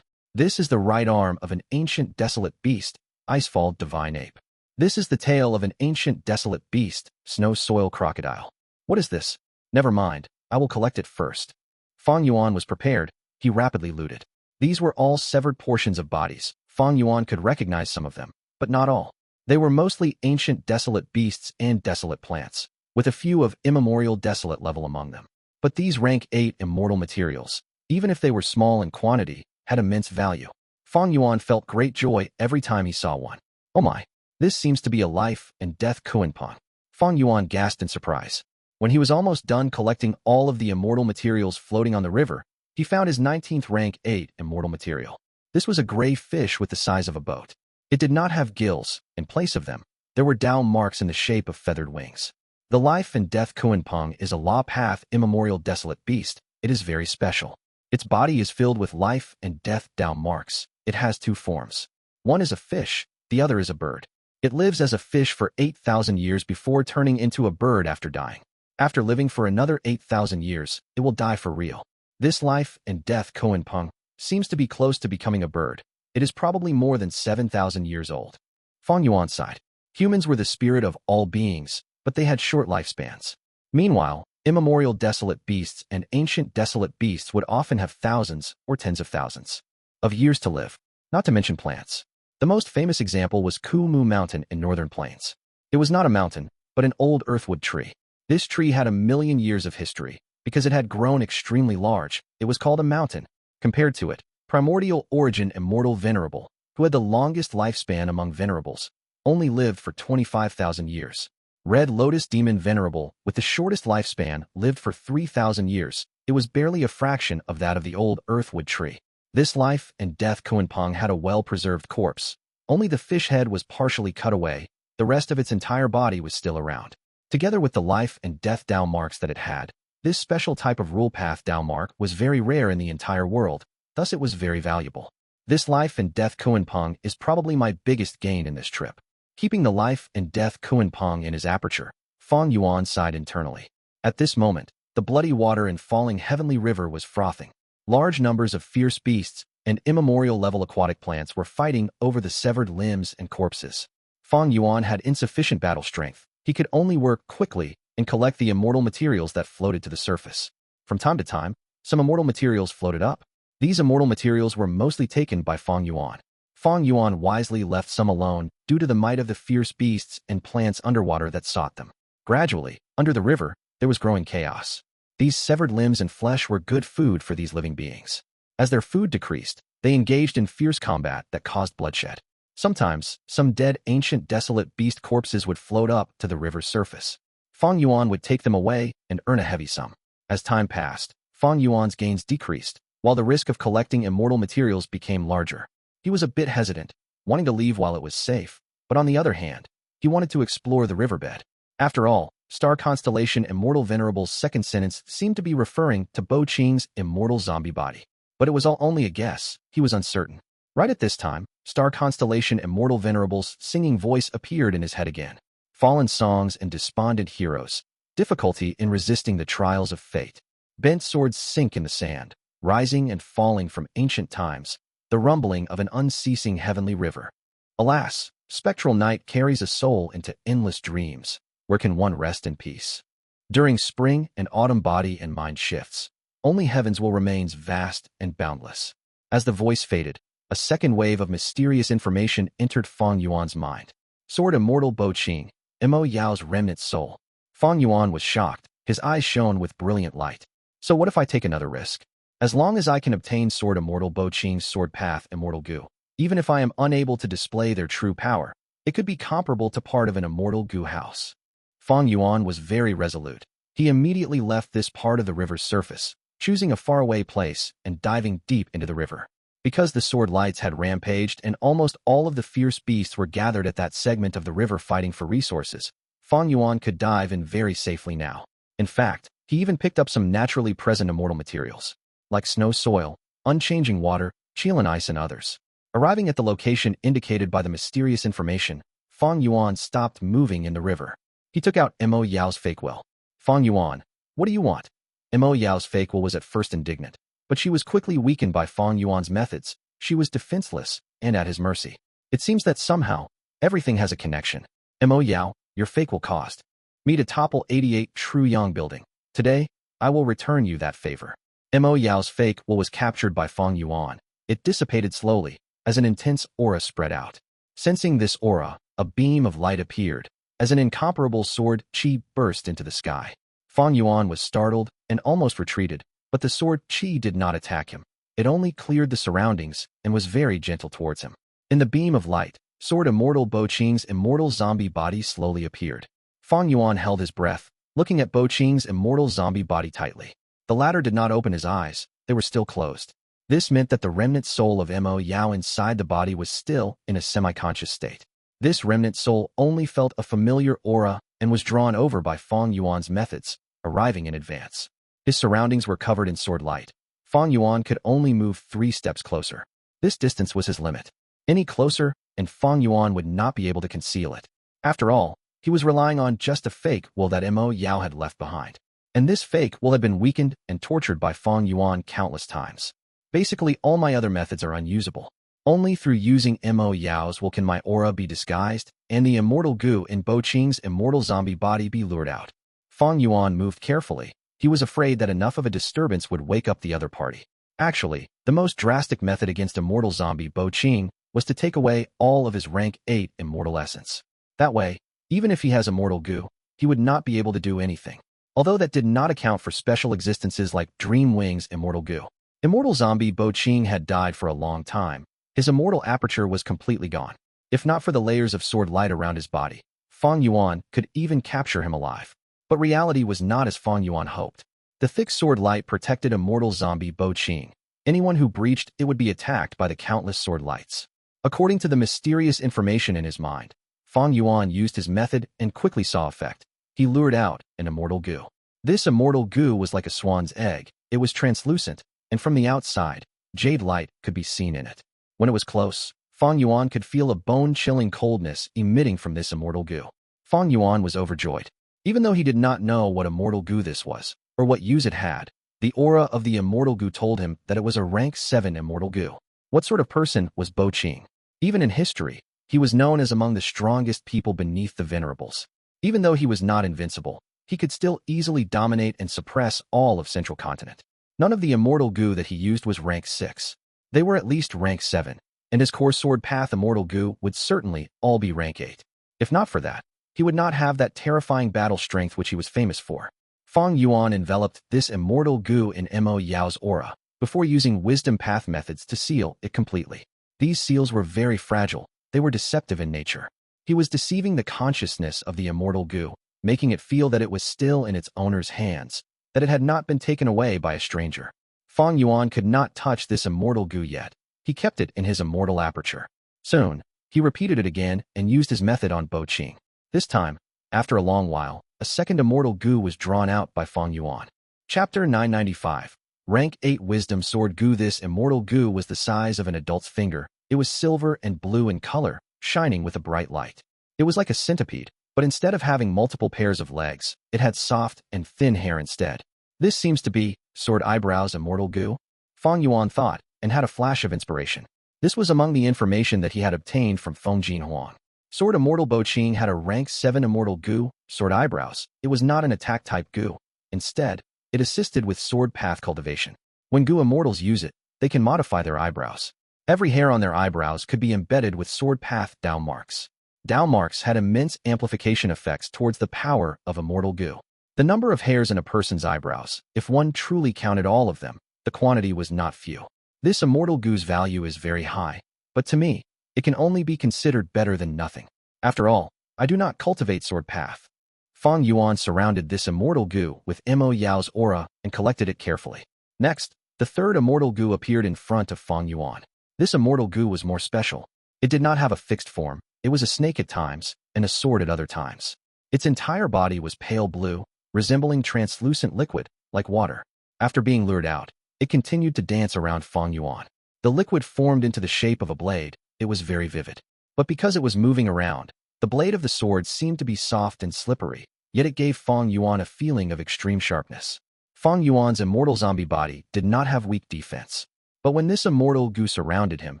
This is the right arm of an ancient desolate beast, Icefall Divine Ape. This is the tail of an ancient desolate beast, Snow Soil Crocodile. What is this? Never mind, I will collect it first. Fang Yuan was prepared. He rapidly looted. These were all severed portions of bodies. Fang Yuan could recognize some of them, but not all. They were mostly ancient desolate beasts and desolate plants, with a few of immemorial desolate level among them. But these rank 8 immortal materials, even if they were small in quantity, had immense value. Fang Yuan felt great joy every time he saw one. Oh my, this seems to be a life and death Kuanpong. Fang Yuan gasped in surprise. When he was almost done collecting all of the immortal materials floating on the river, he found his 19th rank 8 immortal material. This was a gray fish with the size of a boat. It did not have gills. In place of them, there were down marks in the shape of feathered wings. The life and death Kuanpong is a law path immemorial desolate beast. It is very special. Its body is filled with life and death down marks. It has two forms. One is a fish, the other is a bird. It lives as a fish for 8,000 years before turning into a bird after dying. After living for another 8,000 years, it will die for real. This life and death Kuanpong seems to be close to becoming a bird. It is probably more than 7,000 years old. Fang Yuan sighed. Humans were the spirit of all beings, but they had short lifespans. Meanwhile, immemorial desolate beasts and ancient desolate beasts would often have thousands or tens of thousands of years to live, not to mention plants. The most famous example was Kumu Mountain in northern plains. It was not a mountain, but an old earthwood tree. This tree had 1,000,000 years of history. Because it had grown extremely large, it was called a mountain. Compared to it, primordial origin immortal Venerable, who had the longest lifespan among venerables, only lived for 25,000 years. Red Lotus Demon Venerable, with the shortest lifespan, lived for 3,000 years. It was barely a fraction of that of the old earthwood tree. This life and death Kuanpong had a well-preserved corpse. Only the fish head was partially cut away, the rest of its entire body was still around. Together with the life and death Dao marks that it had, this special type of rule path Dao mark was very rare in the entire world, thus it was very valuable. This life and death Kuanpong is probably my biggest gain in this trip. Keeping the life and death Kuanpong in his aperture, Fang Yuan sighed internally. At this moment, the bloody water and falling heavenly river was frothing. Large numbers of fierce beasts and immemorial level aquatic plants were fighting over the severed limbs and corpses. Fang Yuan had insufficient battle strength. He could only work quickly and collect the immortal materials that floated to the surface. From time to time, some immortal materials floated up. These immortal materials were mostly taken by Fang Yuan. Fang Yuan wisely left some alone due to the might of the fierce beasts and plants underwater that sought them. Gradually, under the river, there was growing chaos. These severed limbs and flesh were good food for these living beings. As their food decreased, they engaged in fierce combat that caused bloodshed. Sometimes, some dead, ancient, desolate beast corpses would float up to the river's surface. Fang Yuan would take them away and earn a heavy sum. As time passed, Fang Yuan's gains decreased, while the risk of collecting immortal materials became larger. He was a bit hesitant, wanting to leave while it was safe, but on the other hand, he wanted to explore the riverbed. After all, Star Constellation Immortal Venerable's second sentence seemed to be referring to Qing's immortal zombie body. But it was all only a guess. He was uncertain. Right at this time, Star Constellation Immortal Venerable's singing voice appeared in his head again. Fallen songs and despondent heroes. Difficulty in resisting the trials of fate. Bent swords sink in the sand, rising and falling from ancient times. The rumbling of an unceasing heavenly river. Alas, spectral night carries a soul into endless dreams. Where can one rest in peace? During spring and autumn body and mind shifts. Only heavens will remain vast and boundless. As the voice faded, a second wave of mysterious information entered Fang Yuan's mind. Sword Immortal Qing, Mo Yao's remnant soul. Fang Yuan was shocked, his eyes shone with brilliant light. So what if I take another risk? As long as I can obtain Sword Immortal Qing's sword path Immortal Gu, even if I am unable to display their true power, it could be comparable to part of an Immortal Gu house. Fang Yuan was very resolute. He immediately left this part of the river's surface, choosing a faraway place and diving deep into the river. Because the sword lights had rampaged and almost all of the fierce beasts were gathered at that segment of the river fighting for resources, Fang Yuan could dive in very safely now. In fact, he even picked up some naturally present immortal materials, like snow soil, unchanging water, Chilan ice and others. Arriving at the location indicated by the mysterious information, Fang Yuan stopped moving in the river. He took out Mo Yao's fake will. Fang Yuan, what do you want? Mo Yao's fake will was at first indignant, but she was quickly weakened by Fang Yuan's methods. She was defenseless and at his mercy. It seems that somehow, everything has a connection. Mo Yao, your fake will cost me to topple 88 True Yang building. Today, I will return you that favor. Mo Yao's fake will was captured by Fang Yuan. It dissipated slowly, as an intense aura spread out. Sensing this aura, a beam of light appeared. As an incomparable sword, Qi burst into the sky. Fang Yuan was startled and almost retreated, but the sword Qi did not attack him. It only cleared the surroundings and was very gentle towards him. In the beam of light, Sword Immortal Qing's immortal zombie body slowly appeared. Fang Yuan held his breath, looking at Qing's immortal zombie body tightly. The latter did not open his eyes, they were still closed. This meant that the remnant soul of Mo Yao inside the body was still in a semi-conscious state. This remnant soul only felt a familiar aura and was drawn over by Fang Yuan's methods, arriving in advance. His surroundings were covered in sword light. Fang Yuan could only move 3 steps closer. This distance was his limit. Any closer, and Fang Yuan would not be able to conceal it. After all, he was relying on just a fake will that Mo Yao had left behind. And this fake will had been weakened and tortured by Fang Yuan countless times. Basically, all my other methods are unusable. Only through using Mo Yao's will can my aura be disguised and the Immortal Gu in Qing's immortal zombie body be lured out. Fang Yuan moved carefully. He was afraid that enough of a disturbance would wake up the other party. Actually, the most drastic method against immortal zombie Qing was to take away all of his rank 8 immortal essence. That way, even if he has Immortal Gu, he would not be able to do anything. Although that did not account for special existences like Dream Wing's Immortal Gu. Immortal zombie Qing had died for a long time. His immortal aperture was completely gone. If not for the layers of sword light around his body, Fang Yuan could even capture him alive. But reality was not as Fang Yuan hoped. The thick sword light protected immortal zombie Qing. Anyone who breached it would be attacked by the countless sword lights. According to the mysterious information in his mind, Fang Yuan used his method and quickly saw effect. He lured out an Immortal Gu. This Immortal Gu was like a swan's egg. It was translucent, and from the outside, jade light could be seen in it. When it was close, Fang Yuan could feel a bone-chilling coldness emitting from this Immortal Gu. Fang Yuan was overjoyed. Even though he did not know what Immortal Gu this was, or what use it had, the aura of the Immortal Gu told him that it was a rank 7 Immortal Gu. What sort of person was Qing? Even in history, he was known as among the strongest people beneath the Venerables. Even though he was not invincible, he could still easily dominate and suppress all of Central Continent. None of the Immortal Gu that he used was rank 6. They were at least rank 7, and his core sword path Immortal Gu would certainly all be rank 8. If not for that, he would not have that terrifying battle strength which he was famous for. Fang Yuan enveloped this Immortal Gu in Mo Yao's aura, before using wisdom path methods to seal it completely. These seals were very fragile, they were deceptive in nature. He was deceiving the consciousness of the Immortal Gu, making it feel that it was still in its owner's hands, that it had not been taken away by a stranger. Fang Yuan could not touch this Immortal Gu yet. He kept it in his immortal aperture. Soon, he repeated it again and used his method on Qing. This time, after a long while, a second Immortal Gu was drawn out by Fang Yuan. Chapter 995. Rank 8 Wisdom Sword Gu. This Immortal Gu was the size of an adult's finger. It was silver and blue in color, shining with a bright light. It was like a centipede, but instead of having multiple pairs of legs, it had soft and thin hair instead. This seems to be Sword Eyebrows Immortal Gu, Fang Yuan thought, and had a flash of inspiration. This was among the information that he had obtained from Feng Jinhuang. Sword Immortal Qing had a rank 7 Immortal Gu, Sword Eyebrows. It was not an attack-type Gu. Instead, it assisted with sword path cultivation. When Gu Immortals use it, they can modify their eyebrows. Every hair on their eyebrows could be embedded with sword path Dao marks. Dao marks had immense amplification effects towards the power of Immortal Gu. The number of hairs in a person's eyebrows, if one truly counted all of them, the quantity was not few. This Immortal Gu's value is very high, but to me, it can only be considered better than nothing. After all, I do not cultivate sword path. Fang Yuan surrounded this Immortal Gu with Mo Yao's aura and collected it carefully. Next, the third Immortal Gu appeared in front of Fang Yuan. This Immortal Gu was more special. It did not have a fixed form. It was a snake at times and a sword at other times. Its entire body was pale blue, resembling translucent liquid, like water. After being lured out, it continued to dance around Fang Yuan. The liquid formed into the shape of a blade. It was very vivid. But because it was moving around, the blade of the sword seemed to be soft and slippery, yet it gave Fang Yuan a feeling of extreme sharpness. Fang Yuan's immortal zombie body did not have weak defense. But when this Immortal Gu surrounded him,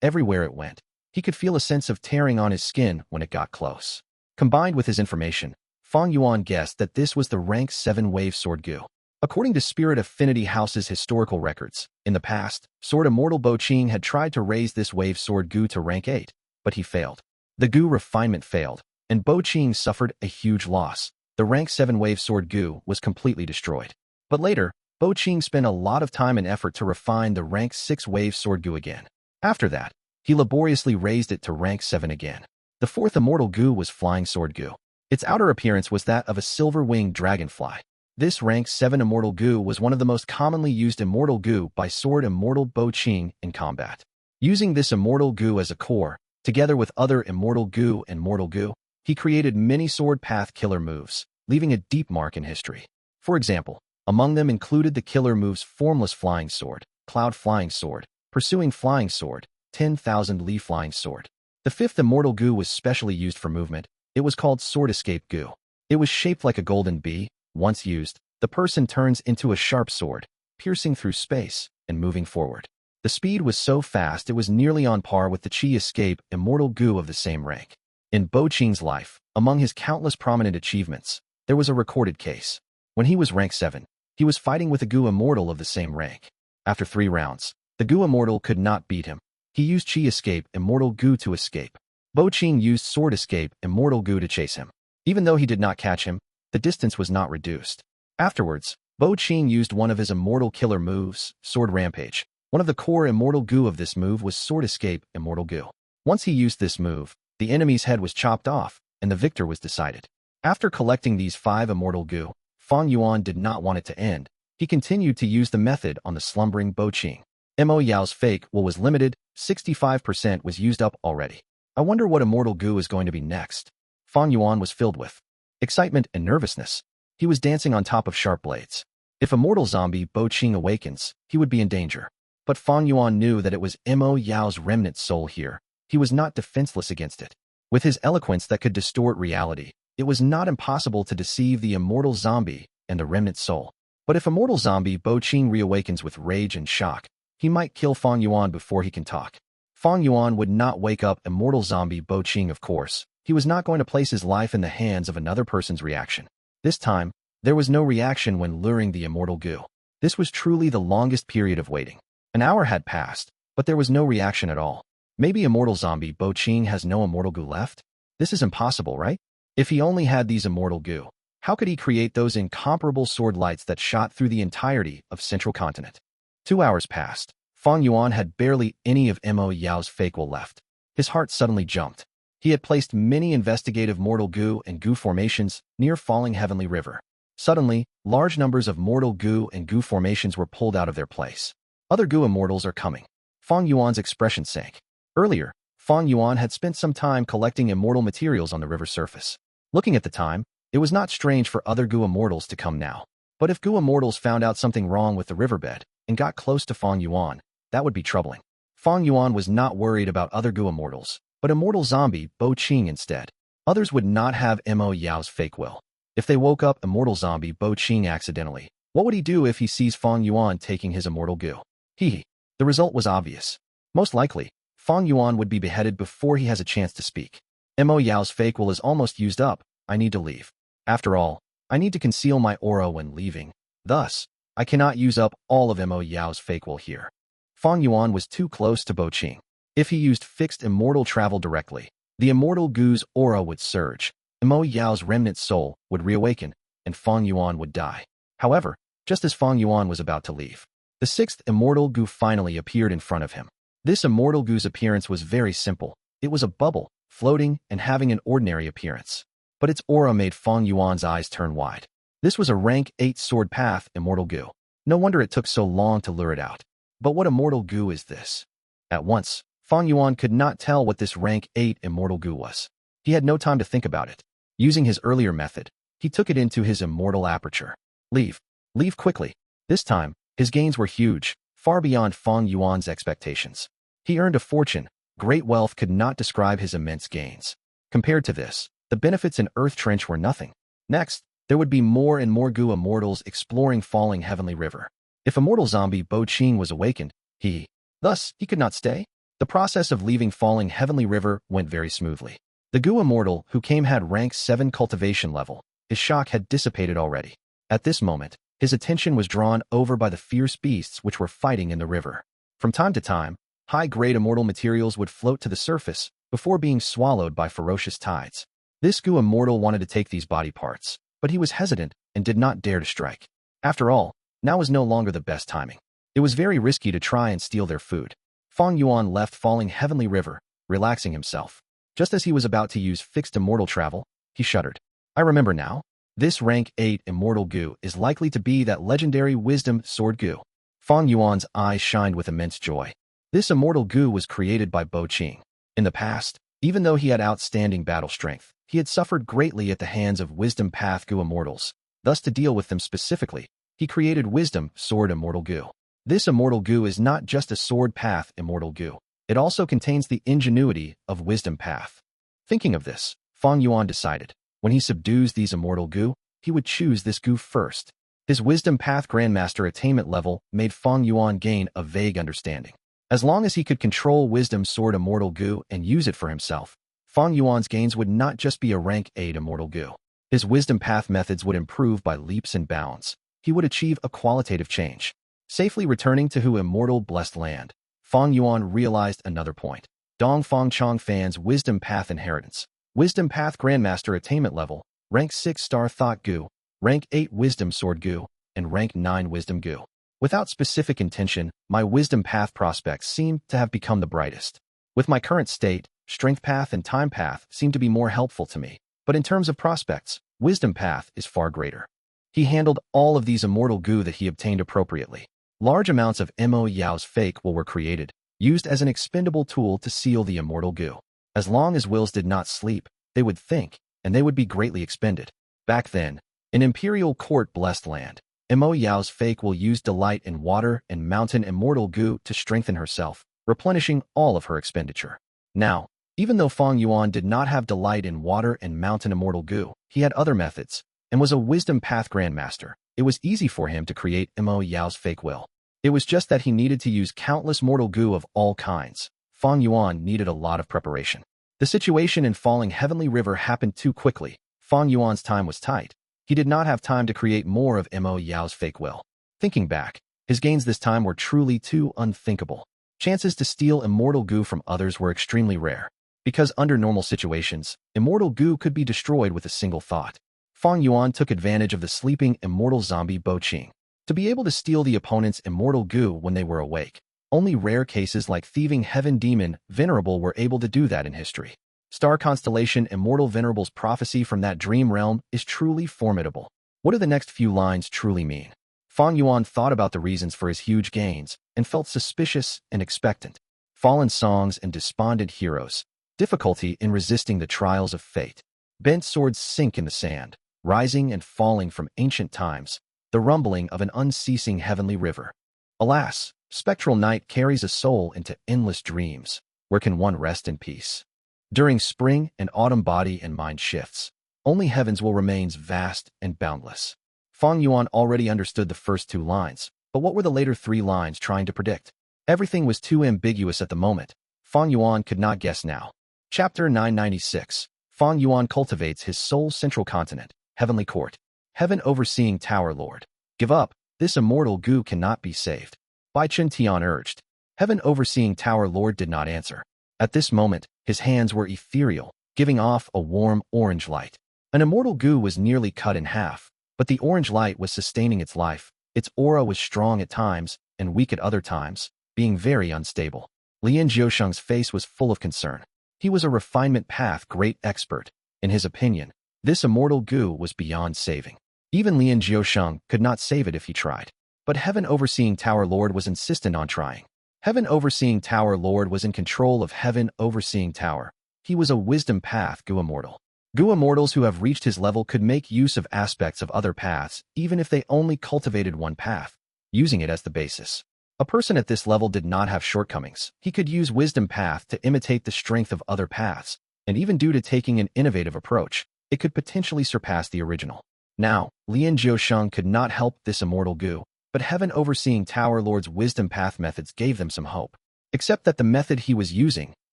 everywhere it went, he could feel a sense of tearing on his skin when it got close. Combined with his information, Fang Yuan guessed that this was the rank 7 Wave Sword Gu. According to Spirit Affinity House's historical records, in the past, Sword Immortal Qing had tried to raise this Wave Sword Gu to rank 8, but he failed. The Gu refinement failed, and Qing suffered a huge loss. The rank 7 Wave Sword Gu was completely destroyed. But later, Qing spent a lot of time and effort to refine the rank 6 Wave Sword Gu again. After that, he laboriously raised it to rank 7 again. The fourth Immortal Gu was Flying Sword Gu. Its outer appearance was that of a silver-winged dragonfly. This rank 7 Immortal Gu was one of the most commonly used Immortal Gu by Sword Immortal Qing in combat. Using this Immortal Gu as a core, together with other Immortal Gu and Mortal Gu, he created many sword path killer moves, leaving a deep mark in history. For example, among them included the killer moves Formless Flying Sword, Cloud Flying Sword, Pursuing Flying Sword, 10,000 Li Flying Sword. The fifth Immortal Gu was specially used for movement. It was called Sword Escape Gu. It was shaped like a golden bee. Once used, the person turns into a sharp sword, piercing through space and moving forward. The speed was so fast it was nearly on par with the Qi Escape Immortal Gu of the same rank. In Qing's life, among his countless prominent achievements, there was a recorded case. When he was rank 7, he was fighting with a Gu Immortal of the same rank. After 3 rounds, the Gu Immortal could not beat him. He used Qi Escape Immortal Gu to escape. Qing used Sword Escape Immortal Gu to chase him. Even though he did not catch him, the distance was not reduced. Afterwards, Qing used one of his immortal killer moves, Sword Rampage. One of the core Immortal Gu of this move was Sword Escape Immortal Gu. Once he used this move, the enemy's head was chopped off, and the victor was decided. After collecting these 5 Immortal Gu, Fang Yuan did not want it to end. He continued to use the method on the slumbering Bo Qing. Mo Yao's fake will was limited, 65% was used up already. I wonder what Immortal Gu is going to be next. Fang Yuan was filled with excitement and nervousness. He was dancing on top of sharp blades. If Immortal Zombie Bo Qing awakens, he would be in danger. But Fang Yuan knew that it was Mo Yao's remnant soul here. He was not defenseless against it. With his eloquence that could distort reality, it was not impossible to deceive the Immortal Zombie and the remnant soul. But if Immortal Zombie Bo Qing reawakens with rage and shock, he might kill Fang Yuan before he can talk. Fang Yuan would not wake up Immortal Zombie Bo Qing, of course. He was not going to place his life in the hands of another person's reaction. This time, there was no reaction when luring the Immortal Gu. This was truly the longest period of waiting. An hour had passed, but there was no reaction at all. Maybe Immortal Zombie Bo Qing has no Immortal Gu left? This is impossible, right? If he only had these Immortal Gu, how could he create those incomparable sword lights that shot through the entirety of Central Continent? 2 hours passed. Fang Yuan had barely any of Mo Yao's fake will left. His heart suddenly jumped. He had placed many investigative Mortal Gu and Gu formations near falling Heavenly River. Suddenly, large numbers of Mortal Gu and Gu formations were pulled out of their place. Other Gu Immortals are coming. Fang Yuan's expression sank. Earlier, Fang Yuan had spent some time collecting immortal materials on the river surface. Looking at the time, it was not strange for other Gu Immortals to come now. But if Gu Immortals found out something wrong with the riverbed and got close to Fang Yuan, that would be troubling. Fang Yuan was not worried about other Gu Immortals, but Immortal Zombie Bo Qing instead. Others would not have Mo Yao's fake will. If they woke up Immortal Zombie Bo Qing accidentally, what would he do if he sees Fang Yuan taking his Immortal Gu? The result was obvious. Most likely, Fang Yuan would be beheaded before he has a chance to speak. Mo Yao's fake will is almost used up. I need to leave. After all, I need to conceal my aura when leaving. Thus, I cannot use up all of Mo Yao's fake will here. Fang Yuan was too close to Bo Qing. If he used fixed immortal travel directly, the Immortal Gu's aura would surge, Mo Yao's remnant soul would reawaken, and Fang Yuan would die. However, just as Fang Yuan was about to leave, the 6th Immortal Gu finally appeared in front of him. This Immortal Gu's appearance was very simple. It was a bubble, floating and having an ordinary appearance. But its aura made Fang Yuan's eyes turn wide. This was a rank 8 sword path Immortal Gu. No wonder it took so long to lure it out. But what Immortal Gu is this? At once, Fang Yuan could not tell what this rank 8 Immortal Gu was. He had no time to think about it. Using his earlier method, he took it into his immortal aperture. Leave. Leave quickly. This time, his gains were huge, far beyond Fang Yuan's expectations. He earned a fortune. Great wealth could not describe his immense gains. Compared to this, the benefits in Earth Trench were nothing. Next, there would be more and more Gu Immortals exploring falling Heavenly River. If Immortal Zombie Bo Qing was awakened, he could not stay. The process of leaving falling Heavenly River went very smoothly. The Gu Immortal who came had rank 7 cultivation level. His shock had dissipated already. At this moment, his attention was drawn over by the fierce beasts which were fighting in the river. From time to time, high-grade immortal materials would float to the surface before being swallowed by ferocious tides. This Gu Immortal wanted to take these body parts, but he was hesitant and did not dare to strike. After all, now was no longer the best timing. It was very risky to try and steal their food. Fang Yuan left falling Heavenly River, relaxing himself. Just as he was about to use fixed immortal travel, he shuddered. I remember now. This rank 8 Immortal Gu is likely to be that legendary Wisdom Sword Gu. Fang Yuan's eyes shined with immense joy. This Immortal Gu was created by Bo Qing. In the past, even though he had outstanding battle strength, he had suffered greatly at the hands of Wisdom Path Gu Immortals. Thus, to deal with them specifically, he created Wisdom Sword Immortal Gu. This Immortal Gu is not just a sword path Immortal Gu. It also contains the ingenuity of Wisdom Path. Thinking of this, Fang Yuan decided, when he subdues these Immortal Gu, he would choose this Gu first. His Wisdom Path Grandmaster attainment level made Fang Yuan gain a vague understanding. As long as he could control Wisdom Sword Immortal Gu and use it for himself, Fang Yuan's gains would not just be a rank 8 Immortal Gu. His Wisdom Path methods would improve by leaps and bounds. He would achieve a qualitative change. Safely returning to Hu Immortal Blessed Land, Fang Yuan realized another point. Dong Fang Chong Fan's Wisdom Path Inheritance. Wisdom Path Grandmaster attainment level, rank 6 Star Thought Gu, rank 8 Wisdom Sword Gu, and rank 9 Wisdom Gu. Without specific intention, my Wisdom Path prospects seem to have become the brightest. With my current state, Strength Path and Time Path seem to be more helpful to me. But in terms of prospects, Wisdom Path is far greater. He handled all of these Immortal Gu that he obtained appropriately. Large amounts of Mo Yao's fake will were created, used as an expendable tool to seal the Immortal Gu. As long as wills did not sleep, they would think, and they would be greatly expended. Back then, in Imperial Court Blessed Land, Mo Yao's fake will use delight in water and mountain Immortal Gu to strengthen herself, replenishing all of her expenditure. Now, even though Fang Yuan did not have delight in water and mountain Immortal Gu, he had other methods, and was a Wisdom Path Grandmaster. It was easy for him to create Mo Yao's fake will. It was just that he needed to use countless Mortal Gu of all kinds. Fang Yuan needed a lot of preparation. The situation in Falling Heavenly River happened too quickly. Fang Yuan's time was tight. He did not have time to create more of Mo Yao's fake will. Thinking back, his gains this time were truly too unthinkable. Chances to steal Immortal Gu from others were extremely rare, because under normal situations, Immortal Gu could be destroyed with a single thought. Fang Yuan took advantage of the sleeping immortal zombie Qing to be able to steal the opponent's Immortal Gu when they were awake. Only rare cases like Thieving Heaven Demon Venerable were able to do that in history. Star Constellation Immortal Venerable's prophecy from that dream realm is truly formidable. What do the next few lines truly mean? Fang Yuan thought about the reasons for his huge gains and felt suspicious and expectant. Fallen songs and despondent heroes. Difficulty in resisting the trials of fate. Bent swords sink in the sand, rising and falling from ancient times. The rumbling of an unceasing heavenly river. Alas, spectral night carries a soul into endless dreams. Where can one rest in peace? During spring and autumn body and mind shifts, only heavens will remain vast and boundless. Fang Yuan already understood the first two lines, but what were the later three lines trying to predict? Everything was too ambiguous at the moment. Fang Yuan could not guess now. Chapter 996. Fang Yuan cultivates his soul's central continent, Heavenly Court. Heaven Overseeing Tower Lord. Give up, this Immortal Gu cannot be saved. Bai Chen Tian urged. Heaven Overseeing Tower Lord did not answer. At this moment, his hands were ethereal, giving off a warm orange light. An Immortal Gu was nearly cut in half, but the orange light was sustaining its life. Its aura was strong at times and weak at other times, being very unstable. Lian Jiusheng's face was full of concern. He was a refinement path great expert. In his opinion, this Immortal Gu was beyond saving. Even Lian Jiusheng could not save it if he tried. But Heaven Overseeing Tower Lord was insistent on trying. Heaven Overseeing Tower Lord was in control of Heaven Overseeing Tower. He was a Wisdom Path Gu Immortal. Gu Immortals who have reached his level could make use of aspects of other paths, even if they only cultivated one path, using it as the basis. A person at this level did not have shortcomings. He could use Wisdom Path to imitate the strength of other paths, and even due to taking an innovative approach, it could potentially surpass the original. Now, Lian Jiusheng could not help this Immortal Gu, but Heaven Overseeing Tower Lord's Wisdom Path methods gave them some hope. Except that the method he was using,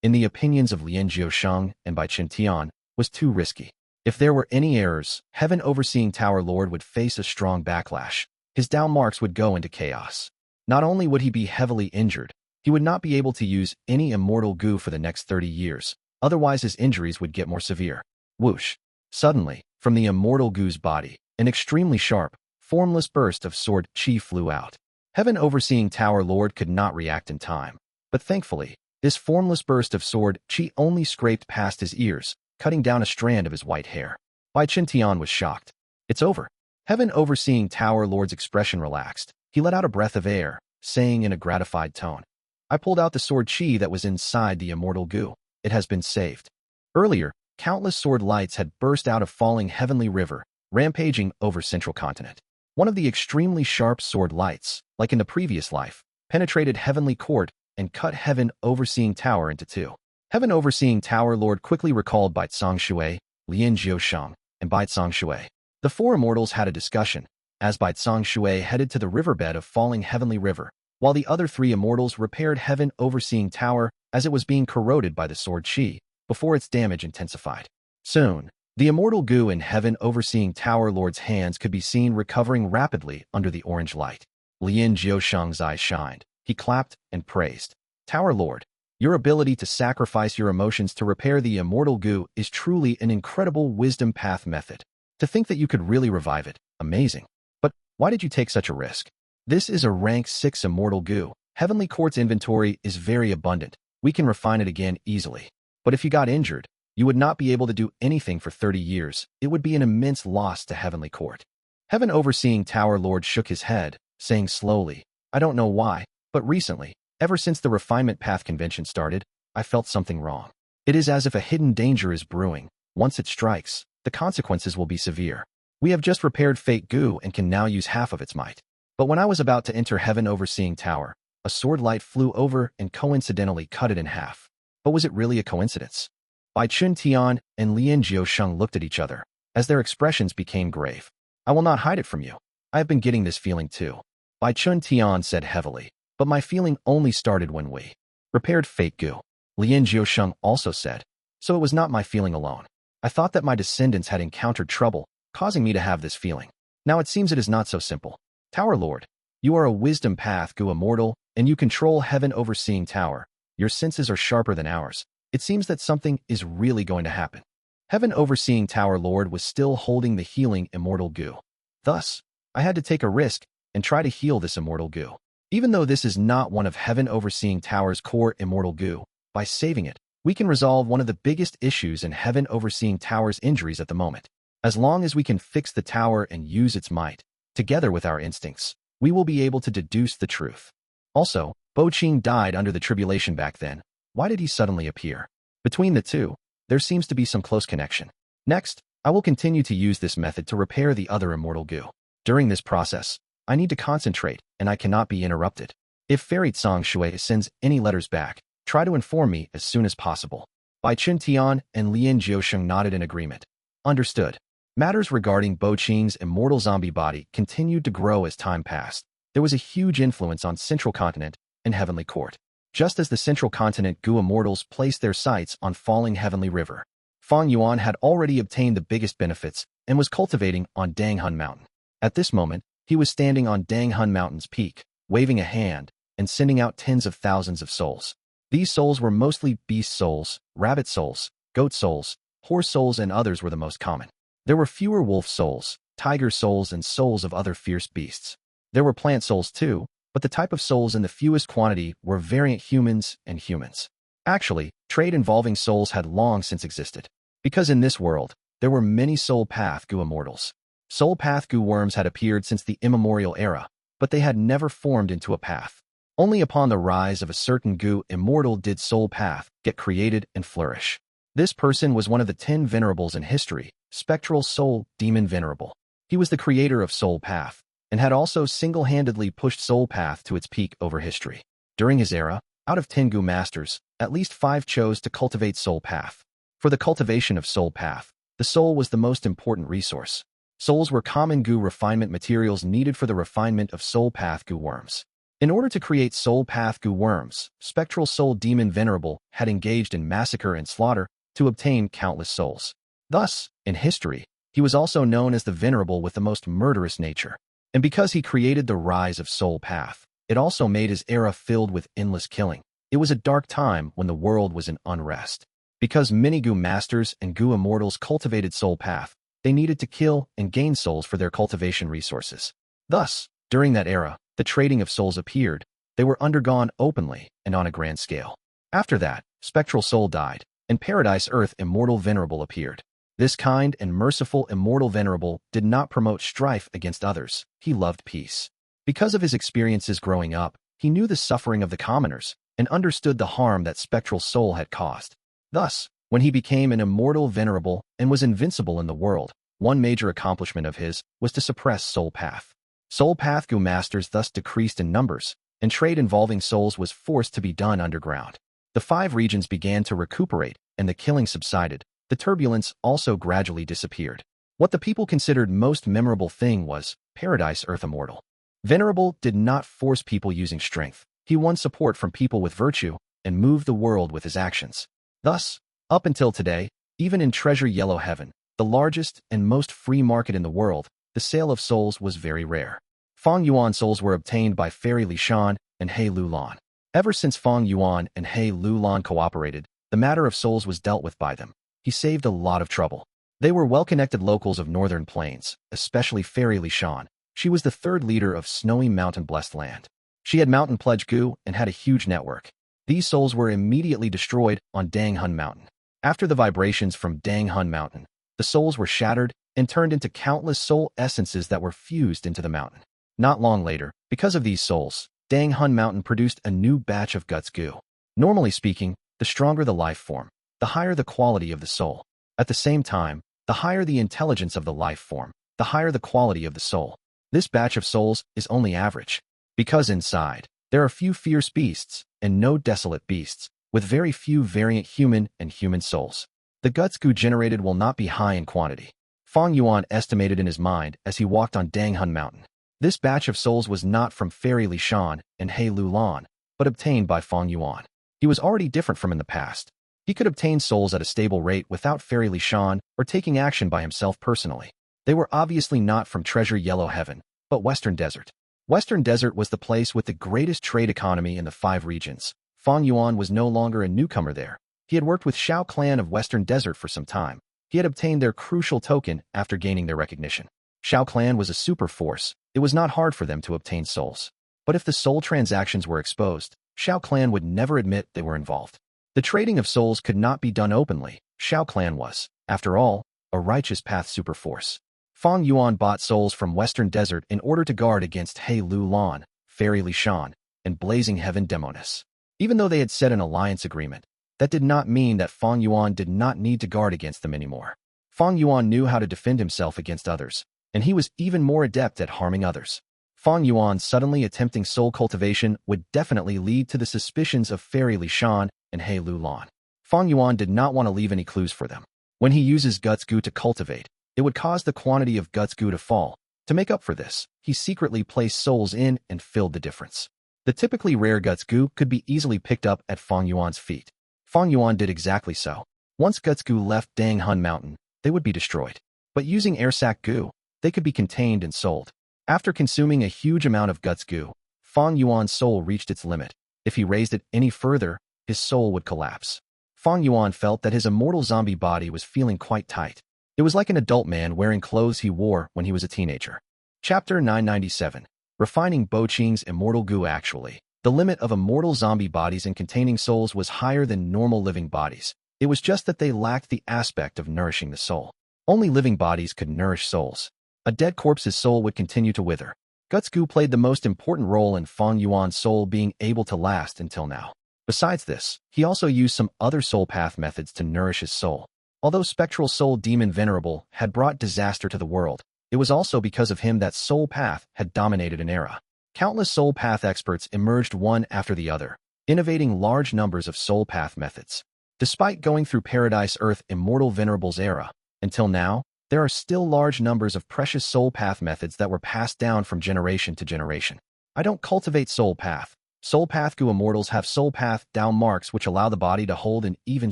in the opinions of Lian Jiusheng and Bai Chen Tian, was too risky. If there were any errors, Heaven Overseeing Tower Lord would face a strong backlash. His down marks would go into chaos. Not only would he be heavily injured, he would not be able to use any Immortal Gu for the next 30 years, otherwise his injuries would get more severe. Whoosh! Suddenly, from the Immortal Gu's body, an extremely sharp, formless burst of sword chi flew out. Heaven Overseeing Tower Lord could not react in time, but thankfully, this formless burst of sword chi only scraped past his ears, cutting down a strand of his white hair. Bai Chen Tian was shocked. It's over. Heaven Overseeing Tower Lord's expression relaxed. He let out a breath of air, saying in a gratified tone, I pulled out the sword chi that was inside the Immortal Gu. It has been saved. Earlier, countless sword lights had burst out of Falling Heavenly River, rampaging over Central Continent. One of the extremely sharp sword lights, like in the previous life, penetrated Heavenly Court and cut Heaven Overseeing Tower into two. Heaven Overseeing Tower Lord quickly recalled Bai Tsang Shui, Lian Jiusheng, and Bai Tsang Shui. The four immortals had a discussion, as Bai Tsang Shui headed to the riverbed of Falling Heavenly River, while the other three immortals repaired Heaven Overseeing Tower as it was being corroded by the sword chi, before its damage intensified. Soon, the Immortal Gu in Heaven Overseeing Tower Lord's hands could be seen recovering rapidly under the orange light. Lian Jiusheng's eyes shined. He clapped and praised. Tower Lord, your ability to sacrifice your emotions to repair the Immortal Gu is truly an incredible Wisdom Path method. To think that you could really revive it, amazing. But why did you take such a risk? This is a rank 6 Immortal Gu. Heavenly Court's inventory is very abundant. We can refine it again easily. But if you got injured, You would not be able to do anything for 30 years. It would be an immense loss to Heavenly Court. Heaven Overseeing Tower Lord shook his head, saying slowly, I don't know why, but recently, ever since the Refinement Path Convention started, I felt something wrong. It is as if a hidden danger is brewing. Once it strikes, the consequences will be severe. We have just repaired Fate Gu and can now use half of its might. But when I was about to enter Heaven Overseeing Tower, a sword light flew over and coincidentally cut it in half. But was it really a coincidence? Bai Chun Tian and Lian Jiusheng looked at each other, as their expressions became grave. I will not hide it from you. I have been getting this feeling too. Bai Chun Tian said heavily, but my feeling only started when we repaired Fate Gu. Lian Jiusheng also said, so it was not my feeling alone. I thought that my descendants had encountered trouble, causing me to have this feeling. Now it seems it is not so simple. Tower Lord, you are a wisdom path Gu Immortal, and you control Heaven Overseeing Tower. Your senses are sharper than ours. It seems that something is really going to happen. Heaven Overseeing Tower Lord was still holding the healing Immortal Gu. Thus, I had to take a risk and try to heal this Immortal Gu. Even though this is not one of Heaven Overseeing Tower's core Immortal Gu, by saving it, we can resolve one of the biggest issues in Heaven Overseeing Tower's injuries at the moment. As long as we can fix the tower and use its might, together with our instincts, we will be able to deduce the truth. Also, Bo Qing died under the tribulation back then. Why did he suddenly appear? Between the two, there seems to be some close connection. Next, I will continue to use this method to repair the other Immortal Gu. During this process, I need to concentrate, and I cannot be interrupted. If Fairy Tsang Shui sends any letters back, try to inform me as soon as possible. Bai Chun Tian and Lian Jiusheng nodded in agreement. Understood. Matters regarding Bo Qing's immortal zombie body continued to grow as time passed. There was a huge influence on Central Continent and Heavenly Court. Just as the Central Continent Gu Immortals placed their sights on falling Heavenly River, Fang Yuan had already obtained the biggest benefits and was cultivating on Danghun Mountain. At this moment, he was standing on Danghun Mountain's peak, waving a hand and sending out tens of thousands of souls. These souls were mostly beast souls, rabbit souls, goat souls, horse souls, and others were the most common. There were fewer wolf souls, tiger souls, and souls of other fierce beasts. There were plant souls too, but the type of souls in the fewest quantity were variant humans and humans. Actually, trade involving souls had long since existed, because in this world, there were many Soul Path Gu Immortals. Soul Path Gu worms had appeared since the immemorial era, but they had never formed into a path. Only upon the rise of a certain Gu Immortal did Soul Path get created and flourish. This person was one of the 10 Venerables in history, Spectral Soul Demon Venerable. He was the creator of Soul Path, and had also single-handedly pushed Soul Path to its peak over history. During his era, out of 10 Gu Masters, at least 5 chose to cultivate Soul Path. For the cultivation of Soul Path, the soul was the most important resource. Souls were common Gu refinement materials needed for the refinement of Soul Path Gu worms. In order to create Soul Path Gu worms, Spectral Soul Demon Venerable had engaged in massacre and slaughter to obtain countless souls. Thus, in history, he was also known as the Venerable with the most murderous nature. And because he created the rise of Soul Path, it also made his era filled with endless killing. It was a dark time when the world was in unrest. Because many Gu Masters and Gu Immortals cultivated Soul Path, they needed to kill and gain souls for their cultivation resources. Thus, during that era, the trading of souls appeared. They were undergone openly and on a grand scale. After that, Spectral Soul died, and Paradise Earth Immortal Venerable appeared. This kind and merciful Immortal Venerable did not promote strife against others. He loved peace. Because of his experiences growing up, he knew the suffering of the commoners and understood the harm that Spectral Soul had caused. Thus, when he became an Immortal Venerable and was invincible in the world, one major accomplishment of his was to suppress Soul Path. Soul Path Gu Masters thus decreased in numbers, and trade involving souls was forced to be done underground. The 5 regions began to recuperate, and the killing subsided. The turbulence also gradually disappeared. What the people considered most memorable thing was Paradise Earth Immortal. Venerable did not force people using strength. He won support from people with virtue and moved the world with his actions. Thus, up until today, even in Treasure Yellow Heaven, the largest and most free market in the world, the sale of souls was very rare. Fang Yuan souls were obtained by Fairy Li Shan and He Lulan. Ever since Fang Yuan and He Lulan cooperated, the matter of souls was dealt with by them. He saved a lot of trouble. They were well-connected locals of Northern Plains, especially Fairy Li Shan. She was the 3rd leader of Snowy Mountain Blessed Land. She had Mountain Pledge Gu and had a huge network. These souls were immediately destroyed on Danghun Mountain. After the vibrations from Dang Hun Mountain, the souls were shattered and turned into countless soul essences that were fused into the mountain. Not long later, because of these souls, Dang Hun Mountain produced a new batch of Guts Gu. Normally speaking, the stronger the life form, the higher the quality of the soul. At the same time, the higher the intelligence of the life form, the higher the quality of the soul. This batch of souls is only average, because inside, there are few fierce beasts and no desolate beasts, with very few variant human and human souls. The Guts Gu generated will not be high in quantity. Fang Yuan estimated in his mind as he walked on Dang Hun Mountain. This batch of souls was not from Fairy Li Shan and He Lu Lan, but obtained by Fang Yuan. He was already different from in the past. He could obtain souls at a stable rate without Fairy Li Shan or taking action by himself personally. They were obviously not from Treasure Yellow Heaven, but Western Desert. Western Desert was the place with the greatest trade economy in the 5 regions. Fang Yuan was no longer a newcomer there. He had worked with Shao Clan of Western Desert for some time. He had obtained their crucial token after gaining their recognition. Shao Clan was a super force. It was not hard for them to obtain souls. But if the soul transactions were exposed, Shao Clan would never admit they were involved. The trading of souls could not be done openly. Shao Clan was, after all, a righteous path super force. Fang Yuan bought souls from Western Desert in order to guard against He Lu Lan, Fairy Li Shan, and Blazing Heaven Demonis. Even though they had set an alliance agreement, that did not mean that Fang Yuan did not need to guard against them anymore. Fang Yuan knew how to defend himself against others, and he was even more adept at harming others. Fang Yuan suddenly attempting soul cultivation would definitely lead to the suspicions of Fairy Li Shan and He Lu Lan. Fang Yuan did not want to leave any clues for them. When he uses Guts Gu to cultivate, it would cause the quantity of Guts Gu to fall. To make up for this, he secretly placed souls in and filled the difference. The typically rare Guts Gu could be easily picked up at Fang Yuan's feet. Fang Yuan did exactly so. Once Guts Gu left Dang Hun Mountain, they would be destroyed. But using Air Sac Gu, they could be contained and sold. After consuming a huge amount of Guts Gu, Fang Yuan's soul reached its limit. If he raised it any further, his soul would collapse. Fang Yuan felt that his immortal zombie body was feeling quite tight. It was like an adult man wearing clothes he wore when he was a teenager. Chapter 997. Refining Qing's Immortal Gu. Actually, the limit of immortal zombie bodies and containing souls was higher than normal living bodies. It was just that they lacked the aspect of nourishing the soul. Only living bodies could nourish souls. A dead corpse's soul would continue to wither. Guts Gu played the most important role in Fang Yuan's soul being able to last until now. Besides this, he also used some other soul path methods to nourish his soul. Although spectral soul demon Venerable had brought disaster to the world, it was also because of him that soul path had dominated an era. Countless soul path experts emerged one after the other, innovating large numbers of soul path methods. Despite going through Paradise Earth Immortal Venerable's era, until now, there are still large numbers of precious soul path methods that were passed down from generation to generation. I don't cultivate soul path. Soul path Gu immortals have soul path down marks which allow the body to hold an even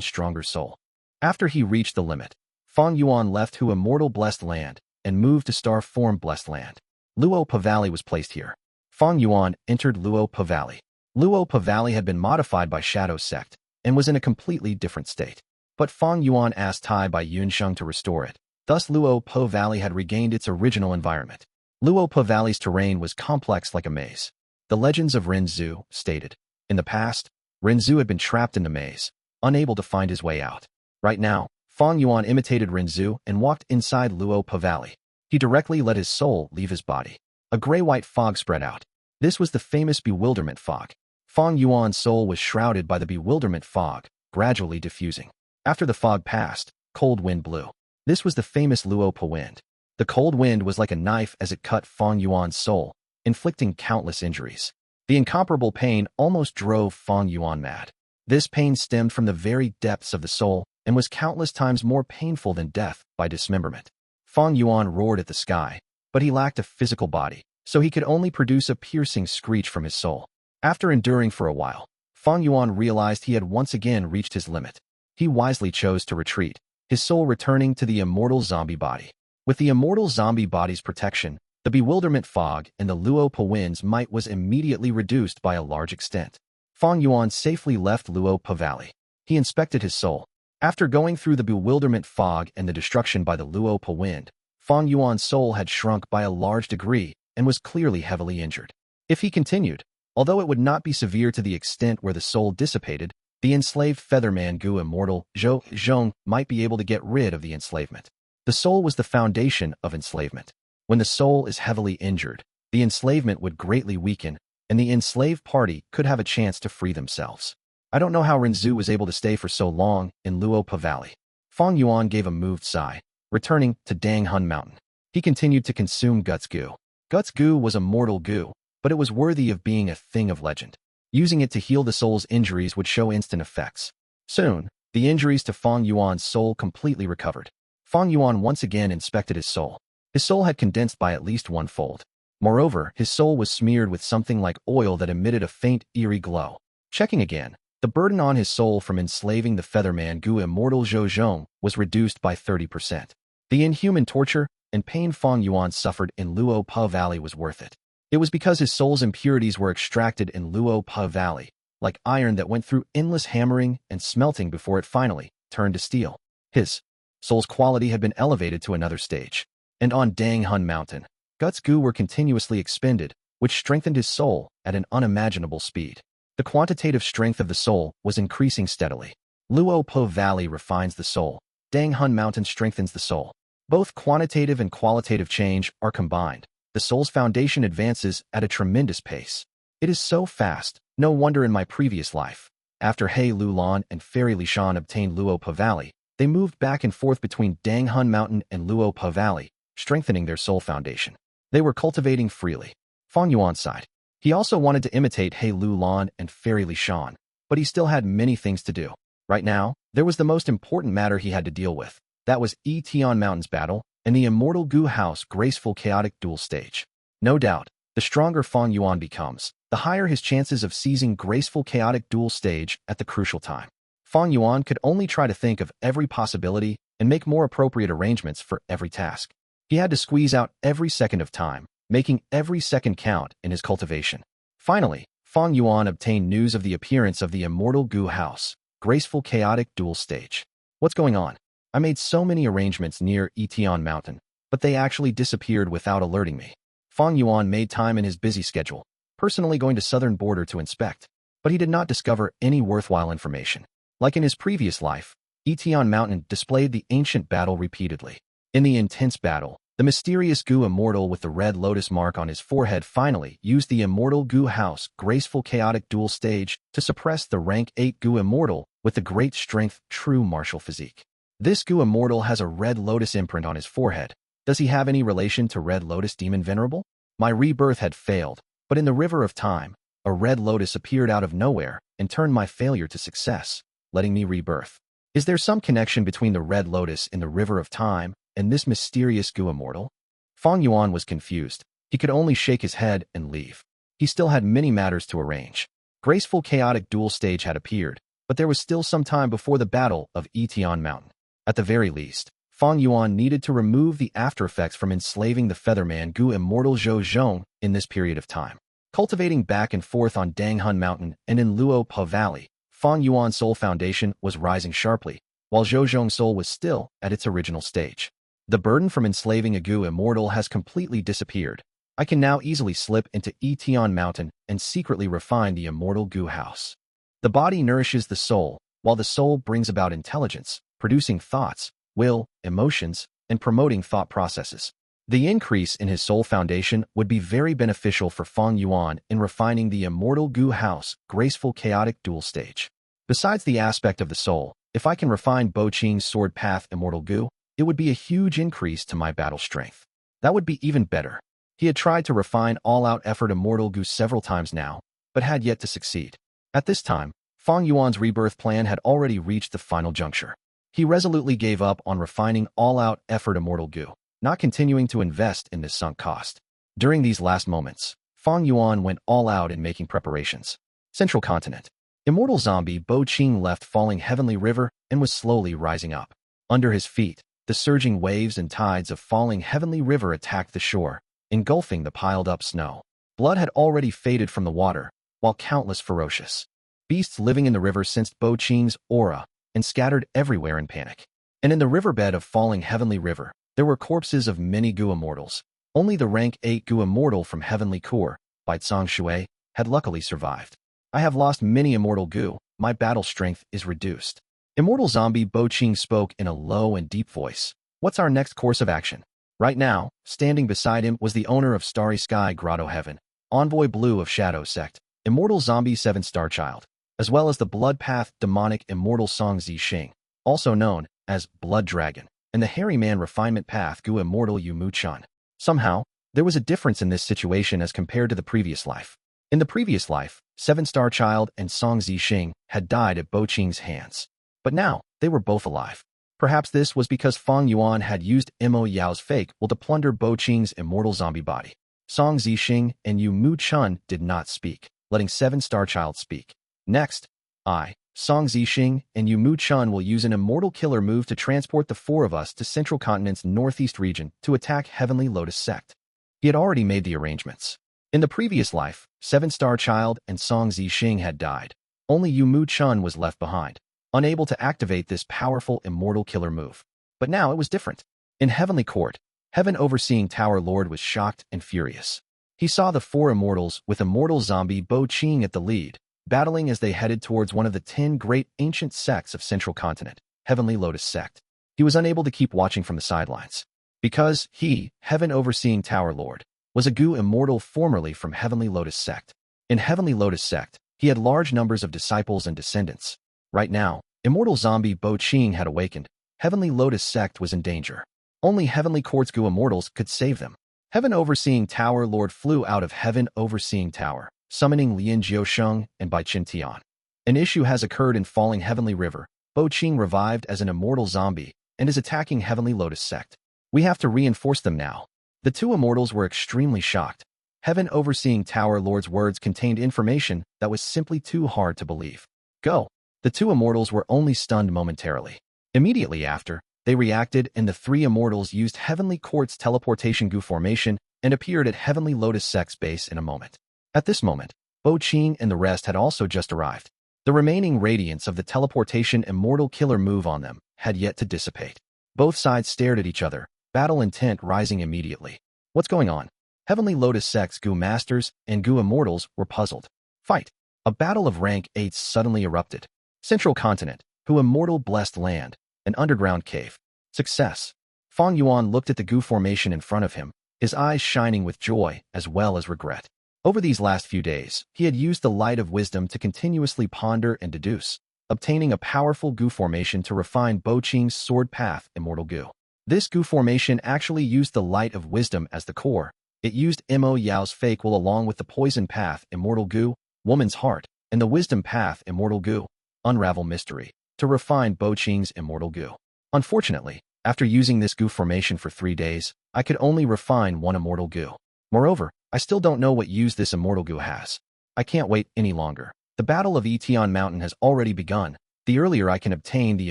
stronger soul. After he reached the limit, Fang Yuan left Hu Immortal Blessed Land and moved to Star Form Blessed Land. Luo Pa Valley was placed here. Fang Yuan entered Luo Pa Valley. Luo Pa Valley had been modified by Shadow Sect and was in a completely different state. But Fang Yuan asked Tai by Yunsheng to restore it. Thus Luo Pa Valley had regained its original environment. Luo Pa Valley's terrain was complex like a maze. The legends of Renzu stated, in the past, Renzu had been trapped in the maze, unable to find his way out. Right now, Fang Yuan imitated Renzu and walked inside Luo Pa Valley. He directly let his soul leave his body. A gray-white fog spread out. This was the famous bewilderment fog. Fang Yuan's soul was shrouded by the bewilderment fog, gradually diffusing. After the fog passed, cold wind blew. This was the famous Luo Pa wind. The cold wind was like a knife as it cut Fang Yuan's soul, inflicting countless injuries. The incomparable pain almost drove Fang Yuan mad. This pain stemmed from the very depths of the soul and was countless times more painful than death by dismemberment. Fang Yuan roared at the sky, but he lacked a physical body, so he could only produce a piercing screech from his soul. After enduring for a while, Fang Yuan realized he had once again reached his limit. He wisely chose to retreat, his soul returning to the immortal zombie body. With the immortal zombie body's protection, the bewilderment fog and the Luo Pa wind's might was immediately reduced by a large extent. Fang Yuan safely left Luo Pa Valley. He inspected his soul. After going through the bewilderment fog and the destruction by the Luo Pa wind, Fang Yuan's soul had shrunk by a large degree and was clearly heavily injured. If he continued, although it would not be severe to the extent where the soul dissipated, The enslaved Featherman Gu Immortal Zhong might be able to get rid of the enslavement. The soul was the foundation of enslavement. When the soul is heavily injured, the enslavement would greatly weaken, and the enslaved party could have a chance to free themselves. I don't know how Renzu was able to stay for so long in Luopa Valley. Fang Yuan gave a moved sigh, returning to Danghun Mountain. He continued to consume Guts Gu. Guts Gu was a mortal Gu, but it was worthy of being a thing of legend. Using it to heal the soul's injuries would show instant effects. Soon, the injuries to Fang Yuan's soul completely recovered. Fang Yuan once again inspected his soul. His soul had condensed by at least one fold. Moreover, his soul was smeared with something like oil that emitted a faint, eerie glow. Checking again, the burden on his soul from enslaving the Featherman Gu Immortal Zhong was reduced by 30%. The inhuman torture and pain Fang Yuan suffered in Luo Pa Valley was worth it. It was because his soul's impurities were extracted in Luo Pa Valley, like iron that went through endless hammering and smelting before it finally turned to steel. His soul's quality had been elevated to another stage. And on Danghun Mountain, Guts Gu were continuously expended, which strengthened his soul at an unimaginable speed. The quantitative strength of the soul was increasing steadily. Luo Pa Valley refines the soul. Danghun Mountain strengthens the soul. Both quantitative and qualitative change are combined. The soul's foundation advances at a tremendous pace. It is so fast, no wonder in my previous life. After He Lulan and Fairy Lishan obtained Luo Pa Valley, they moved back and forth between Danghun Mountain and Luo Pa Valley, strengthening their soul foundation. They were cultivating freely. Fang Yuan sighed. He also wanted to imitate He Lulan and Fairy Lishan, but he still had many things to do. Right now, there was the most important matter he had to deal with. That was Tian Mountain's battle and the Immortal Gu House graceful chaotic duel stage. No doubt, the stronger Fang Yuan becomes, the higher his chances of seizing graceful chaotic duel stage at the crucial time. Fang Yuan could only try to think of every possibility and make more appropriate arrangements for every task. He had to squeeze out every second of time, making every second count in his cultivation. Finally, Fang Yuan obtained news of the appearance of the Immortal Gu House graceful chaotic duel stage. What's going on? I made so many arrangements near Tian Mountain, but they actually disappeared without alerting me. Fang Yuan made time in his busy schedule, personally going to southern border to inspect, but he did not discover any worthwhile information. Like in his previous life, Tian Mountain displayed the ancient battle repeatedly. In the intense battle, the mysterious Gu Immortal with the red lotus mark on his forehead finally used the Immortal Gu House graceful chaotic duel stage to suppress the rank 8 Gu Immortal with the great strength true martial physique. This Gu Immortal has a red lotus imprint on his forehead. Does he have any relation to Red Lotus Demon Venerable? My rebirth had failed, but in the river of time, a red lotus appeared out of nowhere and turned my failure to success, letting me rebirth. Is there some connection between the red lotus in the river of time and this mysterious Gu Immortal? Fang Yuan was confused. He could only shake his head and leave. He still had many matters to arrange. Graceful chaotic duel stage had appeared, but there was still some time before the battle of Tian Mountain. At the very least, Fang Yuan needed to remove the aftereffects from enslaving the Featherman Gu Immortal Zhong in this period of time. Cultivating back and forth on Danghun Mountain and in Luo Pa Valley, Fang Yuan's soul foundation was rising sharply, while Zhong's soul was still at its original stage. The burden from enslaving a Gu Immortal has completely disappeared. I can now easily slip into Tian Mountain and secretly refine the Immortal Gu House. The body nourishes the soul, while the soul brings about intelligence, producing thoughts, will, emotions, and promoting thought processes. The increase in his soul foundation would be very beneficial for Fang Yuan in refining the Immortal Gu House graceful chaotic duel stage. Besides the aspect of the soul, if I can refine Bo Qing's sword path Immortal Gu, it would be a huge increase to my battle strength. That would be even better. He had tried to refine all-out effort Immortal Gu several times now, but had yet to succeed. At this time, Fang Yuan's rebirth plan had already reached the final juncture. He resolutely gave up on refining all-out effort Immortal Gu, not continuing to invest in this sunk cost. During these last moments, Fang Yuan went all out in making preparations. Central Continent. Immortal zombie Bo Qing left falling Heavenly River and was slowly rising up. Under his feet, the surging waves and tides of falling Heavenly River attacked the shore, engulfing the piled-up snow. Blood had already faded from the water, while countless ferocious beasts living in the river sensed Bo Qing's aura and scattered everywhere in panic. And in the riverbed of falling Heavenly River, there were corpses of many Gu Immortals. Only the rank 8 Gu Immortal from Heavenly Core, by Tsang Shui, had luckily survived. I have lost many Immortal Gu, my battle strength is reduced. Immortal zombie Qing spoke in a low and deep voice. What's our next course of action? Right now, standing beside him was the owner of Starry Sky Grotto Heaven, Envoy Blue of Shadow Sect, Immortal Zombie 7-Star Child, as well as the Blood Path demonic Immortal Song Zixing, also known as Blood Dragon, and the Hairy Man Refinement Path Gu Immortal Yu Mu Chun. Somehow, there was a difference in this situation as compared to the previous life. In the previous life, 7-Star Child and Song Zixing had died at Qing's hands. But now, they were both alive. Perhaps this was because Fang Yuan had used Mo Yao's fake will to plunder Qing's immortal zombie body. Song Zixing and Yu Mu Chun did not speak, letting 7-Star Child speak. Next, Song Zixing and Yu Mu Chun will use an immortal killer move to transport the four of us to Central Continent's northeast region to attack Heavenly Lotus Sect. He had already made the arrangements. In the previous life, 7-Star Child and Song Zixing had died. Only Yu Mu Chun was left behind, unable to activate this powerful immortal killer move. But now it was different. In Heavenly Court, Heaven Overseeing Tower Lord was shocked and furious. He saw the four immortals with immortal zombie Qing at the lead, battling as they headed towards one of the 10 great ancient sects of Central Continent, Heavenly Lotus Sect. He was unable to keep watching from the sidelines. Because he, Heaven Overseeing Tower Lord, was a Gu immortal formerly from Heavenly Lotus Sect. In Heavenly Lotus Sect, he had large numbers of disciples and descendants. Right now, immortal zombie Qing had awakened. Heavenly Lotus Sect was in danger. Only Heavenly Court's Gu immortals could save them. Heaven Overseeing Tower Lord flew out of Heaven Overseeing Tower, summoning Lian Jiusheng and Bai Qin Tian. An issue has occurred in Falling Heavenly River. Qing revived as an immortal zombie and is attacking Heavenly Lotus Sect. We have to reinforce them now. The two immortals were extremely shocked. Heaven Overseeing Tower Lord's words contained information that was simply too hard to believe. Go! The two immortals were only stunned momentarily. Immediately after, they reacted and the three immortals used Heavenly Court's teleportation Gu formation and appeared at Heavenly Lotus Sect's base in a moment. At this moment, Qing and the rest had also just arrived. The remaining radiance of the teleportation immortal killer move on them had yet to dissipate. Both sides stared at each other, battle intent rising immediately. What's going on? Heavenly Lotus Sect's Gu Masters and Gu Immortals were puzzled. Fight! A battle of rank 8s suddenly erupted. Central Continent, Gu Immortal Blessed Land, an underground cave. Success! Fang Yuan looked at the Gu formation in front of him, his eyes shining with joy as well as regret. Over these last few days, he had used the light of wisdom to continuously ponder and deduce, obtaining a powerful Gu formation to refine Qing's sword path Immortal Gu. This Gu formation actually used the light of wisdom as the core. It used Mo Yao's fake will along with the poison path Immortal Gu, Woman's Heart, and the wisdom path Immortal Gu, Unravel Mystery, to refine Qing's Immortal Gu. Unfortunately, after using this Gu formation for 3 days, I could only refine one Immortal Gu. Moreover, I still don't know what use this Immortal Gu has. I can't wait any longer. The Battle of Tian Mountain has already begun. The earlier I can obtain the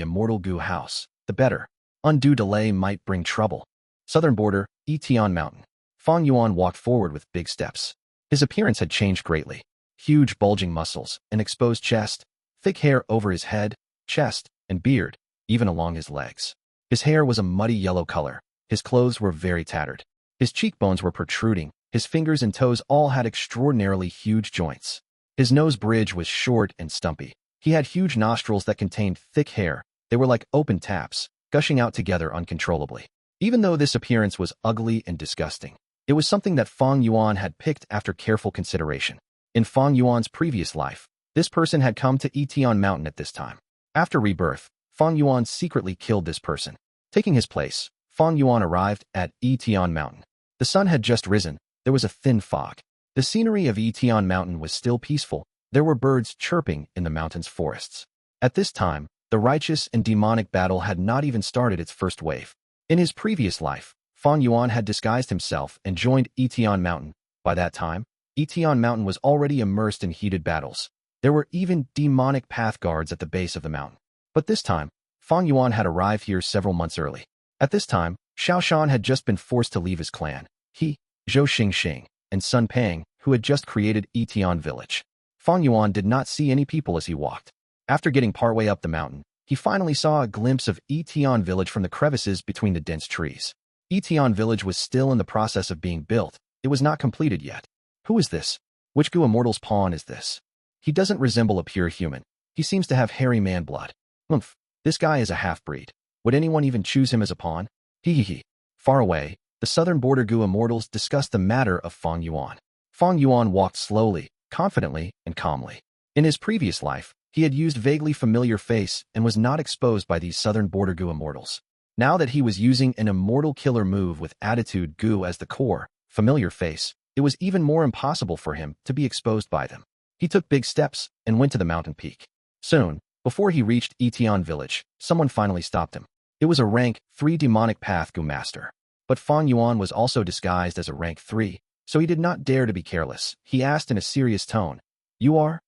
Immortal Gu house, the better. Undue delay might bring trouble. Southern border, Tian Mountain. Fang Yuan walked forward with big steps. His appearance had changed greatly. Huge bulging muscles, an exposed chest, thick hair over his head, chest, and beard, even along his legs. His hair was a muddy yellow color. His clothes were very tattered. His cheekbones were protruding. His fingers and toes all had extraordinarily huge joints. His nose bridge was short and stumpy. He had huge nostrils that contained thick hair. They were like open taps, gushing out together uncontrollably. Even though this appearance was ugly and disgusting, it was something that Fang Yuan had picked after careful consideration. In Fang Yuan's previous life, this person had come to Tian Mountain at this time. After rebirth, Fang Yuan secretly killed this person. Taking his place, Fang Yuan arrived at Tian Mountain. The sun had just risen. There was a thin fog. The scenery of Tian Mountain was still peaceful. There were birds chirping in the mountain's forests. At this time, the righteous and demonic battle had not even started its first wave. In his previous life, Fang Yuan had disguised himself and joined Tian Mountain. By that time, Tian Mountain was already immersed in heated battles. There were even demonic path guards at the base of the mountain. But this time, Fang Yuan had arrived here several months early. At this time, Xiaoshan had just been forced to leave his clan. He, Zhou Xingxing, and Sun Pang, who had just created Tian Village. Fang Yuan did not see any people as he walked. After getting partway up the mountain, he finally saw a glimpse of Tian Village from the crevices between the dense trees. Tian Village was still in the process of being built. It was not completed yet. Who is this? Which Gu Immortal's pawn is this? He doesn't resemble a pure human. He seems to have hairy man blood. Oomph, this guy is a half-breed. Would anyone even choose him as a pawn? Hee. Far away, the southern border Gu immortals discussed the matter of Fang Yuan. Fang Yuan walked slowly, confidently, and calmly. In his previous life, he had used vaguely familiar face and was not exposed by these southern border Gu immortals. Now that he was using an immortal killer move with attitude Gu as the core, familiar face, it was even more impossible for him to be exposed by them. He took big steps and went to the mountain peak. Soon, before he reached Tian village, someone finally stopped him. It was a rank 3 demonic path Gu master. But Fang Yuan was also disguised as a rank 3, so he did not dare to be careless. He asked in a serious tone, "You are?"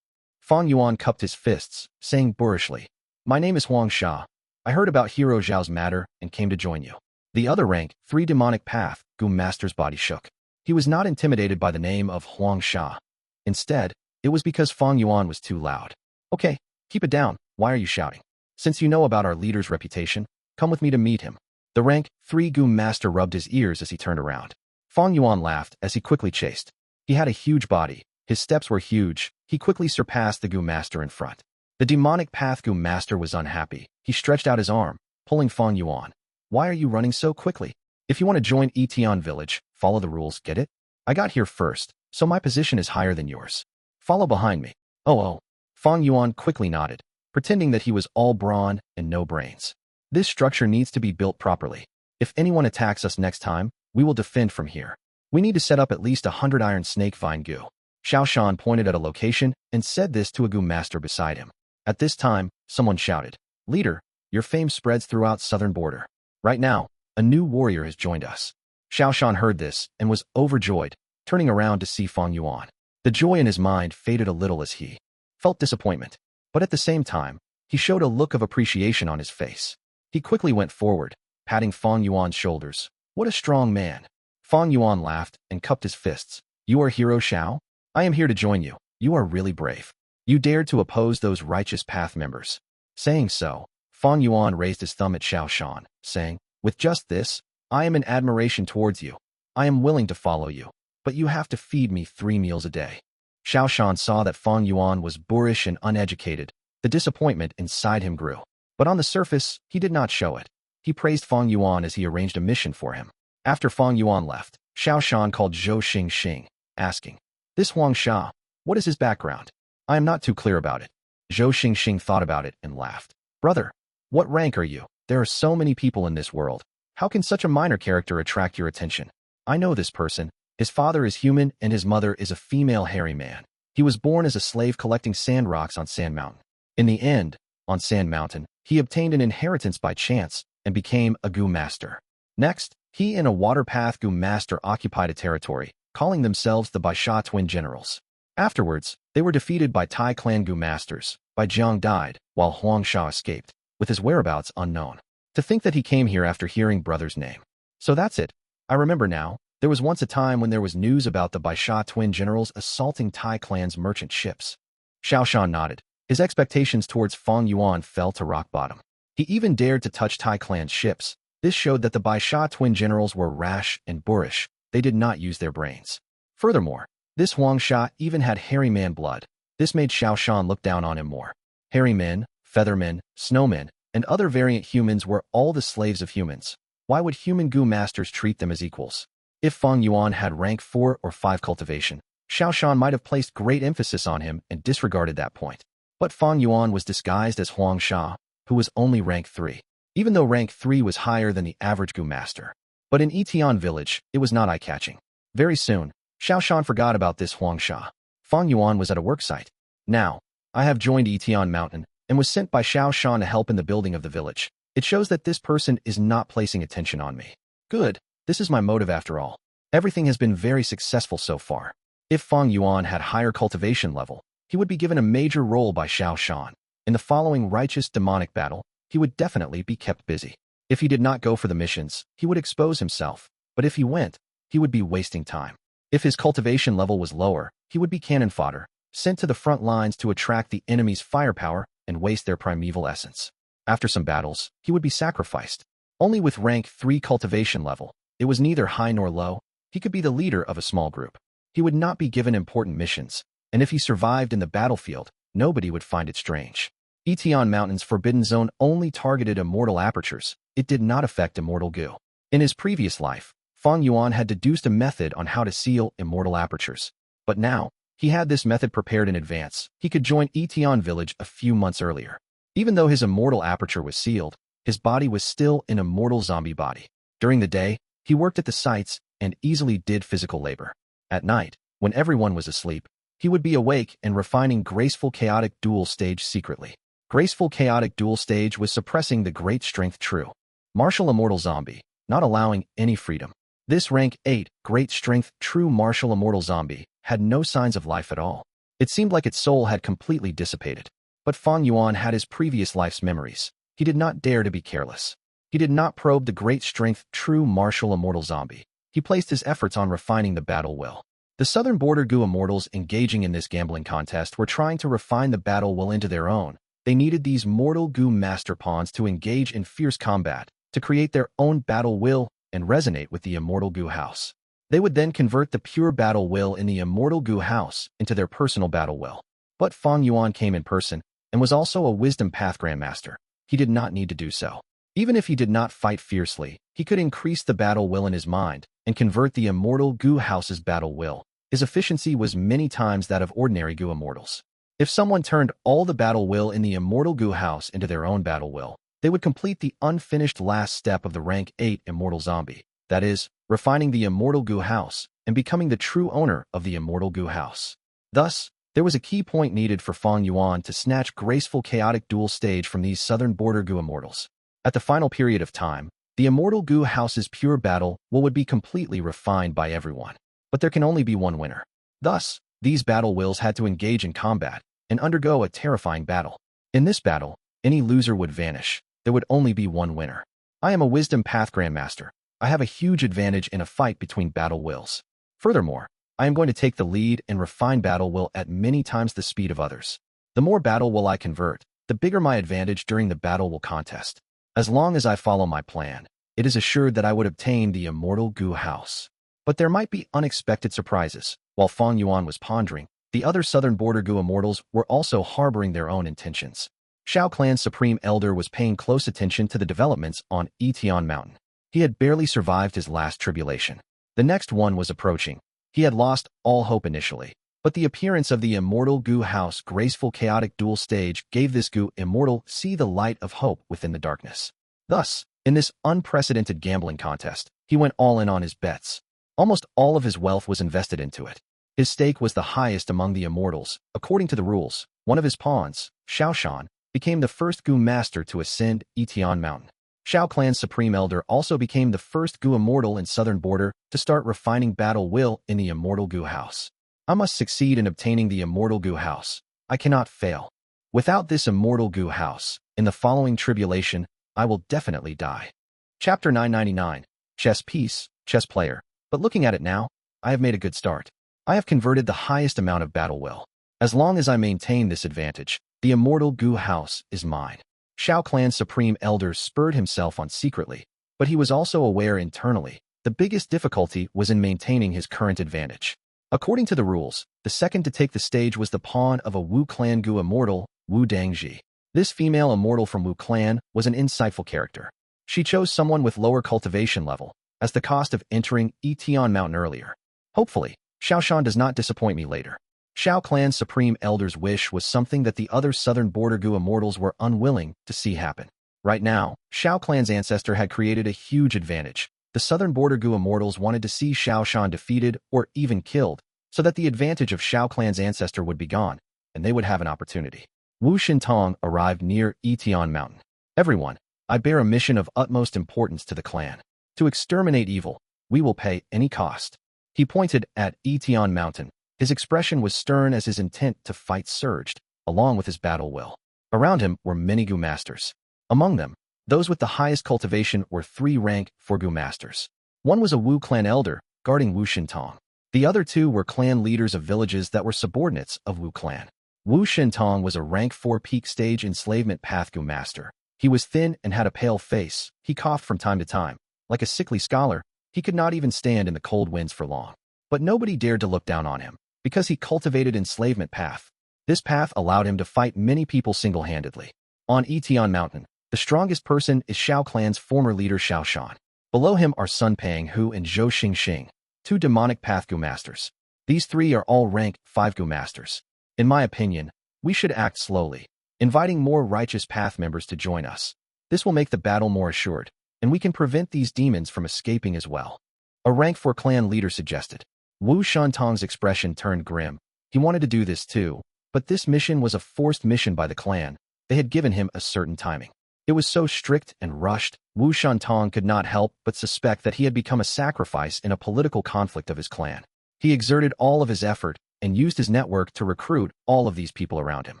Fang Yuan cupped his fists, saying boorishly, "My name is Huang Sha. I heard about Hero Zhao's matter and came to join you." The other rank 3 demonic path Gu master's body shook. He was not intimidated by the name of Huang Sha. Instead, it was because Fang Yuan was too loud. "Okay, keep it down. Why are you shouting? Since you know about our leader's reputation, come with me to meet him." The rank 3 Gu master rubbed his ears as he turned around. Fang Yuan laughed as he quickly chased. He had a huge body. His steps were huge. He quickly surpassed the Gu master in front. The demonic path Gu master was unhappy. He stretched out his arm, pulling Fang Yuan. "Why are you running so quickly? If you want to join Tian village, follow the rules, get it? I got here first, so my position is higher than yours. Follow behind me." Oh. Fang Yuan quickly nodded, pretending that he was all brawn and no brains. "This structure needs to be built properly. If anyone attacks us next time, we will defend from here. We need to set up at least 100 iron snake vine Gu." Xiao Shan pointed at a location and said this to a Gu master beside him. At this time, someone shouted, "Leader, your fame spreads throughout southern border. Right now, a new warrior has joined us." Xiao Shan heard this and was overjoyed, turning around to see Fang Yuan. The joy in his mind faded a little as he felt disappointment, but at the same time, he showed a look of appreciation on his face. He quickly went forward, patting Fang Yuan's shoulders. "What a strong man." Fang Yuan laughed and cupped his fists. "You are Hero Xiao? I am here to join you. You are really brave. You dared to oppose those righteous path members." Saying so, Fang Yuan raised his thumb at Xiao Shan, saying, "With just this, I am in admiration towards you. I am willing to follow you, but you have to feed me 3 meals a day." Xiao Shan saw that Fang Yuan was boorish and uneducated. The disappointment inside him grew. But on the surface, he did not show it. He praised Fang Yuan as he arranged a mission for him. After Fang Yuan left, Xiao Shan called Zhou Xing, asking, "This Huang Sha, what is his background? I am not too clear about it." Zhou Xing thought about it and laughed. "Brother, what rank are you? There are so many people in this world. How can such a minor character attract your attention? I know this person. His father is human and his mother is a female hairy man. He was born as a slave collecting sand rocks on Sand Mountain. In the end, on Sand Mountain, he obtained an inheritance by chance and became a Gu master. Next, he and a water path Gu master occupied a territory, calling themselves the Baisha twin generals. Afterwards, they were defeated by Tai clan Gu masters. Bai Jiang died, while Huang Sha escaped, with his whereabouts unknown. To think that he came here after hearing brother's name. So that's it. I remember now. There was once a time when there was news about the Baisha twin generals assaulting Tai clan's merchant ships." Xiao Shan nodded. His expectations towards Fang Yuan fell to rock bottom. He even dared to touch Tai clan's ships. This showed that the Baisha twin generals were rash and boorish. They did not use their brains. Furthermore, this Huang Sha even had hairy man blood. This made Xiao Shan look down on him more. Hairy men, feathermen, snowmen, and other variant humans were all the slaves of humans. Why would human Gu masters treat them as equals? If Fang Yuan had rank 4 or 5 cultivation, Xiao Shan might have placed great emphasis on him and disregarded that point. But Fang Yuan was disguised as Huang Sha, who was only rank 3, even though rank 3 was higher than the average Gu master. But in Tian village, it was not eye-catching. Very soon, Xiao Shan forgot about this Huang Sha. Fang Yuan was at a work site. "Now, I have joined Tian Mountain and was sent by Xiao Shan to help in the building of the village. It shows that this person is not placing attention on me. Good, this is my motive after all. Everything has been very successful so far. If Fang Yuan had higher cultivation level, he would be given a major role by Xiao Shan. In the following righteous demonic battle, he would definitely be kept busy. If he did not go for the missions, he would expose himself, but if he went, he would be wasting time. If his cultivation level was lower, he would be cannon fodder, sent to the front lines to attract the enemy's firepower and waste their primeval essence. After some battles, he would be sacrificed. Only with rank 3 cultivation level, it was neither high nor low, he could be the leader of a small group. He would not be given important missions, and if he survived in the battlefield, nobody would find it strange. Tian Mountain's Forbidden Zone only targeted immortal apertures. It did not affect Immortal Gu. In his previous life, Fang Yuan had deduced a method on how to seal immortal apertures. But now, he had this method prepared in advance. He could join Tian village a few months earlier. Even though his immortal aperture was sealed, his body was still an immortal zombie body. During the day, he worked at the sites and easily did physical labor. At night, when everyone was asleep, he would be awake and refining Graceful Chaotic Dual Stage secretly. Graceful Chaotic Dual Stage was suppressing the Great Strength True Martial Immortal Zombie, not allowing any freedom. This rank 8 Great Strength True Martial Immortal Zombie had no signs of life at all. It seemed like its soul had completely dissipated. But Fang Yuan had his previous life's memories. He did not dare to be careless. He did not probe the Great Strength True Martial Immortal Zombie. He placed his efforts on refining the battle will. The Southern Border Gu Immortals engaging in this gambling contest were trying to refine the battle will into their own. They needed these mortal Gu master pawns to engage in fierce combat, to create their own battle will and resonate with the Immortal Gu house. They would then convert the pure battle will in the Immortal Gu house into their personal battle will. But Fang Yuan came in person and was also a Wisdom Path Grandmaster. He did not need to do so. Even if he did not fight fiercely, he could increase the battle will in his mind and convert the Immortal Gu house's battle will. His efficiency was many times that of ordinary Gu Immortals. If someone turned all the battle will in the Immortal Gu house into their own battle will, they would complete the unfinished last step of the rank 8 Immortal Zombie, that is, refining the Immortal Gu house and becoming the true owner of the Immortal Gu house. Thus, there was a key point needed for Fang Yuan to snatch Graceful Chaotic Dual Stage from these Southern Border Gu Immortals. At the final period of time, the Immortal Gu house's pure battle will would be completely refined by everyone. But there can only be one winner. Thus, these battle wills had to engage in combat and undergo a terrifying battle. In this battle, any loser would vanish. There would only be one winner. I am a Wisdom Path Grandmaster. I have a huge advantage in a fight between battle wills. Furthermore, I am going to take the lead and refine battle will at many times the speed of others. The more battle will I convert, the bigger my advantage during the battle will contest. As long as I follow my plan, it is assured that I would obtain the Immortal Gu house. But there might be unexpected surprises. While Fang Yuan was pondering, the other Southern Border Gu Immortals were also harboring their own intentions. Shao Clan's Supreme Elder was paying close attention to the developments on Tian Mountain. He had barely survived his last tribulation. The next one was approaching. He had lost all hope initially, but the appearance of the Immortal Gu house Graceful Chaotic Dual Stage gave this Gu Immortal see the light of hope within the darkness. Thus, in this unprecedented gambling contest, he went all in on his bets. Almost all of his wealth was invested into it. His stake was the highest among the Immortals. According to the rules, one of his pawns, Shaoshan, became the first Gu Master to ascend Tian Mountain. Shao Clan's Supreme Elder also became the first Gu Immortal in Southern Border to start refining battle will in the Immortal Gu house. I must succeed in obtaining the Immortal Gu house. I cannot fail. Without this Immortal Gu house, in the following tribulation, I will definitely die. Chapter 999, Chess Piece, Chess Player. But looking at it now, I have made a good start. I have converted the highest amount of battle will. As long as I maintain this advantage, the Immortal Gu house is mine. Shao Clan's Supreme Elder spurred himself on secretly, but he was also aware internally. The biggest difficulty was in maintaining his current advantage. According to the rules, the second to take the stage was the pawn of a Wu Clan Gu Immortal, Wu Dangji. This female immortal from Wu Clan was an insightful character. She chose someone with lower cultivation level as the cost of entering Tian Mountain earlier. Hopefully, Shaoshan does not disappoint me later. Shao Clan's Supreme Elder's wish was something that the other Southern Border Gu Immortals were unwilling to see happen. Right now, Shao Clan's ancestor had created a huge advantage. The Southern Border Gu Immortals wanted to see Shaoshan defeated or even killed, so that the advantage of Shao Clan's ancestor would be gone, and they would have an opportunity. Wu Shintong arrived near Tian Mountain. Everyone, I bear a mission of utmost importance to the clan. To exterminate evil, we will pay any cost. He pointed at Tian Mountain. His expression was stern as his intent to fight surged, along with his battle will. Around him were many Gu Masters. Among them, those with the highest cultivation were 3 rank 4 Gu Masters. One was a Wu Clan Elder, guarding Wu Shintong. The other 2 were clan leaders of villages that were subordinates of Wu Clan. Wu Shintong was a rank 4 peak stage enslavement path Gu Master. He was thin and had a pale face. He coughed from time to time. Like a sickly scholar, he could not even stand in the cold winds for long. But nobody dared to look down on him, because he cultivated enslavement path. This path allowed him to fight many people single-handedly. On Tian Mountain, the strongest person is Xiao Clan's former leader Xiao Shan. Below him are Sun Penghu and Zhou Xingxing, two demonic path Gu masters. These three are all rank 5 Gu masters. In my opinion, we should act slowly, inviting more righteous path members to join us. This will make the battle more assured, and we can prevent these demons from escaping as well. A rank 4 clan leader suggested. Wu Shantong's expression turned grim. He wanted to do this too, but this mission was a forced mission by the clan. They had given him a certain timing. It was so strict and rushed, Wu Shantong could not help but suspect that he had become a sacrifice in a political conflict of his clan. He exerted all of his effort and used his network to recruit all of these people around him.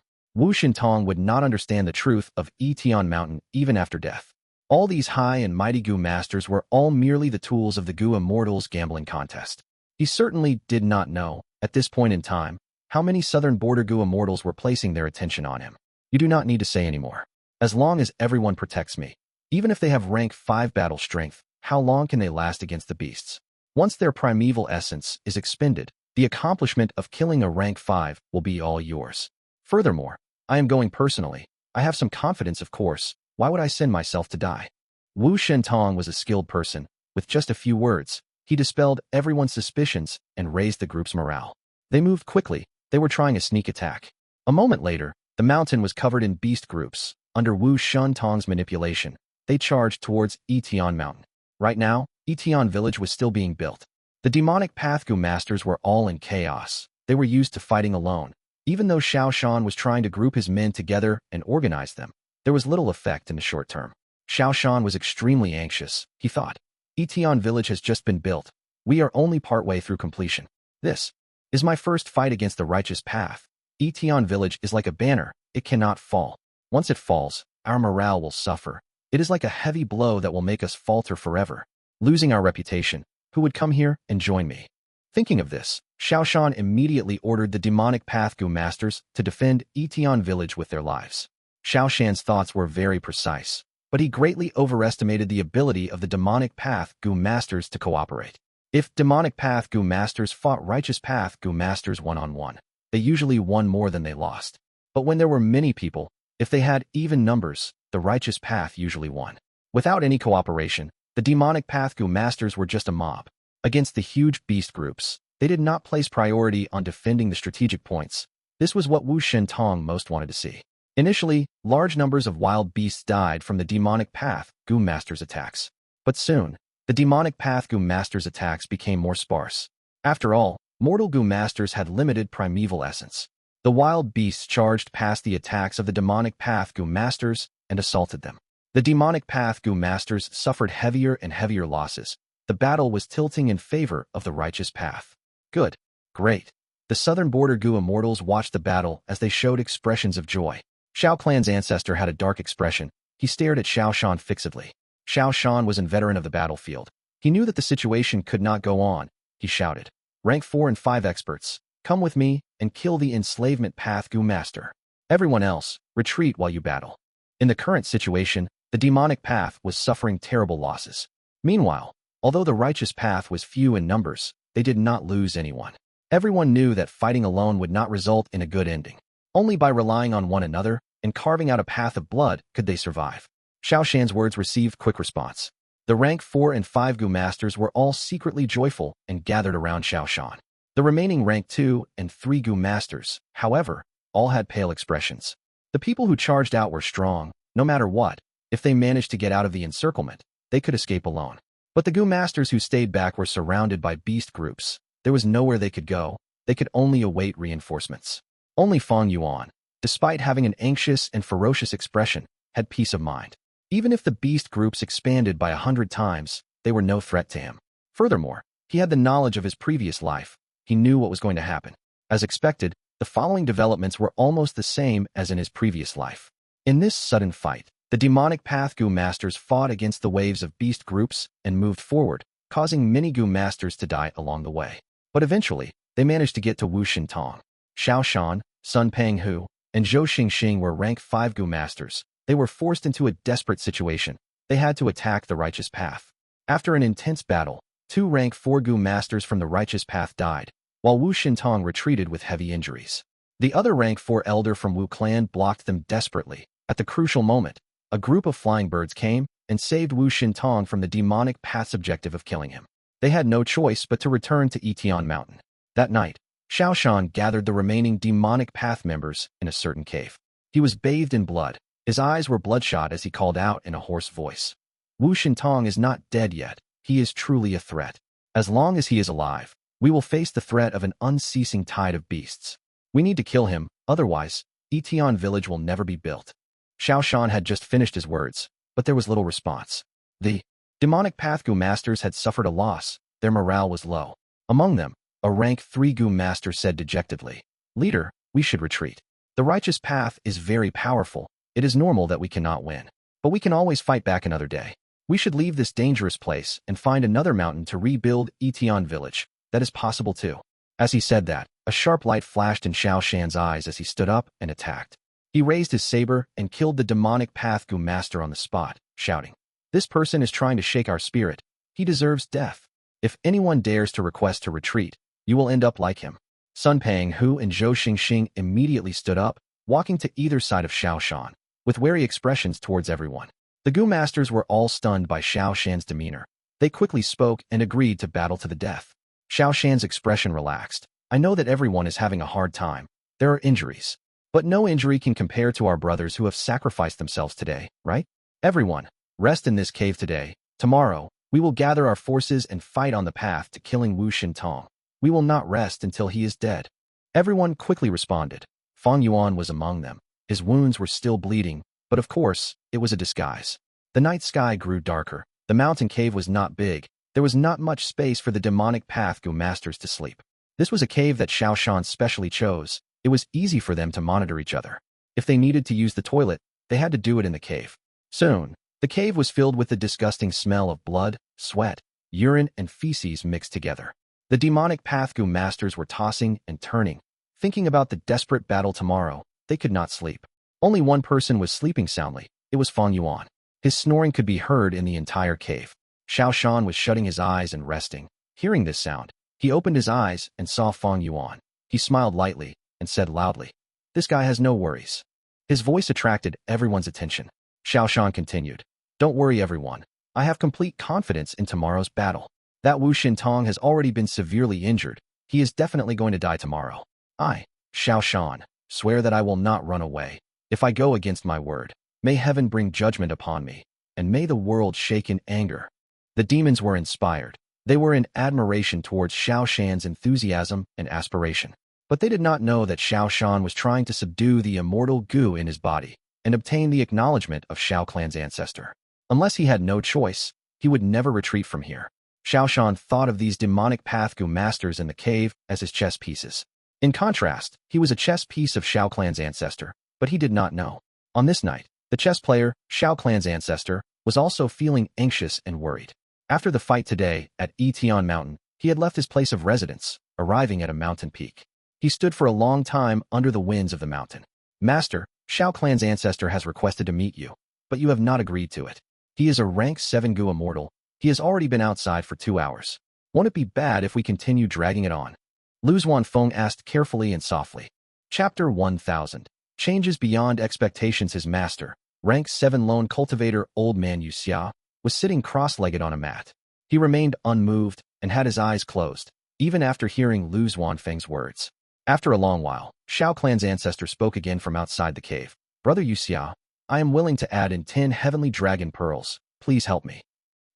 Wu Shantong would not understand the truth of Tian Mountain even after death. All these high and mighty Gu masters were all merely the tools of the Gu Immortals gambling contest. He certainly did not know, at this point in time, how many southern border Gu Immortals were placing their attention on him. You do not need to say anymore. As long as everyone protects me, even if they have rank 5 battle strength, how long can they last against the beasts? Once their primeval essence is expended, the accomplishment of killing a rank 5 will be all yours. Furthermore, I am going personally. I have some confidence, of course. Why would I send myself to die? Wu Shentong was a skilled person. With just a few words, he dispelled everyone's suspicions and raised the group's morale. They moved quickly. They were trying a sneak attack. A moment later, the mountain was covered in beast groups. Under Wu Shentong's manipulation, they charged towards Tian Mountain. Right now, Tian village was still being built. The demonic path Gu masters were all in chaos. They were used to fighting alone. Even though Xiao Shan was trying to group his men together and organize them, there was little effect in the short term. Xiao Shan was extremely anxious. He thought, Tian village has just been built. We are only partway through completion. This is my first fight against the righteous path. Tian village is like a banner. It cannot fall. Once it falls, our morale will suffer. It is like a heavy blow that will make us falter forever. Losing our reputation, who would come here and join me? Thinking of this, Xiao Shan immediately ordered the demonic path Gu masters to defend Tian village with their lives. Xiao Shan's thoughts were very precise, but he greatly overestimated the ability of the demonic path Gu masters to cooperate. If demonic path Gu masters fought righteous path Gu masters one-on-one, they usually won more than they lost. But when there were many people, if they had even numbers, the righteous path usually won. Without any cooperation, the demonic path Gu masters were just a mob. Against the huge beast groups, they did not place priority on defending the strategic points. This was what Wu Shentong most wanted to see. Initially, large numbers of wild beasts died from the demonic path Gu masters' attacks. But soon, the demonic path Gu masters' attacks became more sparse. After all, mortal Gu masters had limited primeval essence. The wild beasts charged past the attacks of the demonic path Gu masters and assaulted them. The demonic path Gu masters suffered heavier and heavier losses. The battle was tilting in favor of the righteous path. Good. Great. The southern border Gu immortals watched the battle as they showed expressions of joy. Xiao Clan's ancestor had a dark expression. He stared at Xiao Shan fixedly. Xiao Shan was a veteran of the battlefield. He knew that the situation could not go on. He shouted, "Rank 4 and 5 experts, come with me and kill the enslavement path Gu master. Everyone else, retreat while you battle." In the current situation, the demonic path was suffering terrible losses. Meanwhile, although the righteous path was few in numbers, they did not lose anyone. Everyone knew that fighting alone would not result in a good ending. Only by relying on one another and carving out a path of blood could they survive. Xiao Shan's words received quick response. The rank 4 and 5 Gu masters were all secretly joyful and gathered around Xiao Shan. The remaining rank 2 and 3 Gu masters, however, all had pale expressions. The people who charged out were strong. No matter what, if they managed to get out of the encirclement, they could escape alone. But the Gu masters who stayed back were surrounded by beast groups. There was nowhere they could go. They could only await reinforcements. Only Fang Yuan, despite having an anxious and ferocious expression, had peace of mind. Even if the beast groups expanded by 100 times, they were no threat to him. Furthermore, he had the knowledge of his previous life. He knew what was going to happen. As expected, the following developments were almost the same as in his previous life. In this sudden fight, the demonic path Gu masters fought against the waves of beast groups and moved forward, causing many Gu masters to die along the way. But eventually, they managed to get to Wu Shintong. Xiao Shan, Sun Penghu, and Zhou Xingxing were rank 5 Gu masters. They were forced into a desperate situation. They had to attack the righteous path. After an intense battle, 2 rank 4 Gu masters from the righteous path died, while Wu Shintong retreated with heavy injuries. The other rank 4 elder from Wu clan blocked them desperately. At the crucial moment, a group of flying birds came and saved Wu Xintong from the demonic path's objective of killing him. They had no choice but to return to Etian Mountain. That night, Xiaoshan gathered the remaining demonic path members in a certain cave. He was bathed in blood. His eyes were bloodshot as he called out in a hoarse voice. Wu Xintong is not dead yet. He is truly a threat. As long as he is alive, we will face the threat of an unceasing tide of beasts. We need to kill him, otherwise, Etian village will never be built. Xiaoshan had just finished his words, but there was little response. The demonic path Gu masters had suffered a loss. Their morale was low. Among them, a rank 3 Gu master said dejectedly, "Leader, we should retreat. The righteous path is very powerful. It is normal that we cannot win. But we can always fight back another day. We should leave this dangerous place and find another mountain to rebuild Etian village. That is possible too." As he said that, a sharp light flashed in Xiaoshan's eyes as he stood up and attacked. He raised his saber and killed the demonic path Gu master on the spot, shouting, "This person is trying to shake our spirit. He deserves death. If anyone dares to request to retreat, you will end up like him." Sun Pang Hu and Zhou Xingxing immediately stood up, walking to either side of Xiaoshan, with wary expressions towards everyone. The Gu masters were all stunned by Xiaoshan's demeanor. They quickly spoke and agreed to battle to the death. Xiaoshan's expression relaxed. "I know that everyone is having a hard time. There are injuries. But no injury can compare to our brothers who have sacrificed themselves today, right? Everyone, rest in this cave today. Tomorrow, we will gather our forces and fight on the path to killing Wu Xintong. We will not rest until he is dead." Everyone quickly responded. Fang Yuan was among them. His wounds were still bleeding, but of course, it was a disguise. The night sky grew darker. The mountain cave was not big. There was not much space for the demonic path Gu masters to sleep. This was a cave that Xiaoshan specially chose. It was easy for them to monitor each other. If they needed to use the toilet, they had to do it in the cave. Soon, the cave was filled with the disgusting smell of blood, sweat, urine, and feces mixed together. The demonic path Gu masters were tossing and turning, thinking about the desperate battle tomorrow. They could not sleep. Only one person was sleeping soundly. It was Fang Yuan. His snoring could be heard in the entire cave. Xiaoshan was shutting his eyes and resting. Hearing this sound, he opened his eyes and saw Fang Yuan. He smiled lightly and said loudly, "This guy has no worries." His voice attracted everyone's attention. Xiaoshan continued, "Don't worry, everyone. I have complete confidence in tomorrow's battle. That Wu Xintong has already been severely injured. He is definitely going to die tomorrow. I, Xiaoshan, swear that I will not run away. If I go against my word, may heaven bring judgment upon me, and may the world shake in anger." The demons were inspired. They were in admiration towards Xiaoshan's enthusiasm and aspiration. But they did not know that Xiaoshan was trying to subdue the immortal Gu in his body and obtain the acknowledgement of Xiao clan's ancestor. Unless he had no choice, he would never retreat from here. Xiaoshan thought of these demonic path Gu masters in the cave as his chess pieces. In contrast, he was a chess piece of Xiao clan's ancestor, but he did not know. On this night, the chess player, Xiao clan's ancestor, was also feeling anxious and worried. After the fight today at Etian Mountain, he had left his place of residence, arriving at a mountain peak. He stood for a long time under the winds of the mountain. "Master, Xiao clan's ancestor has requested to meet you, but you have not agreed to it. He is a rank 7 Gu Immortal. He has already been outside for 2 hours. Won't it be bad if we continue dragging it on?" Luzuan Feng asked carefully and softly. Chapter 1000. Changes beyond expectations. His master, rank 7 lone cultivator Old Man Yuxia, was sitting cross-legged on a mat. He remained unmoved and had his eyes closed, even after hearing Luzuan Feng's words. After a long while, Xiao clan's ancestor spoke again from outside the cave. "Brother Yuxia, I am willing to add in 10 heavenly dragon pearls. Please help me."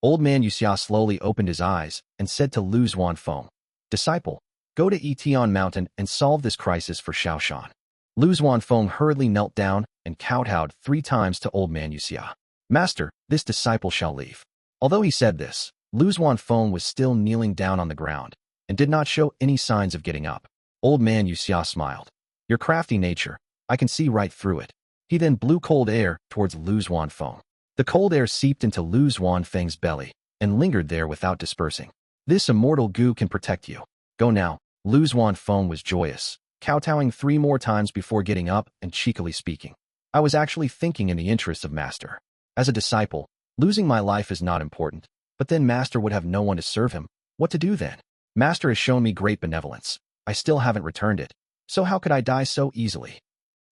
Old Man Yuxia slowly opened his eyes and said to Luzuan Feng, "Disciple, go to Etian Mountain and solve this crisis for Xiaoshan." Luzuan Feng hurriedly knelt down and kowtowed 3 times to Old Man Yuxia. "Master, this disciple shall leave." Although he said this, Luzuan Feng was still kneeling down on the ground and did not show any signs of getting up. Old Man Yuxia smiled. "Your crafty nature, I can see right through it." He then blew cold air towards Luzuan Feng. The cold air seeped into Luzuan Feng's belly and lingered there without dispersing. "This immortal Gu can protect you. Go now." Luzuan Feng was joyous, kowtowing 3 more times before getting up and cheekily speaking. "I was actually thinking in the interests of Master. As a disciple, losing my life is not important, but then Master would have no one to serve him. What to do then? Master has shown me great benevolence. I still haven't returned it. So how could I die so easily?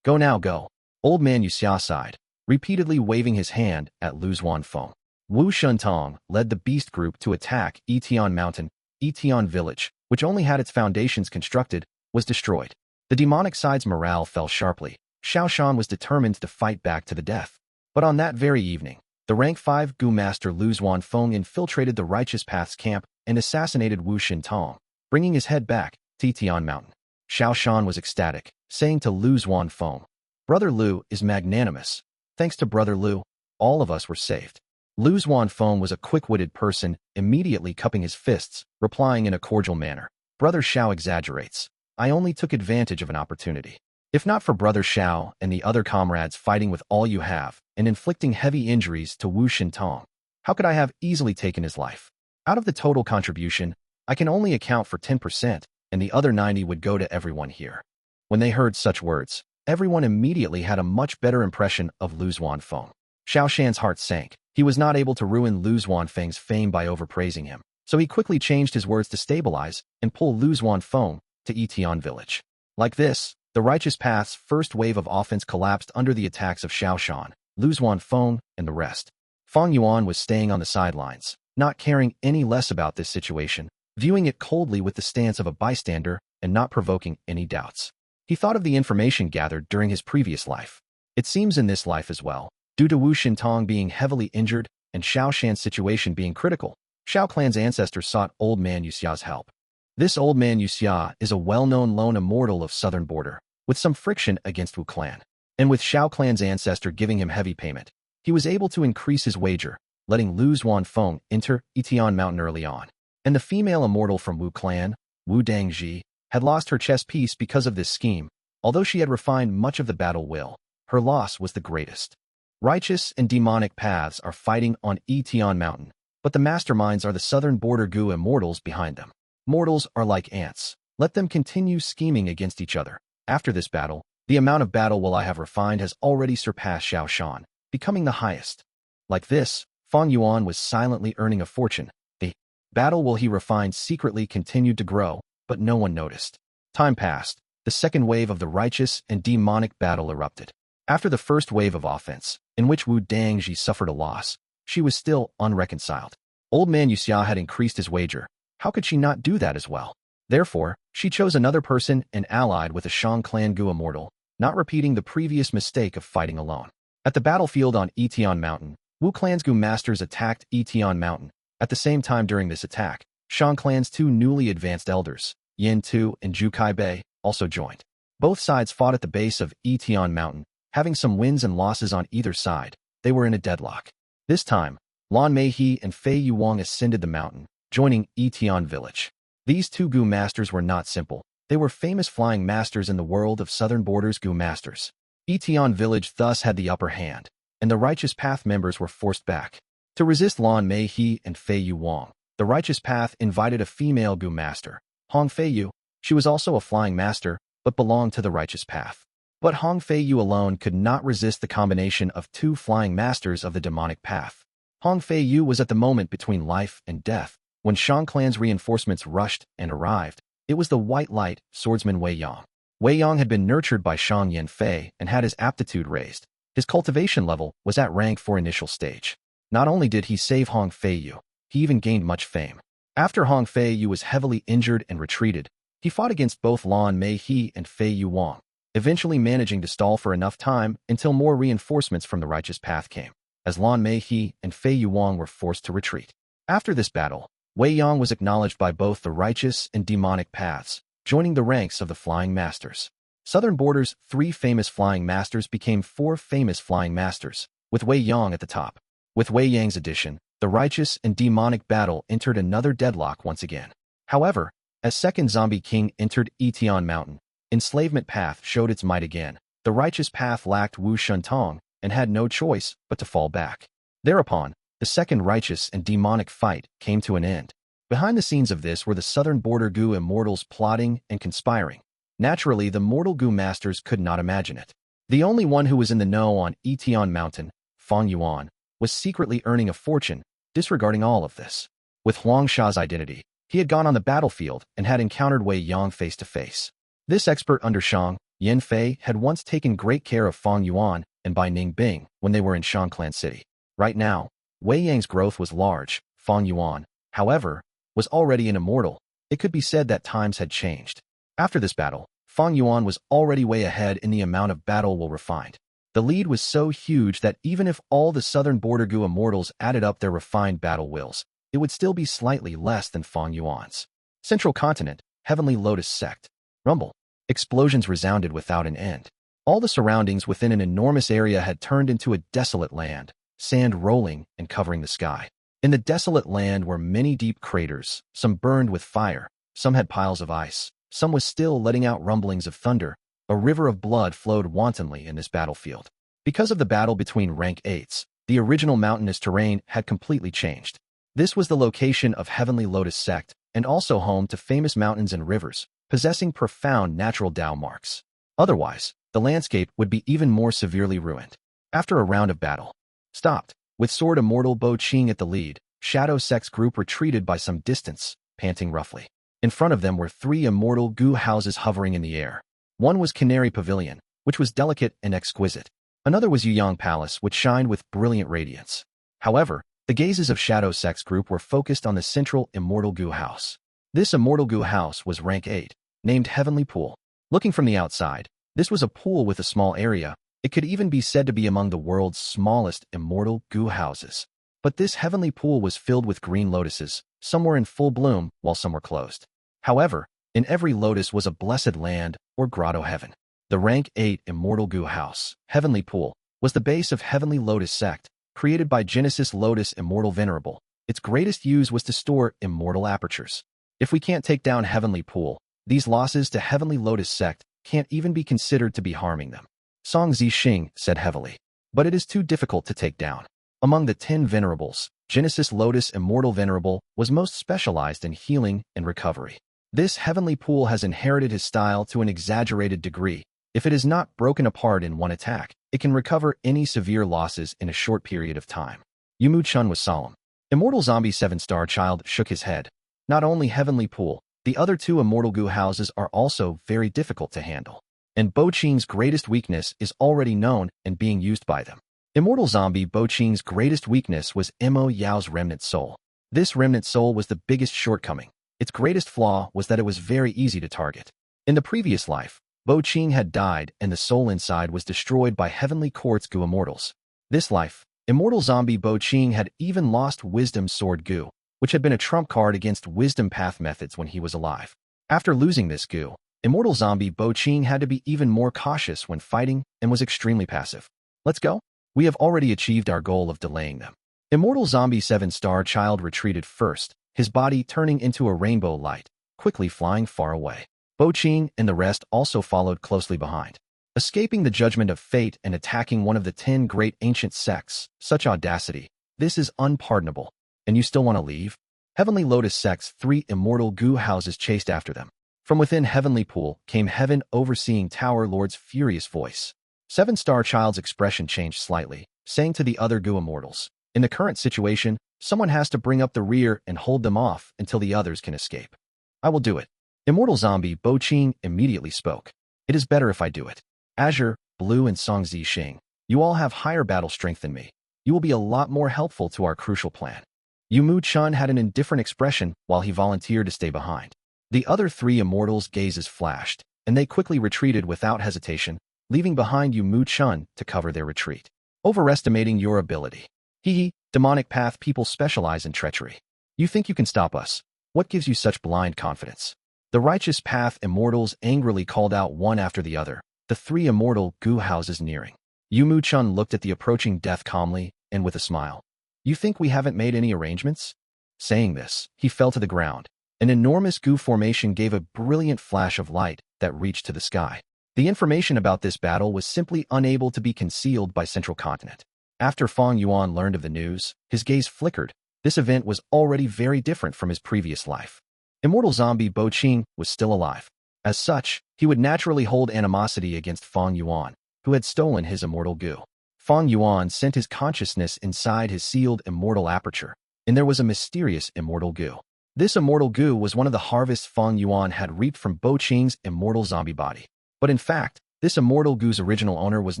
Go now, go. Old man Yuxia sighed, repeatedly waving his hand at Lu Xuanfeng. Wu Shuntong led the beast group to attack Tian Mountain. Tian village, which only had its foundations constructed, was destroyed. The demonic side's morale fell sharply. Xiaoshan was determined to fight back to the death. But on that very evening, the rank 5 Gu master Lu Xuanfeng infiltrated the Righteous Path's camp and assassinated Wu Shintong, bringing his head back to Tian Mountain. Xiaoshan was ecstatic, saying to Lu Xuanfeng, "Brother Lu is magnanimous. Thanks to Brother Lu, all of us were saved." Lu Xuanfeng was a quick-witted person, immediately cupping his fists, replying in a cordial manner, "Brother Xiao exaggerates. I only took advantage of an opportunity. If not for Brother Xiao and the other comrades fighting with all you have and inflicting heavy injuries to Wu Shintong, how could I have easily taken his life? Out of the total contribution, I can only account for 10%, and the other 90 would go to everyone here." When they heard such words, everyone immediately had a much better impression of Lu Xuanfeng. Xiaoshan's heart sank. He was not able to ruin Lu Xuanfeng's fame by overpraising him, so he quickly changed his words to stabilize and pull Lu Xuanfeng to Tian village. Like this, the Righteous Path's first wave of offense collapsed under the attacks of Xiaoshan, Lu Xuanfeng, and the rest. Fang Yuan was staying on the sidelines, not caring any less about this situation, viewing it coldly with the stance of a bystander and not provoking any doubts. He thought of the information gathered during his previous life. It seems in this life as well, due to Wu Shintong being heavily injured and Xiaoshan's situation being critical, Xiao clan's ancestors sought Old Man Yuxia's help. This Old Man Yuxia is a well-known lone immortal of southern border, with some friction against Wu clan. And with Xiao clan's ancestor giving him heavy payment, he was able to increase his wager, letting Lu Xuanfeng enter Tian Mountain early on. And the female immortal from Wu clan, Wu Dangji, had lost her chess piece because of this scheme. Although she had refined much of the battle will, her loss was the greatest. Righteous and demonic paths are fighting on Tian Mountain, but the masterminds are the southern border Gu immortals behind them. Mortals are like ants. Let them continue scheming against each other. After this battle, the amount of battle will I have refined has already surpassed Xiaoshan, becoming the highest. Like this, Fang Yuan was silently earning a fortune. The battle will he refined secretly continued to grow, but no one noticed. Time passed. The second wave of the righteous and demonic battle erupted. After the first wave of offense, in which Wu Dangji suffered a loss, she was still unreconciled. Old Man Yuxia had increased his wager. How could she not do that as well? Therefore, she chose another person and allied with a Shang clan Gu immortal, not repeating the previous mistake of fighting alone. At the battlefield on Tian Mountain, Wu clan's Gu masters attacked Tian Mountain. At the same time during this attack, Shang clan's two newly advanced elders, Yin Tu and Zhu Kai Bei, also joined. Both sides fought at the base of Tian Mountain, having some wins and losses on either side. They were in a deadlock. This time, Lan Meihe and Fei Yuang ascended the mountain, joining Tian village. These two Gu masters were not simple. They were famous flying masters in the world of southern borders Gu masters. Tian village thus had the upper hand, and the Righteous Path members were forced back. To resist Lan Meihe and Fei Yuang, the Righteous Path invited a female Gu master, Hong Fei Yu. She was also a flying master, but belonged to the Righteous Path. But Hong Fei Yu alone could not resist the combination of two flying masters of the demonic path. Hong Fei Yu was at the moment between life and death. When Shang clan's reinforcements rushed and arrived, it was the white light swordsman Wei Yang. Wei Yang had been nurtured by Shang Yanfei and had his aptitude raised. His cultivation level was at rank 4 initial stage. Not only did he save Hong Fei Yu, he even gained much fame. After Hong Fei Yu was heavily injured and retreated, he fought against both Lan Meihe and Fei Yuang, eventually managing to stall for enough time until more reinforcements from the Righteous Path came, as Lan Meihe and Fei Yuang were forced to retreat. After this battle, Wei Yang was acknowledged by both the righteous and demonic paths, joining the ranks of the Flying Masters. Southern Border's 3 famous Flying Masters became 4 famous Flying Masters, with Wei Yang at the top. With Wei Yang's addition, the righteous and demonic battle entered another deadlock once again. However, as Second Zombie King entered Tian Mountain, Enslavement Path showed its might again. The Righteous Path lacked Wu Shuntong and had no choice but to fall back. Thereupon, the second righteous and demonic fight came to an end. Behind the scenes of this were the southern border Gu immortals plotting and conspiring. Naturally, the mortal Gu masters could not imagine it. The only one who was in the know on Tian Mountain, Fang Yuan, was secretly earning a fortune, disregarding all of this. With Huangsha's identity, he had gone on the battlefield and had encountered Wei Yang face to face. This expert under Shang, Yan Fei had once taken great care of Fang Yuan and Bai Ning Bing when they were in Shang Clan City. Right now, Wei Yang's growth was large. Fang Yuan, however, was already an immortal. It could be said that times had changed. After this battle, Fang Yuan was already way ahead in the amount of battle will refined. The lead was so huge that even if all the southern border Gu immortals added up their refined battle wills, it would still be slightly less than Fang Yuan's. Central Continent, Heavenly Lotus Sect. Rumble. Explosions resounded without an end. All the surroundings within an enormous area had turned into a desolate land, sand rolling and covering the sky. In the desolate land were many deep craters, some burned with fire, some had piles of ice, some was still letting out rumblings of thunder. A river of blood flowed wantonly in this battlefield. Because of the battle between rank 8s, the original mountainous terrain had completely changed. This was the location of Heavenly Lotus Sect, and also home to famous mountains and rivers, possessing profound natural Tao marks. Otherwise, the landscape would be even more severely ruined. After a round of battle stopped, with Sword Immortal Bo Qing at the lead, Shadow Sect's group retreated by some distance, panting roughly. In front of them were 3 Immortal Gu houses hovering in the air. One was Canary Pavilion, which was delicate and exquisite. Another was Yuyang Palace, which shined with brilliant radiance. However, the gazes of Shadow Sect's group were focused on the central Immortal Gu house. This Immortal Gu house was rank 8, named Heavenly Pool. Looking from the outside, this was a pool with a small area. It could even be said to be among the world's smallest Immortal Gu houses. But this heavenly pool was filled with green lotuses, some were in full bloom while some were closed. However, in every lotus was a blessed land or grotto heaven. The rank 8 Immortal Gu house, Heavenly Pool, was the base of Heavenly Lotus Sect, created by Genesis Lotus Immortal Venerable. Its greatest use was to store immortal apertures. If we can't take down Heavenly Pool, these losses to Heavenly Lotus Sect can't even be considered to be harming them. Song Zixing said heavily. But it is too difficult to take down. Among the 10 Venerables, Genesis Lotus Immortal Venerable was most specialized in healing and recovery. This Heavenly Pool has inherited his style to an exaggerated degree. If it is not broken apart in one attack, it can recover any severe losses in a short period of time. Yumu Chun was solemn. Immortal Zombie 7-star Child shook his head. Not only Heavenly Pool, the other 2 Immortal Gu houses are also very difficult to handle. And Bo Qing's greatest weakness is already known and being used by them. Immortal Zombie Bo Qing's greatest weakness was Mo Yao's Remnant Soul. This Remnant Soul was the biggest shortcoming. Its greatest flaw was that it was very easy to target. In the previous life, Bo Qing had died and the soul inside was destroyed by Heavenly Quartz Gu Immortals. This life, Immortal Zombie Bo Qing had even lost Wisdom Sword Gu, which had been a trump card against Wisdom Path methods when he was alive. After losing this Gu, Immortal Zombie Bo Qing had to be even more cautious when fighting and was extremely passive. Let's go. We have already achieved our goal of delaying them. Immortal Zombie 7-star Child retreated first, his body turning into a rainbow light, quickly flying far away. Bo Qing and the rest also followed closely behind. Escaping the judgment of fate and attacking one of the 10 great ancient sects, such audacity, this is unpardonable. And you still want to leave? Heavenly Lotus Sect's 3 Immortal Gu houses chased after them. From within Heavenly Pool came Heaven Overseeing Tower Lord's furious voice. 7-star Child's expression changed slightly, saying to the other Gu Immortals, in the current situation, someone has to bring up the rear and hold them off until the others can escape. I will do it. Immortal Zombie Bo Qing immediately spoke. It is better if I do it. Azure, Blue and Song Zixing, you all have higher battle strength than me. You will be a lot more helpful to our crucial plan. Yumu Chun had an indifferent expression while he volunteered to stay behind. The other 3 immortals' gazes flashed, and they quickly retreated without hesitation, leaving behind Yumu Chun to cover their retreat. Overestimating your ability. Hee, demonic path people specialize in treachery. You think you can stop us? What gives you such blind confidence? The righteous path immortals angrily called out one after the other, the 3 Immortal Gu houses nearing. Yumu Chun looked at the approaching death calmly and with a smile. You think we haven't made any arrangements? Saying this, he fell to the ground. An enormous Gu formation gave a brilliant flash of light that reached to the sky. The information about this battle was simply unable to be concealed by Central Continent. After Fang Yuan learned of the news, his gaze flickered. This event was already very different from his previous life. Immortal Zombie Bo Qing was still alive. As such, he would naturally hold animosity against Fang Yuan, who had stolen his Immortal Gu. Fang Yuan sent his consciousness inside his sealed immortal aperture, and there was a mysterious Immortal Gu. This Immortal Gu was one of the harvests Fang Yuan had reaped from Qing's immortal zombie body. But in fact, this Immortal Gu's original owner was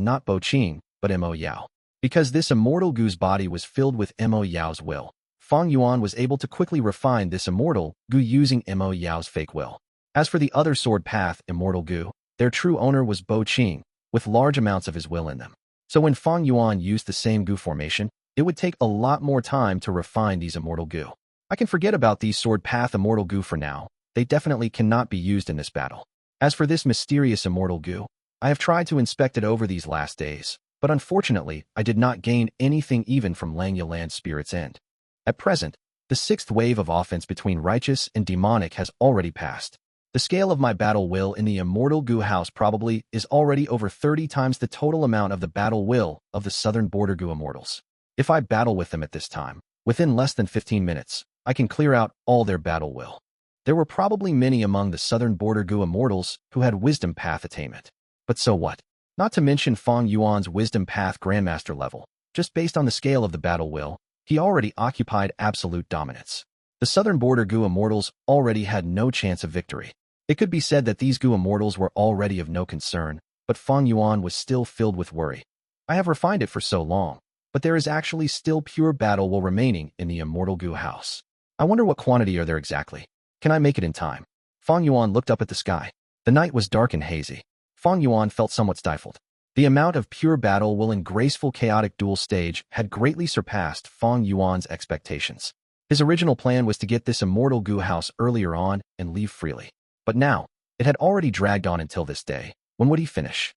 not Qing, but Mo Yao. Because this Immortal Gu's body was filled with Mo Yao's will, Fang Yuan was able to quickly refine this Immortal Gu using Mo Yao's fake will. As for the other sword path, Immortal Gu, their true owner was Qing, with large amounts of his will in them. So when Fang Yuan used the same Gu formation, it would take a lot more time to refine these Immortal Gu. I can forget about these sword path Immortal Gu for now. They definitely cannot be used in this battle. As for this mysterious Immortal Gu, I have tried to inspect it over these last days, but unfortunately, I did not gain anything even from Lang Yalan's Spirit's End. At present, the 6th wave of offense between righteous and demonic has already passed. The scale of my battle will in the Immortal Gu house probably is already over 30 times the total amount of the battle will of the Southern Border Gu Immortals. If I battle with them at this time, within less than 15 minutes, I can clear out all their battle will. There were probably many among the Southern Border Gu Immortals who had Wisdom Path attainment. But so what? Not to mention Fang Yuan's Wisdom Path Grandmaster level. Just based on the scale of the battle will, he already occupied absolute dominance. The Southern Border Gu Immortals already had no chance of victory. It could be said that these Gu Immortals were already of no concern, but Fang Yuan was still filled with worry. I have refined it for so long, but there is actually still pure battle will remaining in the Immortal Gu house. I wonder what quantity are there exactly. Can I make it in time? Fang Yuan looked up at the sky. The night was dark and hazy. Fang Yuan felt somewhat stifled. The amount of pure battle will in graceful chaotic duel stage had greatly surpassed Fang Yuan's expectations. His original plan was to get this Immortal Gu house earlier on and leave freely. But now, it had already dragged on until this day. When would he finish?